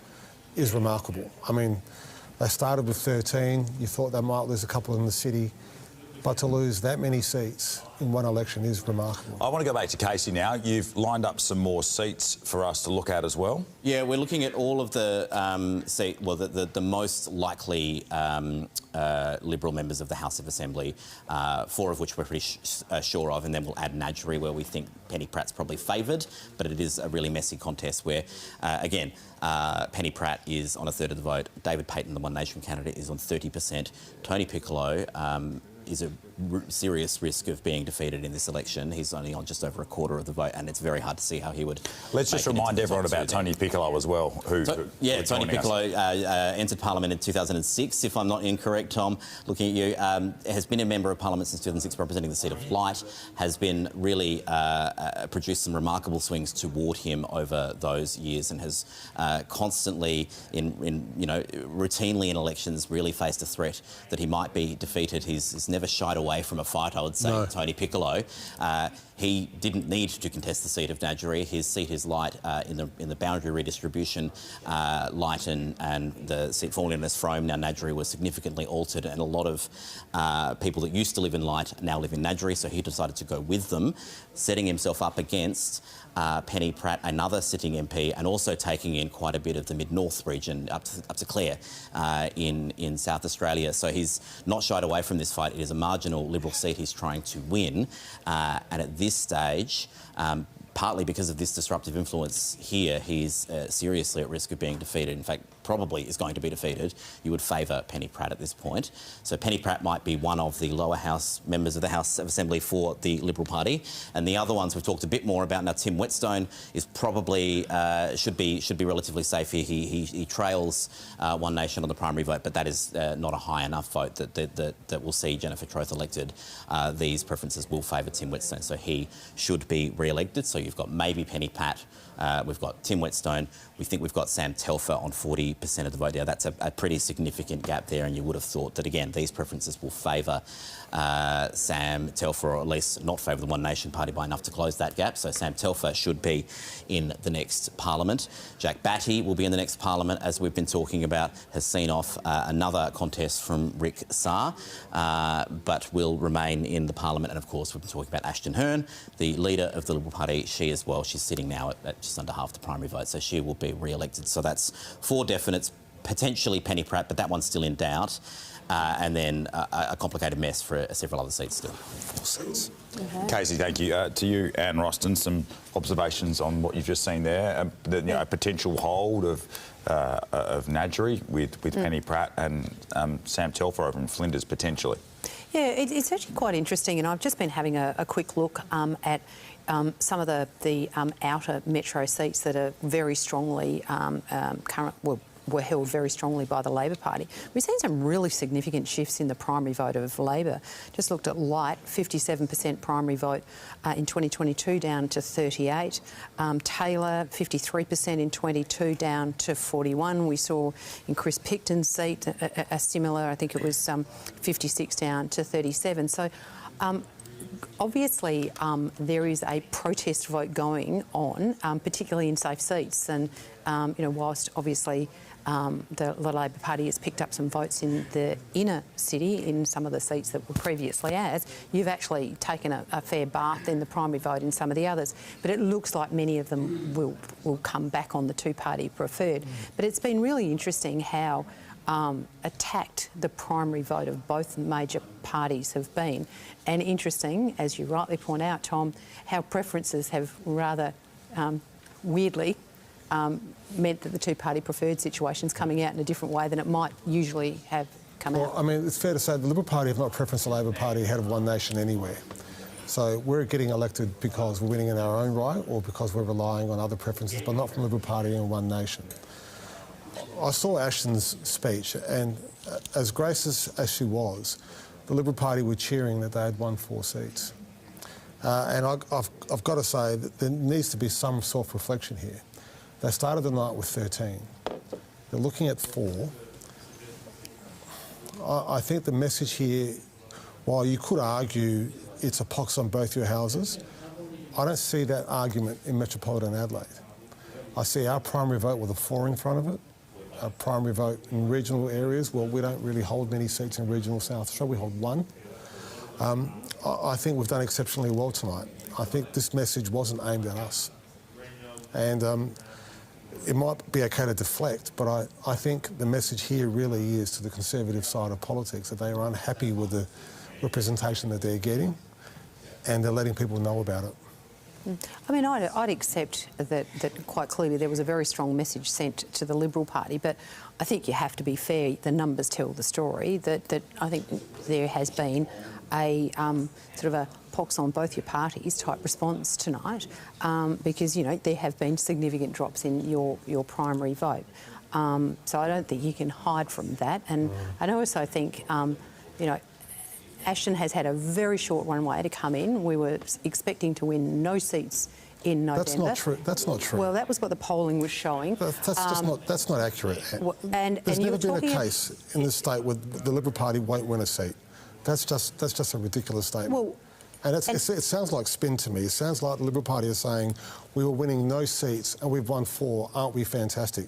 is remarkable. I mean, they started with 13, you thought they might lose a couple in the city, but to lose that many seats in one election is remarkable. I want to go back to Casey now. You've lined up some more seats for us to look at as well. Yeah, we're looking at all of the the most likely Liberal members of the House of Assembly, 4 of which we're pretty sure of, and then we'll add Nadgery, where we think Penny Pratt's probably favoured, but it is a really messy contest where, again, Penny Pratt is on 1/3 of the vote. David Payton, the One Nation candidate, is on 30%. Tony Piccolo is a serious risk of being defeated in this election. He's only on just over 1/4 of the vote, and it's very hard to see how he would. Let's just remind everyone about Tony Piccolo as well. Tony Piccolo entered Parliament in 2006, if I'm not incorrect, Tom, looking at you, has been a Member of Parliament since 2006, representing the seat of Light, has been really produced some remarkable swings toward him over those years, and has constantly, routinely in elections, really faced a threat that he might be defeated. He's never shied away from a fight, I would say, no. Tony Piccolo. He didn't need to contest the seat of Nadgery. His seat is Light in the boundary redistribution. Light and the seat formerly known as Frome, now Nadgery, was significantly altered, and a lot of people that used to live in Light now live in Nadgery, so he decided to go with them, setting himself up against Penny Pratt, another sitting MP, and also taking in quite a bit of the mid-north region up to Clare in South Australia. So he's not shied away from this fight. It is a marginal Liberal seat he's trying to win, and at this stage, partly because of this disruptive influence here, he's seriously at risk of being defeated. In fact, probably is going to be defeated. You would favour Penny Pratt at this point. So Penny Pratt might be one of the lower house members of the House of Assembly for the Liberal Party, and the other ones we've talked a bit more about. Now, Tim Whetstone is probably should be relatively safe here. He trails One Nation on the primary vote, but that is not a high enough vote that will see Jennifer Troth elected. These preferences will favour Tim Whetstone, so he should be re-elected. So you've got maybe Penny Pratt, we've got Tim Whetstone, we think we've got Sam Telfer on 40% of the vote. Now, that's a pretty significant gap there, and you would have thought that, again, these preferences will favour Sam Telfer, or at least not favour the One Nation Party by enough to close that gap. So Sam Telfer should be in the next Parliament. Jack Batty will be in the next Parliament, as we've been talking about, has seen off another contest from Rick Sarr, but will remain in the Parliament. And, of course, we've been talking about Ashton Hearn, the leader of the Liberal Party. She as well, she's sitting now at just under half the primary vote, so she will be re-elected. So that's 4 definites, potentially Penny Pratt, but that one's still in doubt. And then a complicated mess for several other seats still. 4 seats. Casey, thank you. To you, Anne Roston, some observations on what you've just seen there. A potential hold of Nadgery with Penny Pratt and Sam Telfer over in Flinders, potentially. Yeah, it's actually quite interesting, and I've just been having a quick look at some of the outer metro seats that are very strongly were held very strongly by the Labor Party. We've seen some really significant shifts in the primary vote of Labor. Just looked at Light, 57% primary vote in 2022 down to 38. Taylor, 53% in 22 down to 41. We saw in Chris Picton's seat a similar, I think it was 56 down to 37. So obviously, there is a protest vote going on, particularly in safe seats. And, whilst obviously the Labor Party has picked up some votes in the inner city in some of the seats that were previously as, you've actually taken a fair bath in the primary vote in some of the others. But it looks like many of them will come back on the two-party preferred. But it's been really interesting how attacked the primary vote of both major parties have been. And interesting, as you rightly point out, Tom, how preferences have rather weirdly meant that the two-party preferred situation's coming out in a different way than it might usually have come out. Well, I mean, it's fair to say the Liberal Party have not preferenced the Labor Party ahead of One Nation anywhere. So we're getting elected because we're winning in our own right or because we're relying on other preferences, but not from the Liberal Party and One Nation. I saw Ashton's speech, and as gracious as she was, the Liberal Party were cheering that they had won 4 seats. And I've got to say that there needs to be some self-reflection here. They started the night with 13. They're looking at 4. I think the message here, while you could argue it's a pox on both your houses, I don't see that argument in metropolitan Adelaide. I see our primary vote with a 4 in front of it. Our primary vote in regional areas, well, we don't really hold many seats in regional South Australia, we hold 1. I think we've done exceptionally well tonight. I think this message wasn't aimed at us. And it might be okay to deflect, but I think the message here really is to the Conservative side of politics that they are unhappy with the representation that they're getting and they're letting people know about it. I mean, I'd accept that quite clearly there was a very strong message sent to the Liberal Party, but I think you have to be fair. The numbers tell the story that I think there has been a sort of a pox on both your parties type response tonight because, there have been significant drops in your primary vote. So I don't think you can hide from that. And I also think, Ashton has had a very short runway to come in. We were expecting to win no seats in November. That's not true. That's not true. Well, that was what the polling was showing. That's not accurate. There's never been a case in this state where the Liberal Party won't win a seat. That's just a ridiculous statement. Well, and it sounds like spin to me. It sounds like the Liberal Party is saying we were winning no seats and we've won 4. Aren't we fantastic?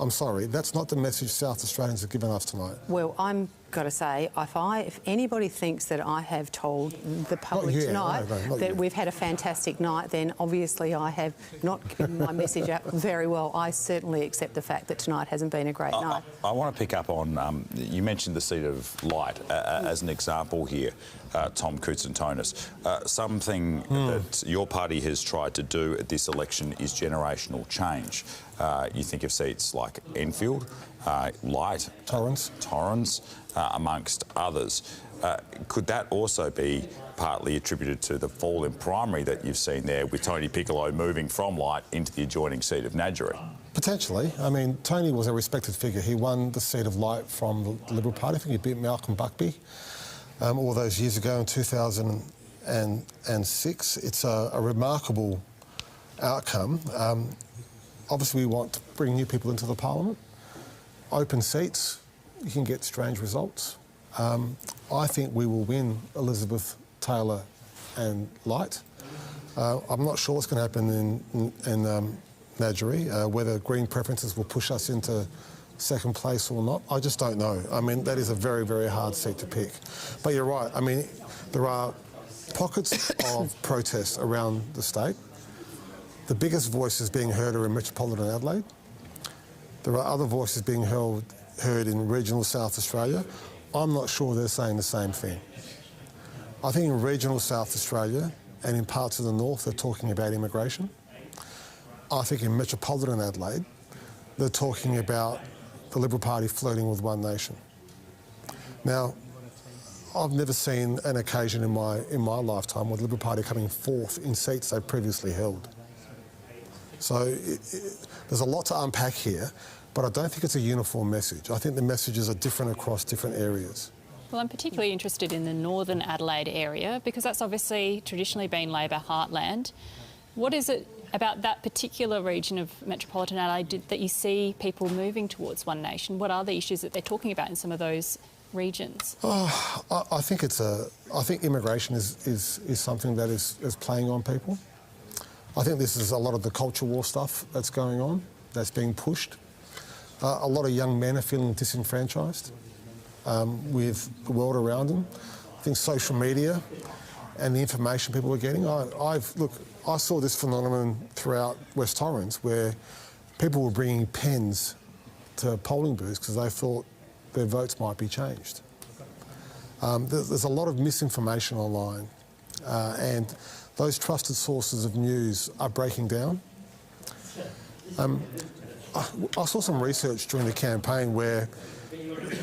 I'm sorry, that's not the message South Australians have given us tonight. Well, I'm got to say, if anybody thinks that I have told the public tonight that we've had a fantastic night, then obviously I have not given my message out very well. I certainly accept the fact that tonight hasn't been a great night. I want to pick up on, you mentioned the seat of Light as an example here, Tom Koutsantonis. Something that your party has tried to do at this election is generational change. You think of seats like Enfield, Light, Torrens, amongst others. Could that also be partly attributed to the fall in primary that you've seen there with Tony Piccolo moving from Light into the adjoining seat of Nadgerry? Potentially. I mean, Tony was a respected figure. He won the seat of Light from the Liberal Party. I think he beat Malcolm Buckby all those years ago in 2006. It's a remarkable outcome. Obviously, we want to bring new people into the parliament. Open seats, you can get strange results. I think we will win Elizabeth, Taylor and Light. I'm not sure what's going to happen in Nadgerry, whether Green preferences will push us into second place or not. I just don't know. I mean, that is a very, very hard seat to pick. But you're right. I mean, there are pockets of protest around the state. The biggest voices being heard are in metropolitan Adelaide. There are other voices being heard in regional South Australia. I'm not sure they're saying the same thing. I think in regional South Australia and in parts of the north, they're talking about immigration. I think in metropolitan Adelaide, they're talking about the Liberal Party flirting with One Nation. Now, I've never seen an occasion in my lifetime with the Liberal Party coming 4th in seats they previously held. So there's a lot to unpack here, but I don't think it's a uniform message. I think the messages are different across different areas. Well, I'm particularly interested in the northern Adelaide area because that's obviously traditionally been Labor heartland. What is it about that particular region of metropolitan Adelaide that you see people moving towards One Nation? What are the issues that they're talking about in some of those regions? I think I think immigration is something that is playing on people. I think this is a lot of the culture war stuff that's going on, that's being pushed. A lot of young men are feeling disenfranchised with the world around them. I think social media and the information people are getting. I saw this phenomenon throughout West Torrens where people were bringing pens to polling booths because they thought their votes might be changed. There's a lot of misinformation online and those trusted sources of news are breaking down. I saw some research during the campaign where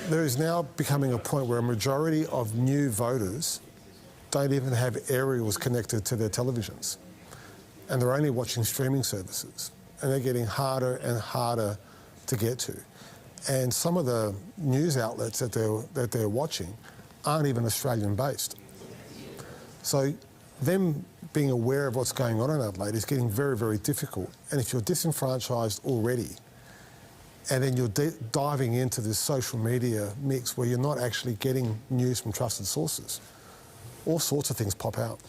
there is now becoming a point where a majority of new voters don't even have aerials connected to their televisions and they're only watching streaming services and they're getting harder and harder to get to. And some of the news outlets that they're watching aren't even Australian based. So them being aware of what's going on in Adelaide is getting very, very difficult. And if you're disenfranchised already, and then you're diving into this social media mix where you're not actually getting news from trusted sources, all sorts of things pop out.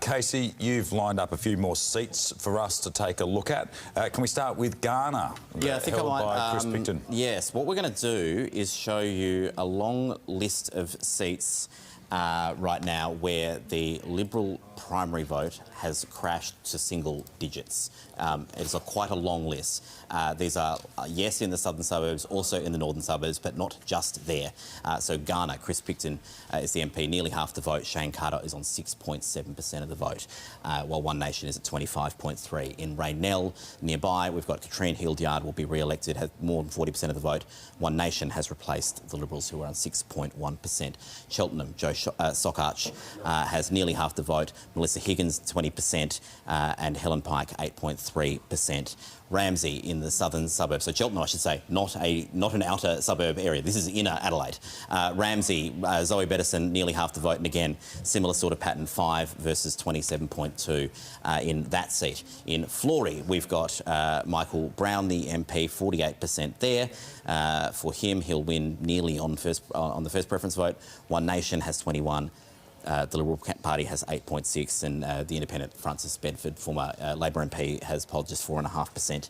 Casey, you've lined up a few more seats for us to take a look at. Can we start with Ghana? Yeah, I think held I might. by Chris Picton. Yes, what we're going to do is show you a long list of seats right now where the Liberal primary vote has crashed to single digits. It's quite a long list. These are, yes, in the southern suburbs, also in the northern suburbs, but not just there. So Ghana, Chris Picton is the MP, nearly half the vote. Shane Carter is on 6.7% of the vote, while One Nation is at 25.3%. In Raynell, nearby, we've got Katrine Hildyard will be re-elected, has more than 40% of the vote. One Nation has replaced the Liberals, who are on 6.1%. Cheltenham, Joe Sockarch has nearly half the vote. Melissa Higgins, 20%, and Helen Pike, 8.3%. Ramsey in the southern suburbs, so Cheltenham, I should say, not an outer suburb area. This is inner Adelaide. Ramsey, Zoe Bettison, nearly half the vote, and again, similar sort of pattern, 5 versus 27.2 in that seat. In Florey, we've got Michael Brown, the MP, 48% there. For him, he'll win nearly on the first preference vote. One Nation has 21%. The Liberal Party has 8.6%, and the Independent Francis Bedford, former Labor MP, has polled just 4.5%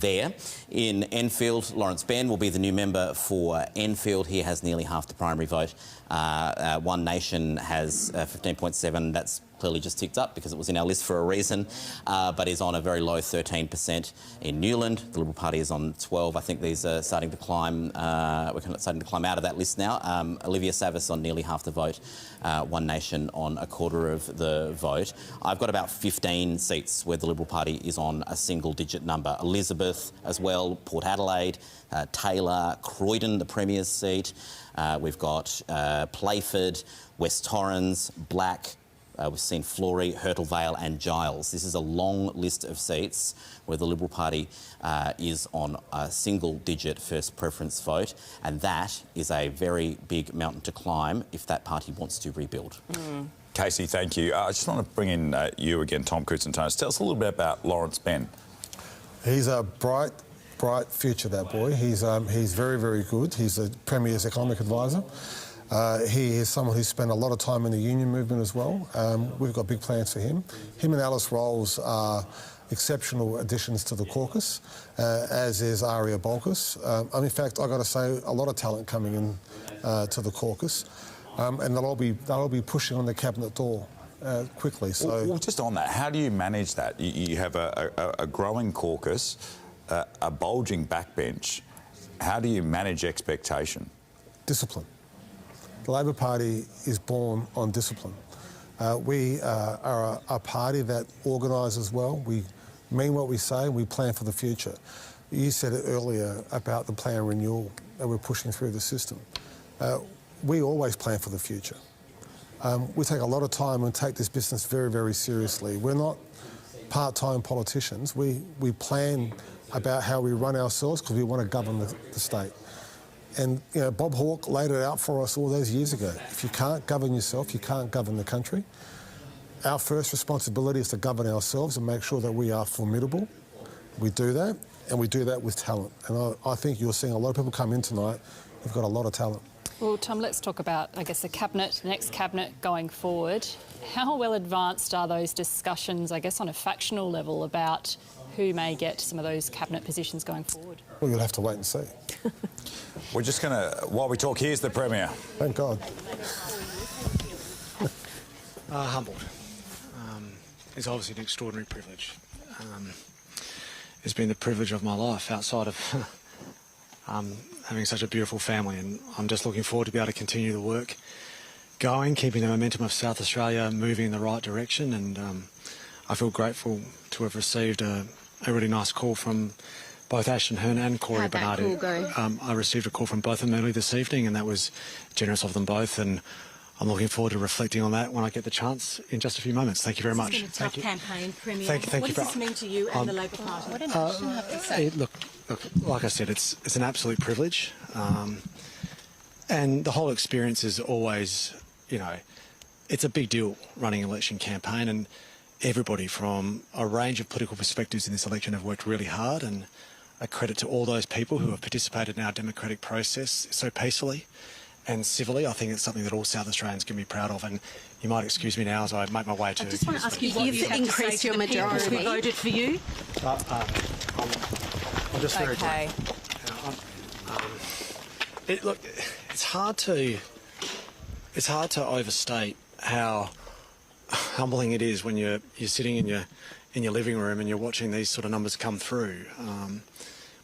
there. In Enfield, Lawrence Ben will be the new member for Enfield. He has nearly half the primary vote. One Nation has 15.7%. That's clearly just ticked up because it was in our list for a reason, but is on a very low 13%. In Newland, the Liberal Party is on 12%. I think these are starting to climb. We're starting to climb out of that list now. Olivia Savis on nearly half the vote. One Nation on a quarter of the vote. I've got about 15 seats where the Liberal Party is on a single-digit number. Elizabeth as well, Port Adelaide, Taylor, Croydon, the Premier's seat. We've got Playford, West Torrens, Black. We've seen Florey, Hurtle Vale and Giles. This is a long list of seats where the Liberal Party is on a single-digit first preference vote, and that is a very big mountain to climb if that party wants to rebuild. Casey, thank you. I just want to bring in you again, Tom Koutsantonis. Tell us a little bit about Lawrence Ben. He's a bright future, that boy. He's very, very good. He's the Premier's economic advisor. He is someone who's spent a lot of time in the union movement as well. We've got big plans for him. Him and Alice Rolls are exceptional additions to the caucus, as is Aria Bolkus. In fact, I've got to say, a lot of talent coming in to the caucus, and they'll all be pushing on the cabinet door quickly. So, well, just on that, how do you manage that? You have a growing caucus, a bulging backbench. How do you manage expectation? Discipline. The Labor Party is born on discipline. We are a party that organises well. We mean what we say. We plan for the future. You said it earlier about the plan renewal that we're pushing through the system. We always plan for the future. We take a lot of time and take this business very, very seriously. We're not part-time politicians, we plan about how we run ourselves because we want to govern the state. And, you know, Bob Hawke laid it out for us all those years ago. If you can't govern yourself, you can't govern the country. Our first responsibility is to govern ourselves and make sure that we are formidable. We do that, and we do that with talent. And I think you're seeing a lot of people come in tonight who've got a lot of talent. Well, Tom, let's talk about, I guess, the next cabinet going forward. How well advanced are those discussions, I guess, on a factional level about who may get some of those cabinet positions going forward? Well, you'll have to wait and see. We're just going to, while we talk, here's the Premier. Thank God. Humbled. It's obviously an extraordinary privilege. It's been the privilege of my life outside of having such a beautiful family, and I'm just looking forward to be able to continue the work going, keeping the momentum of South Australia moving in the right direction, and I feel grateful to have received a really nice call from both Ashton Hearn and Corey Bernardi. How'd that call go? I received a call from both of them early this evening, and that was generous of them both, and I'm looking forward to reflecting on that when I get the chance in just a few moments. Thank you very much. It's been a tough campaign, Premier. Thank what you does this mean to you and the Labor Party? What did Ashton have to say? Look, like I said, it's an absolute privilege, and the whole experience is always, you know, it's a big deal running an election campaign, and everybody from a range of political perspectives in this election have worked really hard, and a credit to all those people who have participated in our democratic process so peacefully and civilly. I think it's something that all South Australians can be proud of, and you might excuse me now as I make my way to... I just want to ask you what you've increased your majority. Who voted for you? I'm just very Okay. Look, it's hard to overstate how humbling it is when you're sitting in your living room and you're watching these sort of numbers come through.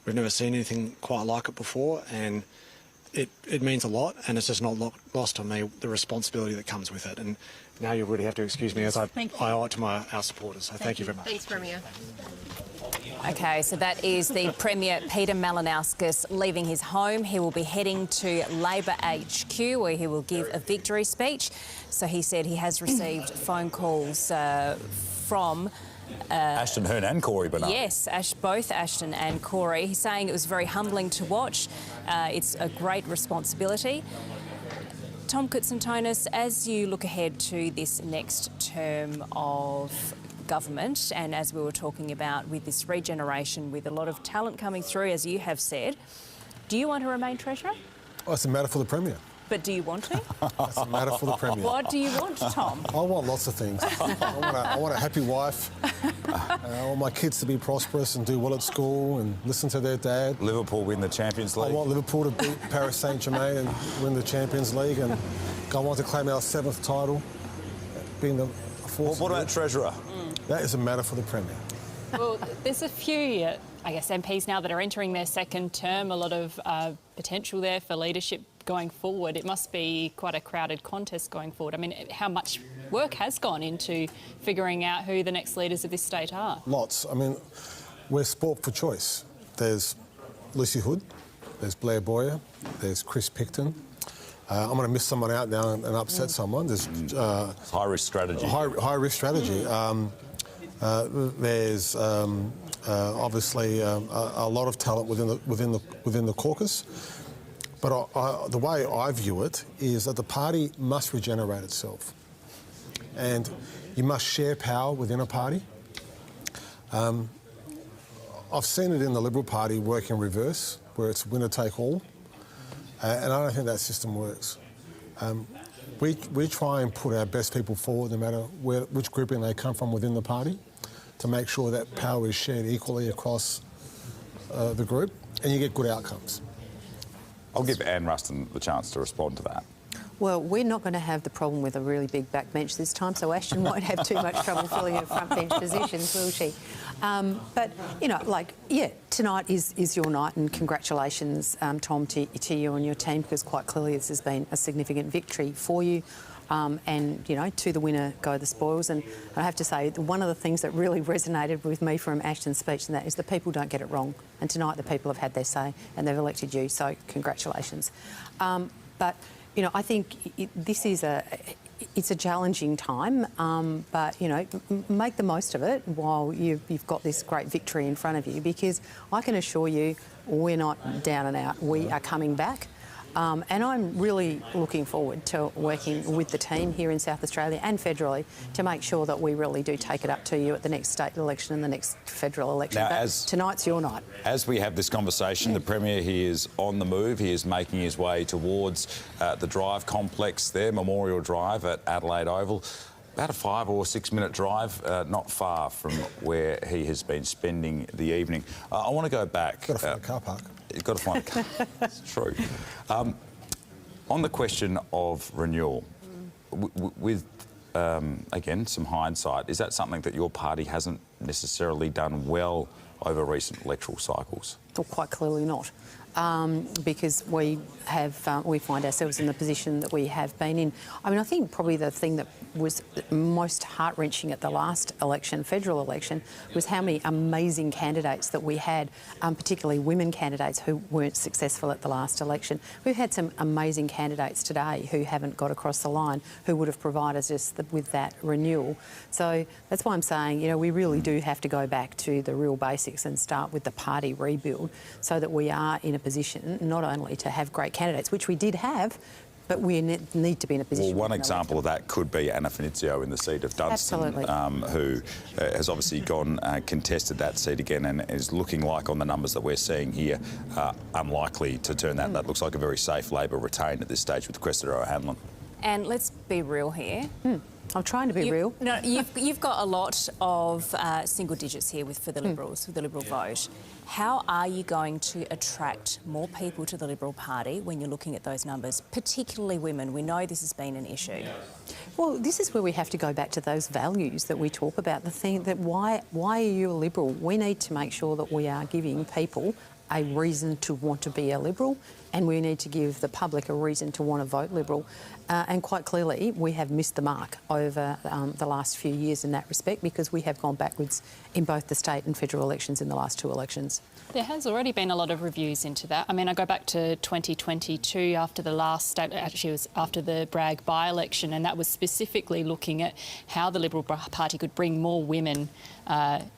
We've never seen anything quite like it before, and it means a lot, and it's just not lost on me the responsibility that comes with it. And now you really have to excuse me as I owe it to our supporters. So thank you very much. Thanks, Premier. OK, so that is the Premier Peter Malinauskas leaving his home. He will be heading to Labor HQ where he will give a victory speech. So he said he has received phone calls from... Ashton Hearn and Corey Bernardi. Yes, both Ashton and Corey. He's saying it was very humbling to watch. It's a great responsibility. Tom Koutsantonis, as you look ahead to this next term of government, and as we were talking about with this regeneration, with a lot of talent coming through, as you have said, do you want to remain Treasurer? Oh, it's a matter for the Premier. But do you want to? That's a matter for the Premier. What do you want, Tom? I want lots of things. I want a happy wife. I want my kids to be prosperous and do well at school and listen to their dad. Liverpool win the Champions League. I want Liverpool to beat Paris Saint-Germain and win the Champions League and go on to claim our 7th title, being the 4th. What about Treasurer? That is a matter for the Premier. Well, there's a few, I guess, MPs now that are entering their second term, a lot of potential there for leadership going forward. It must be quite a crowded contest going forward. I mean, how much work has gone into figuring out who the next leaders of this state are? Lots. I mean, we're sport for choice. There's Lucy Hood, there's Blair Boyer, there's Chris Picton. I'm going to miss someone out now and upset someone. There's high-risk strategy. High-risk strategy. There's obviously a lot of talent within the caucus. But the way I view it is that the party must regenerate itself, and you must share power within a party. I've seen it in the Liberal Party work in reverse, where it's winner take all, and I don't think that system works. We try and put our best people forward, no matter which grouping they come from within the party, to make sure that power is shared equally across the group, and you get good outcomes. I'll give Anne Ruston the chance to respond to that. Well, we're not going to have the problem with a really big backbench this time, so Ashton won't have too much trouble filling her front bench positions, will she? But, you know, tonight is your night, and congratulations, Tom, to you and your team, because quite clearly this has been a significant victory for you. And, you know, to the winner go the spoils. And I have to say, one of the things that really resonated with me from Ashton's speech and that is the people don't get it wrong. And tonight the people have had their say and they've elected you, so congratulations. But, you know, I think this is it's a challenging time, but, you know, make the most of it while you've got this great victory in front of you, because I can assure you we're not down and out. We are coming back. And I'm really looking forward to working with the team here in South Australia and federally to make sure that we really do take it up to you at the next state election and the next federal election. Now, but tonight's your night. As we have this conversation, the Premier, he is on the move. He is making his way towards the Drive complex there, Memorial Drive at Adelaide Oval. About a 5 or 6 minute drive, not far from where he has been spending the evening. I want to go back. Got to find a car park. You've got to find a car. It's true. On the question of renewal, with, again, some hindsight, is that something that your party hasn't necessarily done well over recent electoral cycles? Well, quite clearly not. Because we find ourselves in the position that we have been in. I mean, I think probably the thing that was most heart-wrenching at the last election, federal election, was how many amazing candidates that we had, particularly women candidates who weren't successful at the last election. We've had some amazing candidates today who haven't got across the line, who would have provided us with that renewal. So that's why I'm saying, you know, we really do have to go back to the real basics and start with the party rebuild so that we are in a position not only to have great candidates, which we did have, but we need to be in a position... Well, one example of that could be Anna Finizio in the seat of Dunstan, who has obviously gone contested that seat again and is looking like, on the numbers that we're seeing here, unlikely to turn that. That looks like a very safe Labor retain at this stage with Cressida O'Hanlon. And let's be real here. I'm trying to be real. No, you've got a lot of single digits here for the Liberals, for the Liberal vote. How are you going to attract more people to the Liberal Party when you're looking at those numbers, particularly women? We know this has been an issue. Well, this is where we have to go back to those values that we talk about, the thing that why are you a Liberal? We need to make sure that we are giving people a reason to want to be a Liberal, and we need to give the public a reason to want to vote Liberal. And quite clearly, we have missed the mark over the last few years in that respect, because we have gone backwards in both the state and federal elections in the last two elections. There has already been a lot of reviews into that. I mean, I go back to 2022 after the last state, actually it was after the Bragg by-election, and that was specifically looking at how the Liberal Party could bring more women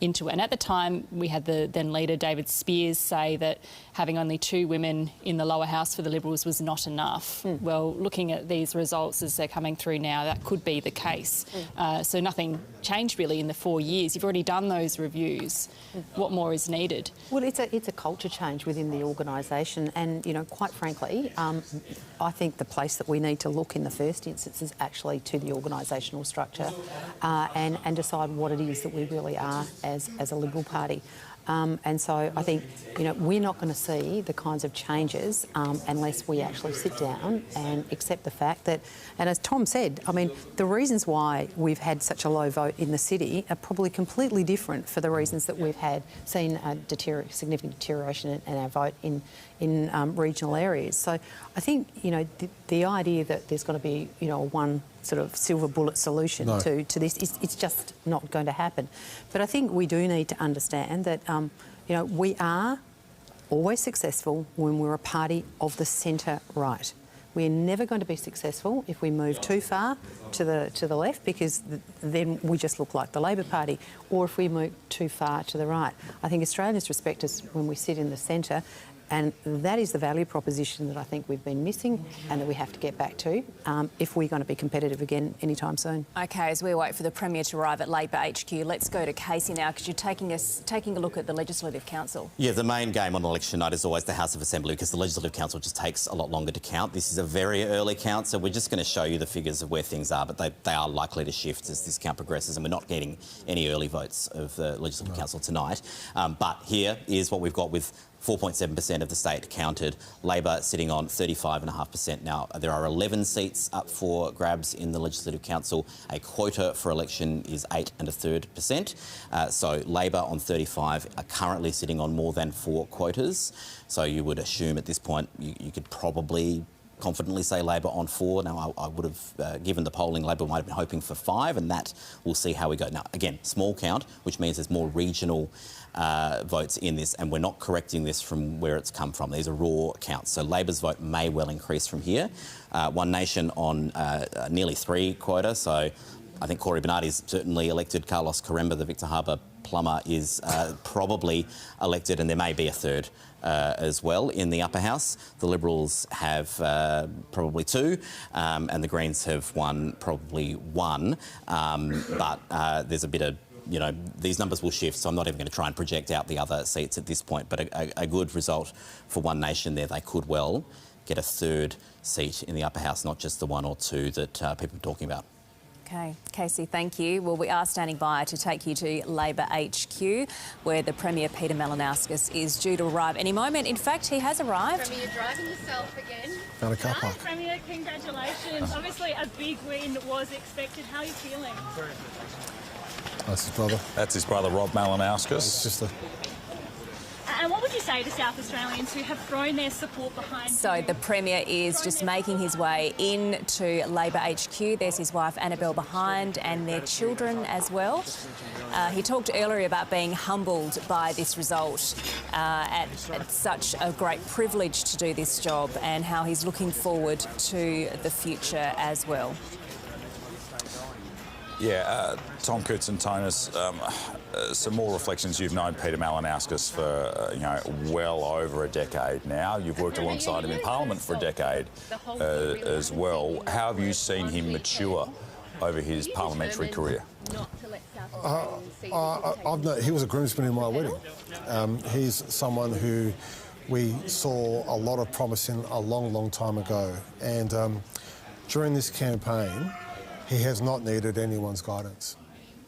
into it. And at the time, we had the then leader, David Spears, say that having only 2 women in the lower house for the Liberals was not enough. Well, looking at these results as they're coming through now, that could be the case. So nothing changed really in the 4 years. You've already done those reviews. What more is needed? Well, it's a culture change within the organisation, and, you know, quite frankly, I think the place that we need to look in the first instance is actually to the organisational structure and decide what it is that we really are as a Liberal Party. And so I think, you know, we're not going to see the kinds of changes unless we actually sit down and accept the fact that, and as Tom said, I mean, the reasons why we've had such a low vote in the city are probably completely different for the reasons that we've seen a significant deterioration in our vote in regional areas. So I think, you know, the idea that there's got to be, you know, one sort of silver bullet solution to this, it's just not going to happen. But I think we do need to understand that, you know, we are always successful when we're a party of the centre-right. We're never going to be successful if we move too far to the left, because then we just look like the Labor Party, or if we move too far to the right. I think Australians respect us when we sit in the centre, and that is the value proposition that I think we've been missing and that we have to get back to if we're going to be competitive again anytime soon. OK, as we wait for the Premier to arrive at Labor HQ, let's go to Casey now, because you're taking a look at the Legislative Council. Yeah, the main game on election night is always the House of Assembly, because the Legislative Council just takes a lot longer to count. This is a very early count, so we're just going to show you the figures of where things are, but they are likely to shift as this count progresses, and we're not getting any early votes of the Legislative Council tonight. But here is what we've got with 4.7% of the state counted, Labor sitting on 35.5%. Now, there are 11 seats up for grabs in the Legislative Council. A quota for election is 8 1/3%. So Labor on 35 are currently sitting on more than 4 quotas. So you would assume at this point you could probably confidently say Labor on 4. Now, I would have, given the polling, Labor might have been hoping for 5, and that we'll see how we go. Now, again, small count, which means there's more regional votes in this, and we're not correcting this from where it's come from. These are raw counts. So Labor's vote may well increase from here. One Nation on nearly 3 quota, so I think Cory Bernardi's certainly elected. Carlos Caremba, the Victor Harbour plumber, is probably elected, and there may be a third as well in the upper house. The Liberals have probably 2, and the Greens have won probably 1. But there's a bit of, you know, these numbers will shift, so I'm not even going to try and project out the other seats at this point. But a good result for One Nation there. They could well get a 3rd seat in the upper house, not just the 1 or 2 that people are talking about. Okay, Casey, thank you. Well, we are standing by to take you to Labor HQ, where the Premier Peter Malinauskas is due to arrive any moment. In fact, he has arrived. Premier, driving yourself again. Found a car park. Premier, congratulations. Obviously, a big win was expected. How are you feeling? That's his brother. That's his brother, Rob Malinauskas. It's just a... And what would you say to South Australians who have thrown their support behind So you? the Premier is just making his way into Labor HQ. There's his wife Annabelle behind, and their children as well. He talked earlier about being humbled by this result, at such a great privilege to do this job, and how he's looking forward to the future as well. Yeah, Tom Coots and Tonus, some more reflections. You've known Peter Malinauskas for, well over a decade now. You've worked alongside him in Parliament for a decade as well. How have you seen him mature over his parliamentary career? He was a groomsman in my wedding. He's someone who we saw a lot of promise in a long, long time ago. And during this campaign, he has not needed anyone's guidance.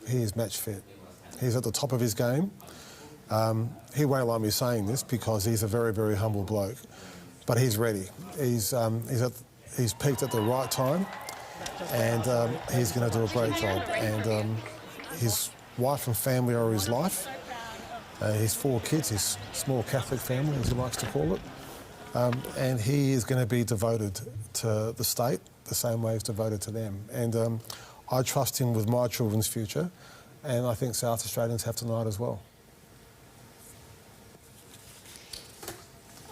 He is match fit. He's at the top of his game. He won't like me saying this because he's a very, very humble bloke, but he's ready. He's peaked at the right time, and he's going to do a great job. And his wife and family are his life. His 4 kids, his small Catholic family, as he likes to call it. And he is going to be devoted to the state the same way he's devoted to them. And I trust him with my children's future, and I think South Australians have tonight as well.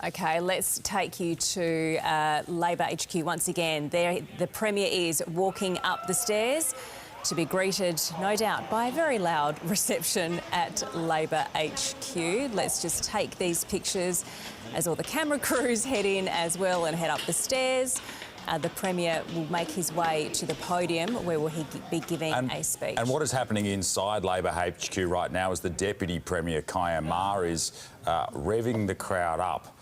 OK, let's take you to Labor HQ once again. There, the Premier is walking up the stairs to be greeted, no doubt, by a very loud reception at Labor HQ. Let's just take these pictures as all the camera crews head in as well and head up the stairs. The Premier will make his way to the podium where will he be giving a speech. And what is happening inside Labor HQ right now is the Deputy Premier, Kaya Ma, is revving the crowd up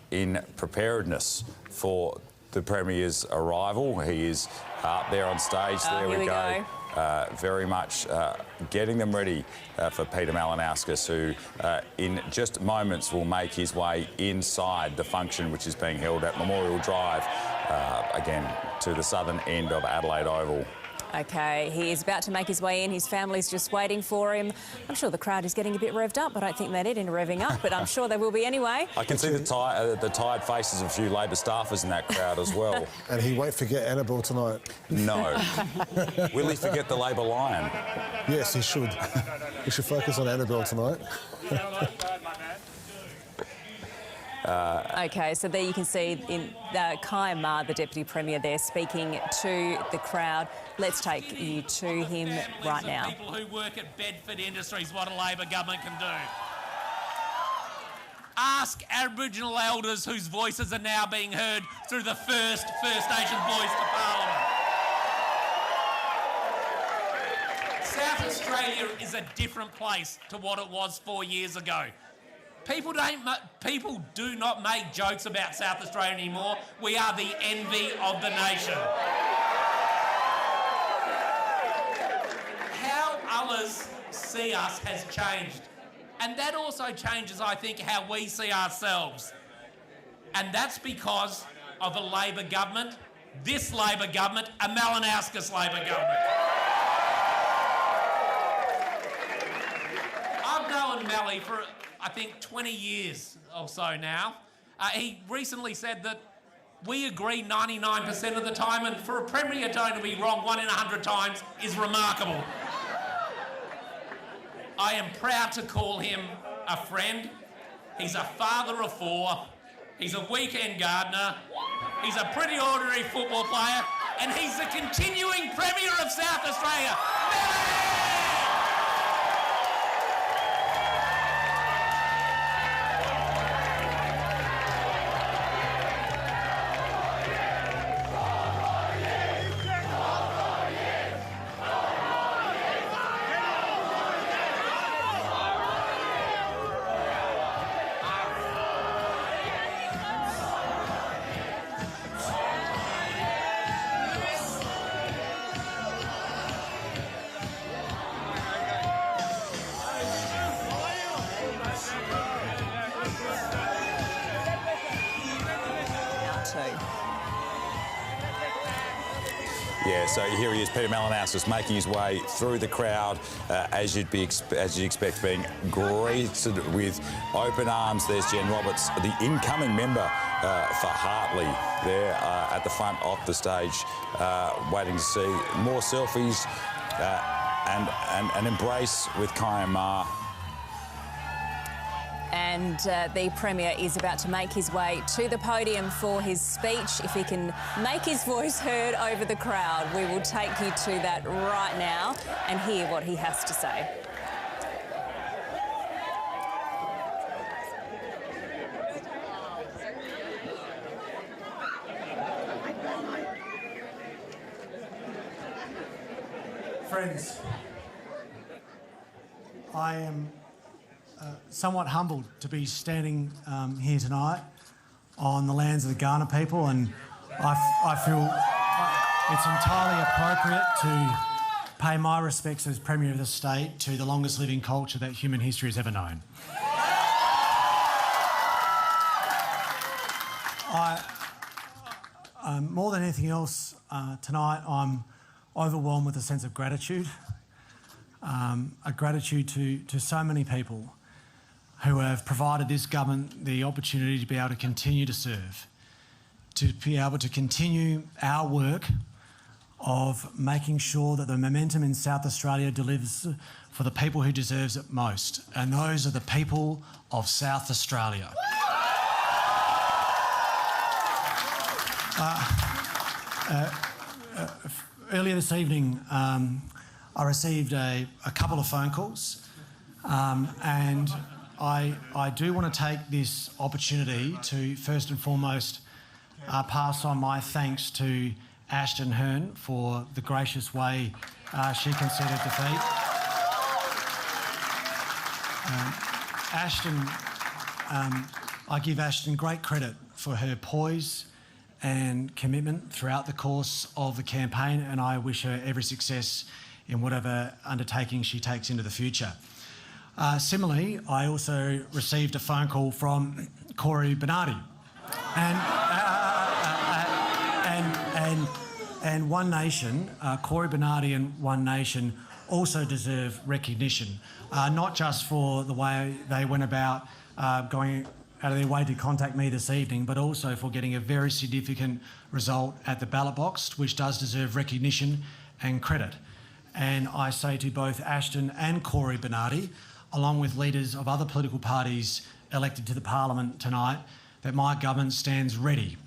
in preparedness for the Premier's arrival. He is up there on stage. There we go. Very much getting them ready for Peter Malinauskas, who in just moments will make his way inside the function which is being held at Memorial Drive, again to the southern end of Adelaide Oval. OK, he is about to make his way in. His family's just waiting for him. I'm sure the crowd is getting a bit revved up. I don't think they need any revving up, but I'm sure they will be anyway. I can see the tired faces of a few Labor staffers in that crowd as well. And he won't forget Annabelle tonight. No. Will he forget the Labor Lion? Yes, he should. He should focus on Annabelle tonight. OK, so there you can see in Kaya Ma, the Deputy Premier, there speaking to the crowd. Let's take you to him right now. People who work at Bedford Industries what a Labor government can do. Ask Aboriginal elders whose voices are now being heard through the First Nations voice to Parliament. South Australia is a different place to what it was 4 years ago. People do not make jokes about South Australia anymore. We are the envy of the nation. How others see us has changed. And that also changes, I think, how we see ourselves. And that's because of a Labor government, this Labor government, a Malinauskas Labor government. I've known Mally for, I think, 20 years or so now. He recently said that We agree 99% of the time, and for a Premier to be wrong 1 in 100 times is remarkable. I am proud to call him a friend. He's a father of 4. He's a weekend gardener. He's a pretty ordinary football player, and he's the continuing Premier of South Australia. Yeah, so here he is, Peter Malinauskas, making his way through the crowd as you'd expect, being greeted with open arms. There's Jen Roberts, the incoming member for Hartley, there at the front of the stage, waiting to see more selfies and an embrace with Kayama. And the Premier is about to make his way to the podium for his speech. If he can make his voice heard over the crowd, we will take you to that right now and hear what he has to say. Friends, I am somewhat humbled to be standing here tonight on the lands of the Kaurna people, and I feel it's entirely appropriate to pay my respects as Premier of the state to the longest living culture that human history has ever known. More than anything else, tonight I'm overwhelmed with a sense of gratitude, a gratitude to so many people who have provided this government the opportunity to be able to continue to serve, to be able to continue our work of making sure that the momentum in South Australia delivers for the people who deserves it most, and those are the people of South Australia. Earlier this evening, I received a couple of phone calls, and I do want to take this opportunity to first and foremost pass on my thanks to Ashton Hearn for the gracious way she conceded defeat. I give Ashton great credit for her poise and commitment throughout the course of the campaign, and I wish her every success in whatever undertaking she takes into the future. Similarly, I also received a phone call from Cory Bernardi, and One Nation, Cory Bernardi and One Nation also deserve recognition, not just for the way they went about going out of their way to contact me this evening, but also for getting a very significant result at the ballot box, which does deserve recognition and credit. And I say to both Ashton and Cory Bernardi, along with leaders of other political parties elected to the Parliament tonight, that my government stands ready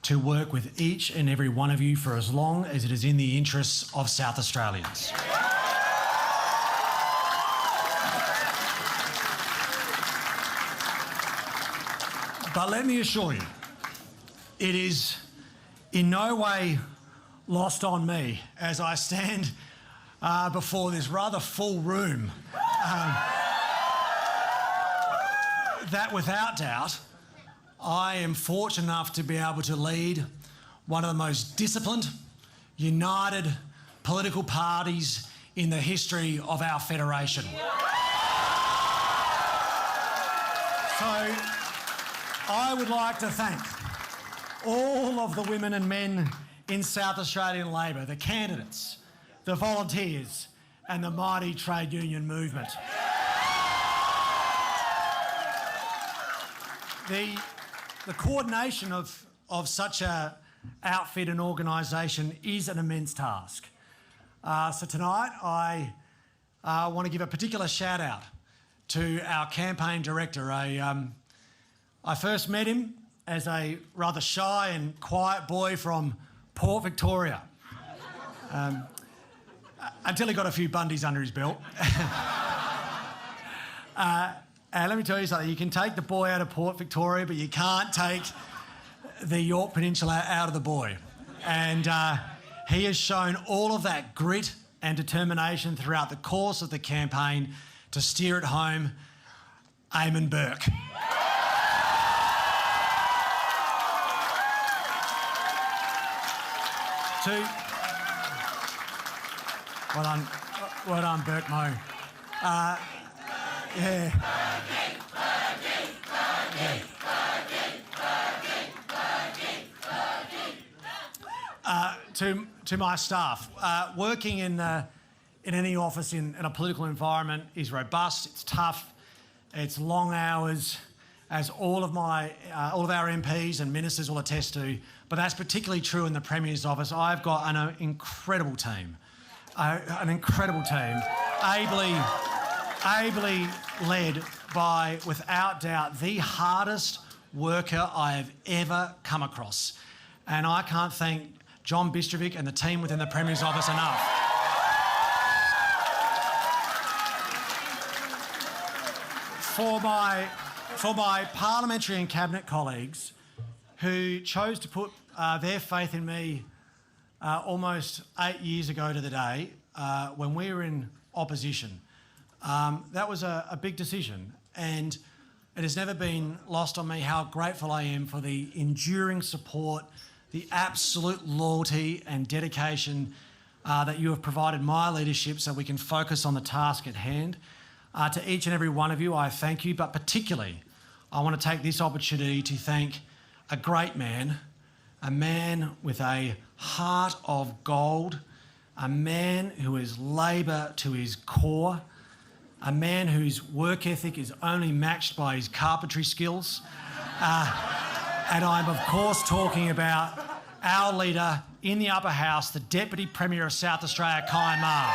to work with each and every one of you for as long as it is in the interests of South Australians. But let me assure you, it is in no way lost on me as I stand before this rather full room that without doubt I am fortunate enough to be able to lead one of the most disciplined, united political parties in the history of our federation. So I would like to thank all of the women and men in South Australian Labor, the candidates, the volunteers and the mighty trade union movement. The coordination of of such a outfit and organisation is an immense task. So tonight I want to give a particular shout out to our campaign director. I first met him as a rather shy and quiet boy from Port Victoria, until he got a few bundies under his belt. And let me tell you something, you can take the boy out of Port Victoria, but you can't take the York Peninsula out of the boy. And he has shown all of that grit and determination throughout the course of the campaign to steer it home. Eamon Burke. Well done, Burke Mo. Yeah. To my staff, working in any office in a political environment is robust. It's tough. It's long hours, as all of our MPs and ministers will attest to. But that's particularly true in the Premier's office. I've got an incredible team, ably led by, without doubt, the hardest worker I have ever come across. And I can't thank John Bistrovic and the team within the Premier's office enough. For my parliamentary and cabinet colleagues who chose to put their faith in me almost 8 years ago to the day, when we were in opposition, that was a big decision, and it has never been lost on me how grateful I am for the enduring support, the absolute loyalty and dedication that you have provided my leadership so we can focus on the task at hand. To each and every one of you, I thank you, but particularly I want to take this opportunity to thank a great man, a man with a heart of gold, a man who is Labor to his core, a man whose work ethic is only matched by his carpentry skills. And I'm, of course, talking about our leader in the upper house, the Deputy Premier of South Australia, Kai Ma.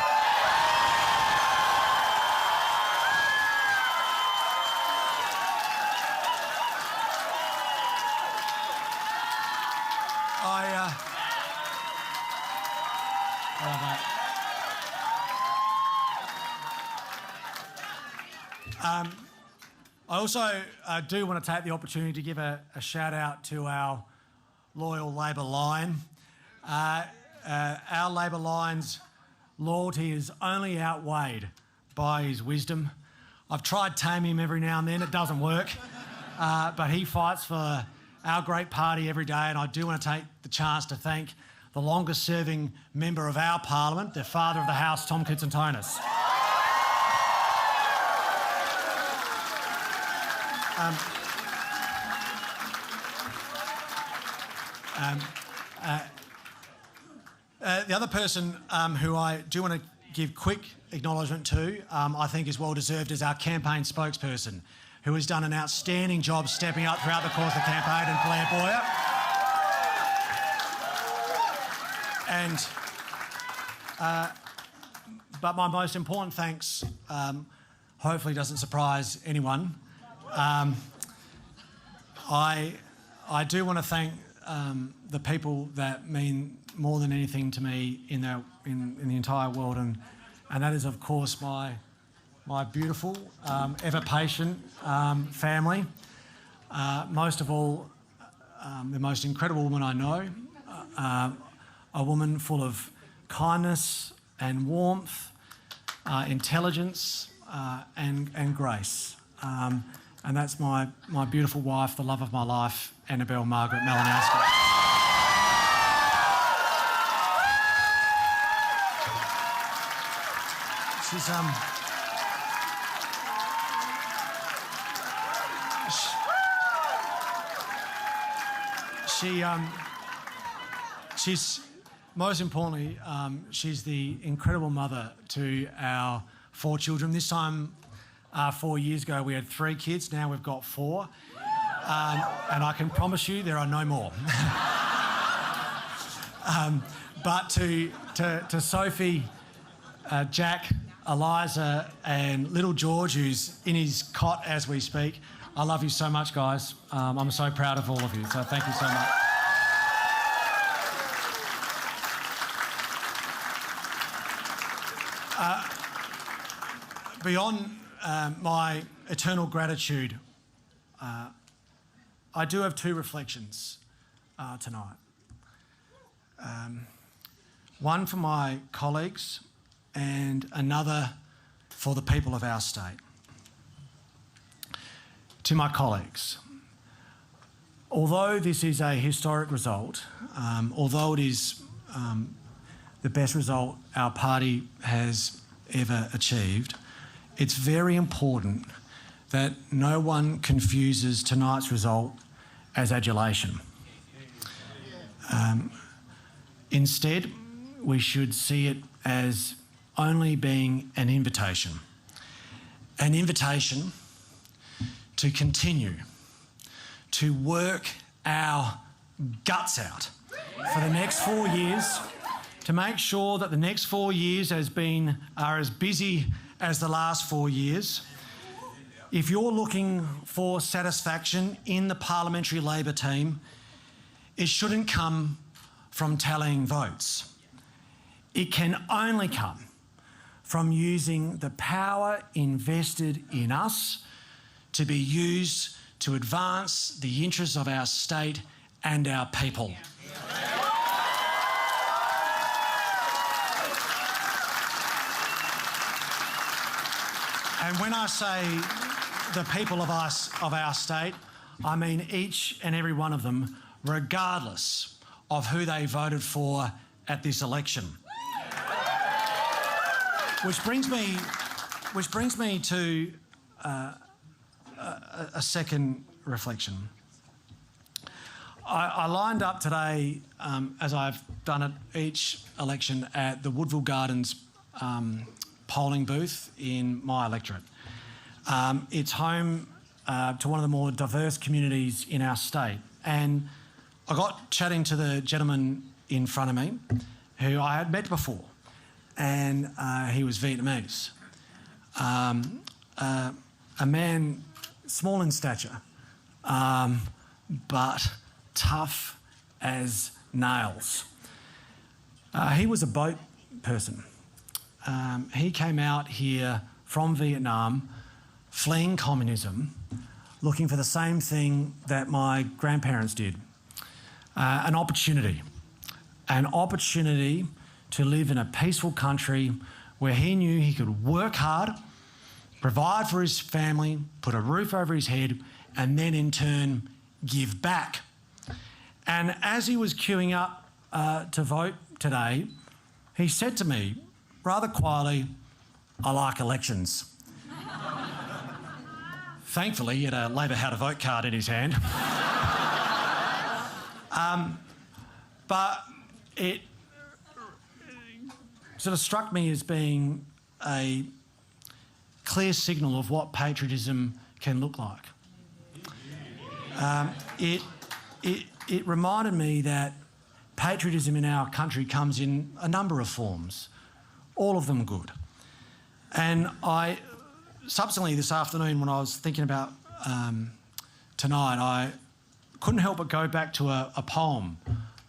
I also do want to take the opportunity to give a shout out to our loyal Labor line. Our Labor line's loyalty is only outweighed by his wisdom. I've tried taming him every now and then, it doesn't work, but he fights for our great party every day, and I do want to take the chance to thank the longest serving member of our parliament, the father of the house, Tom Koutsantonis. The other person who I do want to give quick acknowledgement to, I think is well deserved, is our campaign spokesperson, who has done an outstanding job stepping up throughout the course of the campaign, and Blair Boyer. But my most important thanks, hopefully doesn't surprise anyone. I do want to thank the people that mean more than anything to me in the entire world, and that is, of course, my beautiful, ever patient family. Most of all, the most incredible woman I know, a woman full of kindness and warmth, intelligence and grace. And that's my beautiful wife, the love of my life, Annabelle Margaret Malinauskas. She's most importantly, she's the incredible mother to our 4 children. This time, 4 years ago, we had 3 kids. Now we've got 4. And I can promise you there are no more. But to Sophie, Jack, Eliza and little George, who's in his cot as we speak, I love you so much, guys. I'm so proud of all of you, so thank you so much. Beyond my eternal gratitude, I do have two reflections tonight. One for my colleagues and another for the people of our state. To my colleagues, although this is a historic result, although it is the best result our party has ever achieved, it's very important that no one confuses tonight's result as adulation. Instead, we should see it as only being an invitation to continue to work our guts out for the next 4 years, to make sure that the next 4 years are as busy as the last 4 years. If you're looking for satisfaction in the parliamentary Labor team, it shouldn't come from tallying votes. It can only come from using the power invested in us to be used to advance the interests of our state and our people. And when I say the people of our state, I mean each and every one of them, regardless of who they voted for at this election. Which brings me to a second reflection. I lined up today, as I've done at each election, at the Woodville Gardens polling booth in my electorate. It's home to one of the more diverse communities in our state. And I got chatting to the gentleman in front of me, who I had met before, and he was Vietnamese. A man small in stature, but tough as nails. He was a boat person. He came out here from Vietnam, fleeing communism, looking for the same thing that my grandparents did. An opportunity to live in a peaceful country where he knew he could work hard, provide for his family, put a roof over his head, and then in turn give back. And as he was queuing up to vote today, he said to me, rather quietly, "I like elections." Thankfully, he had a Labor How to Vote card in his hand. But it sort of struck me as being a clear signal of what patriotism can look like. It reminded me that patriotism in our country comes in a number of forms, all of them good. And I subsequently this afternoon, when I was thinking about tonight, I couldn't help but go back to a poem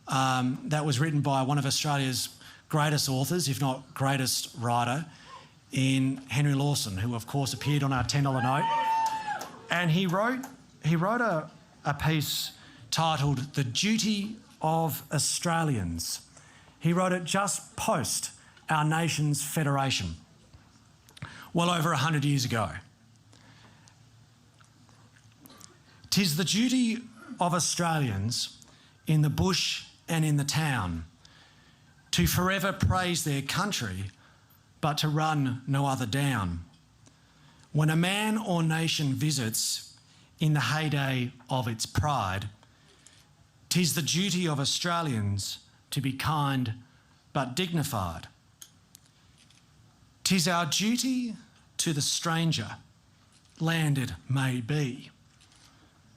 that was written by one of Australia's greatest authors, if not greatest writer, in Henry Lawson, who of course appeared on our $10 note. And he wrote a piece titled "The Duty of Australians." He wrote it just post our nation's federation, well over 100 years ago. "'Tis the duty of Australians in the bush and in the town to forever praise their country, but to run no other down. When a man or nation visits in the heyday of its pride, 'tis the duty of Australians to be kind but dignified. 'Tis our duty to the stranger, landed may be,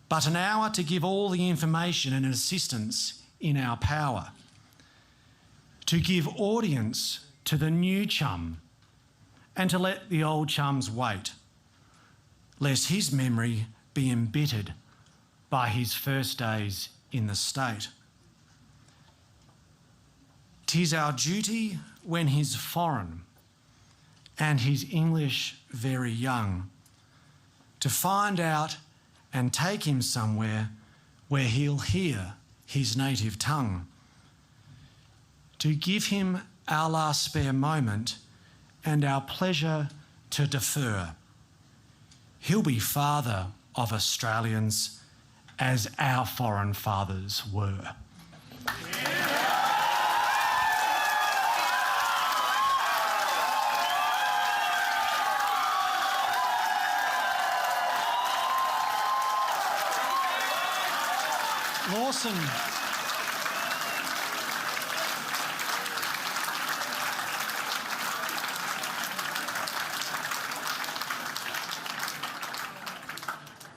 but an hour to give all the information and assistance in our power, to give audience to the new chum and to let the old chums wait, lest his memory be embittered by his first days in the state. 'Tis our duty when he's foreign and his English very young, to find out and take him somewhere where he'll hear his native tongue, to give him our last spare moment and our pleasure to defer. He'll be father of Australians as our foreign fathers were.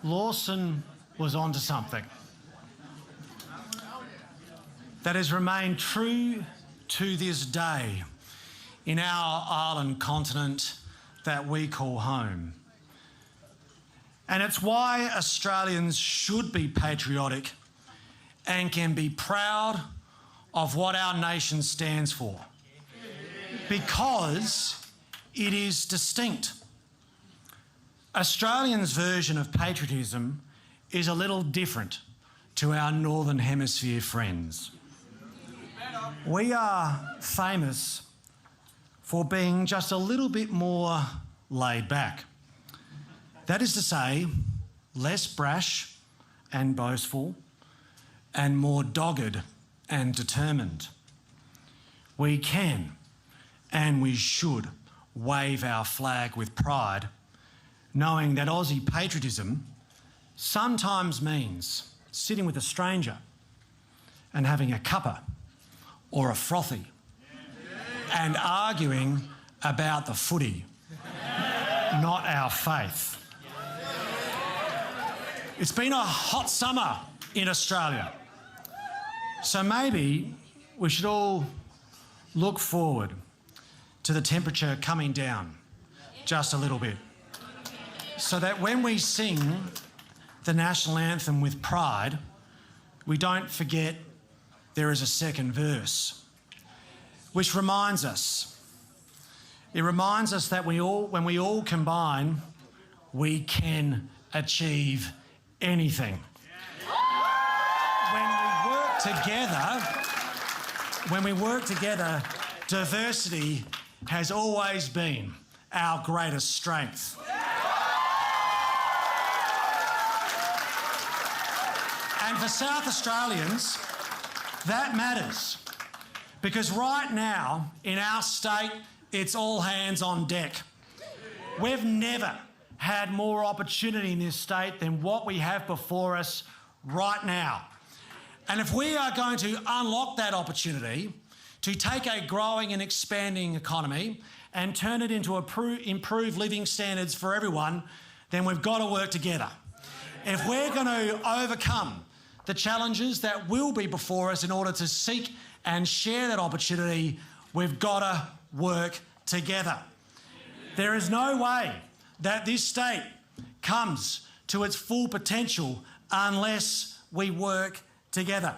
Lawson was onto something that has remained true to this day in our island continent that we call home. And it's why Australians should be patriotic and can be proud of what our nation stands for, because it is distinct. Australians' version of patriotism is a little different to our Northern Hemisphere friends. We are famous for being just a little bit more laid back. That is to say, less brash and boastful and more dogged and determined. We can and we should wave our flag with pride, knowing that Aussie patriotism sometimes means sitting with a stranger and having a cuppa or a frothy and arguing about the footy, not our faith. It's been a hot summer in Australia, so maybe we should all look forward to the temperature coming down just a little bit, so that when we sing the national anthem with pride, we don't forget there is a second verse, which reminds us. It reminds us that when we all combine, we can achieve anything. When we work together, diversity has always been our greatest strength. And for South Australians, that matters, because right now in our state, it's all hands on deck. We've never had more opportunity in this state than what we have before us right now. And if we are going to unlock that opportunity to take a growing and expanding economy and turn it into improved living standards for everyone, then we've got to work together. If we're going to overcome the challenges that will be before us in order to seek and share that opportunity, we've got to work together. There is no way that this state comes to its full potential unless we work together.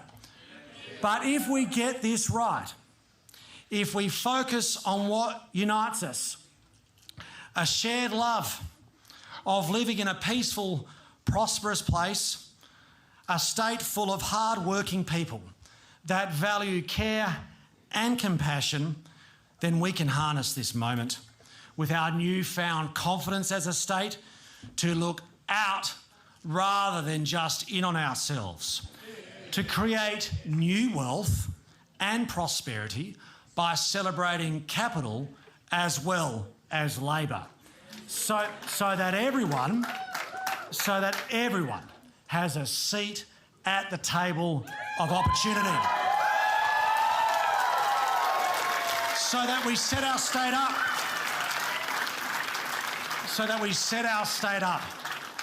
But if we get this right, if we focus on what unites us, a shared love of living in a peaceful, prosperous place, a state full of hard-working people that value care and compassion, then we can harness this moment with our newfound confidence as a state to look out rather than just in on ourselves, to create new wealth and prosperity by celebrating capital as well as labour, so that everyone has a seat at the table of opportunity, so that we set our state up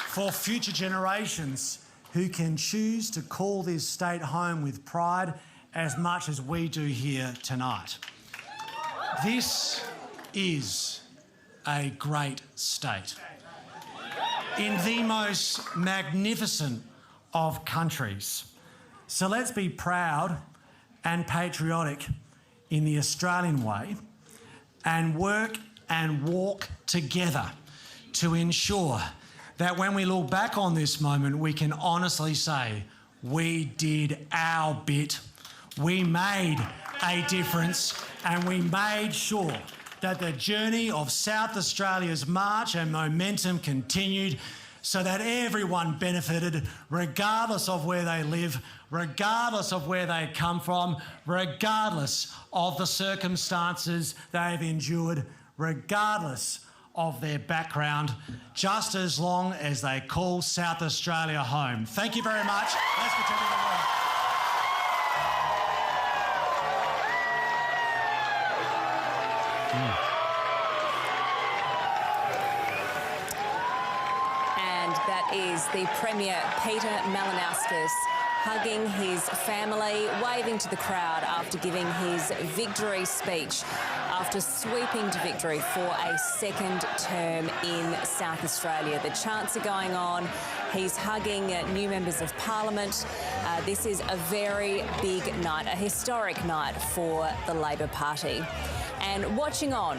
for future generations who can choose to call this state home with pride as much as we do here tonight. This is a great state. In the most magnificent of countries. So let's be proud and patriotic in the Australian way and work and walk together to ensure that when we look back on this moment, we can honestly say, we did our bit, we made a difference, and we made sure that the journey of South Australia's march and momentum continued so that everyone benefited, regardless of where they live, regardless of where they come from, regardless of the circumstances they've endured, regardless of their background, just as long as they call South Australia home. Thank you very much. Let's continue the work. And that is the Premier, Peter Malinauskas, hugging his family, waving to the crowd after giving his victory speech after sweeping to victory for a second term in South Australia. The chants are going on. He's hugging new members of Parliament. This is a very big night, a historic night for the Labor Party. And watching on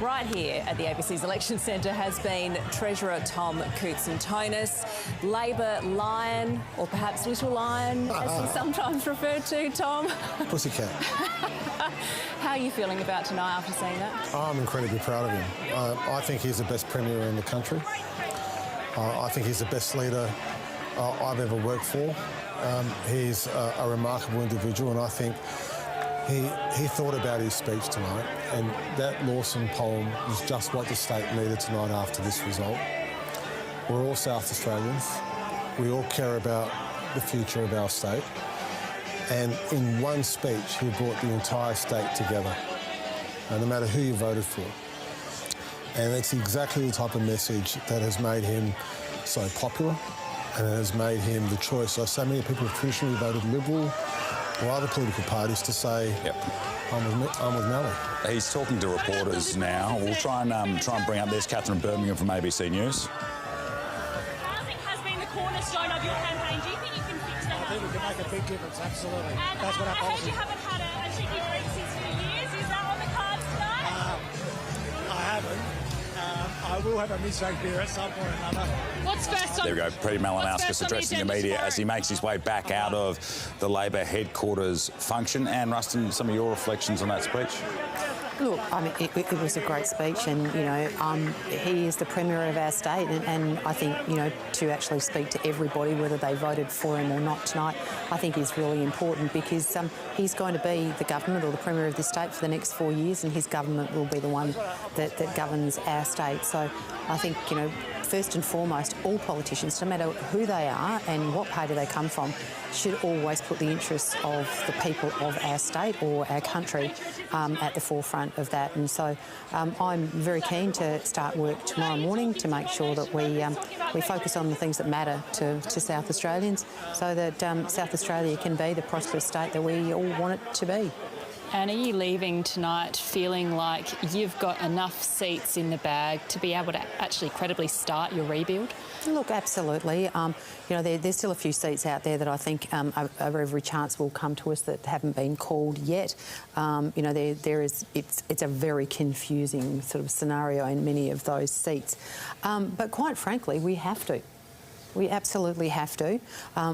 right here at the ABC's Election Centre has been Treasurer Tom Koutsantonis, Labor Lion, or perhaps Little Lion, as he's sometimes referred to, Tom. Pussycat. How are you feeling about tonight after seeing that? I'm incredibly proud of him. I think he's the best Premier in the country. I think he's the best leader I've ever worked for. He's a remarkable individual, and I think he thought about his speech tonight, and that Lawson poem was just what the state needed tonight after this result. We're all South Australians. We all care about the future of our state. And in one speech, he brought the entire state together, no matter who you voted for. And it's exactly the type of message that has made him so popular, and it has made him the choice. So many people have traditionally voted Liberal or other political parties to say, I'm with Melly. He's talking to reporters now. We'll try and bring up this Catherine Birmingham from ABC News. Housing has been the cornerstone of your campaign. Do you think you can fix the housing? I think we can make a big difference, absolutely. And that's what our I heard policy. you haven't had a cheeky Briggs for years. Is that on the cards tonight? I haven't. I will have a mid-range beer at some point or another. What's first on? There we go. Peter Malinauskas addressing the media as he makes his way back out of the Labor headquarters function. And Rustin, some of your reflections on that speech? Look, I mean, it was a great speech, and he is the Premier of our state, and I think to actually speak to everybody, whether they voted for him or not tonight, I think is really important, because he's going to be the government or the Premier of this state for the next 4 years, and his government will be the one that governs our state. So I think first and foremost, all politicians, no matter who they are and what party they come from, should always put the interests of the people of our state or our country at the forefront of that. And so I'm very keen to start work tomorrow morning to make sure that we focus on the things that matter to South Australians, so that South Australia can be the prosperous state that we all want it to be. And are you leaving tonight feeling like you've got enough seats in the bag to be able to actually credibly start your rebuild? Look, absolutely. There's still a few seats out there that I think over every chance will come to us that haven't been called yet. It's a very confusing sort of scenario in many of those seats. But quite frankly, we have to. We absolutely have to.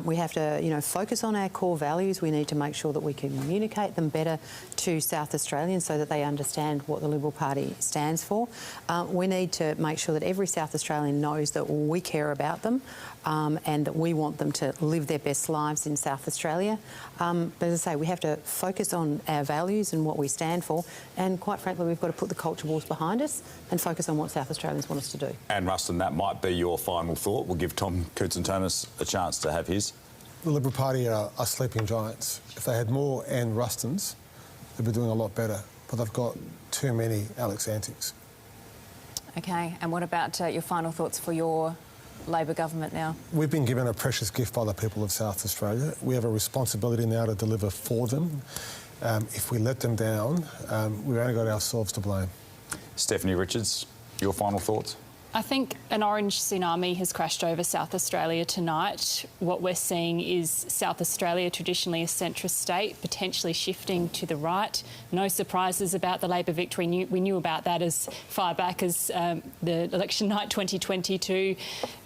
We have to, focus on our core values. We need to make sure that we can communicate them better to South Australians so that they understand what the Liberal Party stands for. We need to make sure that every South Australian knows that we care about them and that we want them to live their best lives in South Australia. But as I say, we have to focus on our values and what we stand for. And quite frankly, we've got to put the culture wars behind us and focus on what South Australians want us to do. And Rustin, that might be your final thought. We'll give Tom Koutsantonis a chance to have his. The Liberal Party are sleeping giants. If they had more Ann Rustins, they'd be doing a lot better. But they've got too many Alex Antics. OK, and what about your final thoughts for your Labor government now? We've been given a precious gift by the people of South Australia. We have a responsibility now to deliver for them. If we let them down, we've only got ourselves to blame. Stephanie Richards, your final thoughts? I think an orange tsunami has crashed over South Australia tonight. What we're seeing is South Australia, traditionally a centrist state, potentially shifting to the right. No surprises about the Labor victory. We knew about that as far back as the election night 2022.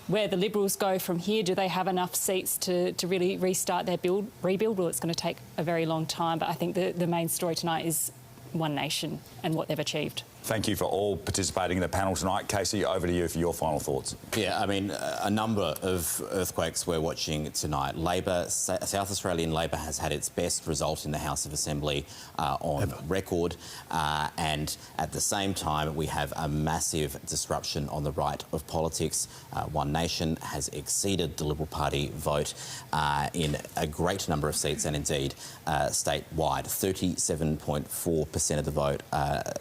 Where the Liberals go from here, do they have enough seats to really restart their rebuild? Well, it's going to take a very long time, but I think the main story tonight is One Nation and what they've achieved. Thank you for all participating in the panel tonight. Casey, over to you for your final thoughts. Yeah, I mean, a number of earthquakes we're watching tonight. Labor, South Australian Labor has had its best result in the House of Assembly on record, and at the same time we have a massive disruption on the right of politics. One Nation has exceeded the Liberal Party vote in a great number of seats, and indeed statewide. 37.4% of the vote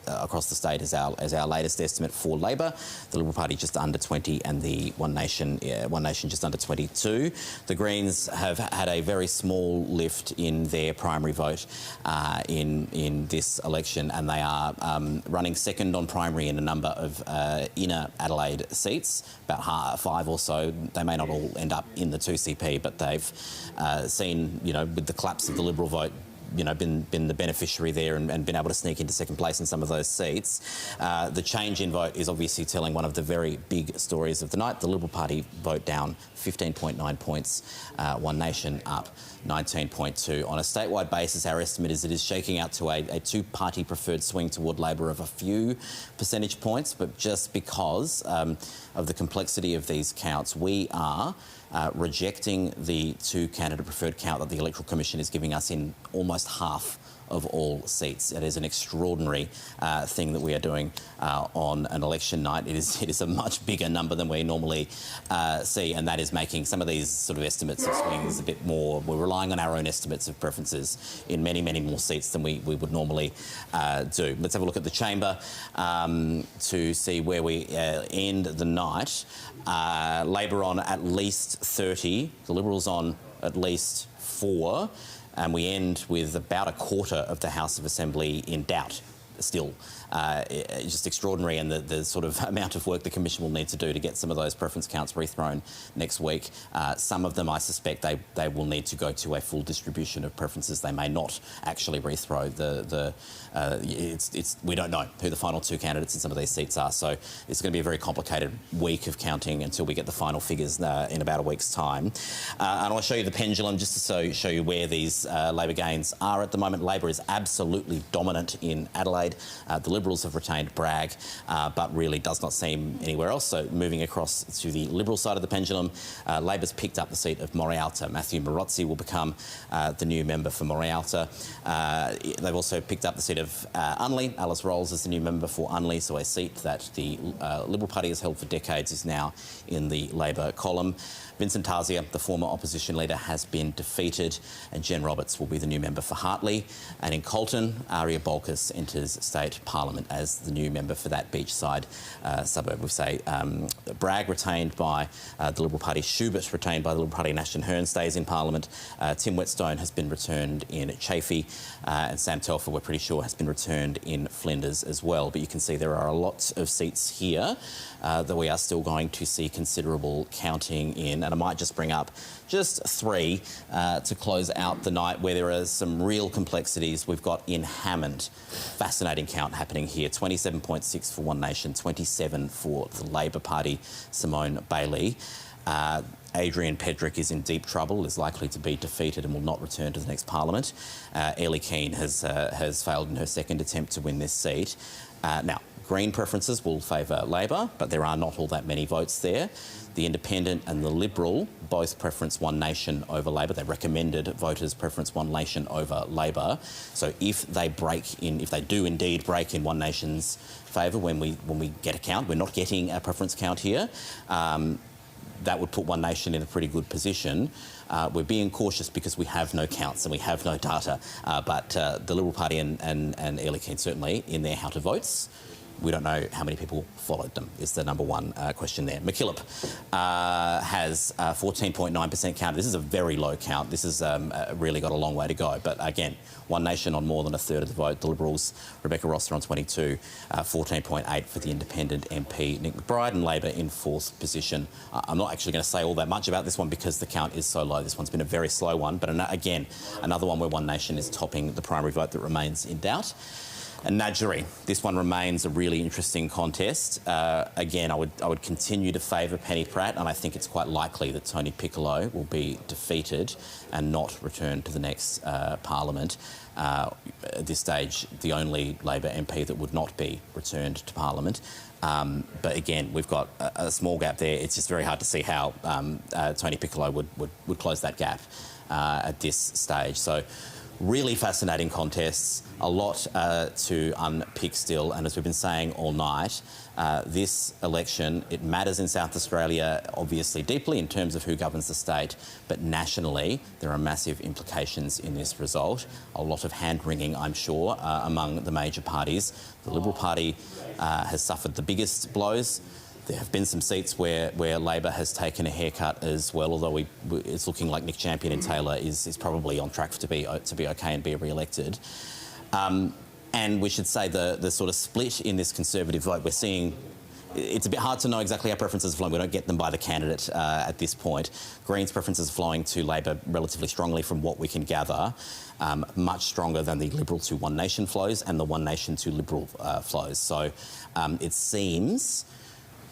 across the state is our latest estimate for Labor. The Liberal Party just under 20, and the One Nation just under 22. The Greens have had a very small lift in their primary vote in this election, and they are running second on primary in a number of inner Adelaide seats, about 5 or so. They may not all end up in the 2CP, but they've seen, with the collapse of the Liberal vote, been the beneficiary there and been able to sneak into second place in some of those seats. The change in vote is obviously telling one of the very big stories of the night. The Liberal Party vote down 15.9 points, One Nation up 19.2. On a statewide basis, our estimate is it is shaking out to a two-party preferred swing toward Labor of a few percentage points, but just because of the complexity of these counts, we are rejecting the two-candidate preferred count that the Electoral Commission is giving us in almost half of all seats. It is an extraordinary thing that we are doing on an election night. It is a much bigger number than we normally see, and that is making some of these sort of estimates of swings a bit more. We're relying on our own estimates of preferences in many, many more seats than we would normally do. Let's have a look at the chamber to see where we end the night. Labor on at least 30, the Liberals on at least 4, and we end with about a quarter of the House of Assembly in doubt still. Just extraordinary, and the sort of amount of work the Commission will need to do to get some of those preference counts rethrown next week. Some of them, I suspect, they will need to go to a full distribution of preferences. They may not actually rethrow we don't know who the final two candidates in some of these seats are, so it's going to be a very complicated week of counting until we get the final figures in about a week's time. And I'll show you the pendulum just to show you where these Labor gains are at the moment. Labor is absolutely dominant in Adelaide. The Liberals have retained Bragg, but really does not seem anywhere else. So moving across to the Liberal side of the pendulum, Labor's picked up the seat of Morialta. Matthew Marozzi will become the new member for Morialta. They've also picked up the seat of Unley. Alice Rolls is the new member for Unley, so a seat that the Liberal Party has held for decades is now in the Labor column. Vincent Tarzia, the former opposition leader, has been defeated, and Jen Roberts will be the new member for Hartley. And in Colton, Aria Bolkus enters State Parliament as the new member for that beachside suburb. We say Bragg retained by the Liberal Party, Schubert retained by the Liberal Party, Ashton Hearn stays in Parliament, Tim Whetstone has been returned in Chaffey, and Sam Telfer, we're pretty sure, has been returned in Flinders as well. But you can see there are a lot of seats here that we are still going to see considerable counting in. And I might just bring up just 3 to close out the night where there are some real complexities. We've got in Hammond, fascinating count happening here, 27.6 for One Nation, 27 for the Labor Party, Simone Bailey. Adrian Pedrick is in deep trouble, is likely to be defeated and will not return to the next Parliament. Ellie Keane has failed in her second attempt to win this seat. Now, Green preferences will favour Labor, but there are not all that many votes there. The Independent and the Liberal both preference One Nation over Labor. They recommended voters preference One Nation over Labor. So if they do indeed break in One Nation's favour when we get a count, we're not getting a preference count here, that would put One Nation in a pretty good position. We're being cautious because we have no counts and we have no data, but the Liberal Party and Ellie Keane certainly in their how to votes we don't know how many people followed them, is the number one question there. McKillop has 14.9% counted. This is a very low count. This has really got a long way to go. But again, One Nation on more than a third of the vote. The Liberals, Rebecca Rosser on 22, 14.8 for the independent MP, Nick McBride, and Labor in fourth position. I'm not actually going to say all that much about this one because the count is so low. This one's been a very slow one, but again, another one where One Nation is topping the primary vote that remains in doubt. And Nadgerry, this one remains a really interesting contest. Again, I would continue to favour Penny Pratt, and I think it's quite likely that Tony Piccolo will be defeated and not return to the next Parliament. At this stage, the only Labor MP that would not be returned to Parliament. But again, we've got a small gap there. It's just very hard to see how Tony Piccolo would close that gap at this stage. So, really fascinating contests, a lot to unpick still, and as we've been saying all night, this election, it matters in South Australia, obviously deeply in terms of who governs the state, but nationally there are massive implications in this result. A lot of hand-wringing, I'm sure, among the major parties. The Liberal Party has suffered the biggest blows. There have been some seats where Labor has taken a haircut as well, although it's looking like Nick Champion and Taylor is probably on track to be okay and be re-elected. And we should say the sort of split in this Conservative vote, we're seeing. It's a bit hard to know exactly how preferences are flowing. We don't get them by the candidate at this point. Greens' preferences are flowing to Labor relatively strongly from what we can gather, much stronger than the Liberal to One Nation flows and the One Nation to Liberal flows. So it seems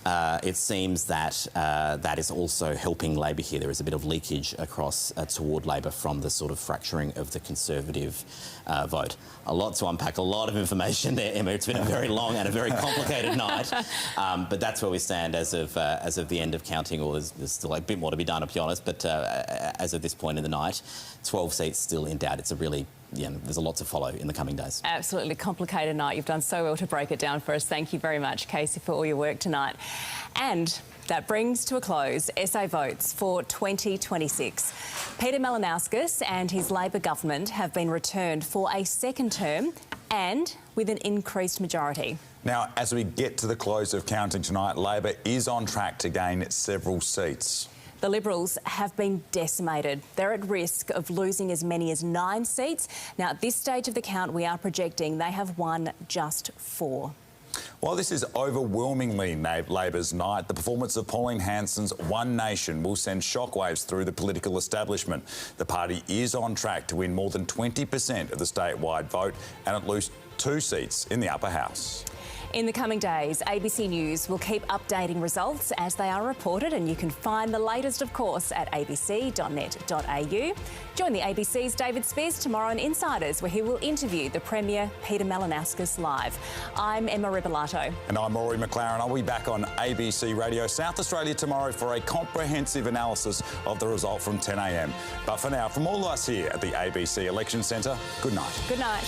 that that is also helping Labor here. There is a bit of leakage across toward Labor from the sort of fracturing of the Conservative vote. A lot to unpack, a lot of information there, Emma. It's been a very long and a very complicated night, but that's where we stand as of the end of counting. Or there's still a bit more to be done, to be honest. But as of this point in the night, 12 seats still in doubt. It's a really there's a lot to follow in the coming days. Absolutely complicated night. You've done so well to break it down for us. Thank you very much, Casey, for all your work tonight. And that brings to a close SA votes for 2026. Peter Malinauskas and his Labor government have been returned for a second term and with an increased majority. Now, as we get to the close of counting tonight, Labor is on track to gain several seats. The Liberals have been decimated. They're at risk of losing as many as 9 seats. Now, at this stage of the count, we are projecting they have won just 4. While this is overwhelmingly Labor's night, the performance of Pauline Hanson's One Nation will send shockwaves through the political establishment. The party is on track to win more than 20% of the statewide vote and at least 2 seats in the upper house. In the coming days, ABC News will keep updating results as they are reported, and you can find the latest, of course, at abc.net.au. Join the ABC's David Spears tomorrow on Insiders, where he will interview the Premier Peter Malinauskas live. I'm Emma Rebellato. And I'm Rory McClaren. I'll be back on ABC Radio South Australia tomorrow for a comprehensive analysis of the result from 10 a.m. But for now, from all of us here at the ABC Election Centre, good night. Good night.